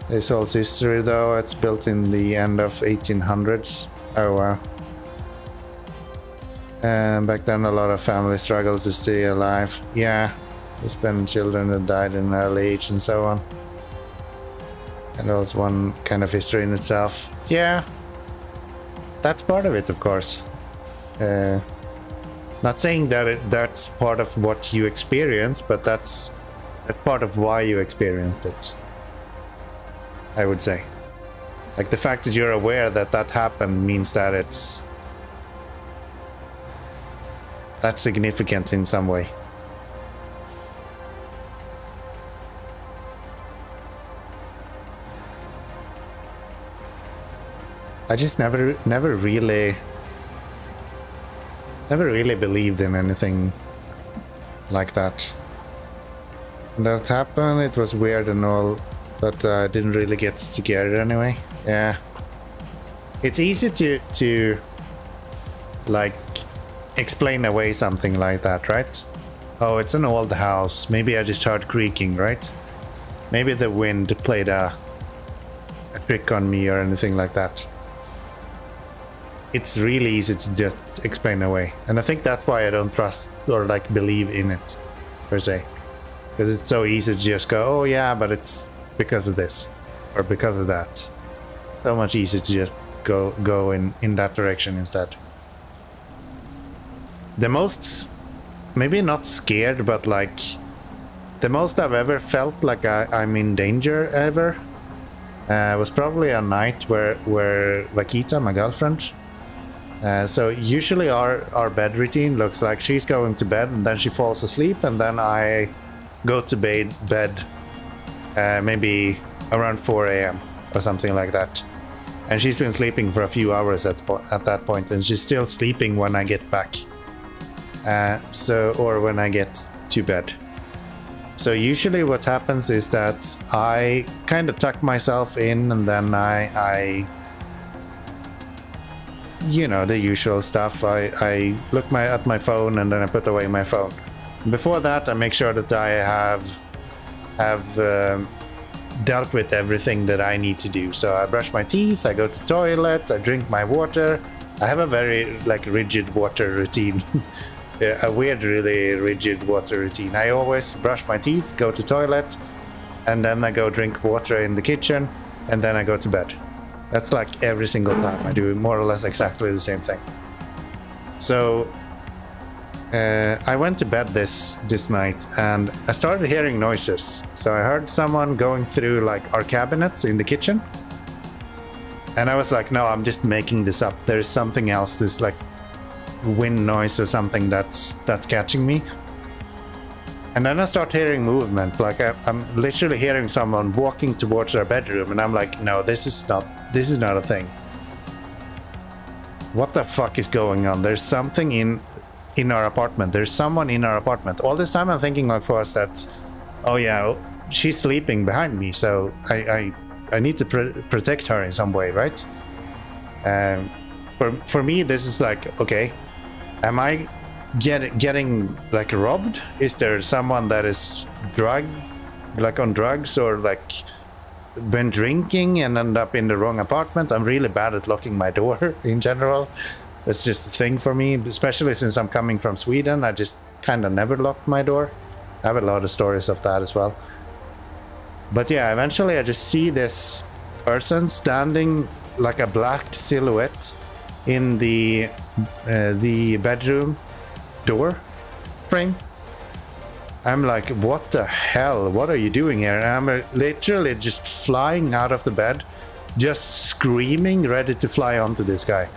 This old history though, it's built in the end of 1800s. Oh wow. And back then a lot of family struggles to stay alive. Yeah, there's been children that died in early age and so on. And that was one kind of history in itself. Yeah, that's part of it, of course. Not saying that that's part of what you experience, but that's part of why you experienced it, I would say. Like, the fact that you're aware that that happened means that that's significant in some way. I just never really believed in anything like that. When that happened, it was weird and all, but I didn't really get scared anyway. Yeah. It's easy to like explain away something like that, right? Oh, it's an old house. Maybe I just heard creaking, right? Maybe the wind played a trick on me or anything like that. It's really easy to just explain away. And I think that's why I don't trust or like believe in it, per se. Because it's so easy to just go, oh yeah, but it's because of this or because of that. So much easier to just go in that direction instead. The most, maybe not scared, but like the most I've ever felt like I'm in danger ever was probably a night where Vakita, my girlfriend, so usually our bed routine looks like she's going to bed and then she falls asleep, and then I go to bed maybe around 4 a.m. or something like that. And she's been sleeping for a few hours at that point, and she's still sleeping when I get back. Or when I get to bed. So usually what happens is that I kind of tuck myself in, and then I you know, the usual stuff. I look at my phone, and then I put away my phone. Before that, I make sure that I have dealt with everything that I need to do. So I brush my teeth, I go to the toilet, I drink my water. I have a very like rigid water routine. A weird, really rigid water routine. I always brush my teeth, go to the toilet, and then I go drink water in the kitchen, and then I go to bed. That's like every single time. I do more or less exactly the same thing. So I went to bed this night, and I started hearing noises. So I heard someone going through like our cabinets in the kitchen, and I was like, no, I'm just making this up. There's something else. There's like wind noise or something that's catching me. And then I start hearing movement, like I'm literally hearing someone walking towards our bedroom, and I'm like, no, this is not a thing. What the fuck is going on? There's something in our apartment. There's someone in our apartment. All this time I'm thinking, like, for us, that, oh yeah, she's sleeping behind me, so I need to protect her in some way, right? For me, this is like, okay, am I getting like robbed? Is there someone that is on drugs, or like been drinking and end up in the wrong apartment? I'm really bad at locking my door in general. That's just a thing for me, especially since I'm coming from Sweden. I just kind of never locked my door. I have a lot of stories of that as well. But yeah, eventually I just see this person standing like a black silhouette in the bedroom door frame. I'm like, what the hell? What are you doing here? And I'm literally just flying out of the bed, just screaming, ready to fly onto this guy.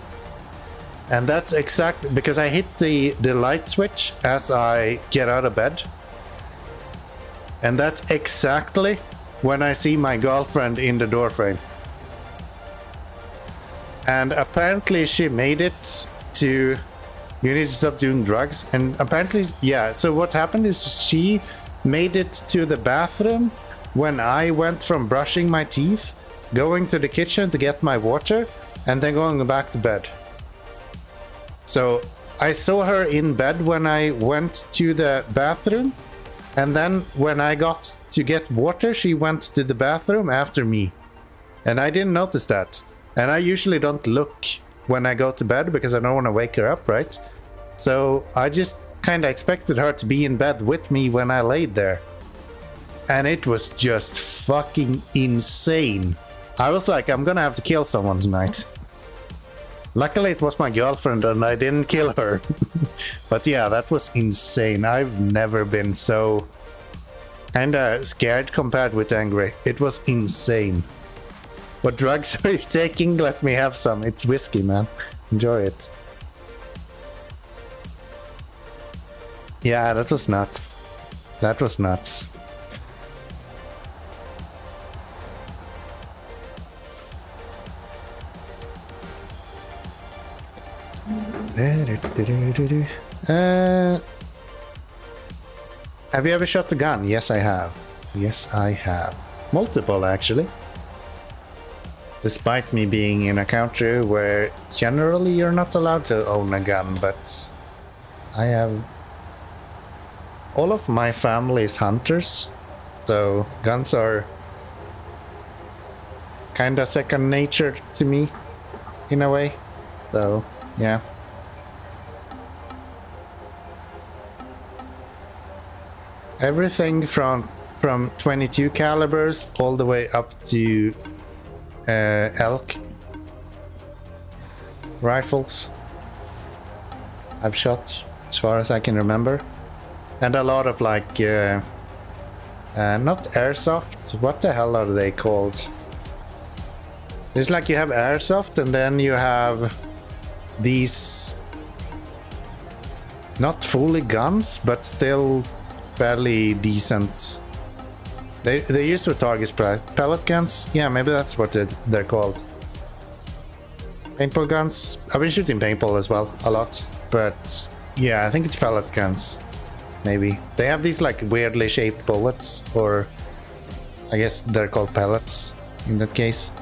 And that's exactly because I hit the light switch as I get out of bed. And that's exactly when I see my girlfriend in the doorframe. And apparently she made it to... You need to stop doing drugs. And apparently, yeah, so what happened is she made it to the bathroom when I went from brushing my teeth, going to the kitchen to get my water, and then going back to bed. So I saw her in bed when I went to the bathroom, and then when I got to get water, she went to the bathroom after me. And I didn't notice that. And I usually don't look when I go to bed because I don't want to wake her up, right? So I just kind of expected her to be in bed with me when I laid there. And it was just fucking insane. I was like, I'm gonna have to kill someone tonight. Luckily it was my girlfriend and I didn't kill her. But yeah, that was insane. I've never been so kinda scared compared with angry. It was insane. What drugs are you taking? Let me have some. It's whiskey, man. Enjoy it. Yeah, that was nuts. That was nuts. Have you ever shot a gun? Yes, I have. Yes, I have. Multiple, actually. Despite me being in a country where generally you're not allowed to own a gun, but I have... All of my family is hunters, so guns are kinda second nature to me, in a way. So, yeah. Everything from 22 calibers all the way up to elk rifles I've shot, as far as I can remember. And a lot of like not airsoft, what the hell are they called? It's like you have airsoft and then you have these not fully guns but still fairly decent. They used for targets, pellet guns. Yeah, maybe that's what they're called. Paintball guns. I've been shooting paintball as well a lot, but yeah, I think it's pellet guns. Maybe they have these like weirdly shaped bullets, or I guess they're called pellets in that case.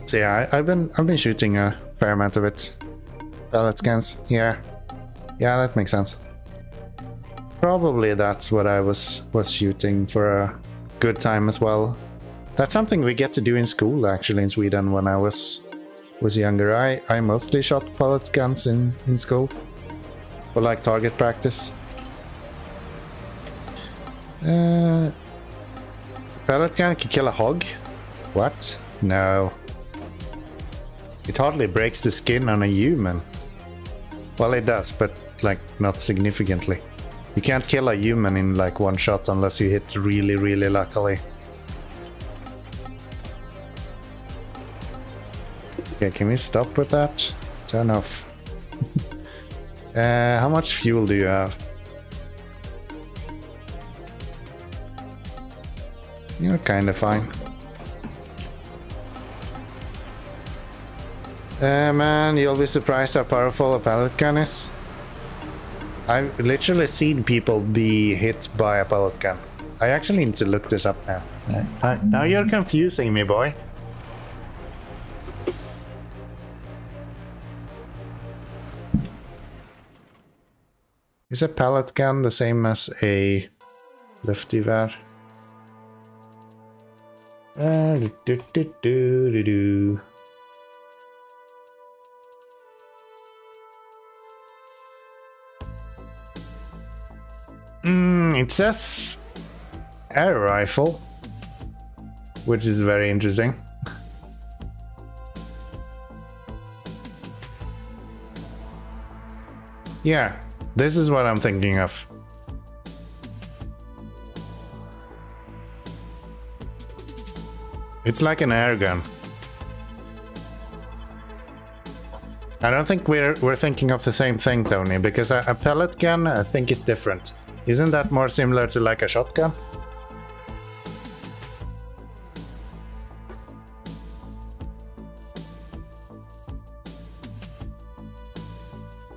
So yeah, I've been shooting a fair amount of it. Pellet guns. Yeah, that makes sense. Probably that's what I was shooting for a good time as well. That's something we get to do in school actually in Sweden. When I was younger, I mostly shot pellet guns in school for like target practice. Pellet gun can kill a hog? What? No. It hardly breaks the skin on a human. Well, it does, but like not significantly. You can't kill a human in like one shot unless you hit really, really luckily. Okay, can we stop with that? Turn off. How much fuel do you have? You're kinda fine. Man, you'll be surprised how powerful a pellet gun is. I've literally seen people be hit by a pellet gun. I actually need to look this up now. Now you're confusing me, boy. Is a pellet gun the same as a luftgevär? It says air rifle, which is very interesting. Yeah, this is what I'm thinking of. It's like an air gun. I don't think we're thinking of the same thing, Tony, because a pellet gun I think is different. Isn't that more similar to like a shotgun?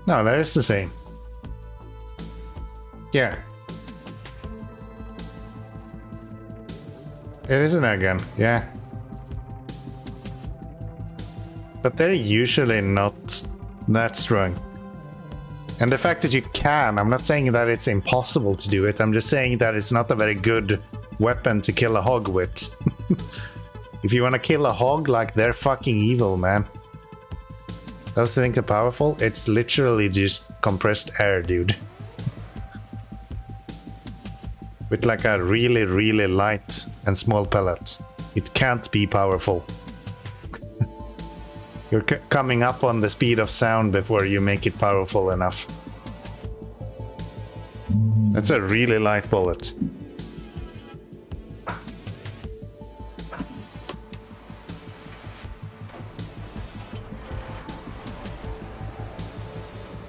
No, that is the same. Yeah. It is an air gun, yeah. But they're usually not that strong. And the fact that you can, I'm not saying that it's impossible to do it, I'm just saying that it's not a very good weapon to kill a hog with. If you want to kill a hog, like, they're fucking evil, man. Those things are powerful. It's literally just compressed air, dude. With like a really, really light and small pellet. It can't be powerful. You're coming up on the speed of sound before you make it powerful enough. That's a really light bullet.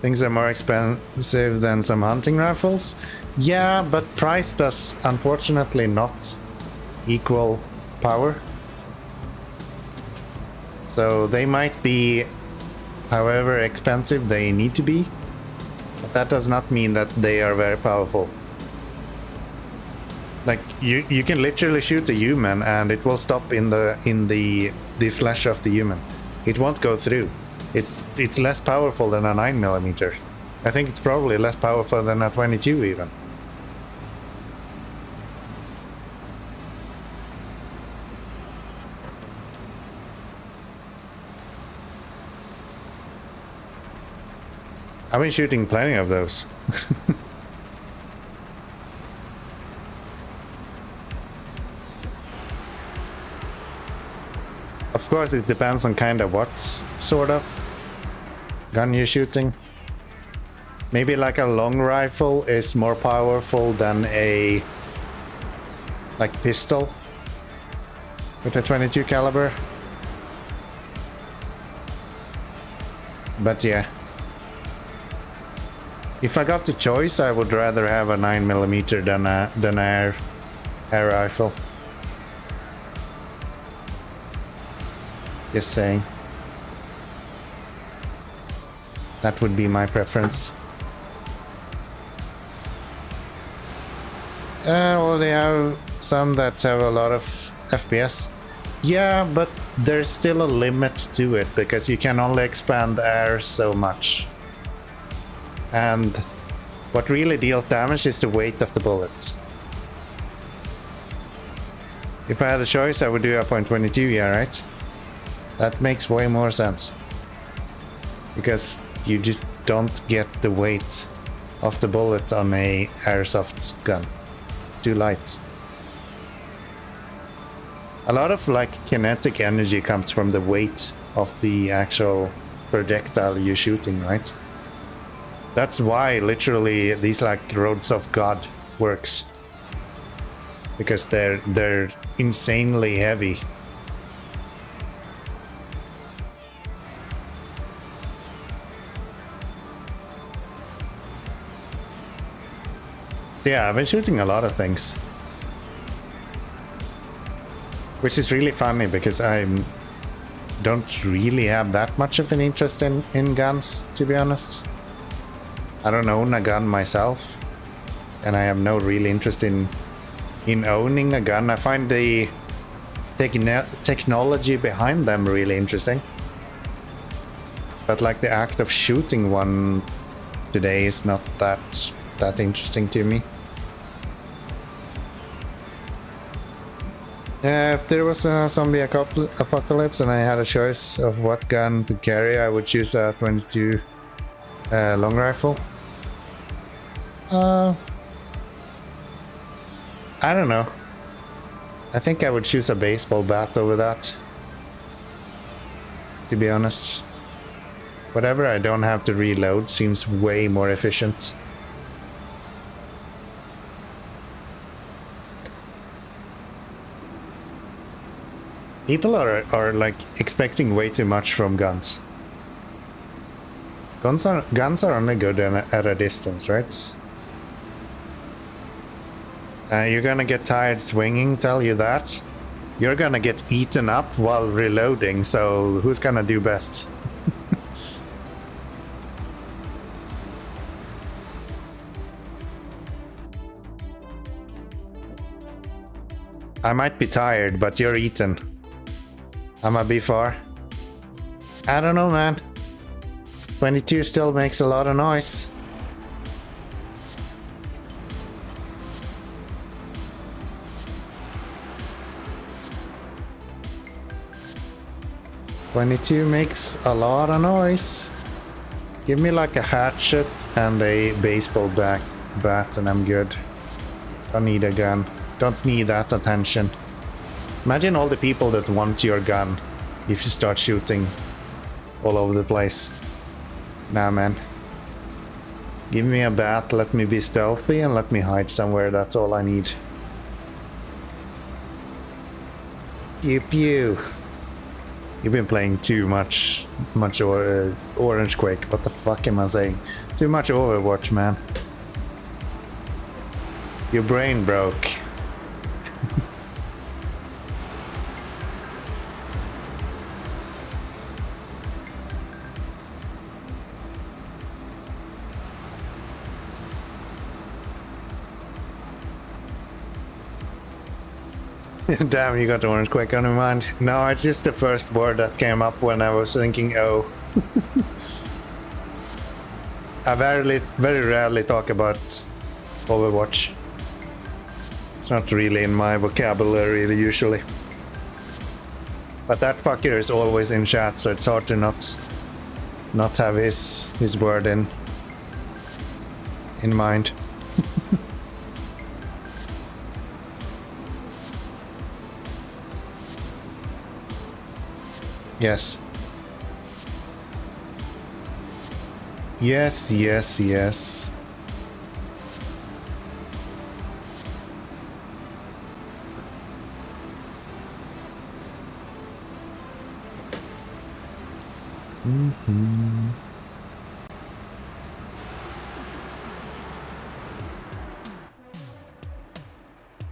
Things are more expensive than some hunting rifles. Yeah, but price does unfortunately not equal power. So they might be however expensive they need to be, but that does not mean that they are very powerful. Like you can literally shoot a human and it will stop in the flesh of the human. It won't go through. It's less powerful than a 9mm. I think it's probably less powerful than a 22 even. I've been shooting plenty of those. Of course, it depends on kind of what sort of gun you're shooting. Maybe like a long rifle is more powerful than a like pistol with a 22 caliber. But yeah. If I got the choice, I would rather have a 9mm than an air rifle. Just saying. That would be my preference. Well, they have some that have a lot of FPS. Yeah, but there's still a limit to it because you can only expand air so much. And what really deals damage is the weight of the bullets. If I had a choice, I would do a .22, yeah, right? That makes way more sense. Because you just don't get the weight of the bullet on a airsoft gun. Too light. A lot of like kinetic energy comes from the weight of the actual projectile you're shooting, right? That's why literally these like roads of God works. Because they're insanely heavy. Yeah, I've been shooting a lot of things. Which is really funny because I don't really have that much of an interest in guns, to be honest. I don't own a gun myself, and I have no real interest in owning a gun. I find the technology behind them really interesting. But like the act of shooting one today is not that interesting to me. If there was a zombie apocalypse and I had a choice of what gun to carry, I would choose a 22 long rifle. I don't know. I think I would choose a baseball bat over that, to be honest. Whatever I don't have to reload seems way more efficient. People are like expecting way too much from guns. Guns are only good at a distance, right? You're gonna get tired swinging, tell you that. You're gonna get eaten up while reloading, so who's gonna do best? I might be tired, but you're eaten. I'ma be far. I don't know, man. 22 still makes a lot of noise. "22 makes a lot of noise. Give me like a hatchet and a baseball bat and I'm good. Don't need a gun. Don't need that attention." Imagine all the people that want your gun if you start shooting all over the place. Nah, man. Give me a bat, let me be stealthy, and let me hide somewhere. That's all I need. Pew pew. You've been playing too much Orange Quake. What the fuck am I saying? Too much Overwatch, man. Your brain broke. Damn, you got Orange Quake on your mind. No, it's just the first word that came up when I was thinking, oh. I very rarely talk about Overwatch. It's not really in my vocabulary usually. But that fucker is always in chat, so it's hard to not have his word in mind. Yes. Yes, yes, yes.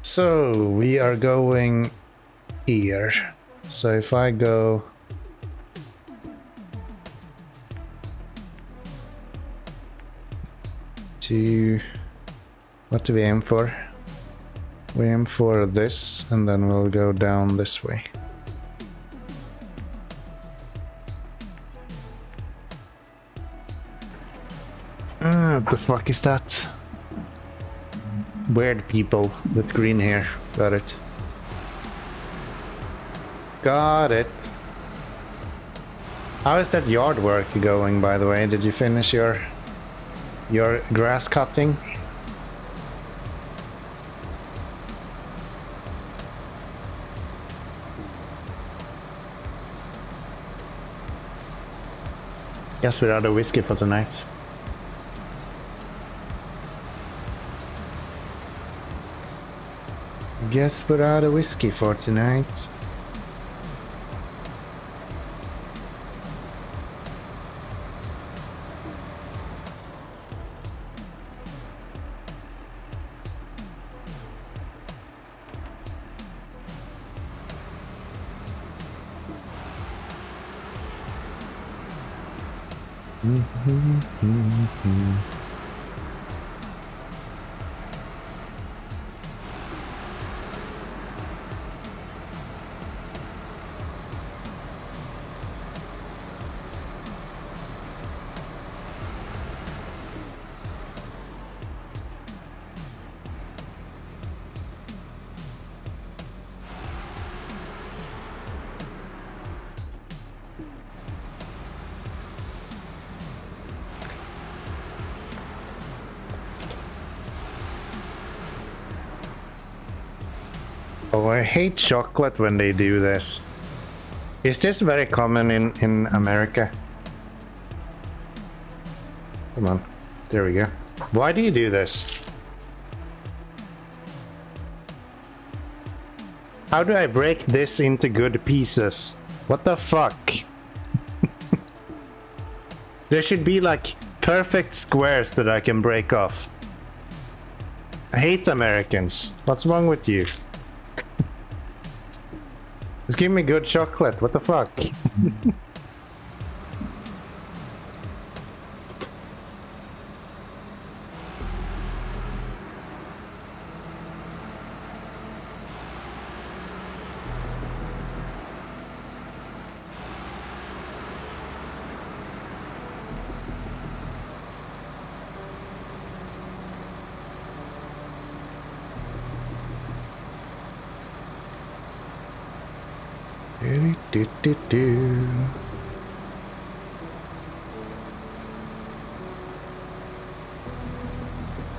So we are going here. So if I go to, what do we aim for? We aim for this, and then we'll go down this way. What the fuck is that? Weird people with green hair. Got it. Got it. How is that yard work going, by the way? Did you finish your grass cutting? Guess we're out of whiskey for tonight. Guess we're out of whiskey for tonight. Oh, I hate chocolate when they do this. Is this very common in America? Come on. There we go. Why do you do this? How do I break this into good pieces? What the fuck? There should be like perfect squares that I can break off. I hate Americans. What's wrong with you? Just give me good chocolate. What the fuck?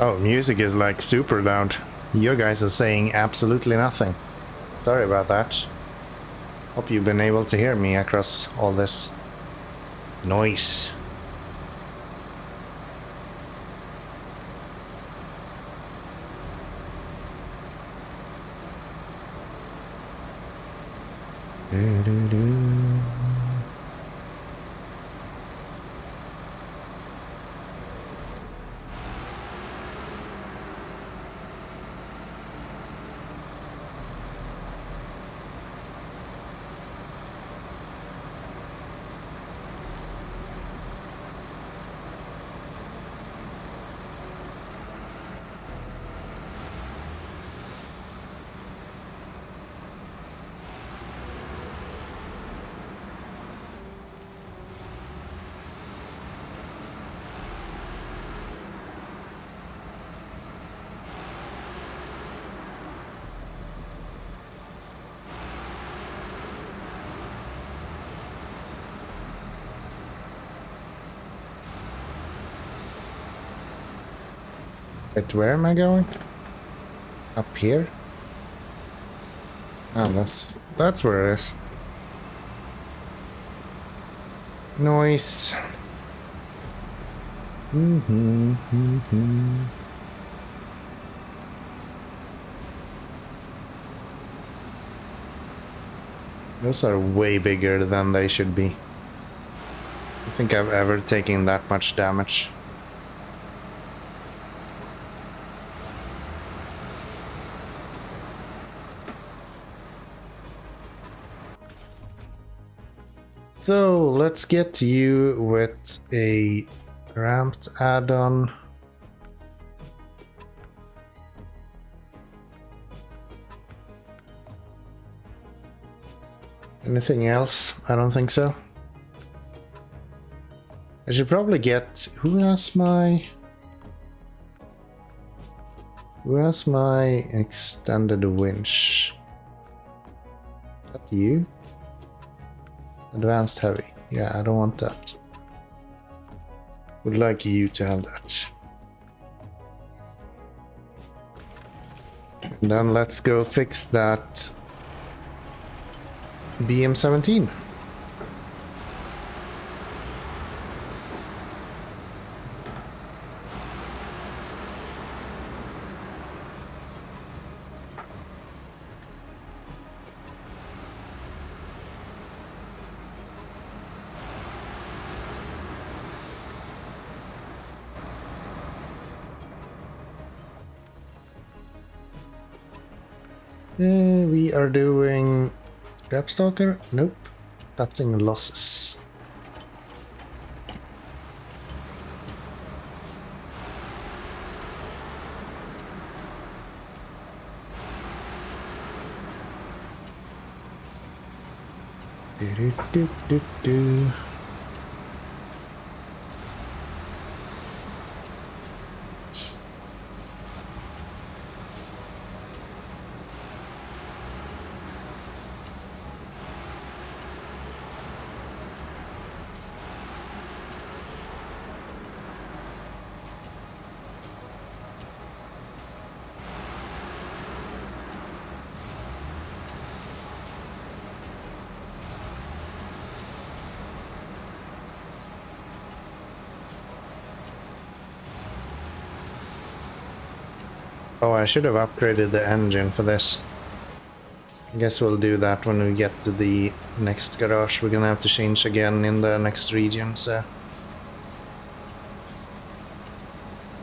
Oh, music is like super loud. You guys are saying absolutely nothing. Sorry about that. Hope you've been able to hear me across all this noise. Wait, where am I going? Up here? Oh, that's where it is. Noise. Those are way bigger than they should be. I don't think I've ever taken that much damage. So let's get you with a ramped add-on. Anything else? I don't think so. I should probably get... Who has my extended winch? Is that you? Advanced heavy. Yeah, I don't want that. Would like you to have that. And then let's go fix that BM-17. We are doing Grabstalker? Nope. Cutting losses. Do. Oh, I should have upgraded the engine for this. I guess we'll do that when we get to the next garage. We're gonna have to change again in the next region, so...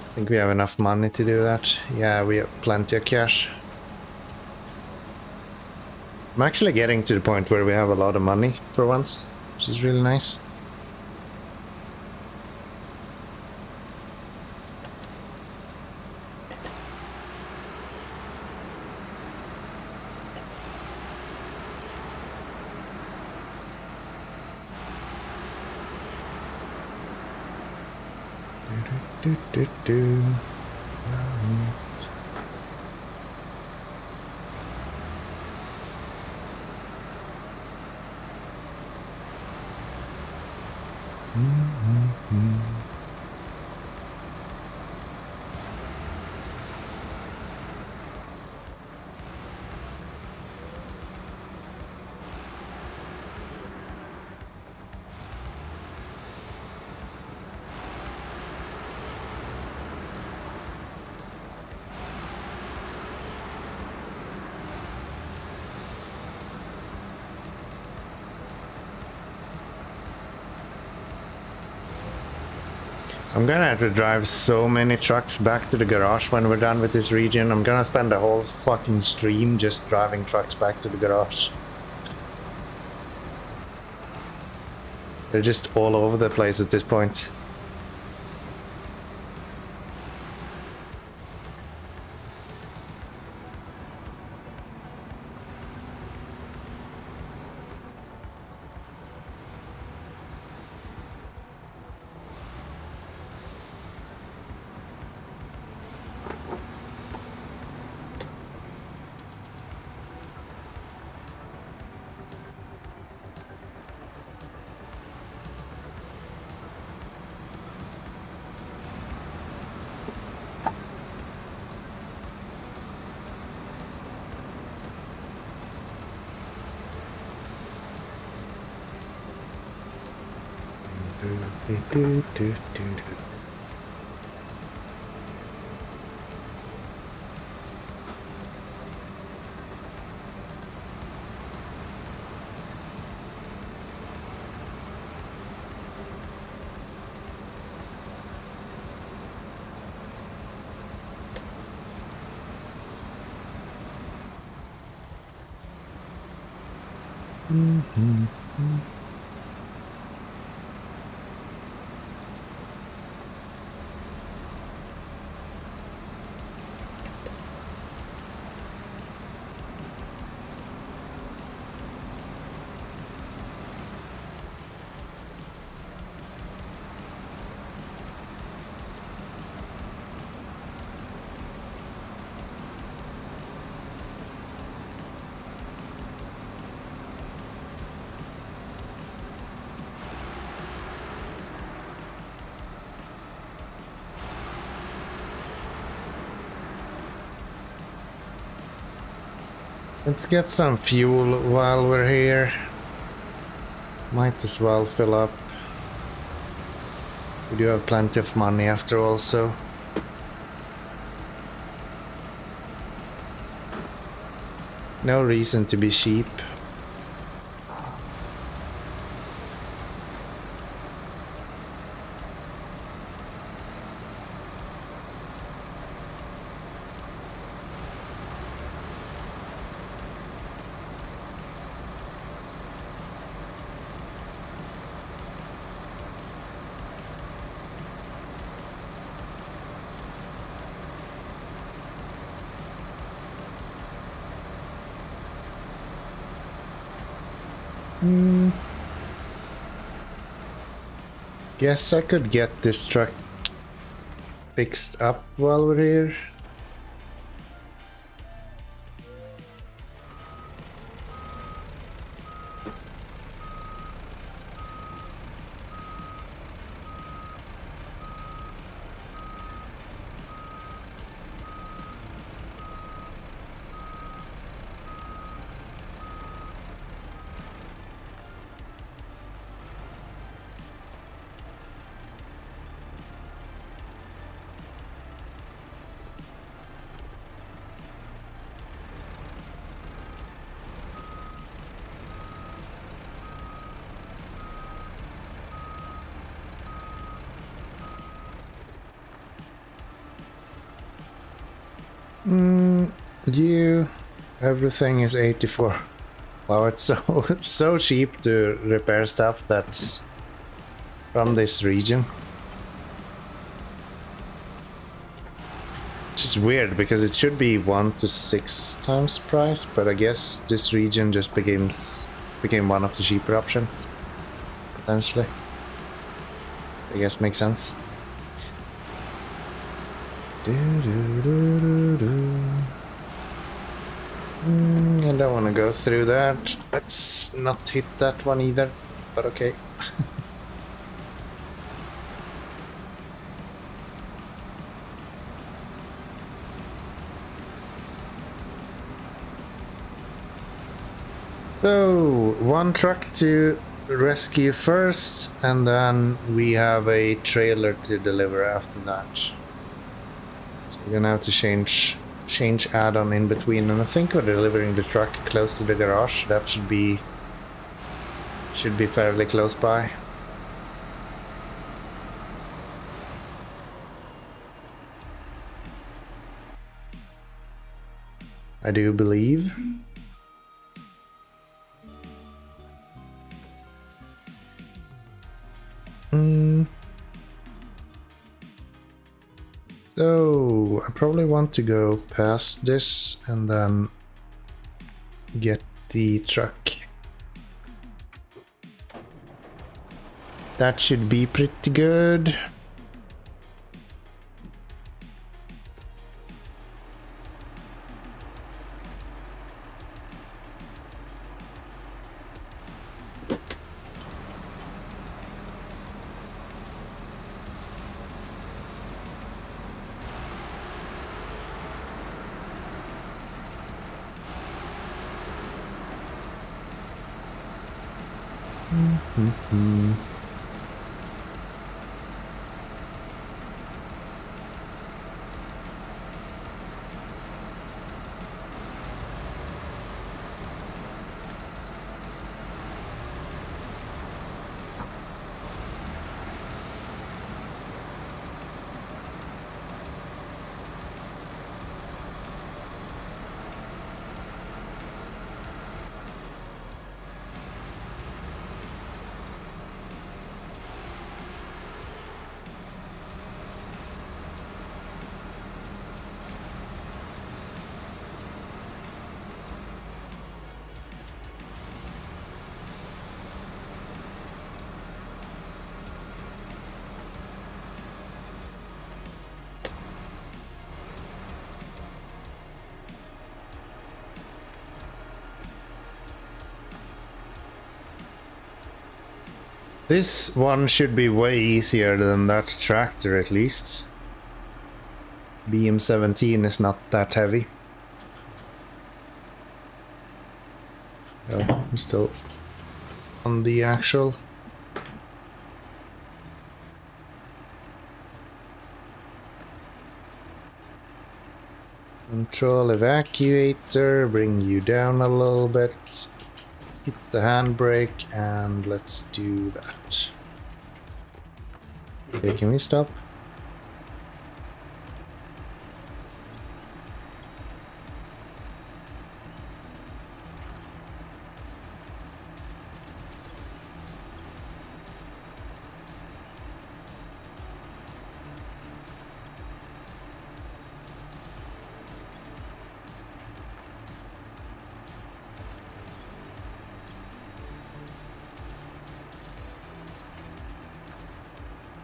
I think we have enough money to do that. Yeah, we have plenty of cash. I'm actually getting to the point where we have a lot of money for once, which is really nice. Right. I'm gonna have to drive so many trucks back to the garage when we're done with this region. I'm gonna spend the whole fucking stream just driving trucks back to the garage. They're just all over the place at this point. Let's get some fuel while we're here. Might as well fill up. We do have plenty of money after all, so... no reason to be cheap. Guess I could get this truck fixed up while we're here. Everything is 84. Wow, it's so cheap to repair stuff that's from this region. Which is weird because it should be 1 to 6 times price, but I guess this region just became one of the cheaper options. Potentially. I guess makes sense. I don't want to go through that. Let's not hit that one either, but okay. So, one truck to rescue first, and then we have a trailer to deliver after that. So we're gonna have to change add-on in between, and I think we're delivering the truck close to the garage. That should be fairly close by. I do believe. So I probably want to go past this and then get the truck. That should be pretty good. This one should be way easier than that tractor, at least. BM17 is not that heavy. Oh, I'm still on the actual. Control evacuator, bring you down a little bit. Hit the handbrake and let's do that. Okay, can we stop?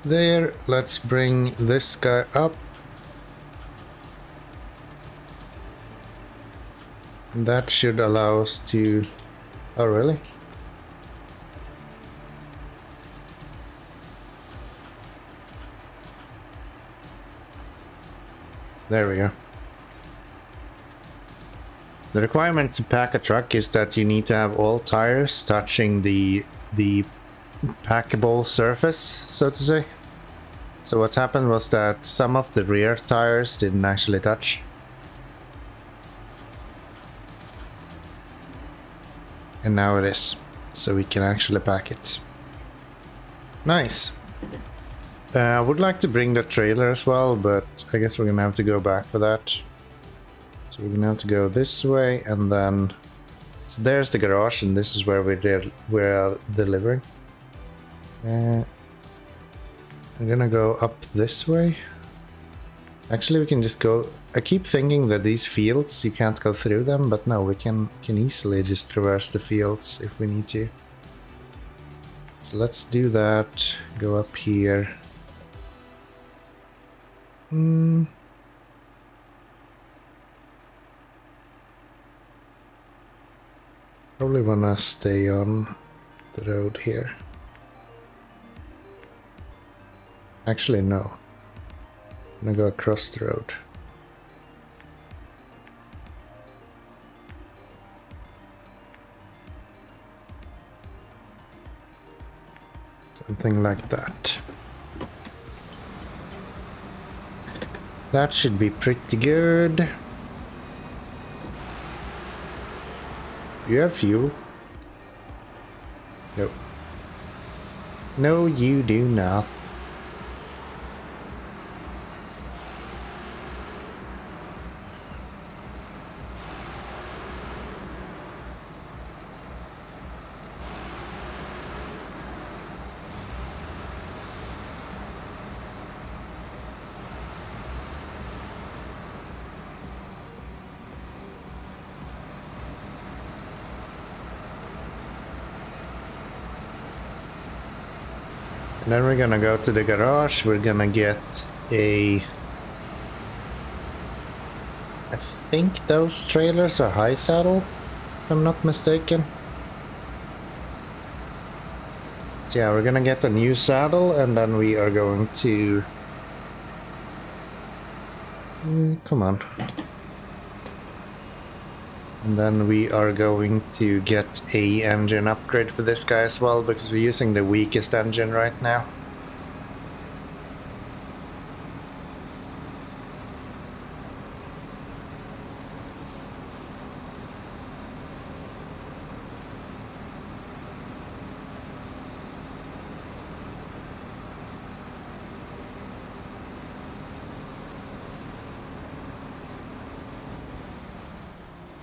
There, let's bring this guy up. That should allow us to... Oh, really? There we go. The requirement to pack a truck is that you need to have all tires touching the packable surface, so to say. So what happened was that some of the rear tires didn't actually touch. And now it is. So we can actually pack it. Nice. I would like to bring the trailer as well, but I guess we're gonna have to go back for that. So we're gonna have to go this way, and then so there's the garage, and this is where we're delivering. I'm gonna go up this way. Actually, we can just go. I keep thinking that these fields you can't go through them, but no, we can easily just traverse the fields if we need to. So let's do that. Go up here. Probably wanna stay on the road here. Actually, no. I'm gonna go across the road. Something like that. That should be pretty good. You have fuel? No. No, you do not. And then we're gonna go to the garage. We're gonna get a... I think those trailers are high saddle, if I'm not mistaken. So yeah, we're gonna get a new saddle, and then we are going to... come on. And then we are going to get a engine upgrade for this guy as well, because we're using the weakest engine right now.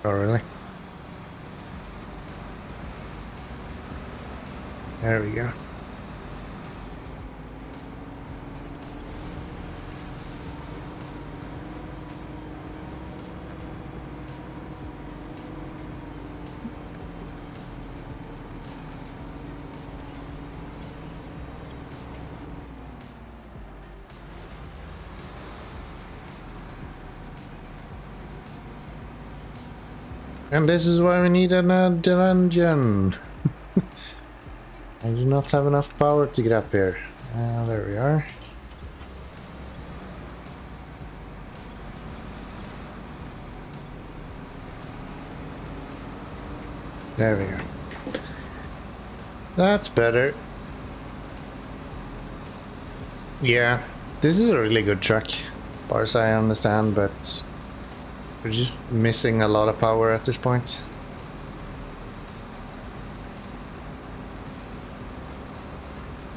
Oh, really? There we go. And this is why we need another engine. I do not have enough power to get up here. There we are. There we go. That's better. Yeah, this is a really good truck, as far as I understand, but we're just missing a lot of power at this point.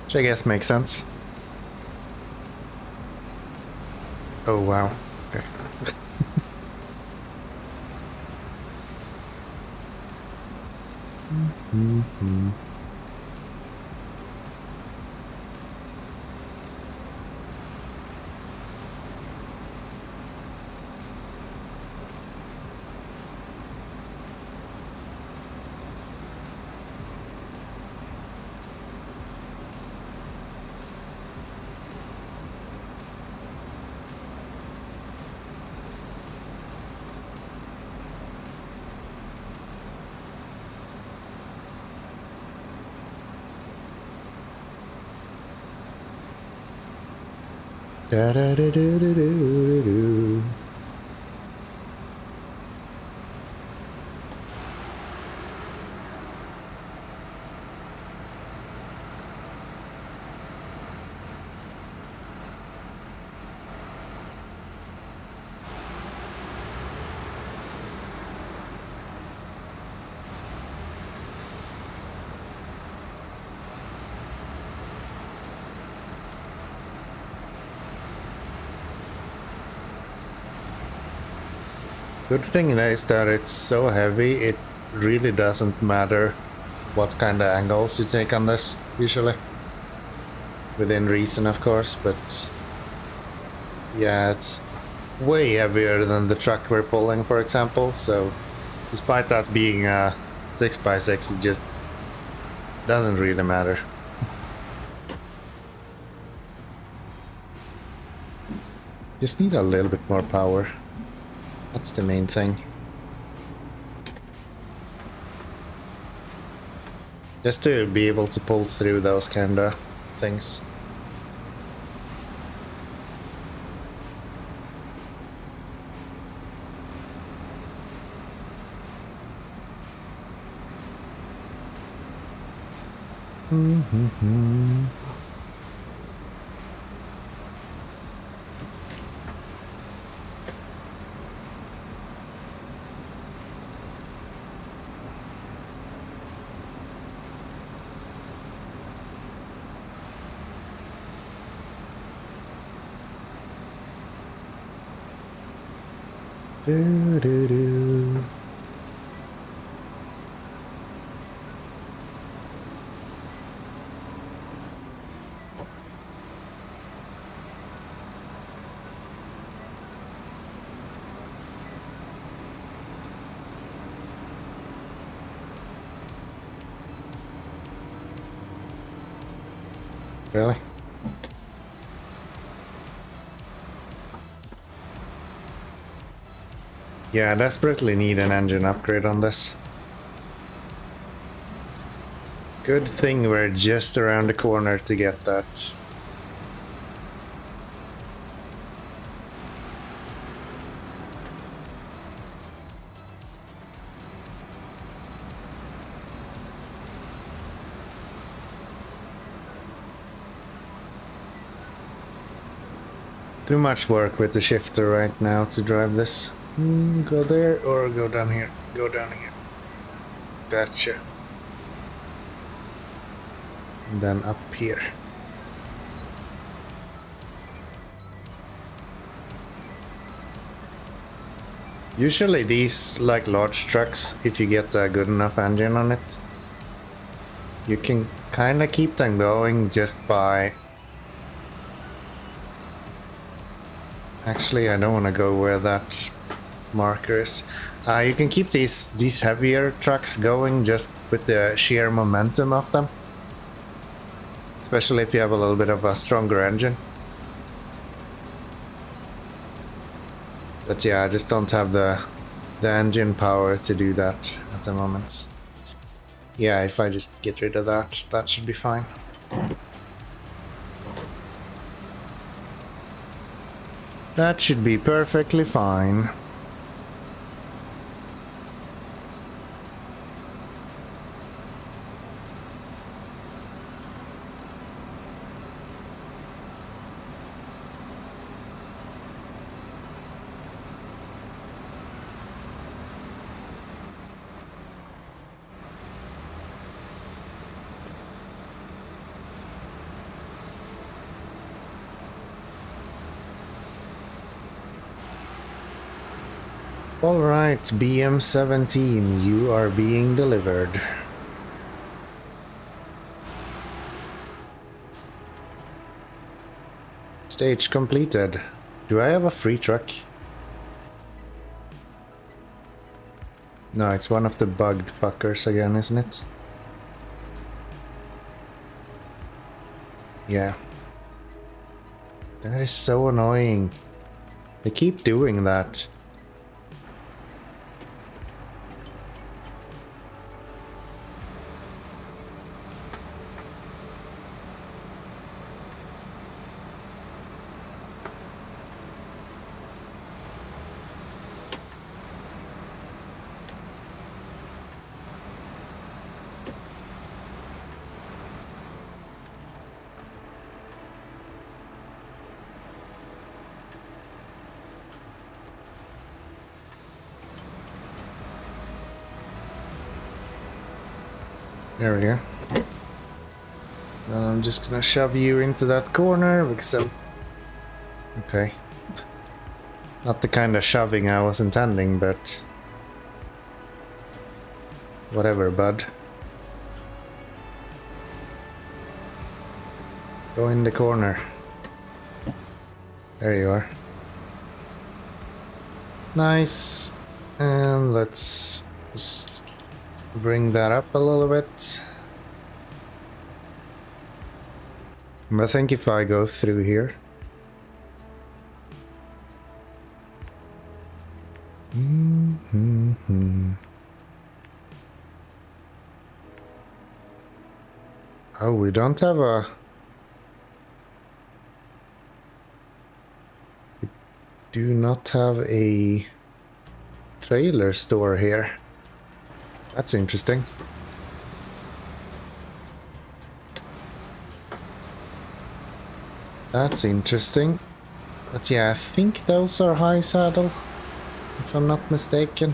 Which I guess makes sense. Oh wow. Okay. Mm-hmm. Da da da da da da da. Good thing is that it's so heavy, it really doesn't matter what kind of angles you take on this, usually. Within reason, of course, but yeah, it's way heavier than the truck we're pulling, for example, so despite that being a 6x6, it just doesn't really matter. Just need a little bit more power. That's the main thing. Just to be able to pull through those kind of things. Do, do, do. Really? Yeah, I desperately need an engine upgrade on this. Good thing we're just around the corner to get that. Too much work with the shifter right now to drive this. Go there or go down here. Go down here. Gotcha. And then up here. Usually these like large trucks, if you get a good enough engine on it, you can kind of keep them going just by... Actually, I don't want to go where that marker is. You can keep these heavier trucks going just with the sheer momentum of them. Especially if you have a little bit of a stronger engine. But yeah, I just don't have the engine power to do that at the moment. Yeah, if I just get rid of that, that should be fine. That should be perfectly fine. Alright, BM17, you are being delivered. Stage completed. Do I have a free truck? No, it's one of the bugged fuckers again, isn't it? Yeah. That is so annoying. They keep doing that. There we go. I'm just gonna shove you into that corner because I'm... Okay. Not the kind of shoving I was intending, but whatever, bud. Go in the corner. There you are. Nice. And let's just bring that up a little bit. I think if I go through here. Oh, we don't have a... We do not have a trailer store here. That's interesting. That's interesting. But yeah, I think those are high saddle, if I'm not mistaken.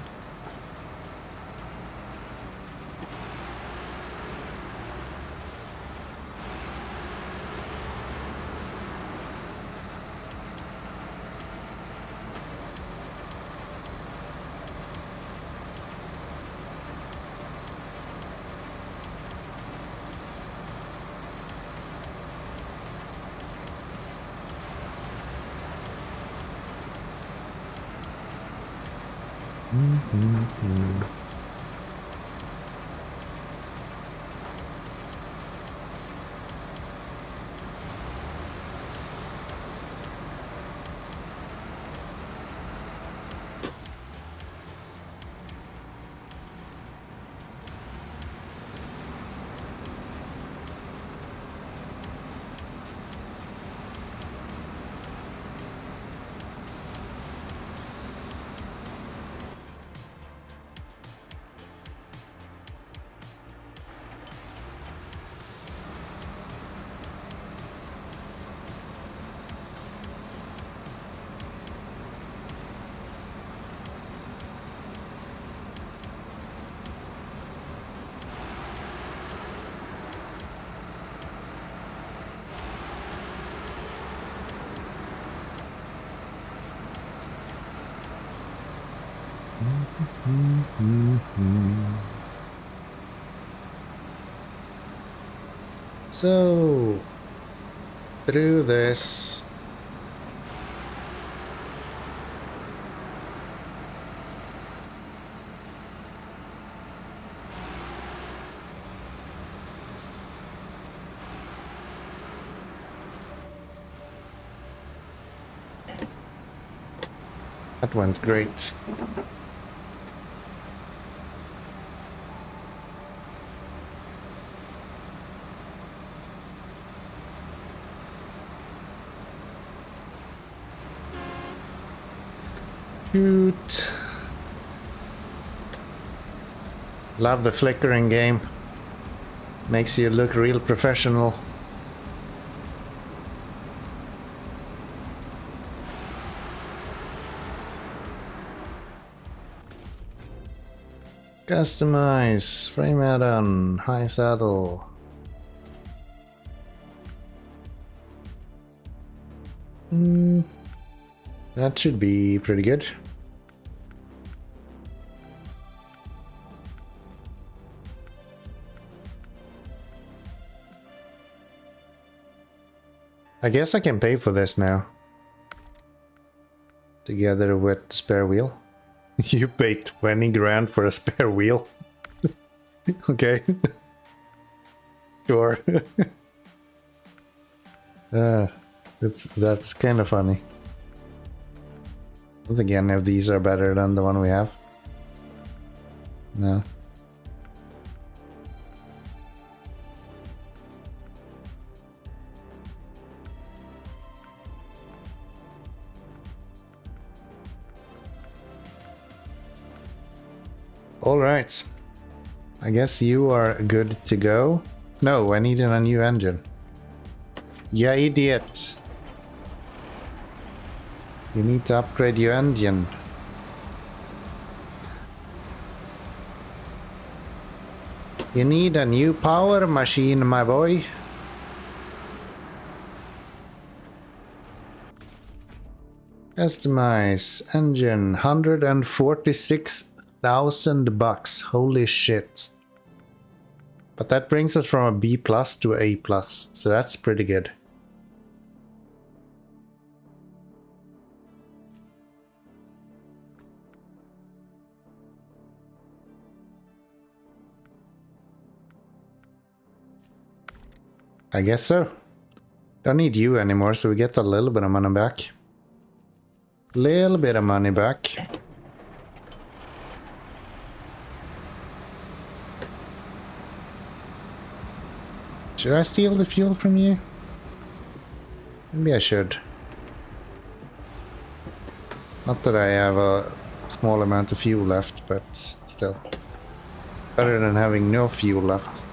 So, through this. That went great. Shoot. Love the flickering game. Makes you look real professional. Customize, frame add-on, high saddle. That should be pretty good. I guess I can pay for this now. Together with the spare wheel. You paid 20 grand for a spare wheel. Okay. Sure. That's kind of funny. I don't think any of these are better than the one we have. No. Alright. I guess you are good to go. No, I need a new engine. Yeah, idiot. You need to upgrade your engine. You need a new power machine, my boy. Customize engine, $146,000. Holy shit. But that brings us from a B plus to A plus, so that's pretty good. I guess so. Don't need you anymore, so we get a little bit of money back. Little bit of money back. Should I steal the fuel from you? Maybe I should. Not that I have a small amount of fuel left, but still. Better than having no fuel left.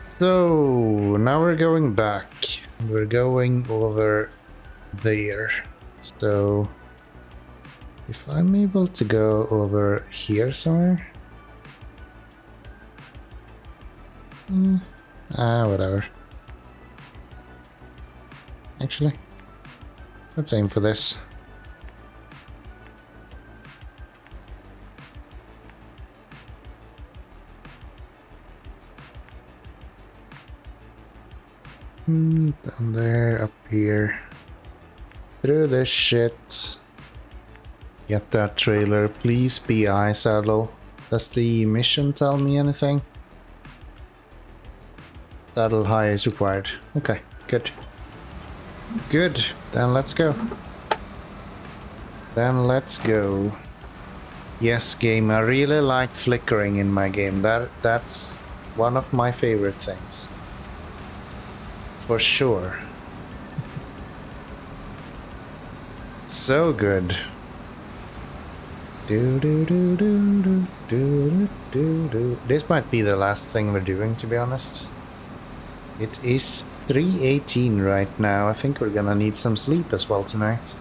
So, now we're going back. We're going over there. So, if I'm able to go over here somewhere. Whatever. Actually, let's aim for this. Down there, up here. Through this shit. Get that trailer. Please be eye saddle. Does the mission tell me anything? Saddle high is required. Okay, good. Good. Then let's go. Then let's go. Yes, game. I really like flickering in my game. That's one of my favorite things. For sure. So good. Do do do do do do do do. This might be the last thing we're doing, to be honest. It is 3:18 right now. I think we're gonna need some sleep as well tonight.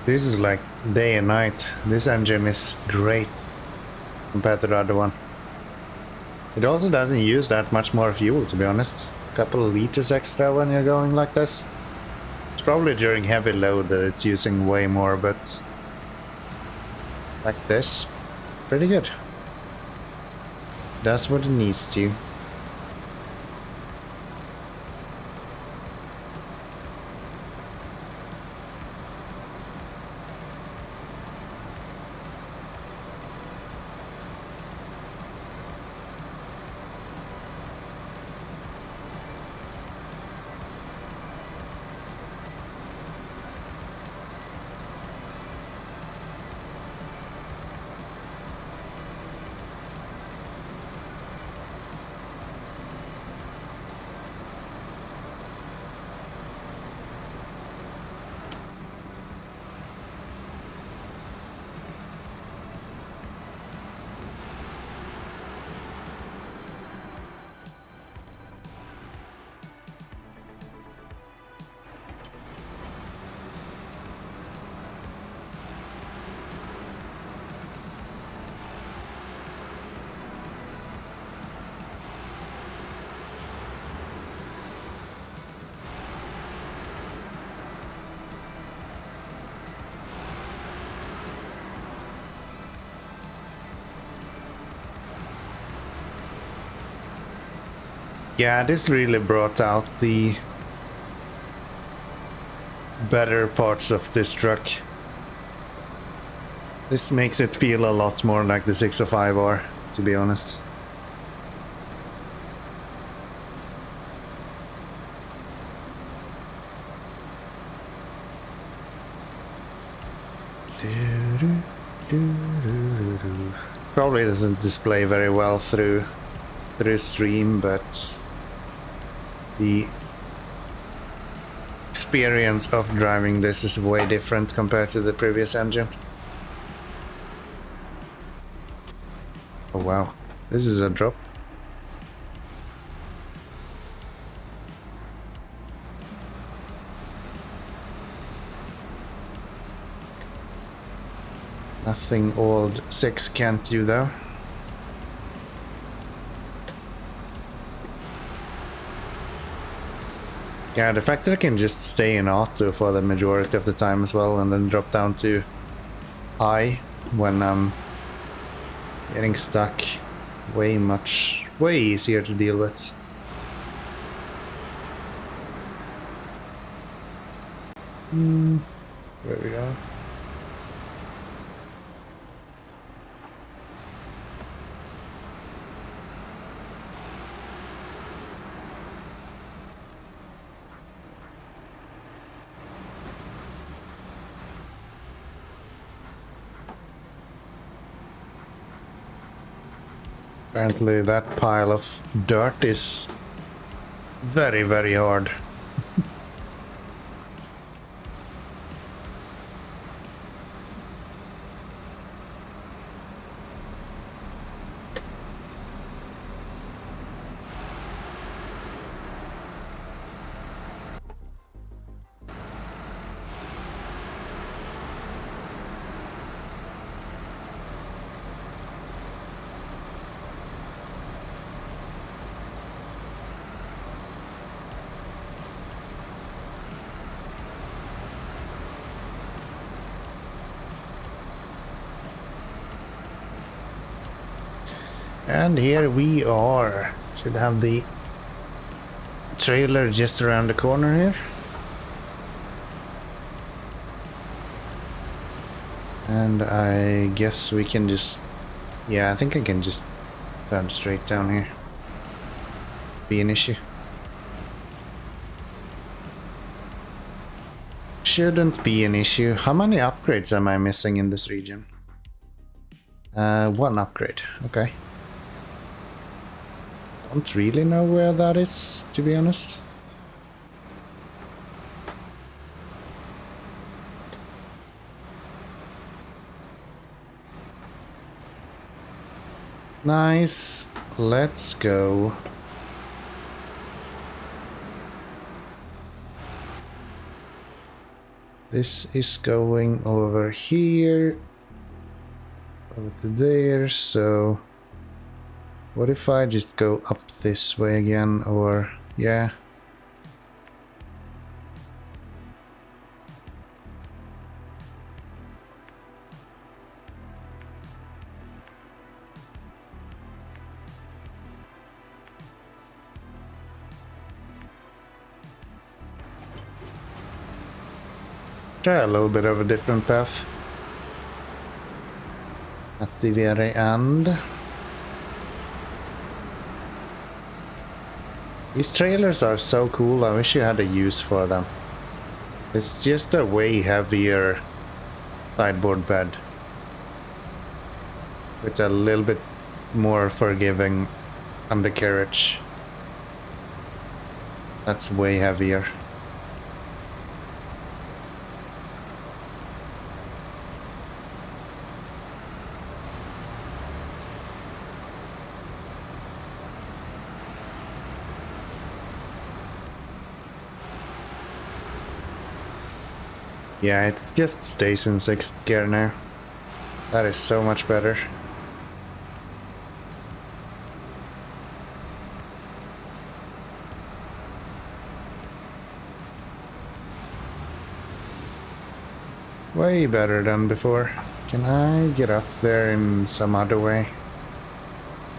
This is like day and night. This engine is great compared to the other one. It also doesn't use that much more fuel, to be honest. A couple of liters extra when you're going like this. It's probably during heavy load that it's using way more, but like this, pretty good. Does what it needs to. Yeah, this really brought out the better parts of this truck. This makes it feel a lot more like the 605R, to be honest. Probably doesn't display very well through stream, but the experience of driving this is way different compared to the previous engine. Oh wow, this is a drop. Nothing old 6 can't do though. Yeah, the fact that I can just stay in auto for the majority of the time as well and then drop down to high when I'm getting stuck, way easier to deal with. There we go. Apparently that pile of dirt is very, very hard. And here we are. Should have the trailer just around the corner here. And I guess we can just... yeah, I think I can just turn straight down here. Be an issue. Shouldn't be an issue. How many upgrades am I missing in this region? 1 upgrade. Okay. Don't really know where that is, to be honest. Nice. Let's go. This is going over here. Over to there, so... what if I just go up this way again, or... yeah. Try a little bit of a different path. At the very end. These trailers are so cool, I wish you had a use for them. It's just a way heavier sideboard bed. With a little bit more forgiving undercarriage. That's way heavier. Yeah, it just stays in 6th gear now. That is so much better. Way better than before. Can I get up there in some other way?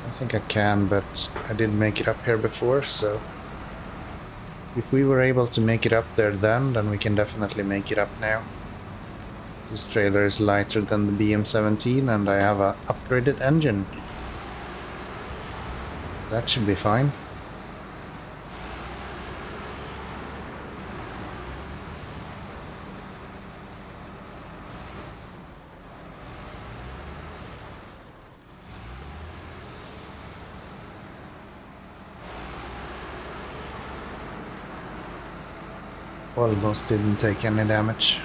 I think I can, but I didn't make it up here before, so... if we were able to make it up there then we can definitely make it up now. This trailer is lighter than the BM17 and I have a upgraded engine. That should be fine. Almost didn't take any damage.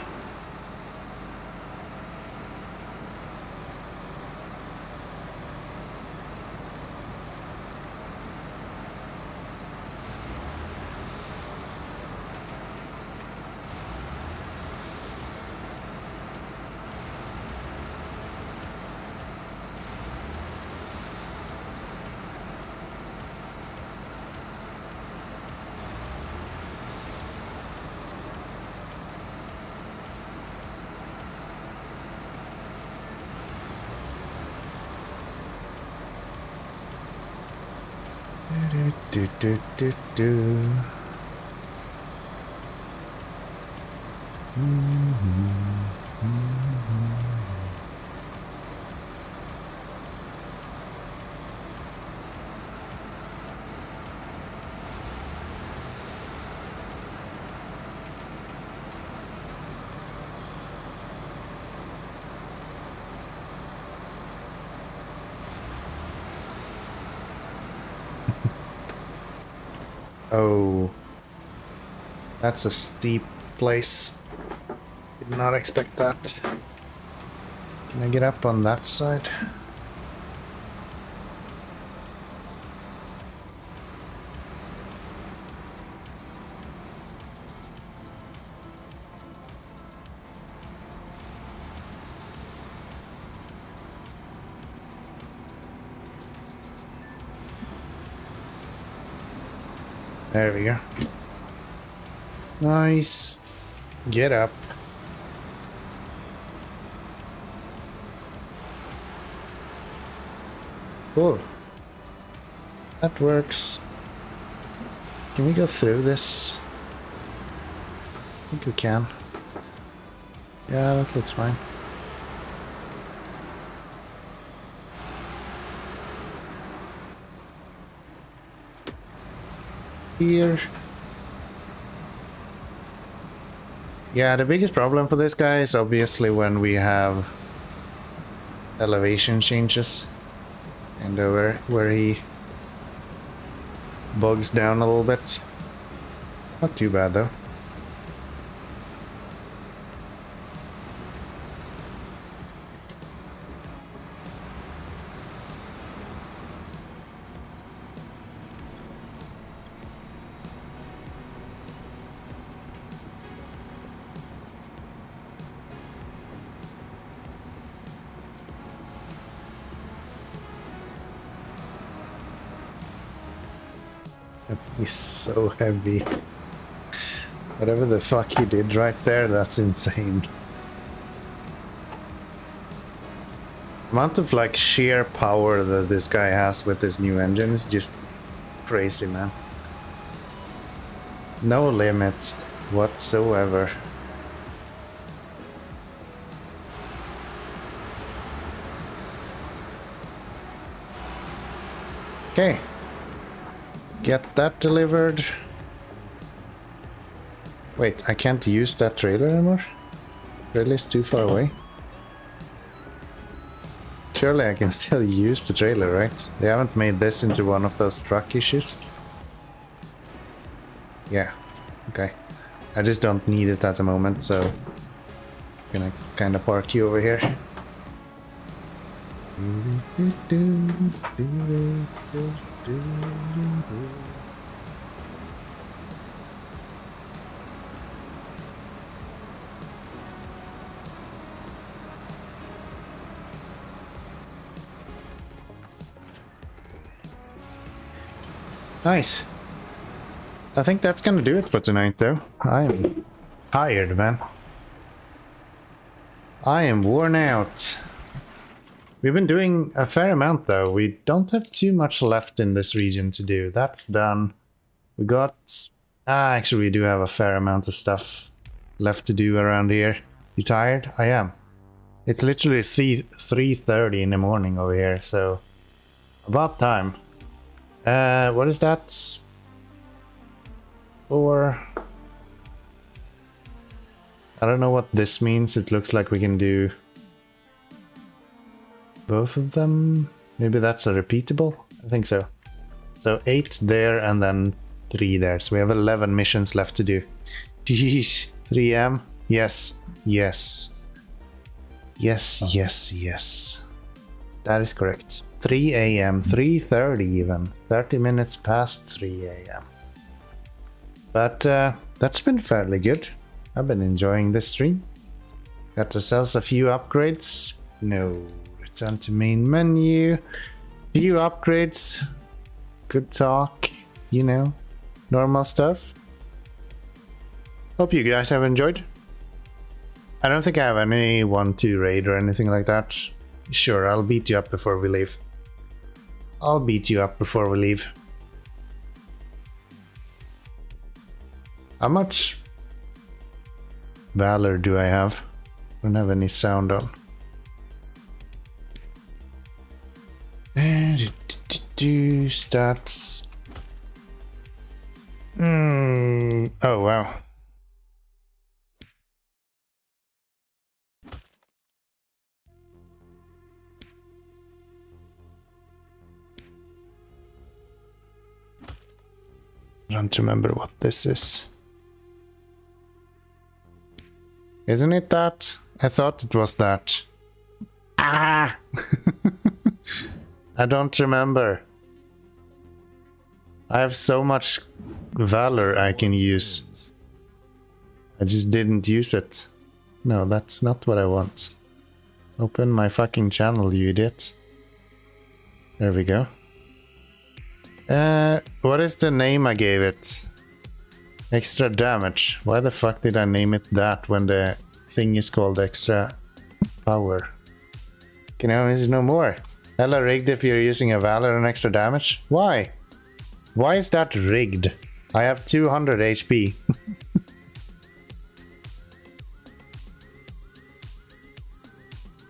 Oh, that's a steep place. Did not expect that. Can I get up on that side? There we go. Nice. Get up. Cool. That works. Can we go through this? I think we can. Yeah, that looks fine. Here. Yeah, the biggest problem for this guy is obviously when we have elevation changes and where he bogs down a little bit. Not too bad though. He's so heavy. Whatever the fuck he did right there, that's insane. Amount of like sheer power that this guy has with this new engine is just crazy, man. No limit whatsoever. Okay. Get that delivered. Wait, I can't use that trailer anymore? Trailer's too far away. Surely I can still use the trailer, right? They haven't made this into one of those truck issues. Yeah, okay. I just don't need it at the moment, so I'm gonna kind of park you over here. Nice. I think that's gonna do it for tonight, though. I am tired, man. I am worn out. We've been doing a fair amount, though. We don't have too much left in this region to do. That's done. We got... actually, we do have a fair amount of stuff left to do around here. You tired? I am. It's literally 3:30 in the morning over here, so... about time. What is that? Or... I don't know what this means. It looks like we can do... both of them? Maybe that's a repeatable? I think so. So 8 there and then 3 there. So we have 11 missions left to do. Jeez, 3 am. Yes, yes. Yes, yes, yes. That is correct. 3 a.m., 3:30 even. 30 minutes past 3 a.m. But that's been fairly good. I've been enjoying this stream. Got ourselves a few upgrades. No, return to main menu. Few upgrades. Good talk, you know, normal stuff. Hope you guys have enjoyed. I don't think I have any 1-2 raid or anything like that. Sure, I'll beat you up before we leave. I'll beat you up before we leave. How much valor do I have? I don't have any sound on. Stats. Oh wow. I don't remember what this is. Isn't it that? I thought it was that. Ah! I don't remember. I have so much valor I can use. I just didn't use it. No, that's not what I want. Open my fucking channel, you idiot. There we go. What is the name I gave it? Extra damage. Why the fuck did I name it that when the thing is called extra power? Okay, now this is no more. Hella rigged if you're using a valor and extra damage. Why? Why is that rigged? I have 200 HP.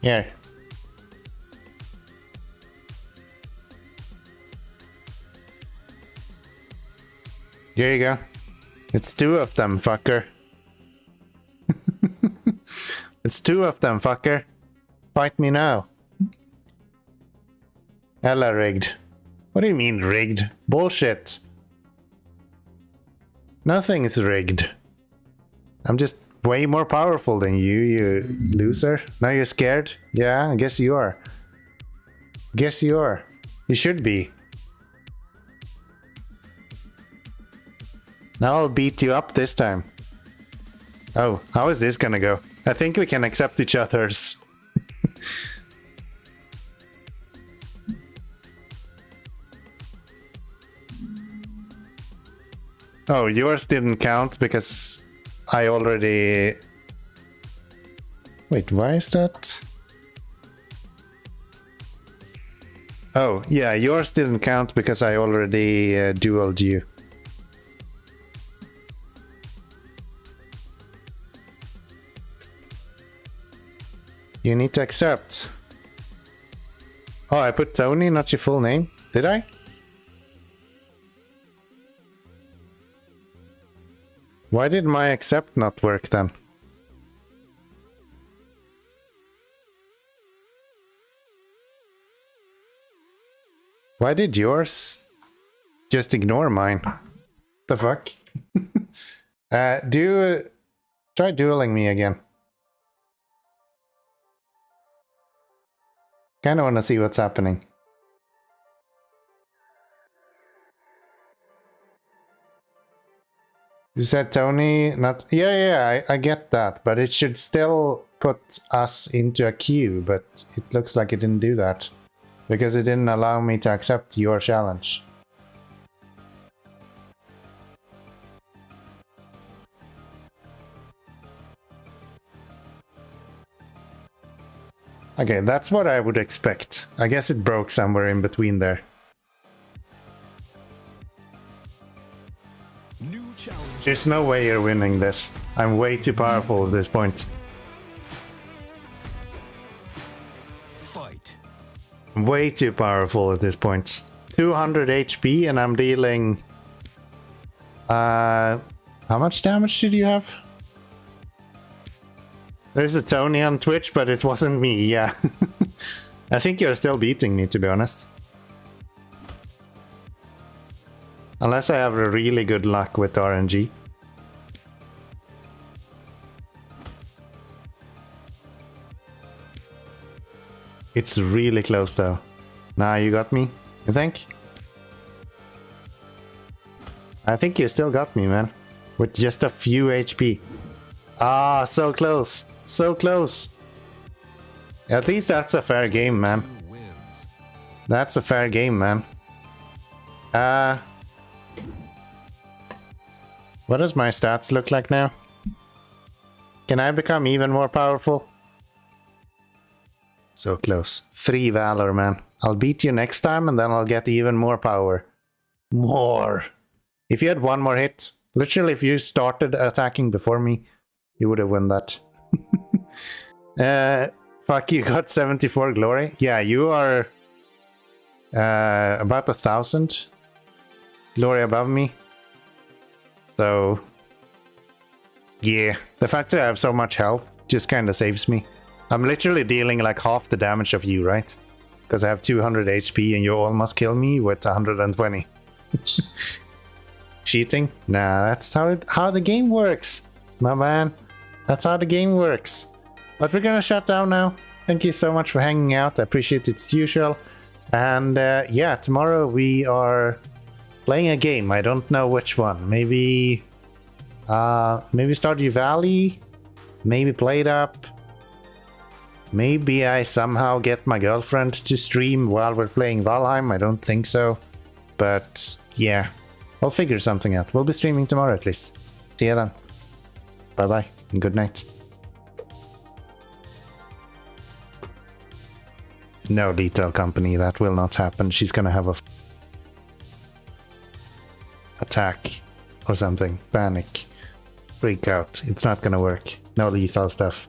Here. Here you go. It's 2 of them, fucker. It's 2 of them, fucker. Fight me now. Hella rigged. What do you mean rigged? Bullshit. Nothing's rigged. I'm just way more powerful than you, you loser. Now you're scared? Yeah, I guess you are. Guess you are. You should be. Now I'll beat you up this time. Oh, how is this gonna go? I think we can accept each other's. Oh, yours didn't count because I already... Wait, why is that? Oh, yeah, yours didn't count because I already dueled you. You need to accept. Oh, I put Tony, not your full name. Did I? Why did my accept not work then? Why did yours just ignore mine? The fuck? Try dueling me again. Kinda wanna see what's happening. You said Tony, not... Yeah, I get that, but it should still put us into a queue, but it looks like it didn't do that. Because it didn't allow me to accept your challenge. Okay, that's what I would expect. I guess it broke somewhere in between there. There's no way you're winning this. I'm way too powerful at this point. Fight. I'm way too powerful at this point. 200 HP and I'm dealing... how much damage did you have? There's a Tony on Twitch, but it wasn't me, yeah. I think you're still beating me, to be honest. Unless I have a really good luck with RNG. It's really close though. Nah, you got me, you think? I think you still got me, man. With just a few HP. Ah, so close. So close. At least that's a fair game, man. Who wins? That's a fair game, man. What does my stats look like now? Can I become even more powerful? So close. 3 Valor, man. I'll beat you next time and then I'll get even more power. More. If you had one more hit, literally if you started attacking before me, you would have won that. Fuck, you got 74 glory. Yeah, you are about 1,000 glory above me. So, yeah, the fact that I have so much health just kind of saves me. I'm literally dealing like half the damage of you, right? Because I have 200 HP and you almost kill me with 120. Cheating? Nah, that's how the game works, my man. That's how the game works. But we're gonna shut down now. Thank you so much for hanging out. I appreciate it as usual. And yeah, tomorrow we are playing a game. I don't know which one. Maybe Stardew Valley. Maybe Played Up. Maybe I somehow get my girlfriend to stream while we're playing Valheim. I don't think so. But yeah, I'll figure something out. We'll be streaming tomorrow at least. See you then. Bye bye and good night. No, Detail Company, that will not happen. She's gonna have a attack or something. Panic. Freak out. It's not gonna work. No lethal stuff.